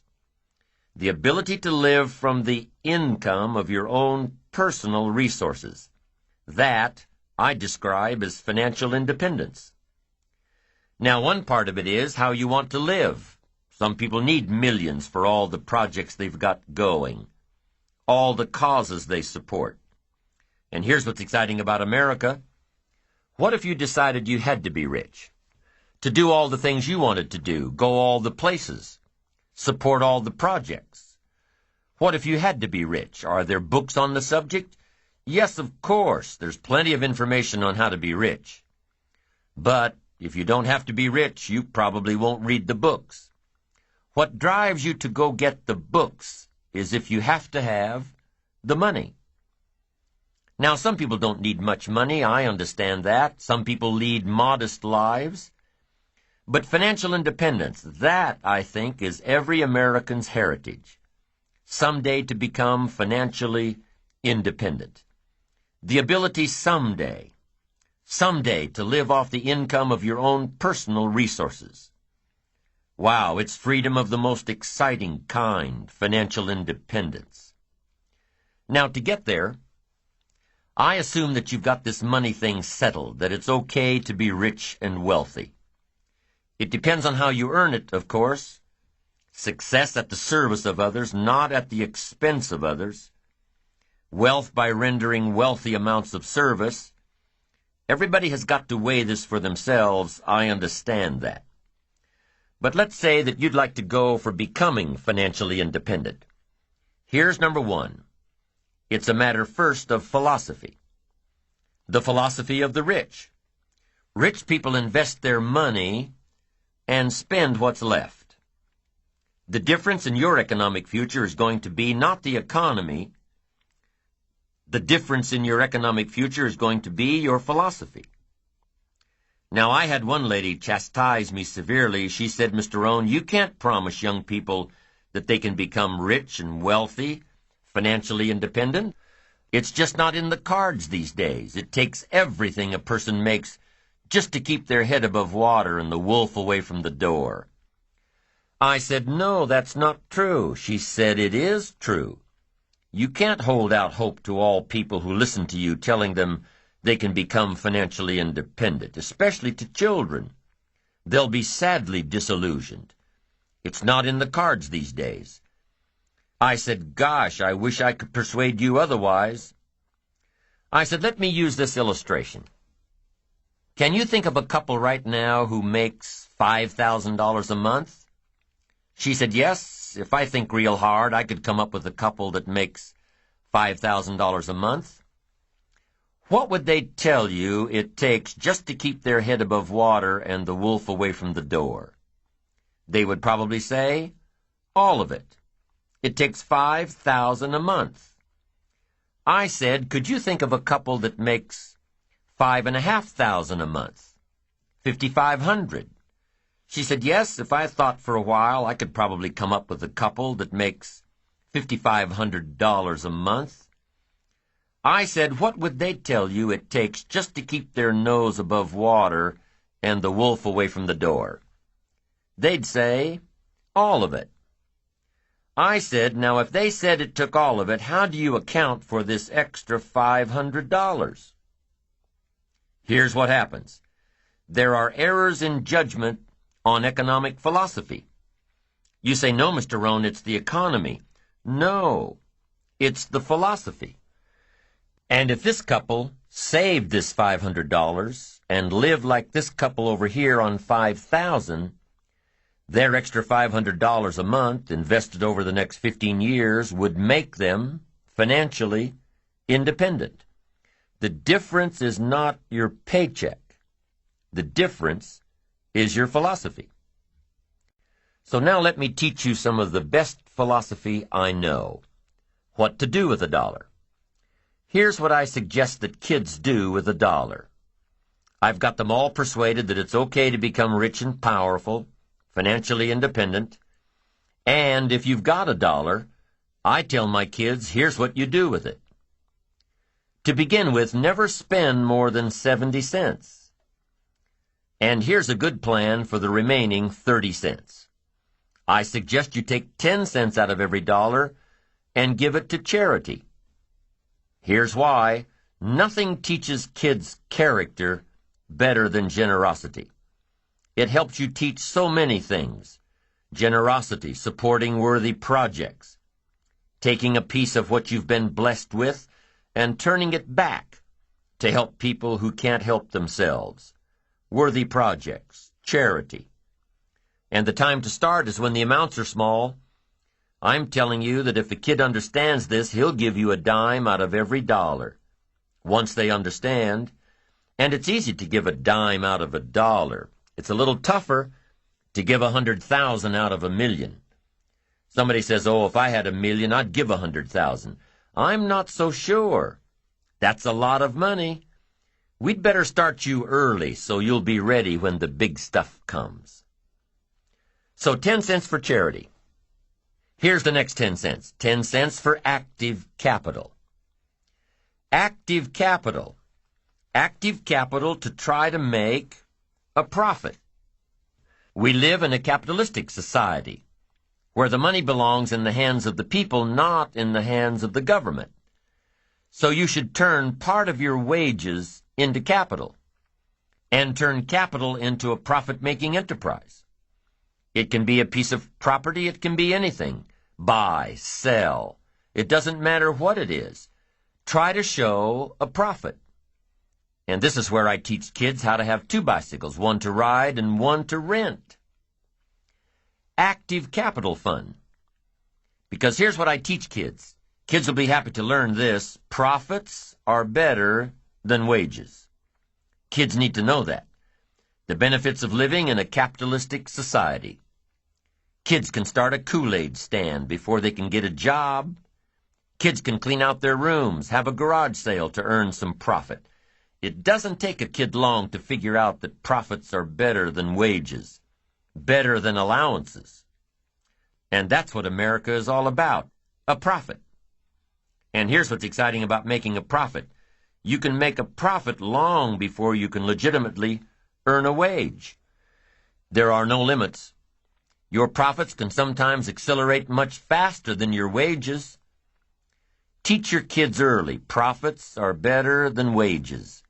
The ability to live from the income of your own personal resources. That I describe as financial independence. Now, one part of it is how you want to live. Some people need millions for all the projects they've got going, all the causes they support. And here's what's exciting about America. What if you decided you had to be rich? To do all the things you wanted to do, go all the places, support all the projects? What if you had to be rich? Are there books on the subject? Yes, of course. There's plenty of information on how to be rich. But if you don't have to be rich, you probably won't read the books. What drives you to go get the books is if you have to have the money. Now, some people don't need much money. I understand that. Some people lead modest lives. But financial independence, that, I think, is every American's heritage. Someday to become financially independent. The ability someday to live off the income of your own personal resources. Wow, it's freedom of the most exciting kind, financial independence. Now, to get there, I assume that you've got this money thing settled, that it's okay to be rich and wealthy. It depends on how you earn it, of course. Success at the service of others, not at the expense of others. Wealth by rendering wealthy amounts of service. Everybody has got to weigh this for themselves. I understand that. But let's say that you'd like to go for becoming financially independent. Here's number one. It's a matter first of philosophy. The philosophy of the rich. Rich people invest their money and spend what's left. The difference in your economic future is going to be not the economy. The difference in your economic future is going to be your philosophy. Now, I had one lady chastise me severely. She said, Mr. Rohn, you can't promise young people that they can become rich and wealthy, financially independent. It's just not in the cards these days. It takes everything a person makes just to keep their head above water and the wolf away from the door. I said, no, that's not true. She said, it is true. You can't hold out hope to all people who listen to you telling them they can become financially independent, especially to children. They'll be sadly disillusioned. It's not in the cards these days. I said, gosh, I wish I could persuade you otherwise. I said, let me use this illustration. Can you think of a couple right now who makes $5,000 a month? She said, yes, if I think real hard, I could come up with a couple that makes $5,000 a month. What would they tell you it takes just to keep their head above water and the wolf away from the door? They would probably say, all of it. It takes $5,000 a month. I said, could you think of a couple that makes $5,500 a month? $5,500. She said, yes, if I thought for a while, I could probably come up with a couple that makes $5,500 a month. I said, what would they tell you it takes just to keep their nose above water and the wolf away from the door? They'd say, all of it. I said, now if they said it took all of it, how do you account for this extra $500? Here's what happens. There are errors in judgment on economic philosophy. You say, no, Mr. Rohn, it's the economy. No, it's the philosophy. And if this couple saved this $500 and lived like this couple over here on $5,000, their extra $500 a month invested over the next 15 years would make them financially independent. The difference is not your paycheck. The difference is your philosophy. So now let me teach you some of the best philosophy I know. What to do with a dollar. Here's what I suggest that kids do with a dollar. I've got them all persuaded that it's okay to become rich and powerful, financially independent, and if you've got a dollar, I tell my kids, here's what you do with it. To begin with, never spend more than 70 cents. And here's a good plan for the remaining 30 cents. I suggest you take 10 cents out of every dollar and give it to charity. Here's why. Nothing teaches kids character better than generosity. It helps you teach so many things. Generosity, supporting worthy projects, taking a piece of what you've been blessed with and turning it back to help people who can't help themselves. Worthy projects, charity. And the time to start is when the amounts are small. I'm telling you that if a kid understands this, he'll give you a dime out of every dollar. Once they understand, and it's easy to give a dime out of a dollar. It's a little tougher to give 100,000 out of 1,000,000. Somebody says, oh, if I had 1,000,000, I'd give 100,000. I'm not so sure. That's a lot of money. We'd better start you early so you'll be ready when the big stuff comes. So 10 cents for charity. Here's the next 10 cents. 10 cents for active capital. Active capital. Active capital to try to make a profit. We live in a capitalistic society where the money belongs in the hands of the people, not in the hands of the government. So you should turn part of your wages into capital and turn capital into a profit-making enterprise. It can be a piece of property. It can be anything. Buy, sell. It doesn't matter what it is. Try to show a profit. And this is where I teach kids how to have 2 bicycles, one to ride and one to rent. Active capital fund. Because here's what I teach kids. Kids will be happy to learn this. Profits are better than wages. Kids need to know that. The benefits of living in a capitalistic society. Kids can start a Kool-Aid stand before they can get a job. Kids can clean out their rooms, have a garage sale to earn some profit. It doesn't take a kid long to figure out that profits are better than wages, better than allowances. And that's what America is all about, a profit. And here's what's exciting about making a profit. You can make a profit long before you can legitimately earn a wage. There are no limits. Your profits can sometimes accelerate much faster than your wages. Teach your kids early. Profits are better than wages.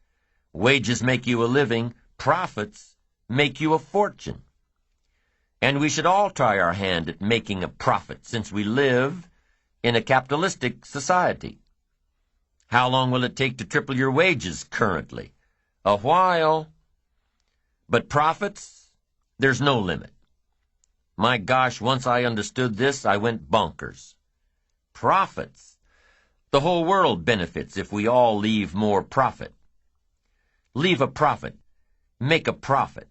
Wages make you a living. Profits make you a fortune. And we should all try our hand at making a profit since we live in a capitalistic society. How long will it take to triple your wages currently? A while. But profits, there's no limit. My gosh, once I understood this, I went bonkers. Profits. The whole world benefits if we all leave more profit. Leave a profit. Make a profit.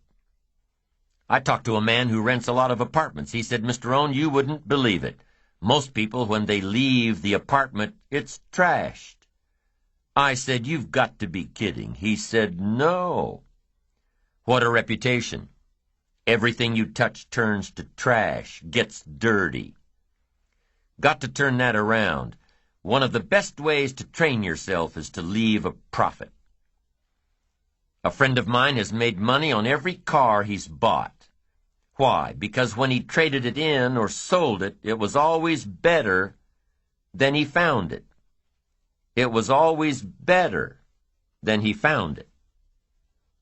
I talked to a man who rents a lot of apartments. He said, Mr. Rohn, you wouldn't believe it. Most people, when they leave the apartment, it's trashed. I said, you've got to be kidding. He said, no. What a reputation. Everything you touch turns to trash, gets dirty. Got to turn that around. One of the best ways to train yourself is to leave a profit. A friend of mine has made money on every car he's bought. Why? Because when he traded it in or sold it, it was always better than he found it. It was always better than he found it.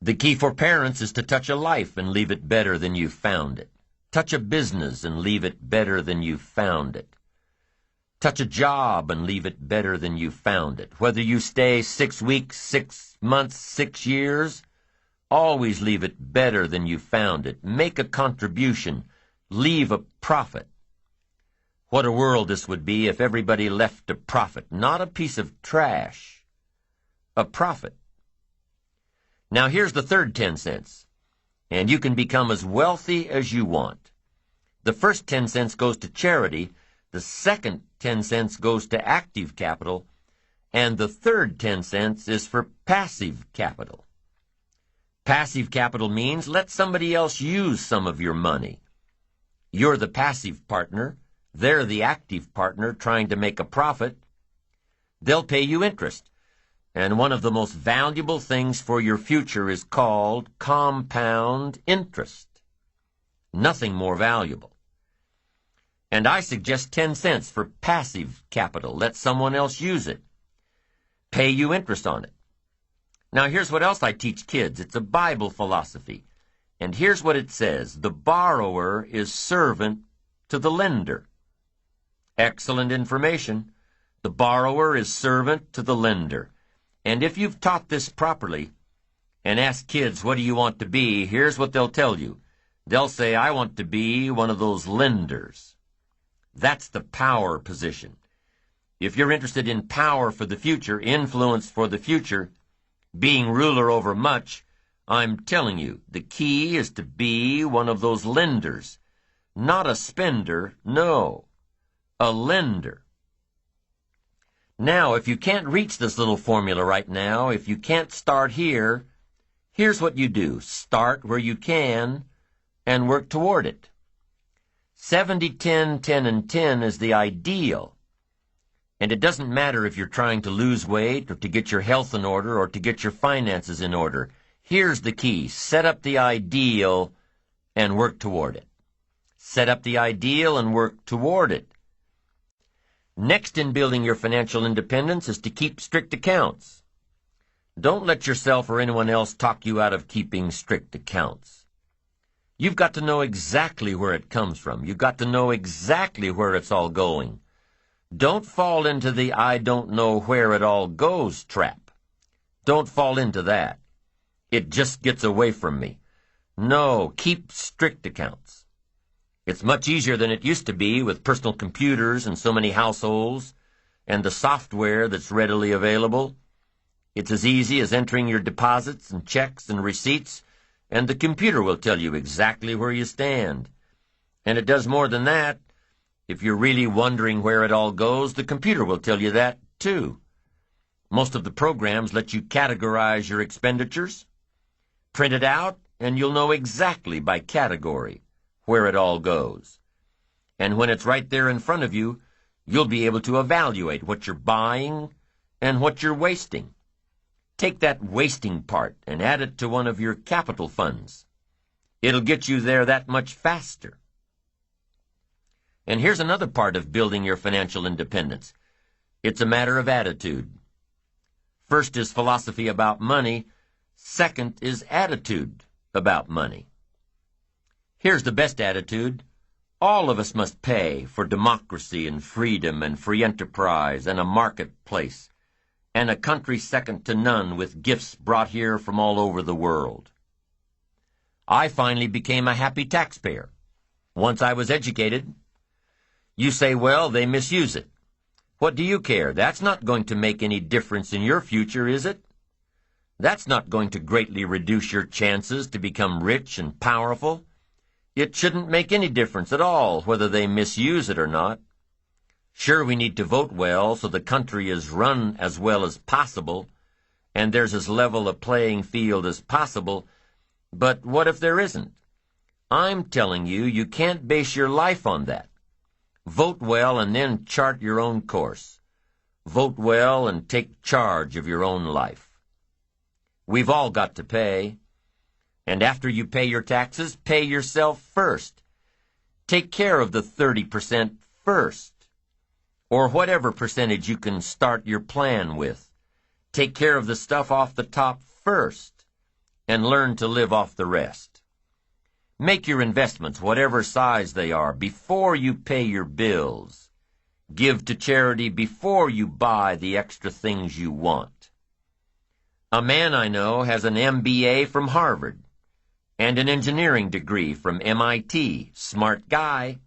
The key for parents is to touch a life and leave it better than you found it. Touch a business and leave it better than you found it. Touch a job and leave it better than you found it. Whether you stay 6 weeks, 6 months, 6 years, always leave it better than you found it. Make a contribution. Leave a profit. What a world this would be if everybody left a profit, not a piece of trash. A profit. Now here's the third 10 cents, and you can become as wealthy as you want. The first 10 cents goes to charity, the second 10 cents goes to active capital, and the third 10 cents is for passive capital. Passive capital means let somebody else use some of your money. You're the passive partner, they're the active partner trying to make a profit. They'll pay you interest. And one of the most valuable things for your future is called compound interest. Nothing more valuable. And I suggest 10 cents for passive capital. Let someone else use it. pay you interest on it. Now here's what else I teach kids. It's a Bible philosophy. And here's what it says. The borrower is servant to the lender. Excellent information. The borrower is servant to the lender. And if you've taught this properly and asked kids, what do you want to be? Here's what they'll tell you. They'll say, I want to be one of those lenders. That's the power position. If you're interested in power for the future, influence for the future, being ruler over much, I'm telling you, the key is to be one of those lenders. Not a spender, no, a lender. Now, if you can't reach this little formula right now, if you can't start here, here's what you do. Start where you can and work toward it. 70-10, 10 and 10 is the ideal. And it doesn't matter if you're trying to lose weight or to get your health in order or to get your finances in order. Here's the key. Set up the ideal and work toward it. Set up the ideal and work toward it. Next in building your financial independence is to keep strict accounts. Don't let yourself or anyone else talk you out of keeping strict accounts. You've got to know exactly where it comes from. You've got to know exactly where it's all going. Don't fall into the I don't know where it all goes trap. Don't fall into that. It just gets away from me. No, keep strict accounts. It's much easier than it used to be with personal computers and so many households and the software that's readily available. It's as easy as entering your deposits and checks and receipts, and the computer will tell you exactly where you stand. And it does more than that. If you're really wondering where it all goes, the computer will tell you that, too. Most of the programs let you categorize your expenditures. Print it out, and you'll know exactly by category where it all goes. And when it's right there in front of you, you'll be able to evaluate what you're buying and what you're wasting. Take that wasting part and add it to one of your capital funds. It'll get you there that much faster. And here's another part of building your financial independence. It's a matter of attitude. First is philosophy about money. Second is attitude about money. Here's the best attitude. All of us must pay for democracy and freedom and free enterprise and a marketplace and a country second to none with gifts brought here from all over the world. I finally became a happy taxpayer. Once I was educated. You say, well, they misuse it. What do you care? That's not going to make any difference in your future, is it? That's not going to greatly reduce your chances to become rich and powerful. It shouldn't make any difference at all whether they misuse it or not. Sure, we need to vote well so the country is run as well as possible, and there's as level a playing field as possible, but what if there isn't? I'm telling you, you can't base your life on that. Vote well and then chart your own course. Vote well and take charge of your own life. We've all got to pay. And after you pay your taxes, pay yourself first. Take care of the 30% first, or whatever percentage you can start your plan with. Take care of the stuff off the top first, and learn to live off the rest. Make your investments, whatever size they are, before you pay your bills. Give to charity before you buy the extra things you want. A man I know has an MBA from Harvard and an engineering degree from MIT. Smart guy.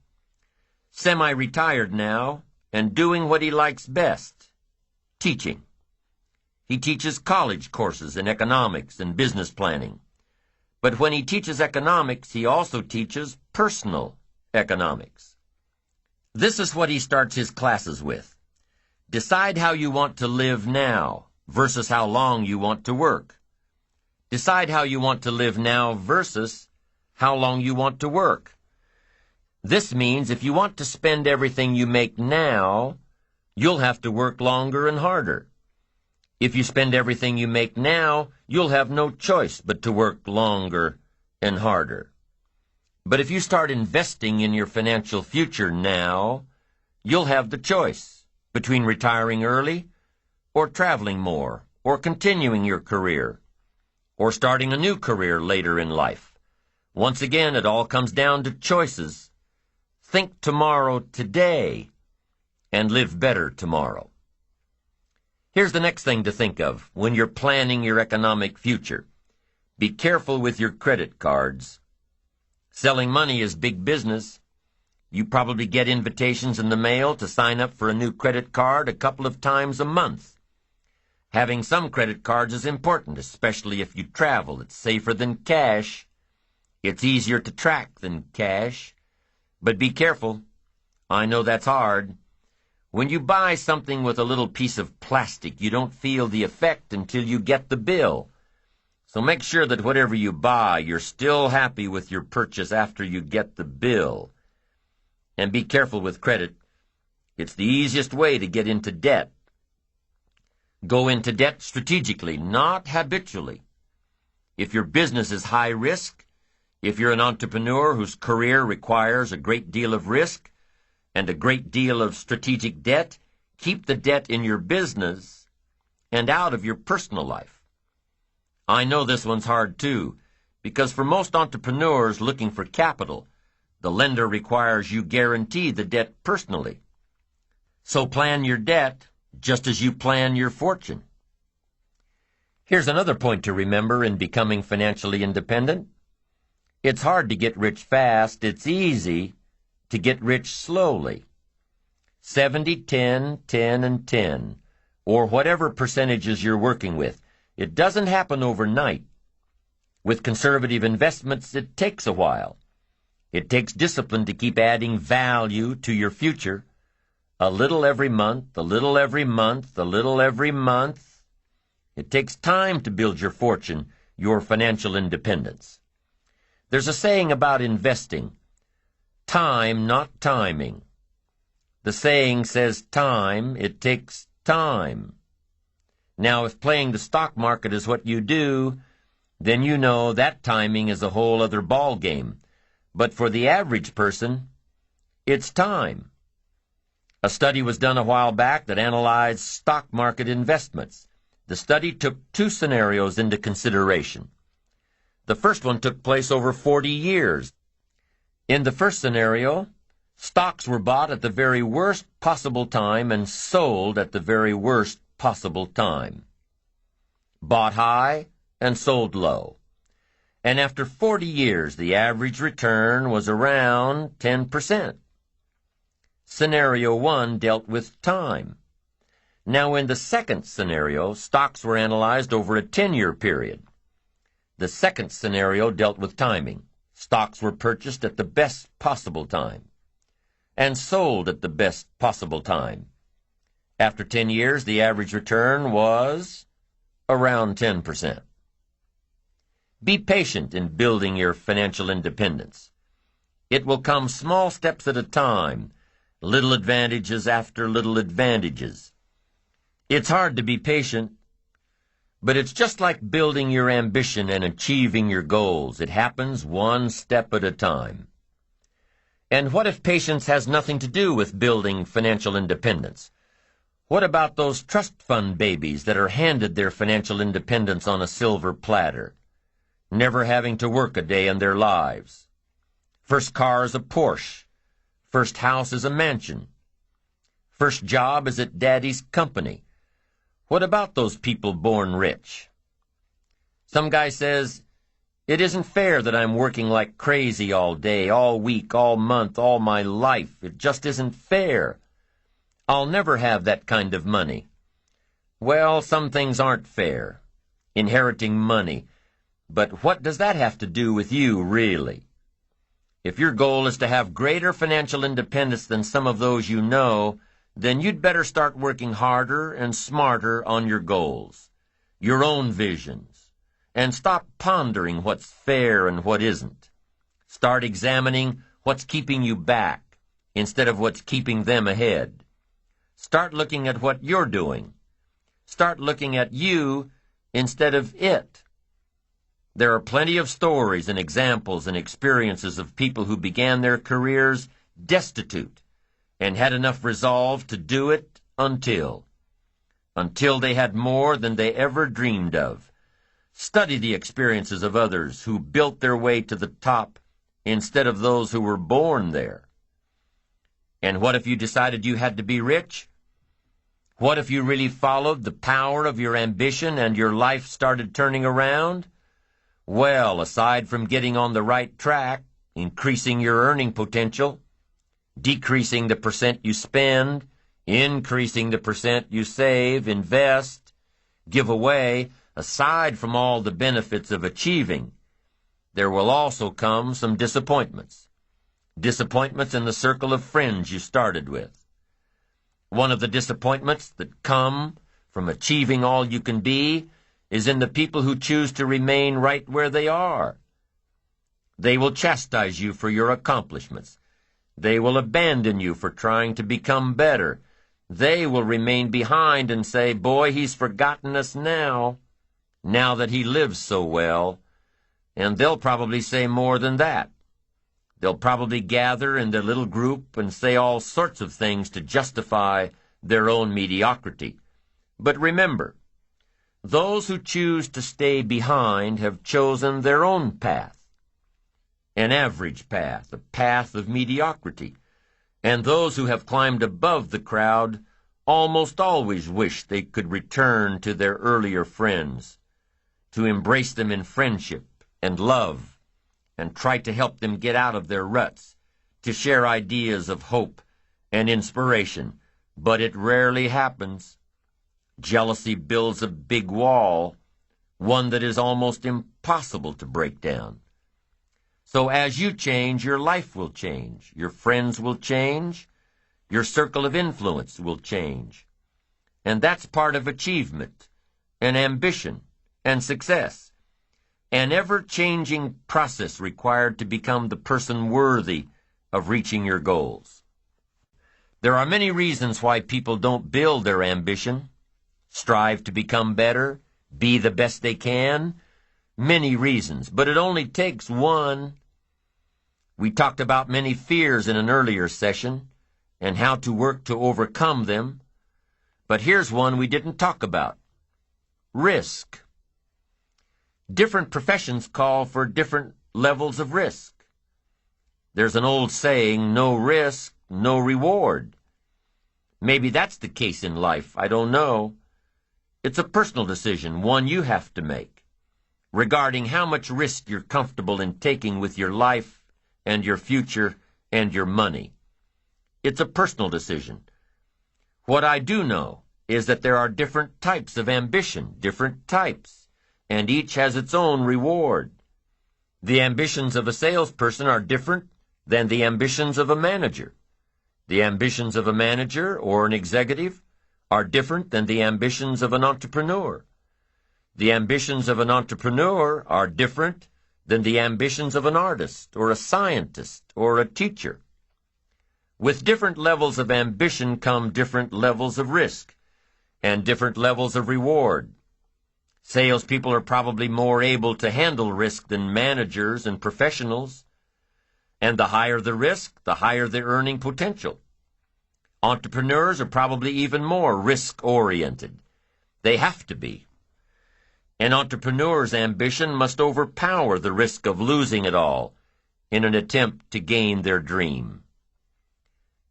Semi-retired now and doing what he likes best, teaching. He teaches college courses in economics and business planning. But when he teaches economics, he also teaches personal economics. This is what he starts his classes with. Decide how you want to live now versus how long you want to work. Decide how you want to live now versus how long you want to work. This means if you want to spend everything you make now, you'll have to work longer and harder. If you spend everything you make now, you'll have no choice but to work longer and harder. But if you start investing in your financial future now, you'll have the choice between retiring early or traveling more, or continuing your career, or starting a new career later in life. Once again, it all comes down to choices. Think tomorrow today, and live better tomorrow. Here's the next thing to think of when you're planning your economic future. Be careful with your credit cards. Selling money is big business. You probably get invitations in the mail to sign up for a new credit card a couple of times a month. Having some credit cards is important, especially if you travel. It's safer than cash. It's easier to track than cash. But be careful. I know that's hard. When you buy something with a little piece of plastic, you don't feel the effect until you get the bill. So make sure that whatever you buy, you're still happy with your purchase after you get the bill. And be careful with credit. It's the easiest way to get into debt. Go into debt strategically, not habitually. If your business is high risk, if you're an entrepreneur whose career requires a great deal of risk and a great deal of strategic debt, keep the debt in your business and out of your personal life. I know this one's hard too, because for most entrepreneurs looking for capital, the lender requires you guarantee the debt personally. So plan your debt just as you plan your fortune. Here's another point to remember in becoming financially independent. It's hard to get rich fast. It's easy to get rich slowly. 70, 10, 10, and 10, or whatever percentages you're working with. It doesn't happen overnight. With conservative investments, it takes a while. It takes discipline to keep adding value to your future. A little every month, a little every month, a little every month. It takes time to build your fortune, your financial independence. There's a saying about investing, time, not timing. The saying says time, it takes time. Now, if playing the stock market is what you do, then you know that timing is a whole other ball game. But for the average person, it's time. A study was done a while back that analyzed stock market investments. The study took two scenarios into consideration. The first one took place over 40 years. In the first scenario, stocks were bought at the very worst possible time and sold at the very worst possible time. Bought high and sold low. And after 40 years, the average return was around 10%. Scenario 1 dealt with time. Now, in the second scenario, stocks were analyzed over a 10-year period. The second scenario dealt with timing. Stocks were purchased at the best possible time and sold at the best possible time. After 10 years, the average return was around 10%. Be patient in building your financial independence. It will come small steps at a time, little advantages after little advantages. It's hard to be patient, but it's just like building your ambition and achieving your goals. It happens one step at a time. And what if patience has nothing to do with building financial independence? What about those trust fund babies that are handed their financial independence on a silver platter, never having to work a day in their lives? First car is a Porsche. First house is a mansion. First job is at daddy's company. What about those people born rich? Some guy says, "It isn't fair that I'm working like crazy all day, all week, all month, all my life. It just isn't fair. I'll never have that kind of money." Well, some things aren't fair. Inheriting money. But what does that have to do with you, really? If your goal is to have greater financial independence than some of those you know, then you'd better start working harder and smarter on your goals, your own visions, and stop pondering what's fair and what isn't. Start examining what's keeping you back instead of what's keeping them ahead. Start looking at what you're doing. Start looking at you instead of it. There are plenty of stories and examples and experiences of people who began their careers destitute and had enough resolve to do it until. until they had more than they ever dreamed of. Study the experiences of others who built their way to the top instead of those who were born there. And what if you decided you had to be rich? What if you really followed the power of your ambition and your life started turning around? Well, aside from getting on the right track, increasing your earning potential, decreasing the percent you spend, increasing the percent you save, invest, give away, aside from all the benefits of achieving, there will also come some disappointments. Disappointments in the circle of friends you started with. One of the disappointments that come from achieving all you can be is in the people who choose to remain right where they are. They will chastise you for your accomplishments. They will abandon you for trying to become better. They will remain behind and say, "Boy, he's forgotten us now that he lives so well." And they'll probably say more than that. They'll probably gather in their little group and say all sorts of things to justify their own mediocrity. But remember, those who choose to stay behind have chosen their own path, an average path, a path of mediocrity. And those who have climbed above the crowd almost always wish they could return to their earlier friends, to embrace them in friendship and love, and try to help them get out of their ruts, to share ideas of hope and inspiration. But it rarely happens. Jealousy builds a big wall, one that is almost impossible to break down. So as you change, your life will change, your friends will change, your circle of influence will change. And that's part of achievement, and ambition, and success. An ever-changing process required to become the person worthy of reaching your goals. There are many reasons why people don't build their ambition, strive to become better, be the best they can. Many reasons, but it only takes one. We talked about many fears in an earlier session and how to work to overcome them. But here's one we didn't talk about: risk. Different professions call for different levels of risk. There's an old saying, no risk, no reward. Maybe that's the case in life, I don't know. It's a personal decision, one you have to make, regarding how much risk you're comfortable in taking with your life and your future and your money. It's a personal decision. What I do know is that there are different types of ambition, different types, and each has its own reward. The ambitions of a salesperson are different than the ambitions of a manager. The ambitions of a manager or an executive are different than the ambitions of an entrepreneur. The ambitions of an entrepreneur are different than the ambitions of an artist or a scientist or a teacher. With different levels of ambition come different levels of risk and different levels of reward. Salespeople are probably more able to handle risk than managers and professionals. And the higher the risk, the higher the earning potential. Entrepreneurs are probably even more risk-oriented. They have to be. An entrepreneur's ambition must overpower the risk of losing it all in an attempt to gain their dream.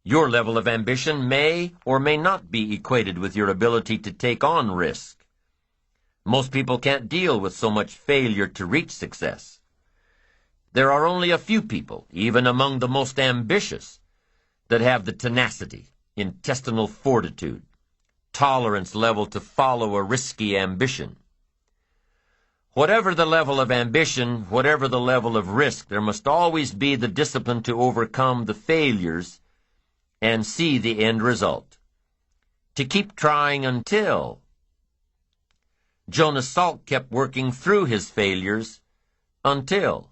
Your level of ambition may or may not be equated with your ability to take on risk. Most people can't deal with so much failure to reach success. There are only a few people, even among the most ambitious, that have the tenacity, intestinal fortitude, tolerance level to follow a risky ambition. Whatever the level of ambition, whatever the level of risk, there must always be the discipline to overcome the failures and see the end result. To keep trying until. Jonas Salk kept working through his failures until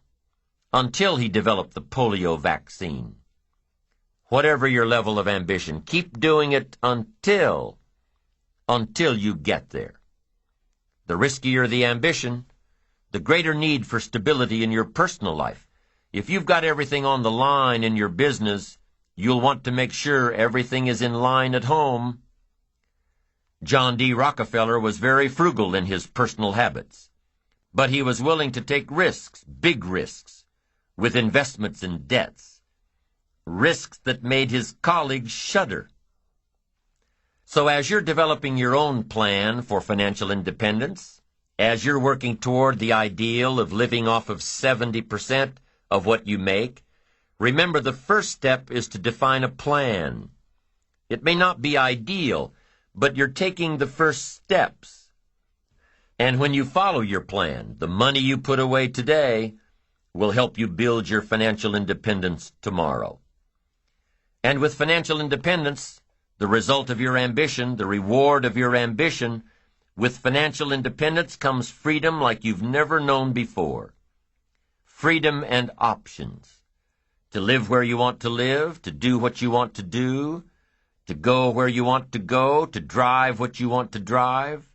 he developed the polio vaccine. Whatever your level of ambition, keep doing it until you get there. The riskier the ambition, the greater need for stability in your personal life. If you've got everything on the line in your business, you'll want to make sure everything is in line at home. John D. Rockefeller was very frugal in his personal habits, but he was willing to take risks, big risks, with investments and debts, risks that made his colleagues shudder. So as you're developing your own plan for financial independence, as you're working toward the ideal of living off of 70% of what you make, remember the first step is to define a plan. It may not be ideal, but you're taking the first steps. And when you follow your plan, the money you put away today will help you build your financial independence tomorrow. And with financial independence, the result of your ambition, the reward of your ambition, with financial independence comes freedom like you've never known before. Freedom and options. To live where you want to live, to do what you want to do, to go where you want to go, to drive what you want to drive,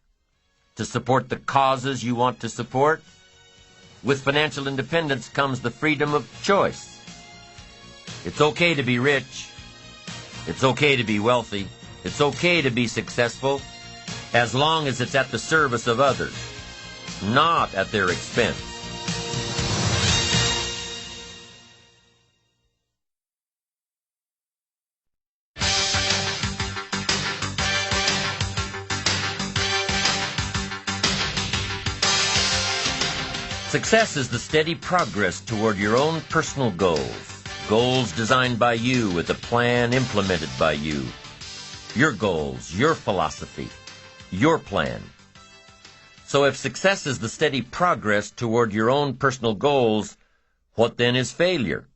to support the causes you want to support. With financial independence comes the freedom of choice. It's okay to be rich. It's okay to be wealthy. It's okay to be successful, as long as it's at the service of others, not at their expense. Success is the steady progress toward your own personal goals. Goals designed by you with a plan implemented by you. Your goals, your philosophy, your plan. So if success is the steady progress toward your own personal goals, what then is failure?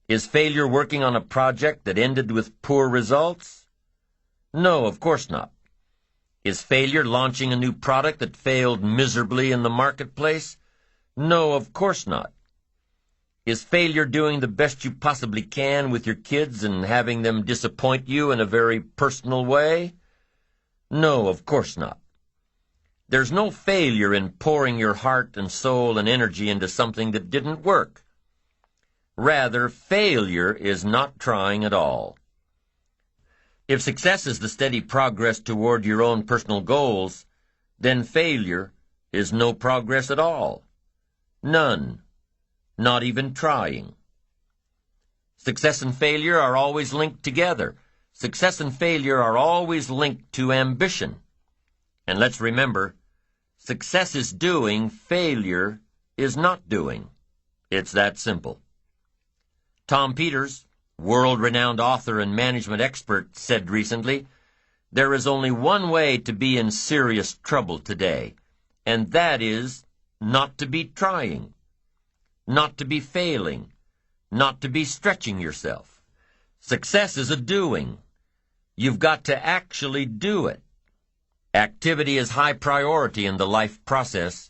Is failure working on a project that ended with poor results? No, of course not. Is failure launching a new product that failed miserably in the marketplace? No, of course not. Is failure doing the best you possibly can with your kids and having them disappoint you in a very personal way? No, of course not. There's no failure in pouring your heart and soul and energy into something that didn't work. Rather, failure is not trying at all. If success is the steady progress toward your own personal goals, then failure is no progress at all. None. Not even trying. Success and failure are always linked together. Success and failure are always linked to ambition. And let's remember, success is doing, failure is not doing. It's that simple. Tom Peters, world-renowned author and management expert, said recently, "There is only one way to be in serious trouble today, and that is not to be trying, not to be failing, not to be stretching yourself. Success is a doing. You've got to actually do it. Activity is high priority in the life process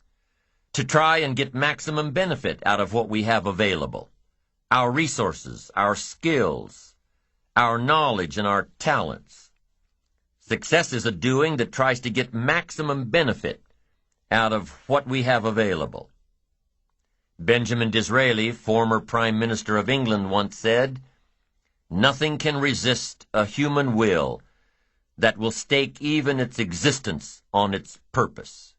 to try and get maximum benefit out of what we have available, our resources, our skills, our knowledge, and our talents. Success is a doing that tries to get maximum benefit out of what we have available." Benjamin Disraeli, former Prime Minister of England, once said, "Nothing can resist a human will that will stake even its existence on its purpose."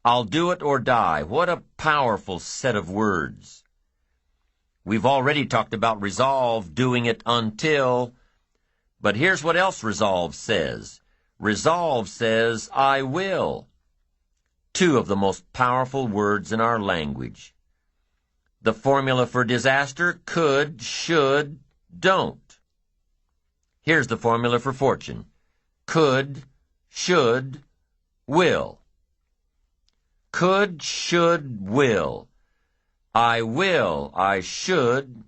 I'll do it or die. What a powerful set of words. We've already talked about resolve, doing it until, but here's what else resolve says. Resolve says, "I will." Two of the most powerful words in our language. The formula for disaster: could, should, don't. Here's the formula for fortune: could, should, will. Could, should, will. I will, I should,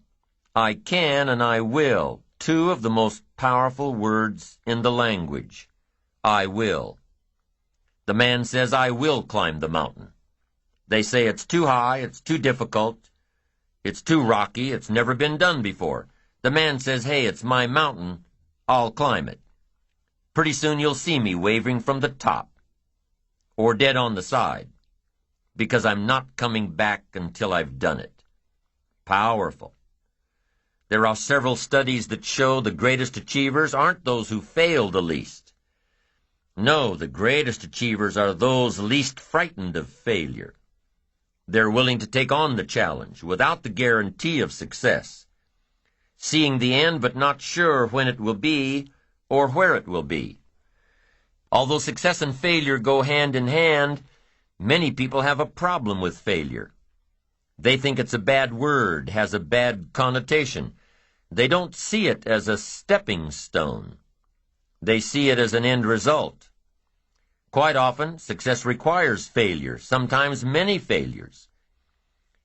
I can, and I will. Two of the most powerful words in the language. I will. The man says, "I will climb the mountain." They say it's too high, it's too difficult, it's too rocky, it's never been done before. The man says, "Hey, it's my mountain, I'll climb it." Pretty soon you'll see me waving from the top, or dead on the side, because I'm not coming back until I've done it. Powerful. There are several studies that show the greatest achievers aren't those who fail the least, No, the greatest achievers are those least frightened of failure. They're willing to take on the challenge without the guarantee of success, seeing the end but not sure when it will be or where it will be. Although success and failure go hand in hand, many people have a problem with failure. They think it's a bad word, has a bad connotation. They don't see it as a stepping stone. They see it as an end result. Quite often, success requires failure, sometimes many failures.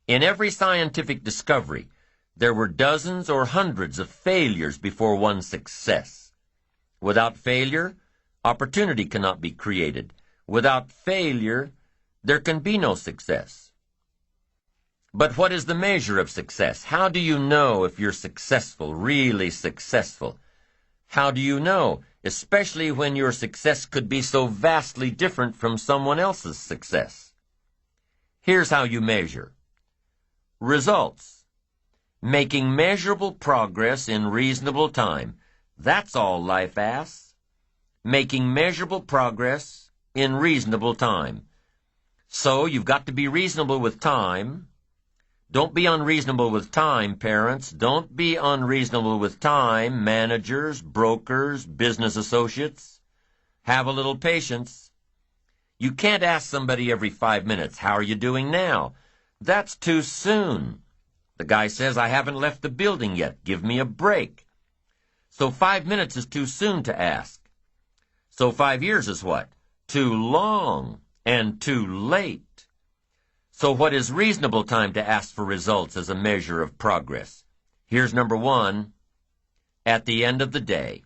In every scientific discovery, there were dozens or hundreds of failures before one success. Without failure, opportunity cannot be created. Without failure, there can be no success. But what is the measure of success? How do you know if you're successful, really successful? How do you know, especially when your success could be so vastly different from someone else's success? Here's how you measure. Results. Making measurable progress in reasonable time. That's all life asks. Making measurable progress in reasonable time. So you've got to be reasonable with time. Don't be unreasonable with time, parents. Don't be unreasonable with time, managers, brokers, business associates. Have a little patience. You can't ask somebody every 5 minutes, "How are you doing now?" That's too soon. The guy says, "I haven't left the building yet. Give me a break." So 5 minutes is too soon to ask. So 5 years is what? Too long and too late. So what is reasonable time to ask for results as a measure of progress? Here's number 1, at the end of the day.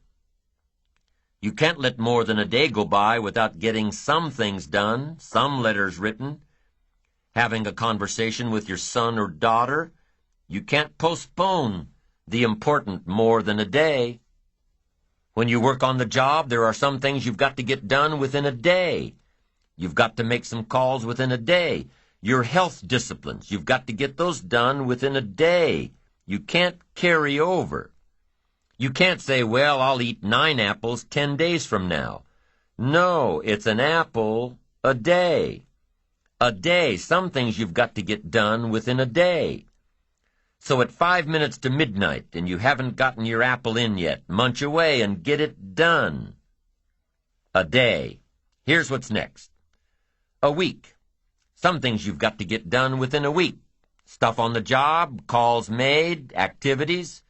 You can't let more than a day go by without getting some things done, some letters written, having a conversation with your son or daughter. You can't postpone the important more than a day. When you work on the job, there are some things you've got to get done within a day. You've got to make some calls within a day. Your health disciplines, you've got to get those done within a day. You can't carry over. You can't say, "Well, I'll eat 9 apples 10 days from now." No, it's an apple a day. A day. Some things you've got to get done within a day. So at 5 minutes to midnight and you haven't gotten your apple in yet, munch away and get it done. A day. Here's what's next. A week. Some things you've got to get done within a week. Stuff on the job, calls made, activities.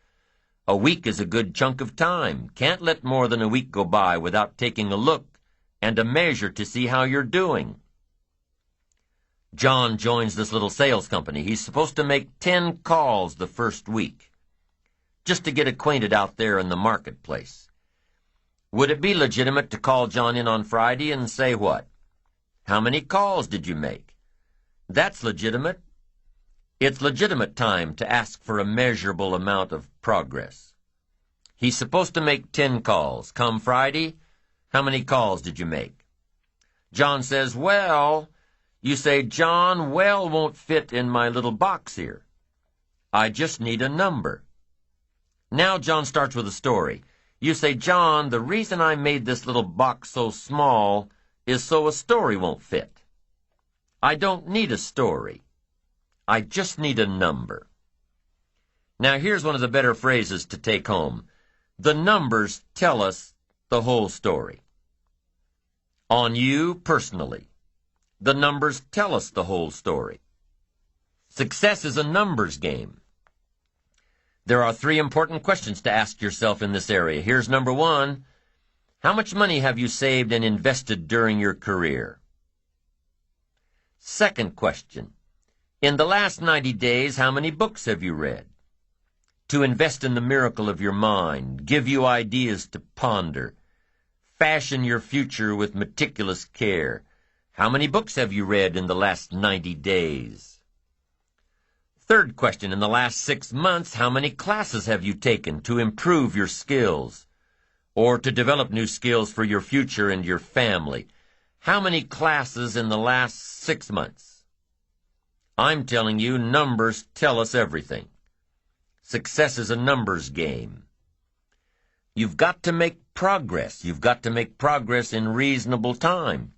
A week is a good chunk of time. Can't let more than a week go by without taking a look and a measure to see how you're doing. John joins this little sales company. He's supposed to make 10 calls the first week, just to get acquainted out there in the marketplace. Would it be legitimate to call John in on Friday and say what? "How many calls did you make?" That's legitimate. It's legitimate time to ask for a measurable amount of progress. He's supposed to make 10 calls. Come Friday, how many calls did you make? John says, "Well," you say, "John, well won't fit in my little box here. I just need a number." Now John starts with a story. You say, "John, the reason I made this little box so small is so a story won't fit." I don't need a story. I just need a number. Now here's one of the better phrases to take home. The numbers tell us the whole story. On you personally, the numbers tell us the whole story. Success is a numbers game. There are 3 important questions to ask yourself in this area. Here's number 1. How much money have you saved and invested during your career? Second question. In the last 90 days, how many books have you read? To invest in the miracle of your mind, give you ideas to ponder, fashion your future with meticulous care. How many books have you read in the last 90 days? Third question. In the last 6 months, how many classes have you taken to improve your skills or to develop new skills for your future and your family? How many classes in the last 6 months? I'm telling you, numbers tell us everything. Success is a numbers game. You've got to make progress. You've got to make progress in reasonable time.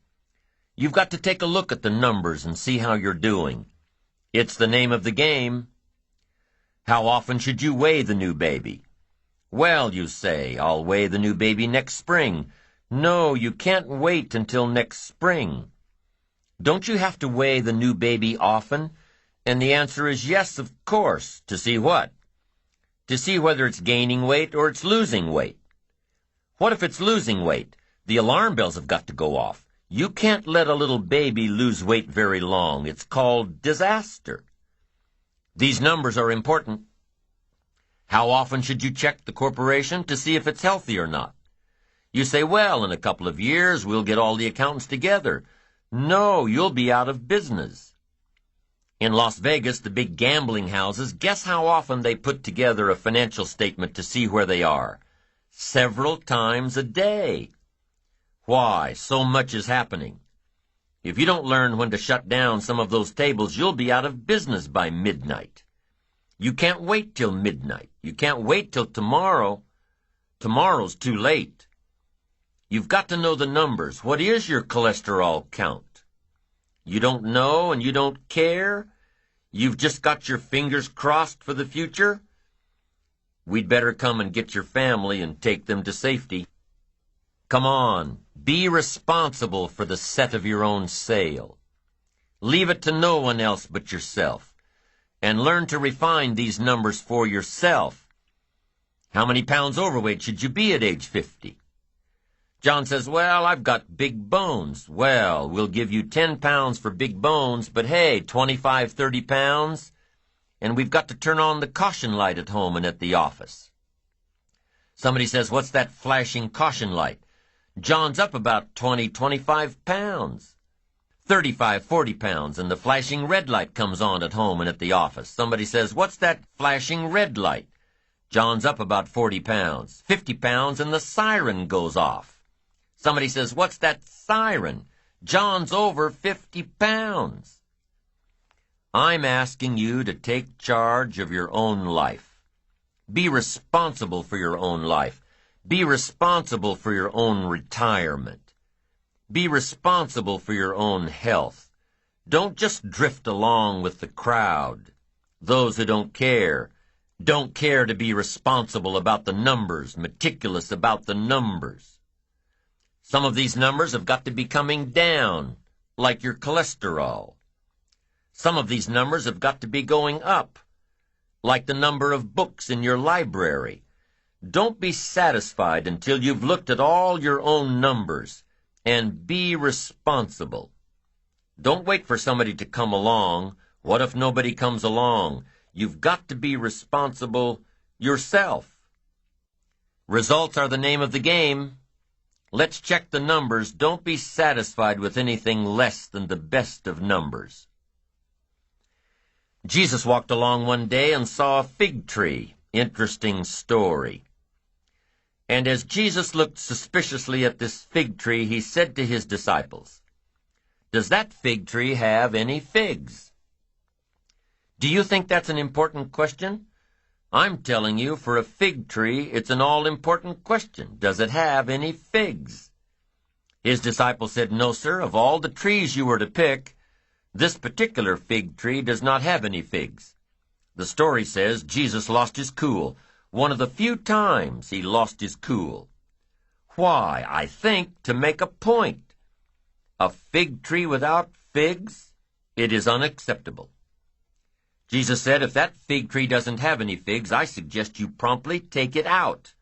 You've got to take a look at the numbers and see how you're doing. It's the name of the game. How often should you weigh the new baby? Well, you say, I'll weigh the new baby next spring. No, you can't wait until next spring. Don't you have to weigh the new baby often? And the answer is yes, of course. To see what? To see whether it's gaining weight or it's losing weight. What if it's losing weight? The alarm bells have got to go off. You can't let a little baby lose weight very long. It's called disaster. These numbers are important. How often should you check the corporation to see if it's healthy or not? You say, well, in a couple of years, we'll get all the accountants together. No, you'll be out of business. In Las Vegas, the big gambling houses, guess how often they put together a financial statement to see where they are? Several times a day. Why? So much is happening. If you don't learn when to shut down some of those tables, you'll be out of business by midnight. You can't wait till midnight. You can't wait till tomorrow. Tomorrow's too late. You've got to know the numbers. What is your cholesterol count? You don't know and you don't care? You've just got your fingers crossed for the future? We'd better come and get your family and take them to safety. Come on, be responsible for the set of your own sail. Leave it to no one else but yourself, and learn to refine these numbers for yourself. How many pounds overweight should you be at age 50? John says, well, I've got big bones. Well, we'll give you 10 pounds for big bones, but hey, 25, 30 pounds, and we've got to turn on the caution light at home and at the office. Somebody says, what's that flashing caution light? John's up about 20, 25 pounds. 35, 40 pounds, and the flashing red light comes on at home and at the office. Somebody says, what's that flashing red light? John's up about 40 pounds. 50 pounds, and the siren goes off. Somebody says, what's that siren? John's over 50 pounds. I'm asking you to take charge of your own life. Be responsible for your own life. Be responsible for your own retirement. Be responsible for your own health. Don't just drift along with the crowd. Those who don't care to be responsible about the numbers, meticulous about the numbers. Some of these numbers have got to be coming down, like your cholesterol. Some of these numbers have got to be going up, like the number of books in your library. Don't be satisfied until you've looked at all your own numbers, and be responsible. Don't wait for somebody to come along. What if nobody comes along? You've got to be responsible yourself. Results are the name of the game. Let's check the numbers. Don't be satisfied with anything less than the best of numbers. Jesus walked along one day and saw a fig tree. Interesting story. And as Jesus looked suspiciously at this fig tree, he said to his disciples, does that fig tree have any figs? Do you think that's an important question? I'm telling you, for a fig tree, it's an all-important question. Does it have any figs? His disciples said, no, sir, of all the trees you were to pick, this particular fig tree does not have any figs. The story says Jesus lost his cool. One of the few times he lost his cool. Why? I think to make a point. A fig tree without figs? It is unacceptable. Jesus said, if that fig tree doesn't have any figs, I suggest you promptly take it out.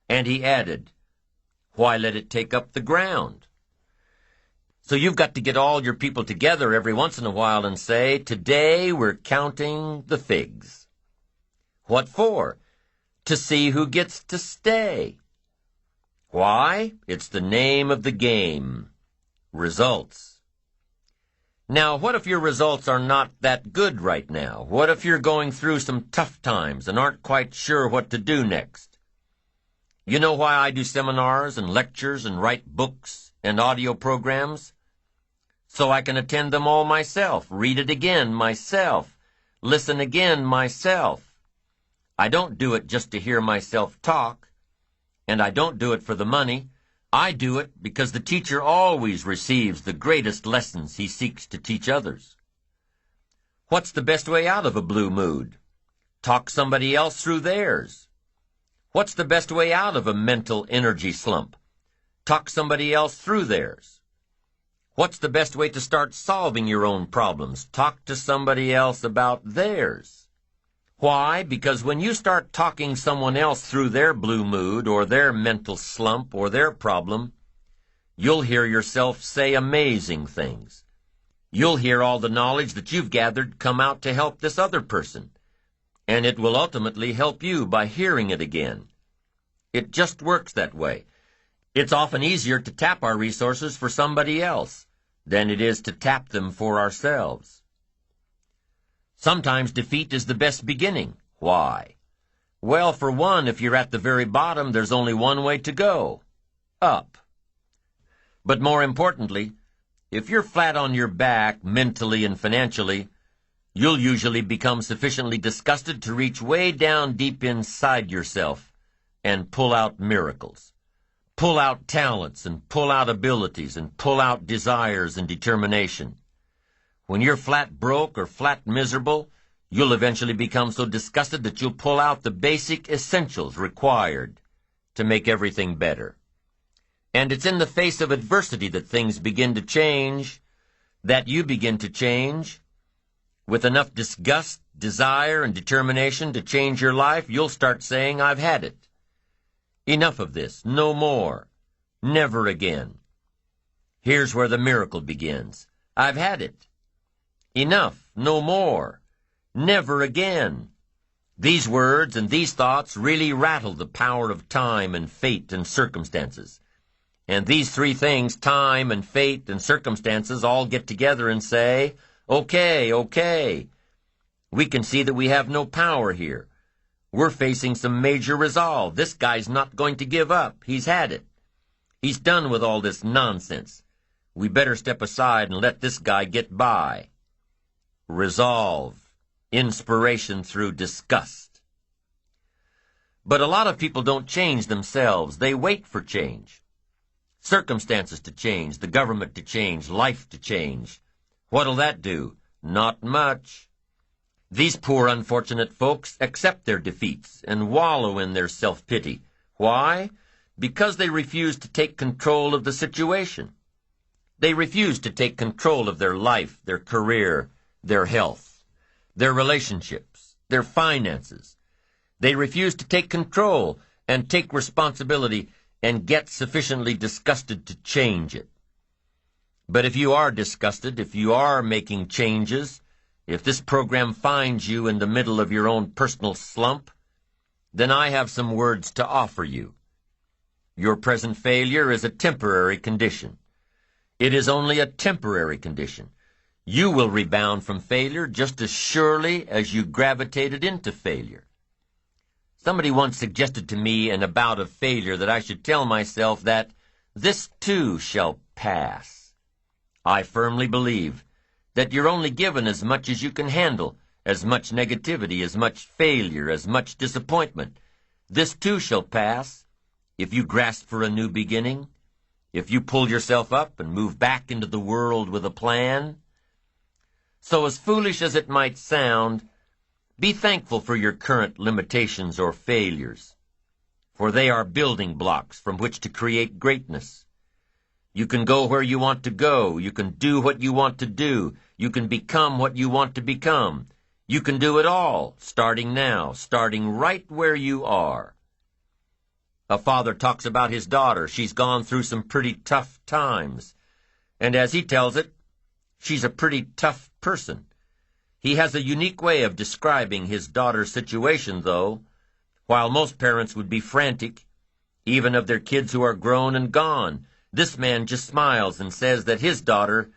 And he added, why let it take up the ground? So you've got to get all your people together every once in a while and say, today we're counting the figs. What for? To see who gets to stay. Why? It's the name of the game. Results. Now, what if your results are not that good right now? What if you're going through some tough times and aren't quite sure what to do next? You know why I do seminars and lectures and write books and audio programs? So I can attend them all myself, read it again myself, listen again myself. I don't do it just to hear myself talk. And I don't do it for the money. I do it because the teacher always receives the greatest lessons he seeks to teach others. What's the best way out of a blue mood? Talk somebody else through theirs. What's the best way out of a mental energy slump? Talk somebody else through theirs. What's the best way to start solving your own problems? Talk to somebody else about theirs. Why? Because when you start talking someone else through their blue mood or their mental slump or their problem, you'll hear yourself say amazing things. You'll hear all the knowledge that you've gathered come out to help this other person, and it will ultimately help you by hearing it again. It just works that way. It's often easier to tap our resources for somebody else than it is to tap them for ourselves. Sometimes defeat is the best beginning. Why? Well, for one, if you're at the very bottom, there's only one way to go: up. But more importantly, if you're flat on your back mentally and financially, you'll usually become sufficiently disgusted to reach way down deep inside yourself and pull out miracles. Pull out talents and pull out abilities and pull out desires and determination. When you're flat broke or flat miserable, you'll eventually become so disgusted that you'll pull out the basic essentials required to make everything better. And it's in the face of adversity that things begin to change, that you begin to change. With enough disgust, desire, and determination to change your life, you'll start saying, "I've had it. Enough of this. No more. Never again." Here's where the miracle begins. I've had it. Enough. No more. Never again. These words and these thoughts really rattle the power of time and fate and circumstances. And these three things, time and fate and circumstances, all get together and say, "Okay, okay." We can see that we have no power here. We're facing some major resolve. This guy's not going to give up. He's had it. He's done with all this nonsense. We better step aside and let this guy get by. Resolve. Inspiration through disgust. But a lot of people don't change themselves. They wait for change. Circumstances to change, the government to change, life to change. What'll that do? Not much. These poor unfortunate folks accept their defeats and wallow in their self-pity. Why? Because they refuse to take control of the situation. They refuse to take control of their life, their career, their health, their relationships, their finances. They refuse to take control and take responsibility and get sufficiently disgusted to change it. But if you are disgusted, if you are making changes, if this program finds you in the middle of your own personal slump, then I have some words to offer you. Your present failure is a temporary condition. It is only a temporary condition. You will rebound from failure just as surely as you gravitated into failure. Somebody once suggested to me in a bout of failure that I should tell myself that this too shall pass. I firmly believe that you're only given as much as you can handle, as much negativity, as much failure, as much disappointment. This too shall pass if you grasp for a new beginning, if you pull yourself up and move back into the world with a plan. So as foolish as it might sound, be thankful for your current limitations or failures, for they are building blocks from which to create greatness. You can go where you want to go. You can do what you want to do. You can become what you want to become. You can do it all, starting now, starting right where you are. A father talks about his daughter. She's gone through some pretty tough times. And as he tells it, she's a pretty tough person. He has a unique way of describing his daughter's situation, though. While most parents would be frantic, even of their kids who are grown and gone, this man just smiles and says that his daughter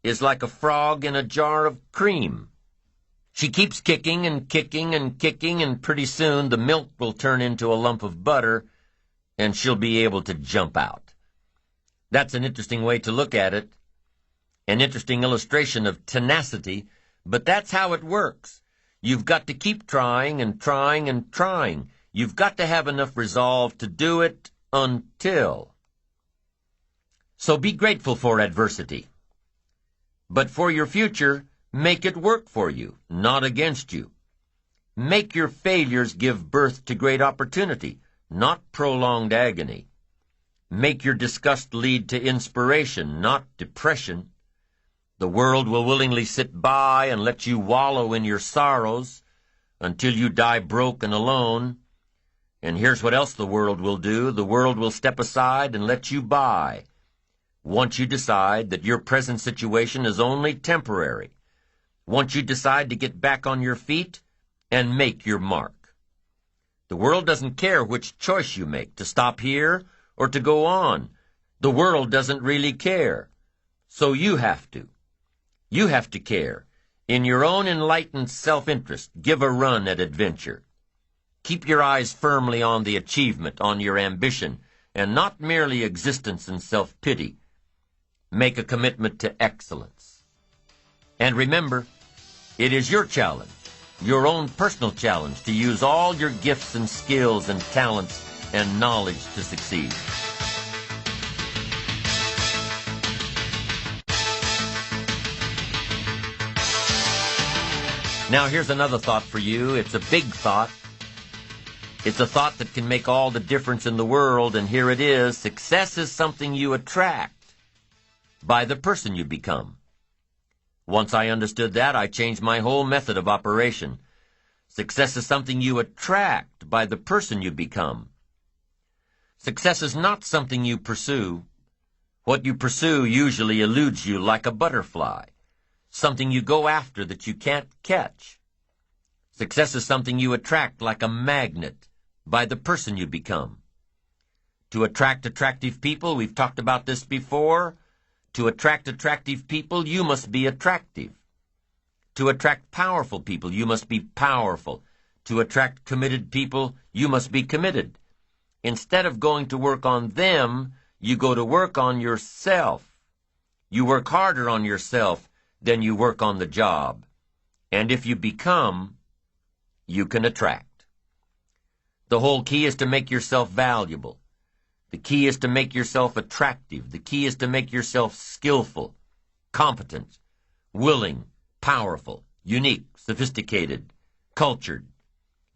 is like a frog in a jar of cream. She keeps kicking and kicking and kicking, and pretty soon the milk will turn into a lump of butter, and she'll be able to jump out. That's an interesting way to look at it, an interesting illustration of tenacity, but that's how it works. You've got to keep trying and trying and trying. You've got to have enough resolve to do it until. So be grateful for adversity. But for your future, make it work for you, not against you. Make your failures give birth to great opportunity, not prolonged agony. Make your disgust lead to inspiration, not depression. The world will willingly sit by and let you wallow in your sorrows until you die broke and alone. And here's what else the world will do. The world will step aside and let you by, once you decide that your present situation is only temporary. Once you decide to get back on your feet and make your mark. The world doesn't care which choice you make, to stop here or to go on. The world doesn't really care. So you have to. You have to care. In your own enlightened self-interest, give a run at adventure. Keep your eyes firmly on the achievement, on your ambition, and not merely existence and self-pity. Make a commitment to excellence. And remember, it is your challenge, your own personal challenge, to use all your gifts and skills and talents and knowledge to succeed. Now here's another thought for you. It's a big thought. It's a thought that can make all the difference in the world, and here it is. Success is something you attract by the person you become. Once I understood that, I changed my whole method of operation. Success is something you attract by the person you become. Success is not something you pursue. What you pursue usually eludes you like a butterfly, something you go after that you can't catch. Success is something you attract like a magnet by the person you become. To attract attractive people, we've talked about this before. To attract attractive people, you must be attractive. To attract powerful people, you must be powerful. To attract committed people, you must be committed. Instead of going to work on them, you go to work on yourself. You work harder on yourself than you work on the job. And if you become, you can attract. The whole key is to make yourself valuable. The key is to make yourself attractive. The key is to make yourself skillful, competent, willing, powerful, unique, sophisticated, cultured,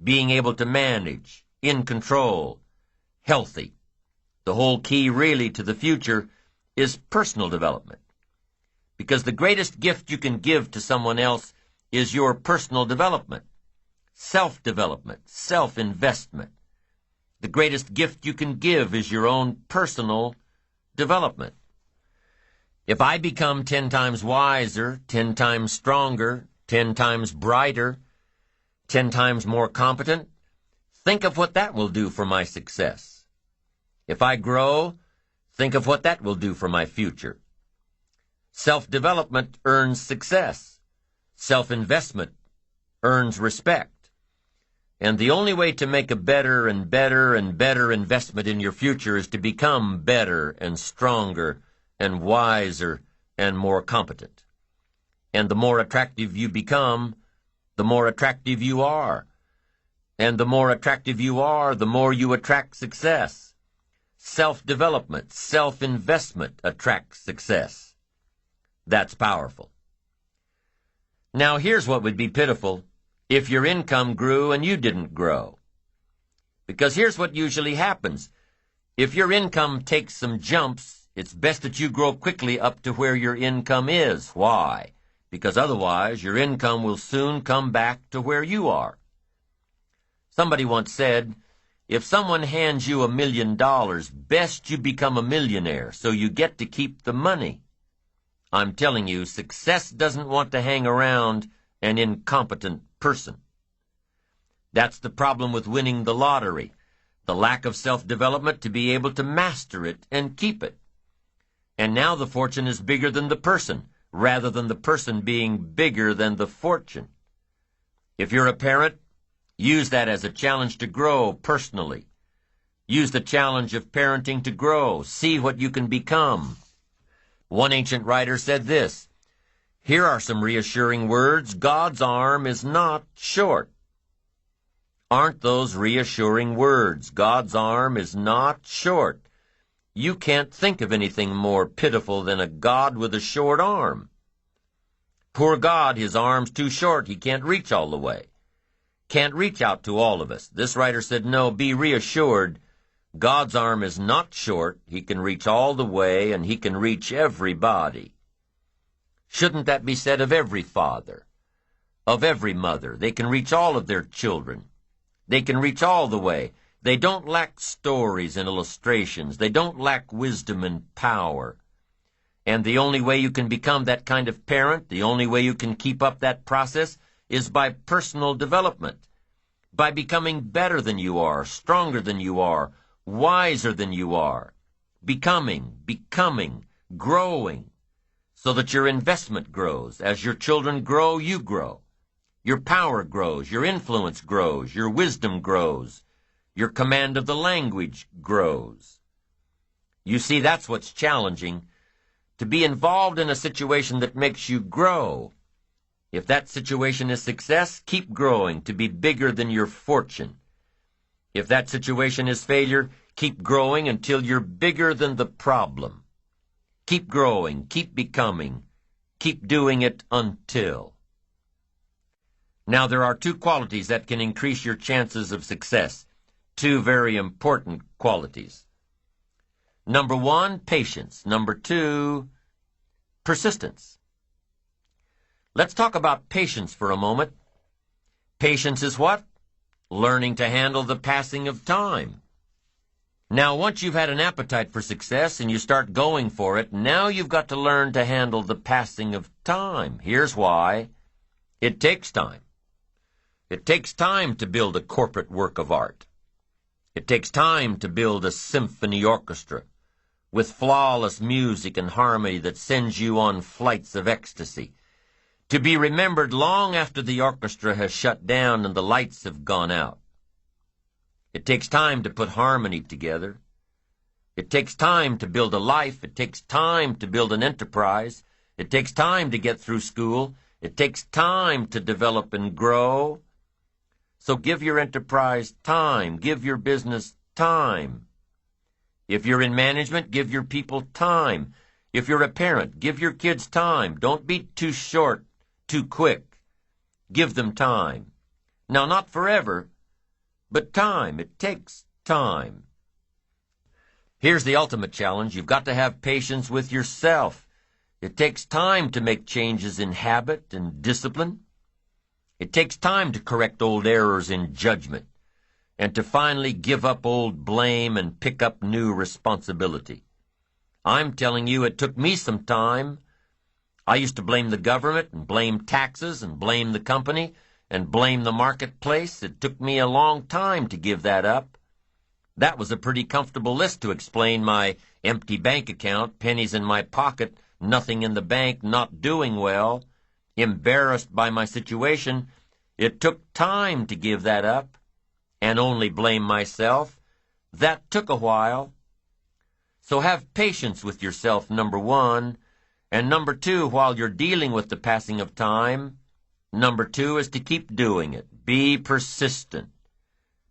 being able to manage, in control, healthy. The whole key really to the future is personal development. Because the greatest gift you can give to someone else is your personal development, self-development, self-investment. The greatest gift you can give is your own personal development. If I become 10 times wiser, 10 times stronger, 10 times brighter, 10 times more competent, think of what that will do for my success. If I grow, think of what that will do for my future. Self-development earns success. Self-investment earns respect. And the only way to make a better and better and better investment in your future is to become better and stronger and wiser and more competent. And the more attractive you become, the more attractive you are. And the more attractive you are, the more you attract success. Self-development, self-investment attracts success. That's powerful. Now here's what would be pitiful if your income grew and you didn't grow. Because here's what usually happens. If your income takes some jumps, it's best that you grow quickly up to where your income is. Why? Because otherwise your income will soon come back to where you are. Somebody once said, if someone hands you $1 million, best you become a millionaire so you get to keep the money. I'm telling you, success doesn't want to hang around an incompetent person. That's the problem with winning the lottery, the lack of self-development to be able to master it and keep it. And now the fortune is bigger than the person, rather than the person being bigger than the fortune. If you're a parent, use that as a challenge to grow personally. Use the challenge of parenting to grow. See what you can become. One ancient writer said this, here are some reassuring words. God's arm is not short. Aren't those reassuring words? God's arm is not short. You can't think of anything more pitiful than a God with a short arm. Poor God, his arm's too short. He can't reach all the way. Can't reach out to all of us. This writer said, no, be reassured. God's arm is not short. He can reach all the way, and he can reach everybody. Shouldn't that be said of every father, of every mother? They can reach all of their children. They can reach all the way. They don't lack stories and illustrations. They don't lack wisdom and power. And the only way you can become that kind of parent, the only way you can keep up that process, is by personal development, by becoming better than you are, stronger than you are, wiser than you are, becoming, growing, so that your investment grows. As your children grow, you grow. Your power grows, your influence grows, your wisdom grows, your command of the language grows. You see, that's what's challenging, to be involved in a situation that makes you grow. If that situation is success, keep growing to be bigger than your fortune. If that situation is failure, keep growing until you're bigger than the problem. Keep growing, keep becoming, keep doing it until. Now, there are two qualities that can increase your chances of success, two very important qualities. Number one, patience. Number two, persistence. Let's talk about patience for a moment. Patience is what? Learning to handle the passing of time. Now, once you've had an appetite for success and you start going for it, now you've got to learn to handle the passing of time. Here's why. It takes time. It takes time to build a corporate work of art. It takes time to build a symphony orchestra with flawless music and harmony that sends you on flights of ecstasy, to be remembered long after the orchestra has shut down and the lights have gone out. It takes time to put harmony together. It takes time to build a life. It takes time to build an enterprise. It takes time to get through school. It takes time to develop and grow. So give your enterprise time. Give your business time. If you're in management, give your people time. If you're a parent, give your kids time. Don't be too short, too quick. Give them time. Now, not forever, but time. It takes time. Here's the ultimate challenge. You've got to have patience with yourself. It takes time to make changes in habit and discipline. It takes time to correct old errors in judgment and to finally give up old blame and pick up new responsibility. I'm telling you, it took me some time. I used to blame the government and blame taxes and blame the company and blame the marketplace. It took me a long time to give that up. That was a pretty comfortable list to explain my empty bank account, pennies in my pocket, nothing in the bank, not doing well, embarrassed by my situation. It took time to give that up and only blame myself. That took a while. So have patience with yourself, number one. And number two, while you're dealing with the passing of time, number two is to keep doing it. Be persistent.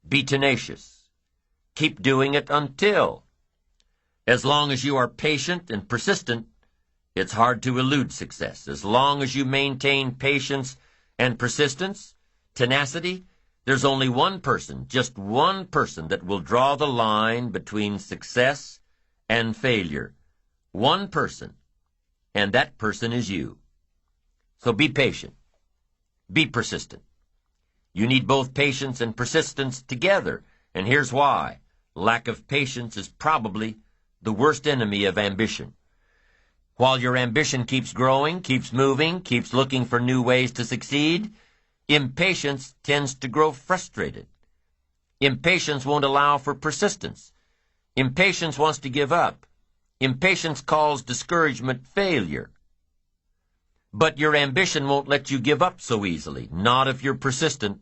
Be tenacious. Keep doing it until. As long as you are patient and persistent, it's hard to elude success. As long as you maintain patience and persistence, tenacity, there's only one person, just one person, that will draw the line between success and failure. One person, and that person is you. So be patient. Be persistent. You need both patience and persistence together, and here's why. Lack of patience is probably the worst enemy of ambition. While your ambition keeps growing, keeps moving, keeps looking for new ways to succeed, impatience tends to grow frustrated. Impatience won't allow for persistence. Impatience wants to give up. Impatience calls discouragement failure. But your ambition won't let you give up so easily, not if you're persistent.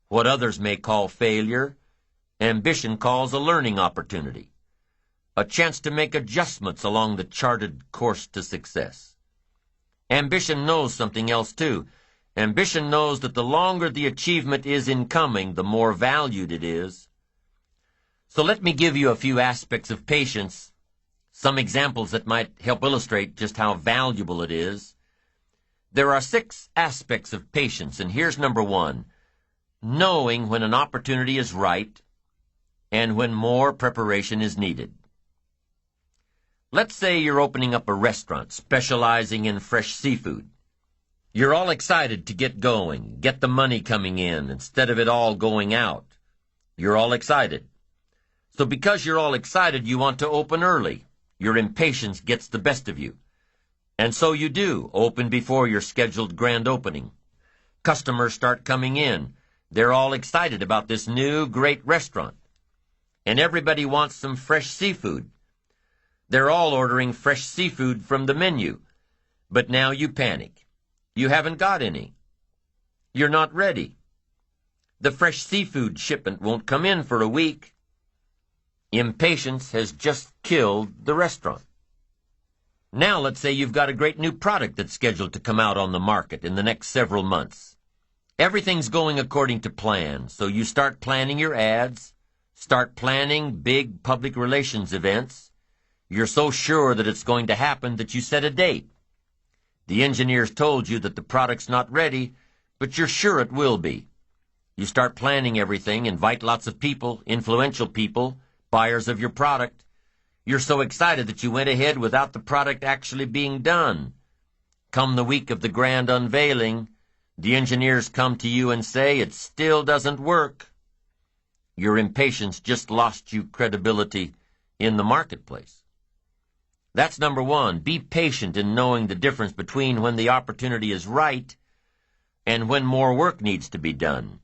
What others may call failure, ambition calls a learning opportunity, a chance to make adjustments along the charted course to success. Ambition knows something else too. Ambition knows that the longer the achievement is in coming, the more valued it is. So let me give you a few aspects of patience, some examples that might help illustrate just how valuable it is. There are 6 aspects of patience, and here's number 1. Knowing when an opportunity is right and when more preparation is needed. Let's say you're opening up a restaurant specializing in fresh seafood. You're all excited to get going, get the money coming in instead of it all going out. You're all excited. So because you're all excited, you want to open early. Your impatience gets the best of you. And so you do, open before your scheduled grand opening. Customers start coming in. They're all excited about this new great restaurant. And everybody wants some fresh seafood. They're all ordering fresh seafood from the menu. But now you panic. You haven't got any. You're not ready. The fresh seafood shipment won't come in for a week. Impatience has just killed the restaurant. Now let's say you've got a great new product that's scheduled to come out on the market in the next several months. Everything's going according to plan, so you start planning your ads, start planning big public relations events. You're so sure that it's going to happen that you set a date. The engineers told you that the product's not ready, but you're sure it will be. You start planning everything, invite lots of people, influential people, buyers of your product. You're so excited that you went ahead without the product actually being done. Come the week of the grand unveiling, the engineers come to you and say it still doesn't work. Your impatience just lost you credibility in the marketplace. That's number 1. Be patient in knowing the difference between when the opportunity is right and when more work needs to be done.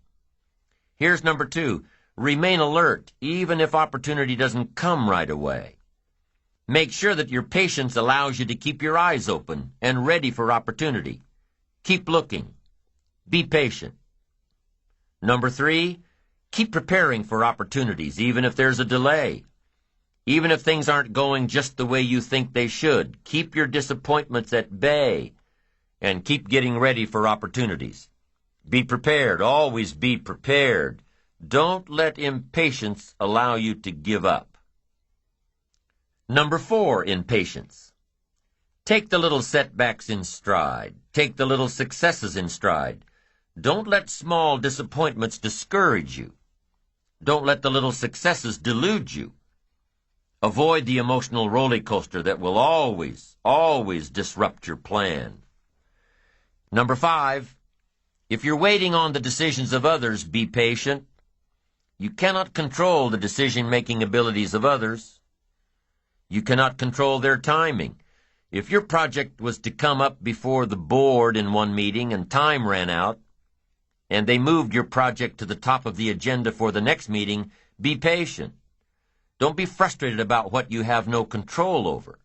Here's number 2. Remain alert, even if opportunity doesn't come right away. Make sure that your patience allows you to keep your eyes open and ready for opportunity. Keep looking. Be patient. Number 3, keep preparing for opportunities, even if there's a delay. Even if things aren't going just the way you think they should, keep your disappointments at bay and keep getting ready for opportunities. Be prepared. Always be prepared. Don't let impatience allow you to give up. Number 4 in patience. Take the little setbacks in stride. Take the little successes in stride. Don't let small disappointments discourage you. Don't let the little successes delude you. Avoid the emotional roller coaster that will always disrupt your plan. Number 5, if you're waiting on the decisions of others, be patient. You cannot control the decision-making abilities of others. You cannot control their timing. If your project was to come up before the board in one meeting and time ran out, and they moved your project to the top of the agenda for the next meeting, be patient. Don't be frustrated about what you have no control over.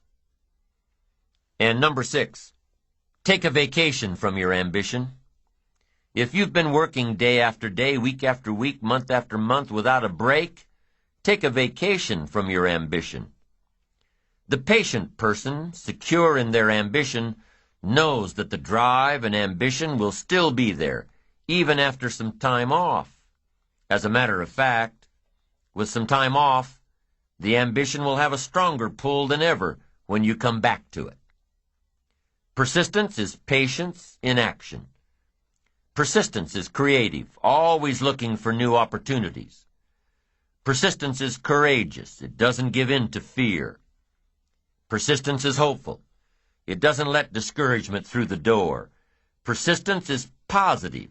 And number 6, take a vacation from your ambition. If you've been working day after day, week after week, month after month without a break, take a vacation from your ambition. The patient person, secure in their ambition, knows that the drive and ambition will still be there, even after some time off. As a matter of fact, with some time off, the ambition will have a stronger pull than ever when you come back to it. Persistence is patience in action. Persistence is creative, always looking for new opportunities. Persistence is courageous. It doesn't give in to fear. Persistence is hopeful. It doesn't let discouragement through the door. Persistence is positive.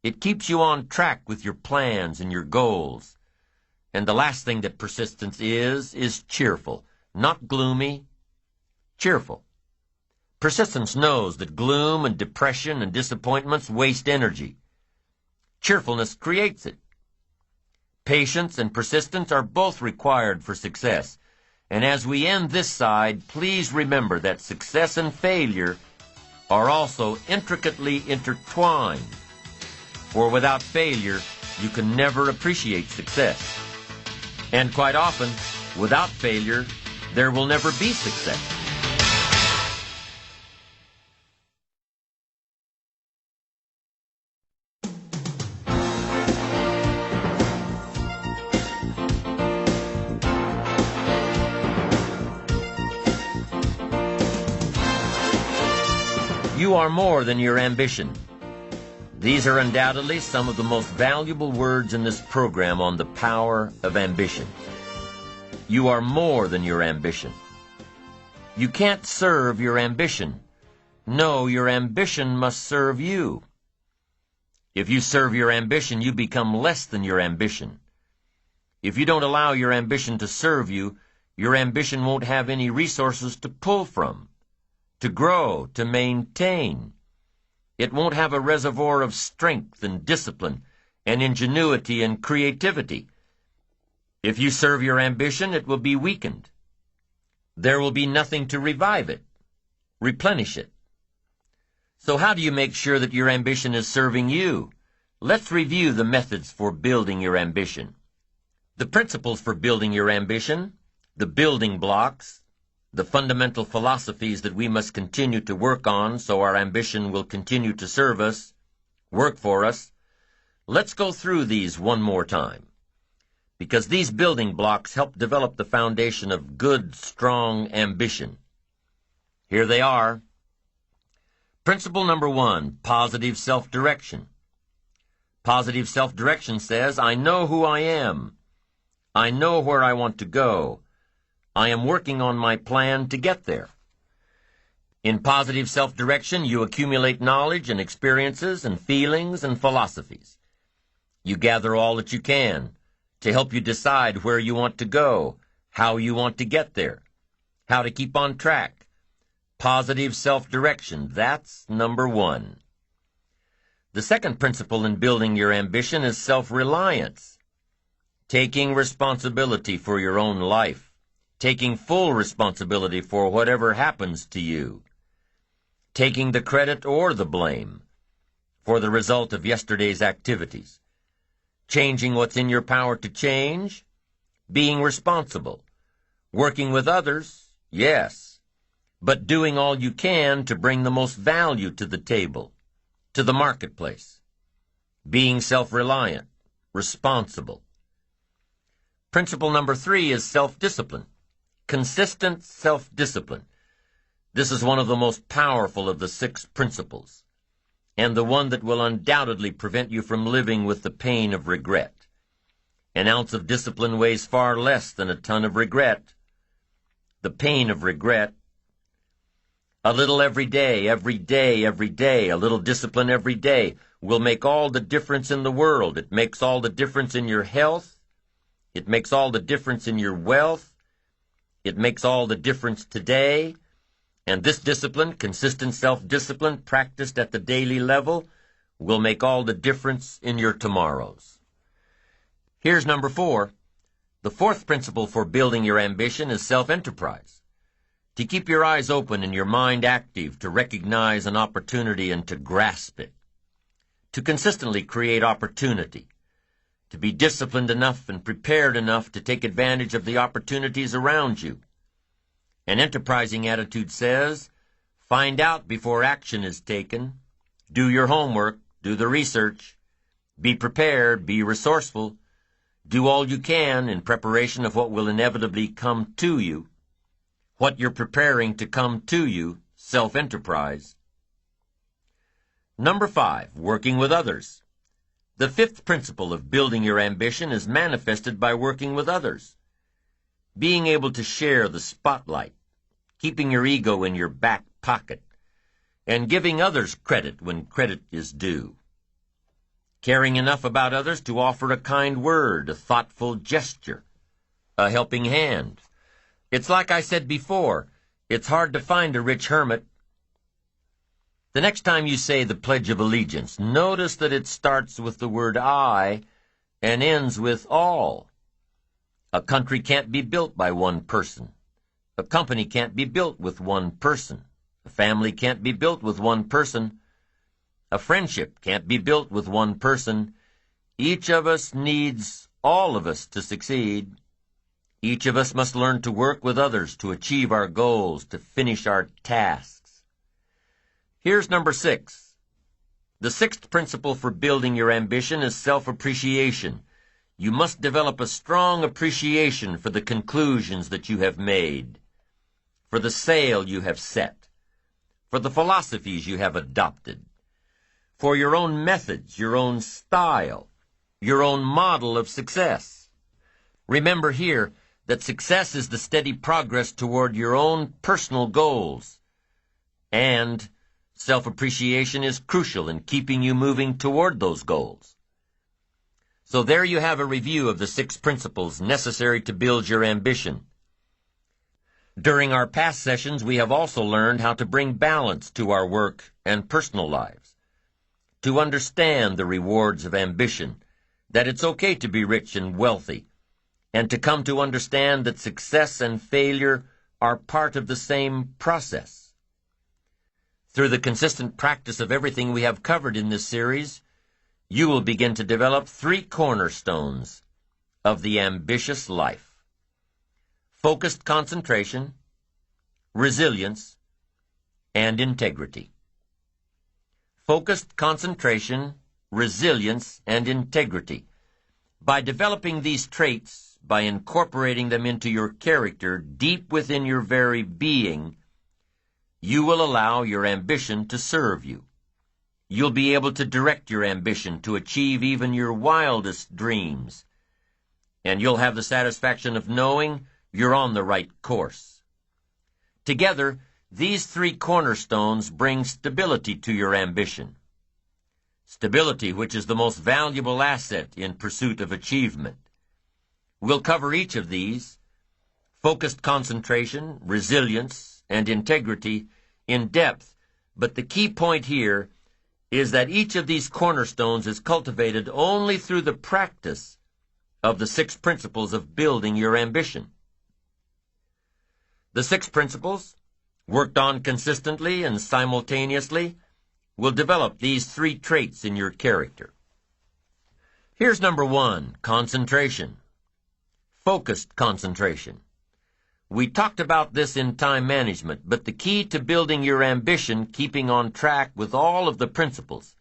It keeps you on track with your plans and your goals. And the last thing that persistence is cheerful, not gloomy, cheerful. Persistence knows that gloom and depression and disappointments waste energy. Cheerfulness creates it. Patience and persistence are both required for success. And as we end this side, please remember that success and failure are also intricately intertwined. For without failure, you can never appreciate success. And quite often, without failure, there will never be success. You are more than your ambition. These are undoubtedly some of the most valuable words in this program on the power of ambition. You are more than your ambition. You can't serve your ambition. No, your ambition must serve you. If you serve your ambition, you become less than your ambition. If you don't allow your ambition to serve you, your ambition won't have any resources to pull from, to grow, to maintain. It won't have a reservoir of strength and discipline and ingenuity and creativity. If you serve your ambition, it will be weakened. There will be nothing to revive it, replenish it. So how do you make sure that your ambition is serving you? Let's review the methods for building your ambition. The principles for building your ambition, the building blocks, the fundamental philosophies that we must continue to work on so our ambition will continue to serve us, work for us. Let's go through these one more time, because these building blocks help develop the foundation of good, strong ambition. Here they are. Principle number 1, positive self-direction. Positive self-direction says, I know who I am. I know where I want to go. I am working on my plan to get there. In positive self-direction, you accumulate knowledge and experiences and feelings and philosophies. You gather all that you can to help you decide where you want to go, how you want to get there, how to keep on track. Positive self-direction, that's number 1. The second principle in building your ambition is self-reliance, taking responsibility for your own life. Taking full responsibility for whatever happens to you, taking the credit or the blame for the result of yesterday's activities, changing what's in your power to change, being responsible, working with others, yes, but doing all you can to bring the most value to the table, to the marketplace, being self-reliant, responsible. Principle number 3 is self-discipline. Consistent self-discipline. This is one of the most powerful of the 6 principles, and the one that will undoubtedly prevent you from living with the pain of regret. An ounce of discipline weighs far less than a ton of regret. The pain of regret. A little every day, every day, every day, a little discipline every day will make all the difference in the world. It makes all the difference in your health. It makes all the difference in your wealth. It makes all the difference today, and this discipline, consistent self-discipline, practiced at the daily level, will make all the difference in your tomorrows. Here's number 4. The 4th principle for building your ambition is self-enterprise. To keep your eyes open and your mind active, to recognize an opportunity and to grasp it. To consistently create opportunity. To be disciplined enough and prepared enough to take advantage of the opportunities around you. An enterprising attitude says, find out before action is taken, do your homework, do the research, be prepared, be resourceful, do all you can in preparation of what will inevitably come to you, what you're preparing to come to you, self-enterprise. Number 5, working with others. The 5th principle of building your ambition is manifested by working with others. Being able to share the spotlight, keeping your ego in your back pocket, and giving others credit when credit is due. Caring enough about others to offer a kind word, a thoughtful gesture, a helping hand. It's like I said before, it's hard to find a rich hermit. The next time you say the Pledge of Allegiance, notice that it starts with the word I and ends with all. A country can't be built by one person. A company can't be built with one person. A family can't be built with one person. A friendship can't be built with one person. Each of us needs all of us to succeed. Each of us must learn to work with others to achieve our goals, to finish our tasks. Here's number 6. The 6th principle for building your ambition is self-appreciation. You must develop a strong appreciation for the conclusions that you have made, for the sail you have set, for the philosophies you have adopted, for your own methods, your own style, your own model of success. Remember here that success is the steady progress toward your own personal goals, and self-appreciation is crucial in keeping you moving toward those goals. So there you have a review of the 6 principles necessary to build your ambition. During our past sessions, we have also learned how to bring balance to our work and personal lives, to understand the rewards of ambition, that it's okay to be rich and wealthy, and to come to understand that success and failure are part of the same process. Through the consistent practice of everything we have covered in this series, you will begin to develop 3 cornerstones of the ambitious life: focused concentration, resilience, and integrity. Focused concentration, resilience, and integrity. By developing these traits, by incorporating them into your character deep within your very being, you will allow your ambition to serve you. You'll be able to direct your ambition to achieve even your wildest dreams, and you'll have the satisfaction of knowing you're on the right course. Together, these 3 cornerstones bring stability to your ambition. Stability, which is the most valuable asset in pursuit of achievement. We'll cover each of these, focused concentration, resilience, and integrity, in depth, but the key point here is that each of these cornerstones is cultivated only through the practice of the 6 principles of building your ambition. The 6 principles, worked on consistently and simultaneously, will develop these 3 traits in your character. Here's number 1, concentration. Focused concentration. We talked about this in time management, but the key to building your ambition, keeping on track with all of the principles,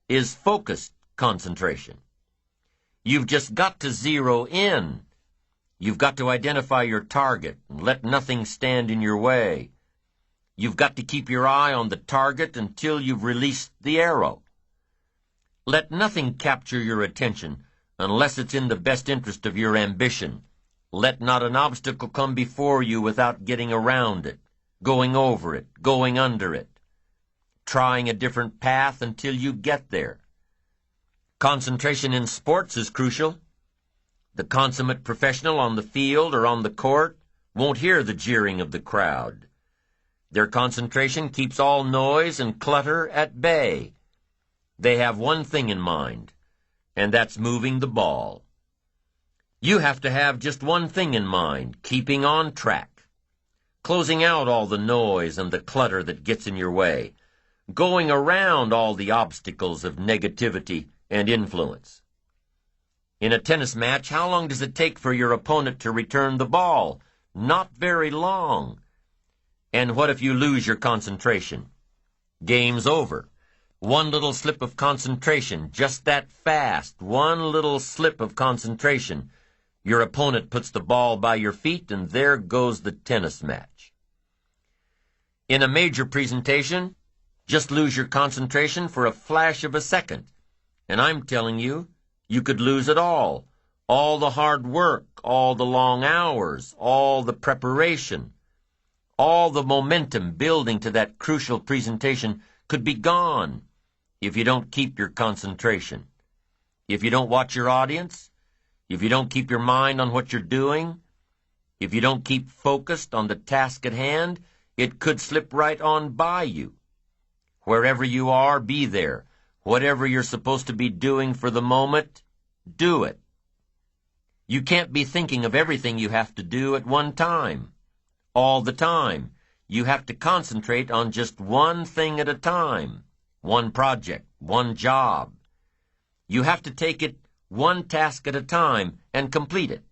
is focused concentration. You've just got to zero in. You've got to identify your target and let nothing stand in your way. You've got to keep your eye on the target until you've released the arrow. Let nothing capture your attention unless it's in the best interest of your ambition. Let not an obstacle come before you without getting around it, going over it, going under it, trying a different path until you get there. Concentration in sports is crucial. The consummate professional on the field or on the court won't hear the jeering of the crowd. Their concentration keeps all noise and clutter at bay. They have one thing in mind, and that's moving the ball. You have to have just one thing in mind, keeping on track, closing out all the noise and the clutter that gets in your way, going around all the obstacles of negativity and influence. In a tennis match, how long does it take for your opponent to return the ball? Not very long. And what if you lose your concentration? Game's over. One little slip of concentration, just that fast, one little slip of concentration, your opponent puts the ball by your feet, and there goes the tennis match. In a major presentation, just lose your concentration for a flash of a second, and I'm telling you, you could lose it all the hard work, all the long hours, all the preparation, all the momentum building to that crucial presentation could be gone if you don't keep your concentration. If you don't watch your audience, if you don't keep your mind on what you're doing, if you don't keep focused on the task at hand, it could slip right on by you. Wherever you are, be there. Whatever you're supposed to be doing for the moment, do it. You can't be thinking of everything you have to do at one time. All the time. You have to concentrate on just one thing at a time. One project, one job. You have to take it one task at a time and complete it.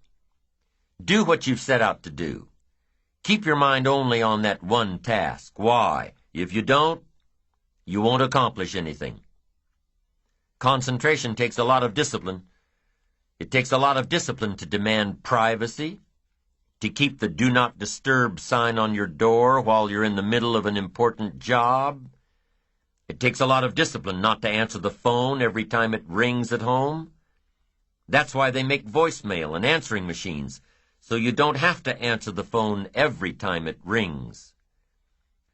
Do what you've set out to do. Keep your mind only on that one task. Why? If you don't, you won't accomplish anything. Concentration takes a lot of discipline. It takes a lot of discipline to demand privacy, to keep the Do Not Disturb sign on your door while you're in the middle of an important job. It takes a lot of discipline not to answer the phone every time it rings at home. That's why they make voicemail and answering machines, so you don't have to answer the phone every time it rings.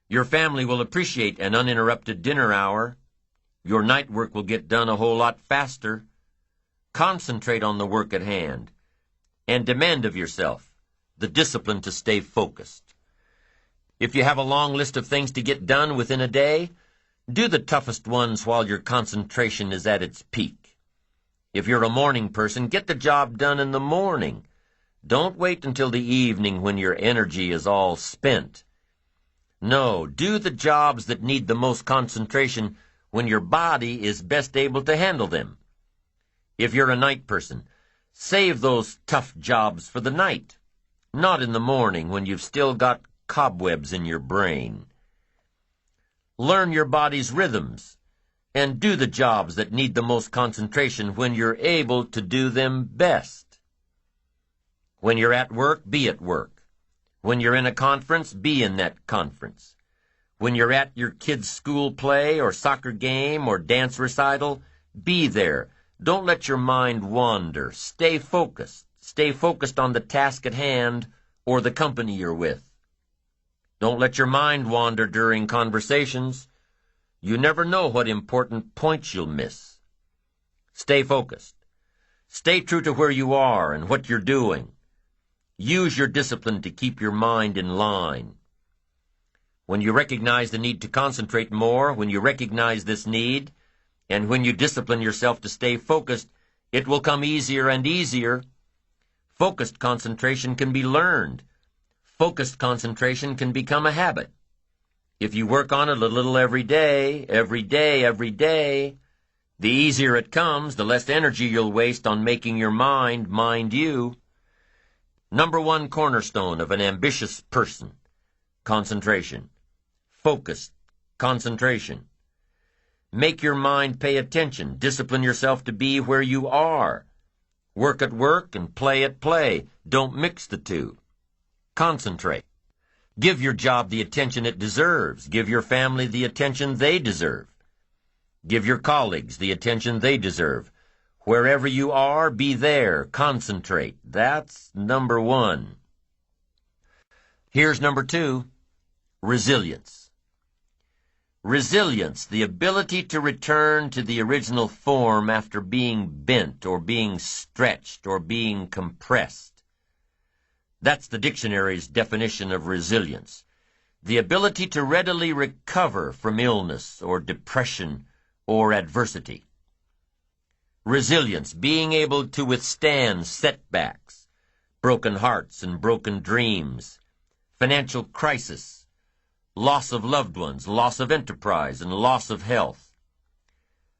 Your family will appreciate an uninterrupted dinner hour. Your night work will get done a whole lot faster. Concentrate on the work at hand, and demand of yourself the discipline to stay focused. If you have a long list of things to get done within a day, do the toughest ones while your concentration is at its peak. If you're a morning person, get the job done in the morning. Don't wait until the evening when your energy is all spent. No, do the jobs that need the most concentration when your body is best able to handle them. If you're a night person, save those tough jobs for the night, not in the morning when you've still got cobwebs in your brain. Learn your body's rhythms and do the jobs that need the most concentration when you're able to do them best. When you're at work, be at work. When you're in a conference, be in that conference. When you're at your kid's school play or soccer game or dance recital, be there. Don't let your mind wander. Stay focused. Stay focused on the task at hand or the company you're with. Don't let your mind wander during conversations. You never know what important points you'll miss. Stay focused. Stay true to where you are and what you're doing. Use your discipline to keep your mind in line. When you recognize the need to concentrate more, when you recognize this need, and when you discipline yourself to stay focused, it will come easier and easier. Focused concentration can be learned. Focused concentration can become a habit. If you work on it a little every day, the easier it comes, the less energy you'll waste on making your mind mind you. Number one cornerstone of an ambitious person: concentration. Focused concentration. Make your mind pay attention. Discipline yourself to be where you are. Work at work and play at play. Don't mix the two. Concentrate. Give your job the attention it deserves. Give your family the attention they deserve. Give your colleagues the attention they deserve. Wherever you are, be there. Concentrate. That's number one. Here's number two: resilience. Resilience, the ability to return to the original form after being bent or being stretched or being compressed. That's the dictionary's definition of resilience. The ability to readily recover from illness or depression or adversity. Resilience, being able to withstand setbacks, broken hearts and broken dreams, financial crisis, loss of loved ones, loss of enterprise, and loss of health.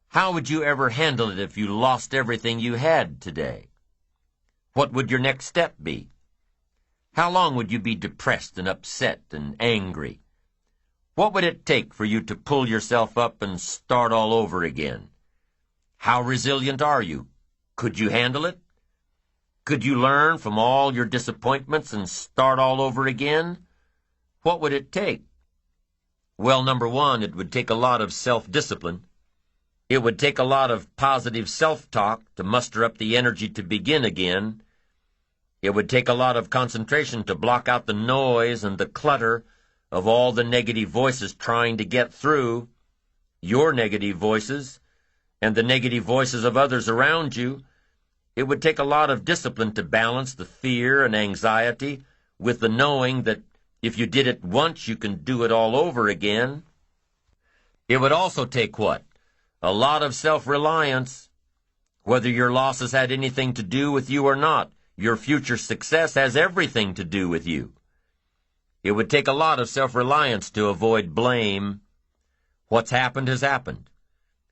How would you ever handle it if you lost everything you had today? What would your next step be? How long would you be depressed and upset and angry? What would it take for you to pull yourself up and start all over again? How resilient are you? Could you handle it? Could you learn from all your disappointments and start all over again? What would it take? Well, number one, it would take a lot of self-discipline. It would take a lot of positive self-talk to muster up the energy to begin again. It would take a lot of concentration to block out the noise and the clutter of all the negative voices trying to get through, your negative voices, and the negative voices of others around you. It would take a lot of discipline to balance the fear and anxiety with the knowing that if you did it once, you can do it all over again. It would also take what? A lot of self-reliance. Whether your losses had anything to do with you or not, your future success has everything to do with you. It would take a lot of self-reliance to avoid blame. What's happened has happened.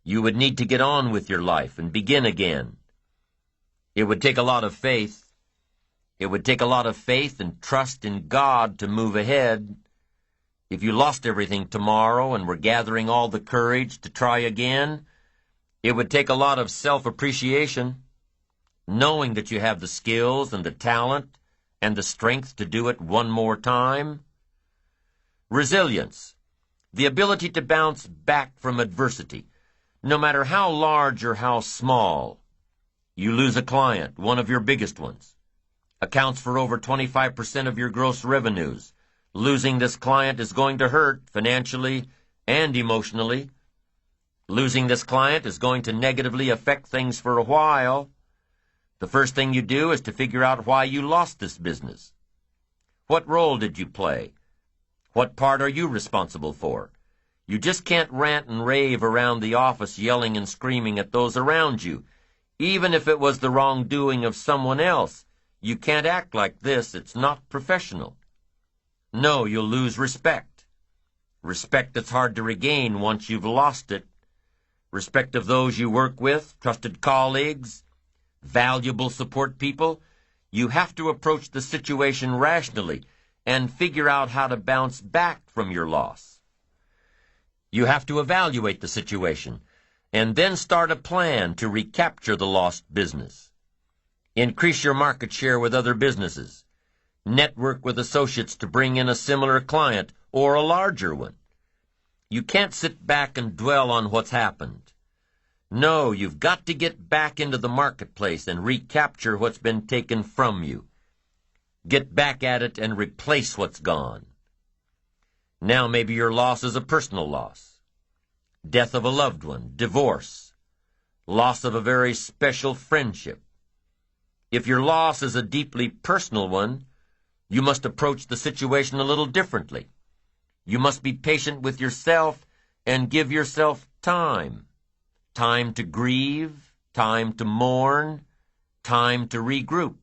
You would need to get on with your life and begin again. It would take a lot of faith. It would take a lot of faith and trust in God to move ahead. If you lost everything tomorrow and were gathering all the courage to try again, it would take a lot of self-appreciation, knowing that you have the skills and the talent and the strength to do it one more time? Resilience, the ability to bounce back from adversity, no matter how large or how small. You lose a client, one of your biggest ones. Accounts for over 25% of your gross revenues. Losing this client is going to hurt financially and emotionally. Losing this client is going to negatively affect things for a while. The first thing you do is to figure out why you lost this business. What role did you play? What part are you responsible for? You just can't rant and rave around the office yelling and screaming at those around you. Even if it was the wrongdoing of someone else, you can't act like this. It's not professional. No, you'll lose respect. Respect that's hard to regain once you've lost it. Respect of those you work with, trusted colleagues, valuable support people. You have to approach the situation rationally and figure out how to bounce back from your loss. You have to evaluate the situation and then start a plan to recapture the lost business. Increase your market share with other businesses. Network with associates to bring in a similar client or a larger one. You can't sit back and dwell on what's happened. No, you've got to get back into the marketplace and recapture what's been taken from you. Get back at it and replace what's gone. Now maybe your loss is a personal loss. Death of a loved one, divorce, loss of a very special friendship. If your loss is a deeply personal one, you must approach the situation a little differently. You must be patient with yourself and give yourself time. Time to grieve, time to mourn, time to regroup.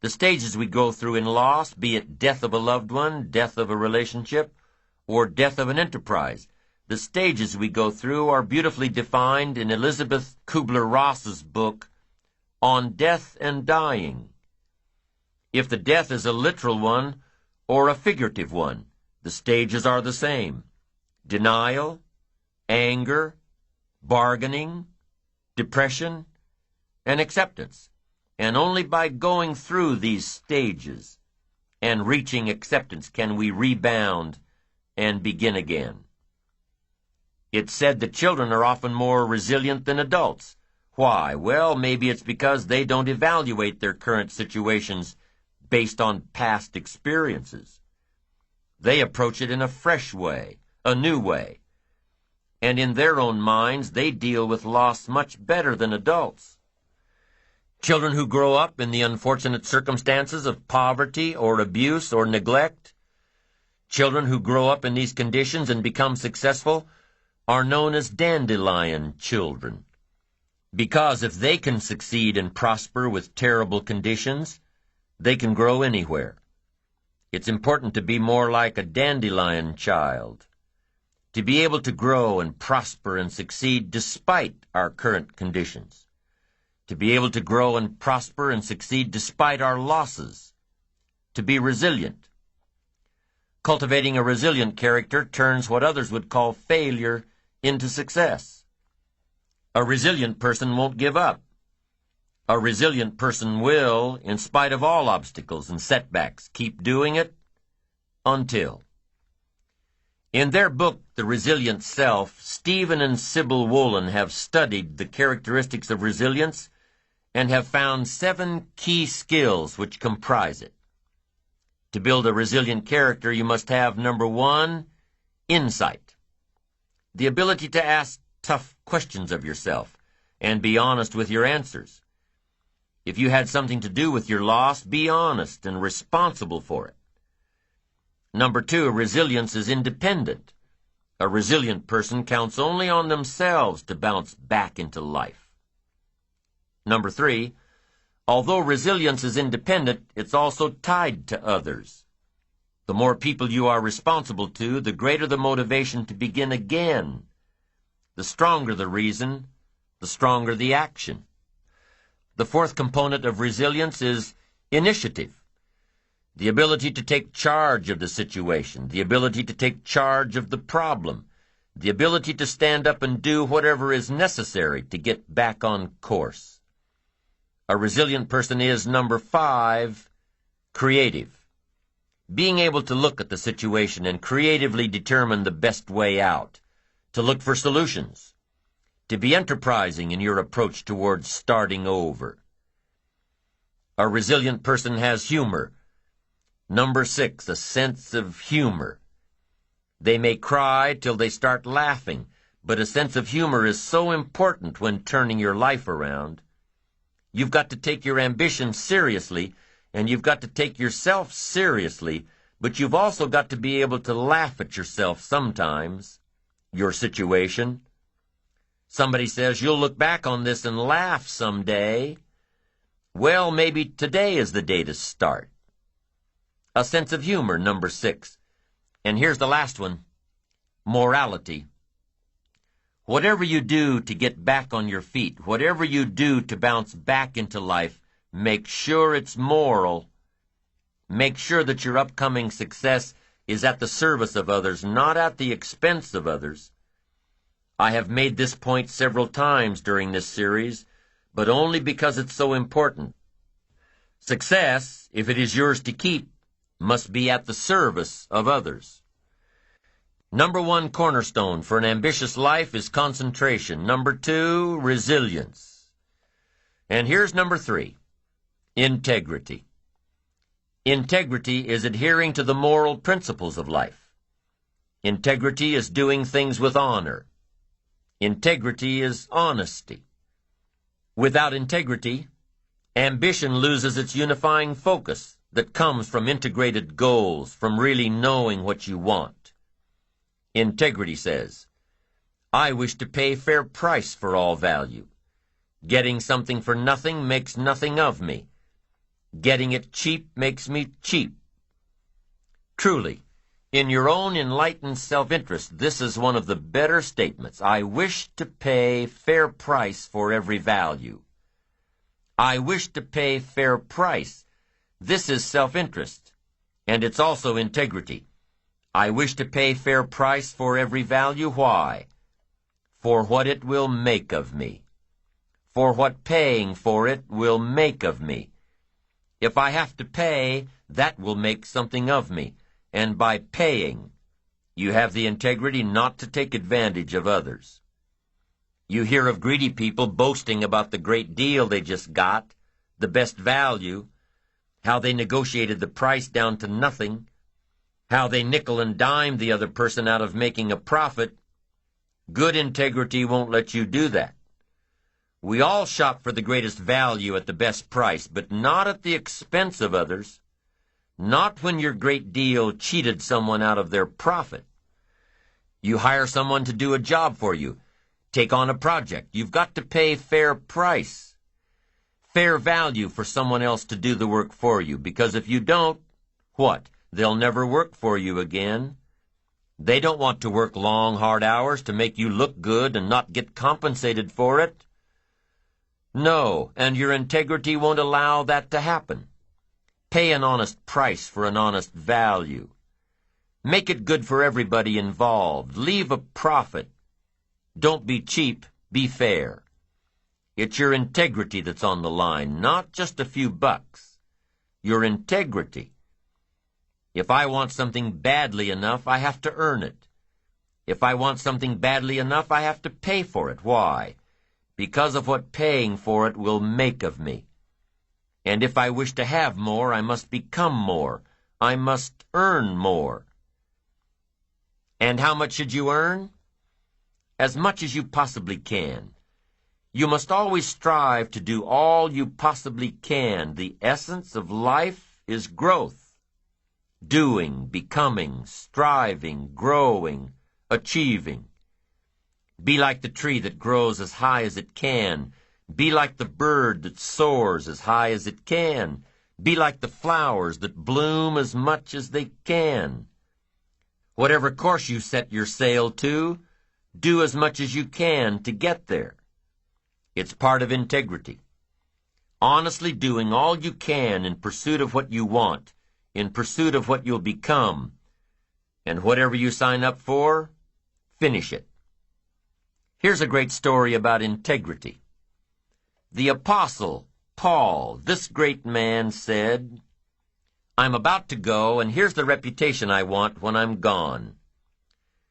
The stages we go through in loss, be it death of a loved one, death of a relationship, or death of an enterprise, the stages we go through are beautifully defined in Elizabeth Kubler-Ross's book, On Death and Dying. If the death is a literal one or a figurative one, the stages are the same. Denial, anger, bargaining, depression, and acceptance. And only by going through these stages and reaching acceptance can we rebound and begin again. It's said that children are often more resilient than adults. Why? Well, maybe it's because they don't evaluate their current situations based on past experiences. They approach it in a fresh way, a new way. And in their own minds, they deal with loss much better than adults. Children who grow up in the unfortunate circumstances of poverty or abuse or neglect, children who grow up in these conditions and become successful, are known as dandelion children. Because if they can succeed and prosper with terrible conditions, they can grow anywhere. It's important to be more like a dandelion child, to be able to grow and prosper and succeed despite our current conditions, to be able to grow and prosper and succeed despite our losses, to be resilient. Cultivating a resilient character turns what others would call failure into success. A resilient person won't give up. A resilient person will, in spite of all obstacles and setbacks, keep doing it until. In their book, The Resilient Self, Stephen and Sybil Wolin have studied the characteristics of resilience and have found 7 key skills which comprise it. To build a resilient character, you must have, number 1, insight. The ability to ask tough questions of yourself and be honest with your answers. If you had something to do with your loss, be honest and responsible for it. Number 2, resilience is independent. A resilient person counts only on themselves to bounce back into life. Number 3, although resilience is independent, it's also tied to others. The more people you are responsible to, the greater the motivation to begin again. The stronger the reason, the stronger the action. The 4th component of resilience is initiative. The ability to take charge of the situation, the ability to take charge of the problem, the ability to stand up and do whatever is necessary to get back on course. A resilient person is, number 5, Creative. Being able to look at the situation and creatively determine the best way out. To look for solutions. To be enterprising in your approach towards starting over. A resilient person has humor. Number 6, a sense of humor. They may cry till they start laughing, but a sense of humor is so important when turning your life around. You've got to take your ambition seriously, and you've got to take yourself seriously, but you've also got to be able to laugh at yourself sometimes, your situation. Somebody says, you'll look back on this and laugh someday. Well, maybe today is the day to start. A sense of humor, number 6. And here's the last one, morality. Whatever you do to get back on your feet, whatever you do to bounce back into life, make sure it's moral. Make sure that your upcoming success is at the service of others, not at the expense of others. I have made this point several times during this series, but only because it's so important. Success, if it is yours to keep, must be at the service of others. Number 1 cornerstone for an ambitious life is concentration. Number 2, resilience. And here's number 3, integrity. Integrity is adhering to the moral principles of life. Integrity is doing things with honor. Integrity is honesty. Without integrity, ambition loses its unifying focus that comes from integrated goals, from really knowing what you want. Integrity says, I wish to pay fair price for all value. Getting something for nothing makes nothing of me. Getting it cheap makes me cheap. Truly, in your own enlightened self-interest, this is one of the better statements. I wish to pay fair price for every value. I wish to pay fair price. This is self-interest, and it's also integrity. I wish to pay fair price for every value. Why? For what it will make of me. For what paying for it will make of me. If I have to pay, that will make something of me. And by paying, you have the integrity not to take advantage of others. You hear of greedy people boasting about the great deal they just got, the best value, how they negotiated the price down to nothing, how they nickel and dimed the other person out of making a profit. Good integrity won't let you do that. We all shop for the greatest value at the best price, but not at the expense of others. Not when your great deal cheated someone out of their profit. You hire someone to do a job for you. Take on a project. You've got to pay fair price. Fair value for someone else to do the work for you, because if you don't, what? They'll never work for you again. They don't want to work long, hard hours to make you look good and not get compensated for it. No, and your integrity won't allow that to happen. Pay an honest price for an honest value. Make it good for everybody involved. Leave a profit. Don't be cheap, be fair. It's your integrity that's on the line, not just a few bucks. Your integrity. If I want something badly enough, I have to earn it. If I want something badly enough, I have to pay for it. Why? Because of what paying for it will make of me. And if I wish to have more, I must become more. I must earn more. And how much should you earn? As much as you possibly can. You must always strive to do all you possibly can. The essence of life is growth. Doing, becoming, striving, growing, achieving. Be like the tree that grows as high as it can. Be like the bird that soars as high as it can. Be like the flowers that bloom as much as they can. Whatever course you set your sail to, do as much as you can to get there. It's part of integrity. Honestly doing all you can in pursuit of what you want, in pursuit of what you'll become. And whatever you sign up for, finish it. Here's a great story about integrity. The Apostle Paul, this great man, said, I'm about to go, and here's the reputation I want when I'm gone.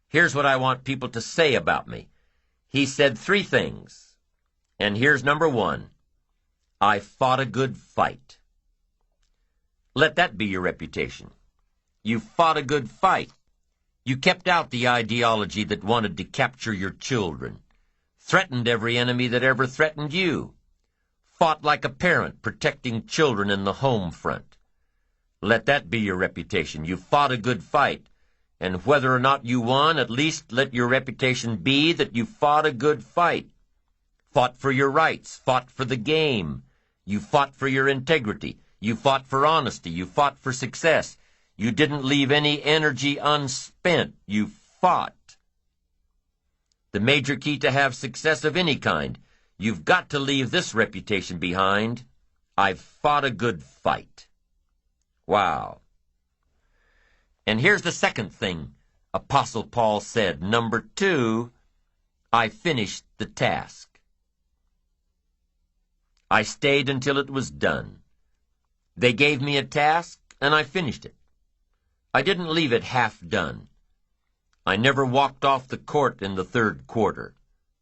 Here's what I want people to say about me. He said 3 things, and here's number 1. I fought a good fight. Let that be your reputation. You fought a good fight. You kept out the ideology that wanted to capture your children, threatened every enemy that ever threatened you, fought like a parent protecting children in the home front. Let that be your reputation. You fought a good fight, and whether or not you won, at least let your reputation be that you fought a good fight. Fought for your rights, fought for the game. You fought for your integrity. You fought for honesty. You fought for success. You didn't leave any energy unspent. You fought. The major key to have success of any kind, you've got to leave this reputation behind. I've fought a good fight. Wow. And here's the second thing Apostle Paul said. Number 2, I finished the task. I stayed until it was done. They gave me a task, and I finished it. I didn't leave it half done. I never walked off the court in the 3rd quarter.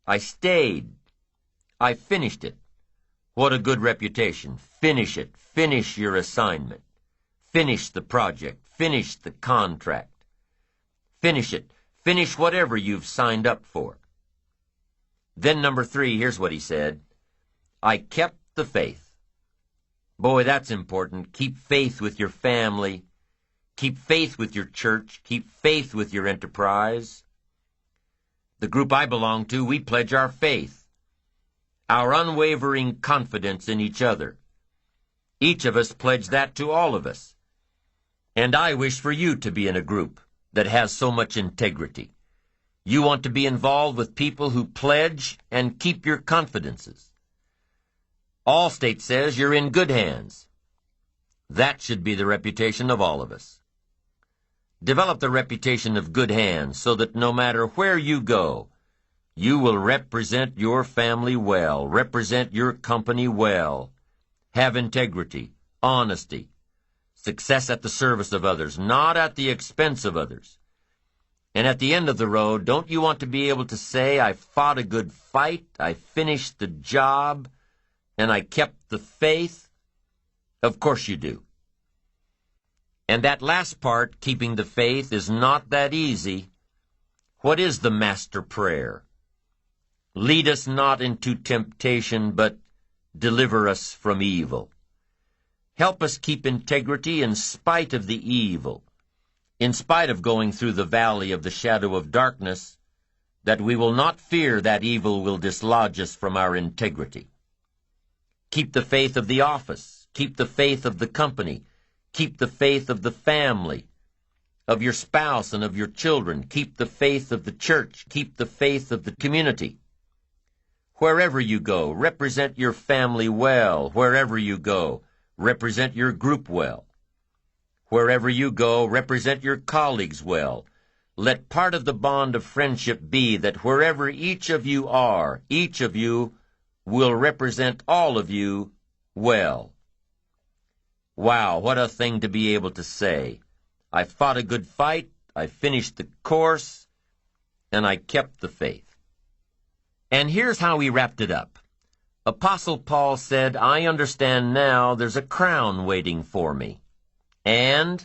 I stayed. I finished it. What a good reputation. Finish it. Finish your assignment. Finish the project. Finish the contract. Finish it. Finish whatever you've signed up for. Then number 3, here's what he said. I kept the faith. Boy, that's important. Keep faith with your family. Keep faith with your church. Keep faith with your enterprise. The group I belong to, we pledge our faith, our unwavering confidence in each other. Each of us pledge that to all of us. And I wish for you to be in a group that has so much integrity. You want to be involved with people who pledge and keep your confidences. Allstate says you're in good hands. That should be the reputation of all of us. Develop the reputation of good hands so that no matter where you go, you will represent your family well, represent your company well, have integrity, honesty, success at the service of others, not at the expense of others. And at the end of the road, don't you want to be able to say, I fought a good fight, I finished the job, and I kept the faith? Of course you do. And that last part, keeping the faith, is not that easy. What is the master prayer? Lead us not into temptation, but deliver us from evil. Help us keep integrity in spite of the evil, in spite of going through the valley of the shadow of darkness, that we will not fear that evil will dislodge us from our integrity. Keep the faith of the office. Keep the faith of the company. Keep the faith of the family, of your spouse and of your children. Keep the faith of the church. Keep the faith of the community. Wherever you go, represent your family well. Wherever you go, represent your group well. Wherever you go, represent your colleagues well. Let part of the bond of friendship be that wherever each of you are, each of you will represent all of you well. Wow, what a thing to be able to say. I fought a good fight, I finished the course, and I kept the faith. And here's how he wrapped it up. Apostle Paul said, I understand now there's a crown waiting for me, and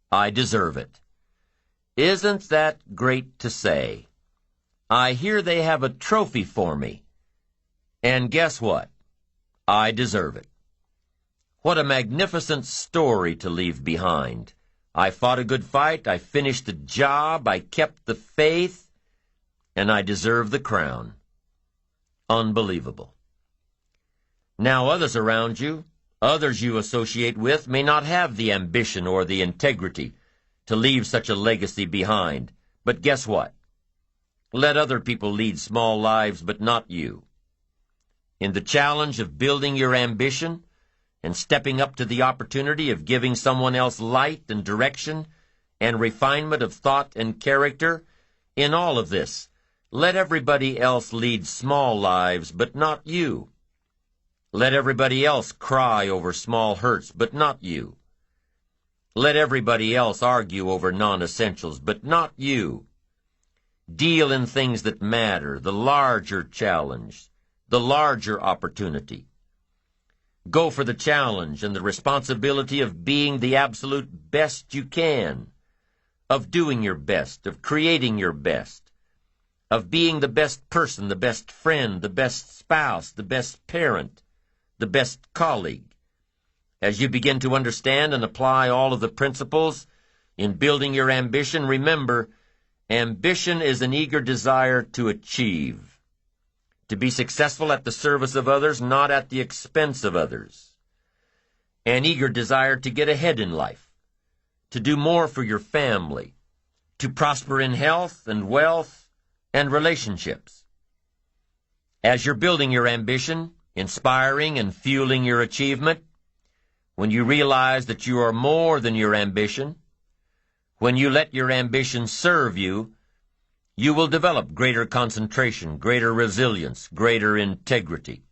I deserve it. Isn't that great to say? I hear they have a trophy for me, and guess what? I deserve it. What a magnificent story to leave behind. I fought a good fight, I finished the job, I kept the faith, and I deserve the crown. Unbelievable. Now others around you, others you associate with, may not have the ambition or the integrity to leave such a legacy behind. But guess what? Let other people lead small lives, but not you. In the challenge of building your ambition, and stepping up to the opportunity of giving someone else light and direction and refinement of thought and character, in all of this, let everybody else lead small lives, but not you. Let everybody else cry over small hurts, but not you. Let everybody else argue over non-essentials, but not you. Deal in things that matter, the larger challenge, the larger opportunity. Go for the challenge and the responsibility of being the absolute best you can, of doing your best, of creating your best, of being the best person, the best friend, the best spouse, the best parent, the best colleague. As you begin to understand and apply all of the principles in building your ambition, remember, ambition is an eager desire to achieve, to be successful at the service of others, not at the expense of others. An eager desire to get ahead in life, to do more for your family, to prosper in health and wealth and relationships. As you're building your ambition, inspiring and fueling your achievement, when you realize that you are more than your ambition, when you let your ambition serve you, you will develop greater concentration, greater resilience, greater integrity.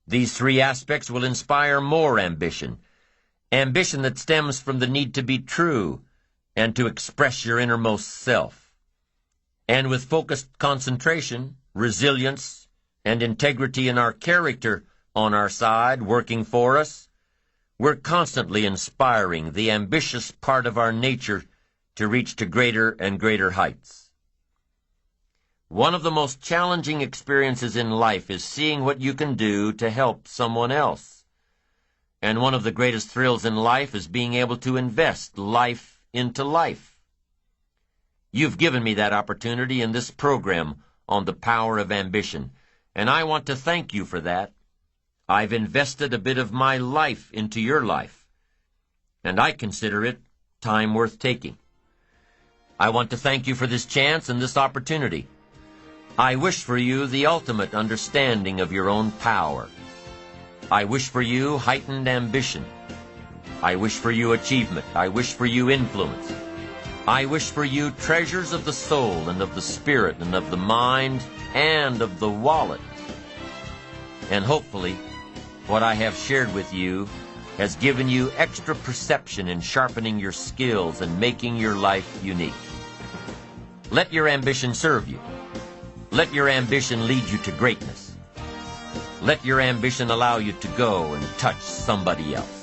These three aspects will inspire more ambition, ambition that stems from the need to be true and to express your innermost self. And with focused concentration, resilience, and integrity in our character on our side, working for us, we're constantly inspiring the ambitious part of our nature to reach to greater and greater heights. One of the most challenging experiences in life is seeing what you can do to help someone else. And one of the greatest thrills in life is being able to invest life into life. You've given me that opportunity in this program on the power of ambition, and I want to thank you for that. I've invested a bit of my life into your life, and I consider it time worth taking. I want to thank you for this chance and this opportunity. I wish for you the ultimate understanding of your own power. I wish for you heightened ambition. I wish for you achievement. I wish for you influence. I wish for you treasures of the soul and of the spirit and of the mind and of the wallet. And hopefully, what I have shared with you has given you extra perception in sharpening your skills and making your life unique. Let your ambition serve you. Let your ambition lead you to greatness. Let your ambition allow you to go and touch somebody else.